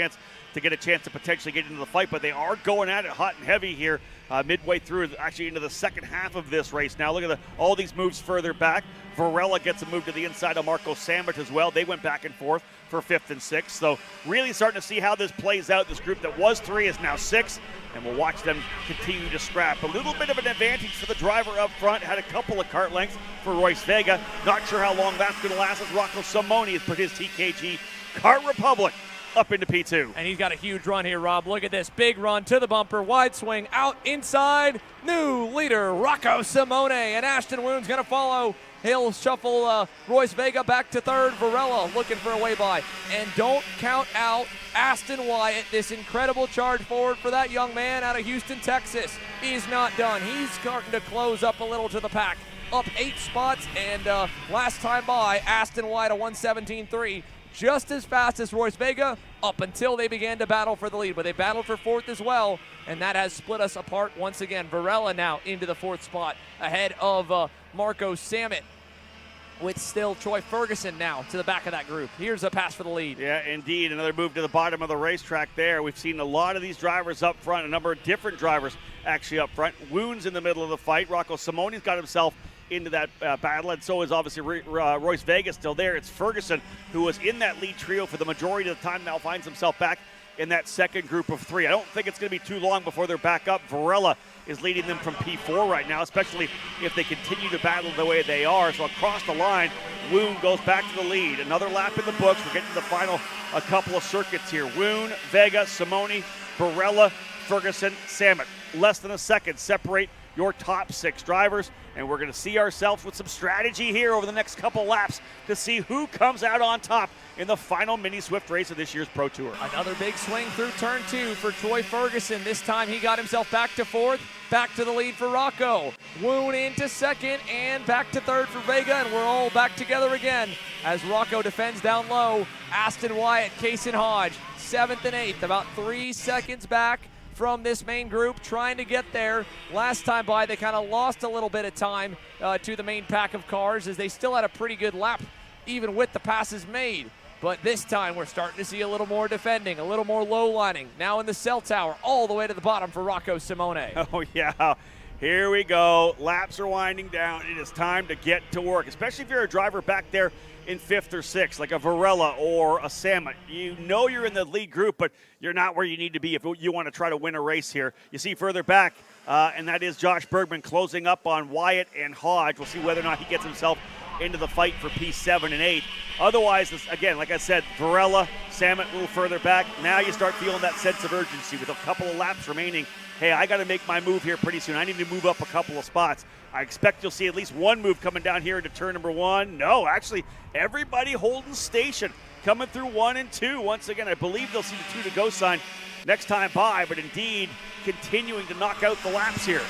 get a chance to potentially get into the fight, but they are going at it hot and heavy here midway through, actually into the second half of this race. Now look at all these moves further back. Varela gets a move to the inside of Marco Sambit as well. They went back and forth for 5th and 6th. So really starting to see how this plays out. This group that was 3 is now 6, and we'll watch them continue to scrap. A little bit of an advantage for the driver up front. Had a couple of kart lengths for Royce Vega. Not sure how long that's going to last as Rocco Simone has put his TKG Kart Republic up into P2. And he's got a huge run here, Rob. Look at this. Big run to the bumper. Wide swing out inside. New leader, Rocco Simone. And Ashton Woon's going to follow. He'll shuffle Royce Vega back to third. Varela looking for a way by. And don't count out Aston Wyatt, this incredible charge forward for that young man out of Houston, Texas. He's not done. He's starting to close up a little to the pack. Up 8 spots, and last time by, Aston Wyatt a 1:17.3. Just as fast as Royce Vega up until they began to battle for the lead. But they battled for 4th as well, and that has split us apart once again. Varela now into the 4th spot ahead of Marco Sambit, with still Troy Ferguson now to the back of that group. Here's a pass for the lead. Yeah, indeed. Another move to the bottom of the racetrack there. We've seen a lot of these drivers up front, a number of different drivers actually up front. Woon's in the middle of the fight. Rocco Simone's got himself into that battle, and so is obviously Royce Vega still there. It's Ferguson, who was in that lead trio for the majority of the time, now finds himself back in that second group of 3. I don't think it's going to be too long before they're back up. Varela is leading them from P4 right now, especially if they continue to battle the way they are. So across the line, Woon goes back to the lead. Another lap in the books. We're getting to the final a couple of circuits here. Woon, Vega, Simone, Varela, Ferguson, Sambit. Less than a second separate your top 6 drivers, and we're going to see ourselves with some strategy here over the next couple laps to see who comes out on top in the final mini Swift race of this year's Pro Tour. Another big swing through turn 2 for Troy Ferguson. This time he got himself back to 4th, back to the lead for Rocco. Woon into 2nd and back to 3rd for Vega, and we're all back together again as Rocco defends down low. Aston Wyatt, Case and Hodge, 7th and 8th, about 3 seconds back from this main group, trying to get there. Last time by, they kind of lost a little bit of time to the main pack of cars, as they still had a pretty good lap, even with the passes made. But this time, we're starting to see a little more defending, a little more low lining. Now in the cell tower, all the way to the bottom for Rocco Simone. Oh, yeah. Here we go. Laps are winding down. It is time to get to work, especially if you're a driver back there in 5th or 6th, like a Varela or a Sambit. You know you're in the lead group, but you're not where you need to be if you want to try to win a race here. You see further back, and that is Josh Bergman closing up on Wyatt and Hodge. We'll see whether or not he gets himself into the fight for P7 and 8. Otherwise, again, like I said, Varela, Sambit a little further back. Now you start feeling that sense of urgency with a couple of laps remaining. Hey, I got to make my move here pretty soon. I need to move up a couple of spots. I expect you'll see at least one move coming down here into turn number 1. No, actually, everybody holding station, coming through 1 and 2. Once again, I believe they'll see the 2 to go sign next time by, but indeed continuing to knock out the laps here.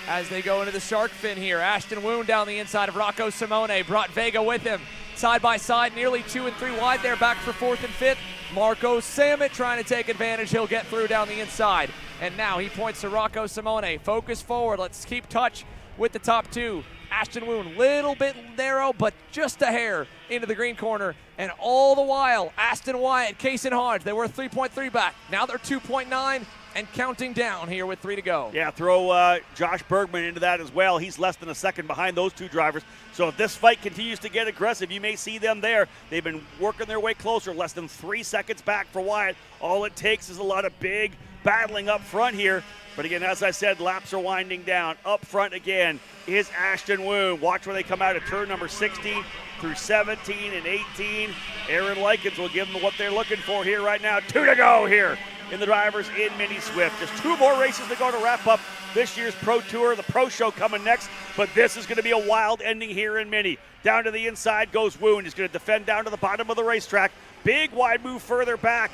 As they go into the shark fin here, Ashton Woon down the inside of Rocco Simone, brought Vega with him. Side by side, nearly 2 and 3 wide there, back for 4th and 5th. Marco Sambit trying to take advantage. He'll get through down the inside. And now he points to Rocco Simone. Focus forward. Let's keep touch with the top 2. Ashton Woon, little bit narrow, but just a hair into the green corner. And all the while, Aston Wyatt, Case and Hodge, they were 3.3 back. Now they're 2.9 and counting down here with 3 to go. Yeah, throw Josh Bergman into that as well. He's less than a second behind those 2 drivers. So if this fight continues to get aggressive, you may see them there. They've been working their way closer, less than 3 seconds back for Wyatt. All it takes is a lot of big battling up front here. But again, as I said, laps are winding down. Up front again is Ashton Woon. Watch when they come out of turn number 16 through 17 and 18. Aaron Likens will give them what they're looking for here right now. 2 to go here in the drivers in Mini Swift. Just 2 more races to go to wrap up this year's Pro Tour, the Pro Show coming next, but this is going to be a wild ending here in Mini. Down to the inside goes Woon. He's going to defend down to the bottom of the racetrack. Big wide move further back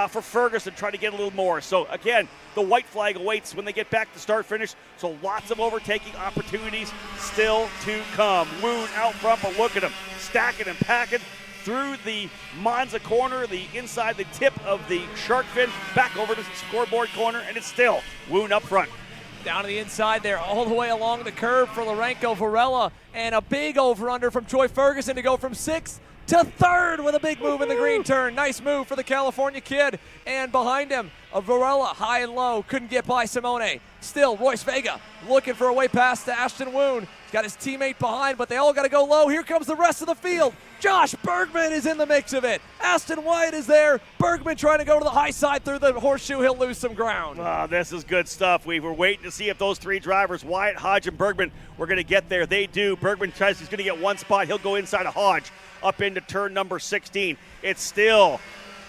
for Ferguson, trying to get a little more. So again, the white flag awaits when they get back to start finish. So lots of overtaking opportunities still to come. Woon out front, but look at him, stacking and packing through the Monza corner, the inside the tip of the shark fin, back over to the scoreboard corner, and it's still Woon up front. Down to the inside there, all the way along the curve for Lourenco Varela, and a big over-under from Troy Ferguson to go from 6th to 3rd with a big move in the green turn. Nice move for the California kid. And behind him, Varela, high and low, couldn't get by Simone. Still, Royce Vega looking for a way past to Ashton Woon. He's got his teammate behind, but they all got to go low. Here comes the rest of the field. Josh Bergman is in the mix of it. Aston Wyatt is there. Bergman trying to go to the high side through the horseshoe. He'll lose some ground. This is good stuff. We were waiting to see if those three drivers, Wyatt, Hodge, and Bergman, were going to get there. They do. Bergman tries, he's going to get one spot. He'll go inside of Hodge up into turn number 16. It's still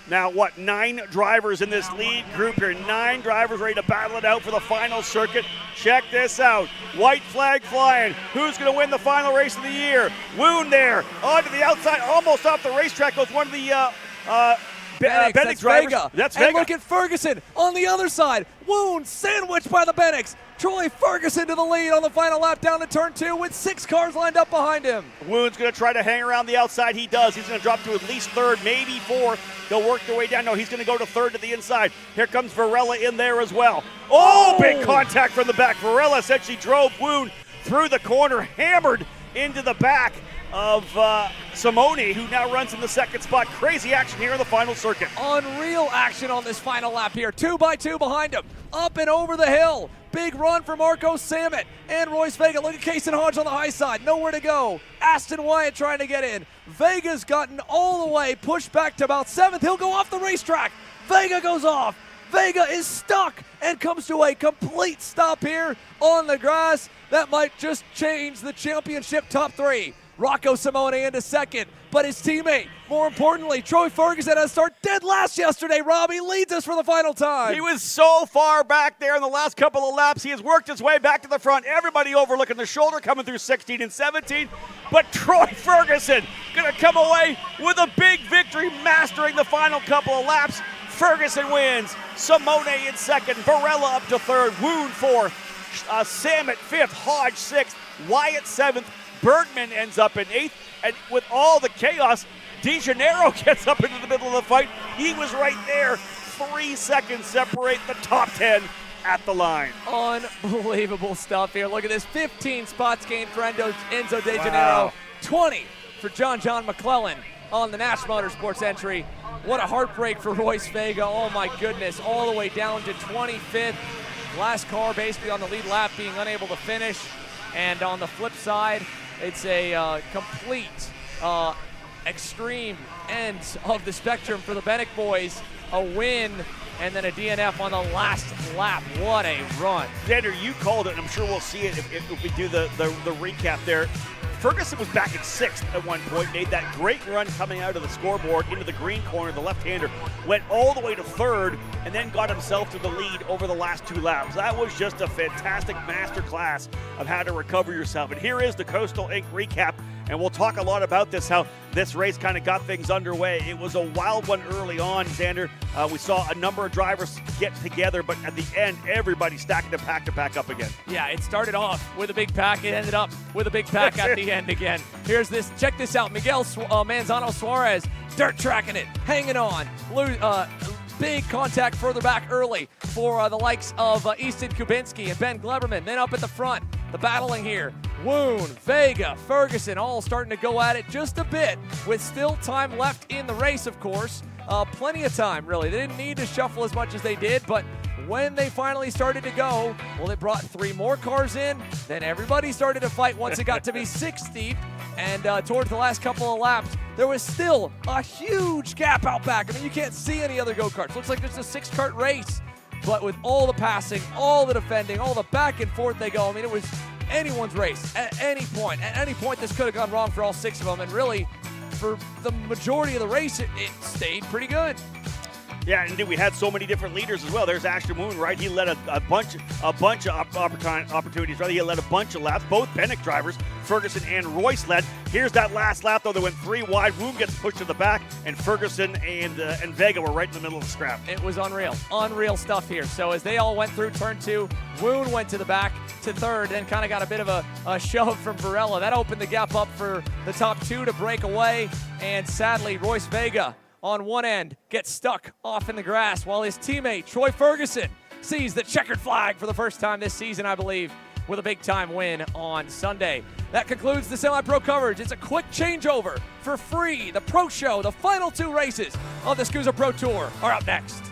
now, 9 drivers in this lead group here. 9 drivers ready to battle it out for the final circuit. Check this out. White flag flying. Who's going to win the final race of the year? Woon there. Onto the outside, almost off the racetrack goes one of the Bennix drivers. Vega. That's Vega. And look at Ferguson on the other side. Woon sandwiched by the Bennix. Troy Ferguson to the lead on the final lap down to turn 2 with 6 cars lined up behind him. Woon's going to try to hang around the outside. He does. He's going to drop to at least 3rd, maybe 4th. They'll work their way down. No, he's going to go to 3rd to the inside. Here comes Varela in there as well. Oh, big contact from the back. Varela essentially drove Woon through the corner, hammered into the back of Simone, who now runs in the 2nd spot. Crazy action here in the final circuit. Unreal action on this final lap here. 2 by 2 behind him. Up and over the hill. Big run for Marco Sammet and Royce Vega. Look at Case and Hodge on the high side. Nowhere to go. Aston Wyatt trying to get in. Vega's gotten all the way, pushed back to about 7th. He'll go off the racetrack. Vega goes off. Vega is stuck and comes to a complete stop here on the grass. That might just change the championship top 3. Rocco Simone into 2nd, but his teammate, more importantly, Troy Ferguson, had to start dead last yesterday. Robbie leads us for the final time. He was so far back there in the last couple of laps. He has worked his way back to the front. Everybody overlooking the shoulder coming through 16 and 17. But Troy Ferguson going to come away with a big victory, mastering the final couple of laps. Ferguson wins. Simone in 2nd. Varela up to 3rd. Woon 4th. Sammet 5th. Hodge 6th. Wyatt 7th. Bergman ends up in 8th, and with all the chaos, De Janeiro gets up into the middle of the fight. He was right there. 3 seconds separate the top 10 at the line. Unbelievable stuff here. Look at this. 15 spots gained for Enzo De Janeiro. 20 for John McClellan on the Nash Motorsports entry. What a heartbreak for Royce Vega. Oh my goodness. All the way down to 25th. Last car basically on the lead lap being unable to finish. And on the flip side, it's a complete extreme ends of the spectrum for the Bennett boys. A win and then a DNF on the last lap. What a run. Xander, you called it, and I'm sure we'll see it if we do the recap there. Ferguson was back in 6th at one point, made that great run coming out of the scoreboard into the green corner, the left-hander, went all the way to 3rd, and then got himself to the lead over the last 2 laps. That was just a fantastic masterclass of how to recover yourself. And here is the Coastal Inc. recap, and we'll talk a lot about this, how this race kind of got things underway. It was a wild one early on, Xander. We saw a number of drivers get together, but at the end, everybody stacking the pack to pack up again. Yeah, it started off with a big pack. It ended up with a big pack at the end again. Here's this. Check this out. Miguel Manzano Suarez dirt tracking it, hanging on. Big contact further back early for the likes of Easton Kubinski and Ben Gleberman. Then up at the front, the battling here. Woon, Vega, Ferguson all starting to go at it just a bit with still time left in the race, of course. Plenty of time, really. They didn't need to shuffle as much as they did, but when they finally started to go, well, they brought 3 more cars in. Then everybody started to fight once it got to be 6 deep. And towards the last couple of laps, there was still a huge gap out back. I mean, you can't see any other go-karts. Looks like there's a 6-kart race. But with all the passing, all the defending, all the back and forth they go, I mean, it was anyone's race at any point. At any point, this could have gone wrong for all 6 of them. And really, for the majority of the race, it stayed pretty good. Yeah, and we had so many different leaders as well. There's Ashton Moon, right? He led a bunch of opportunities. Right? He led a bunch of laps. Both Pennick drivers, Ferguson and Royce, led. Here's that last lap, though. They went 3 wide. Woon gets pushed to the back, and Ferguson and Vega were right in the middle of the scrap. It was unreal. Unreal stuff here. So as they all went through turn 2, Woon went to the back to third, and kind of got a bit of a shove from Varela. That opened the gap up for the top 2 to break away, and sadly, Royce Vega on one end gets stuck off in the grass while his teammate, Troy Ferguson, sees the checkered flag for the first time this season, I believe, with a big-time win on Sunday. That concludes the semi-pro coverage. It's a quick changeover for free. The Pro Show, the final 2 races of the SKUSA Pro Tour are up next.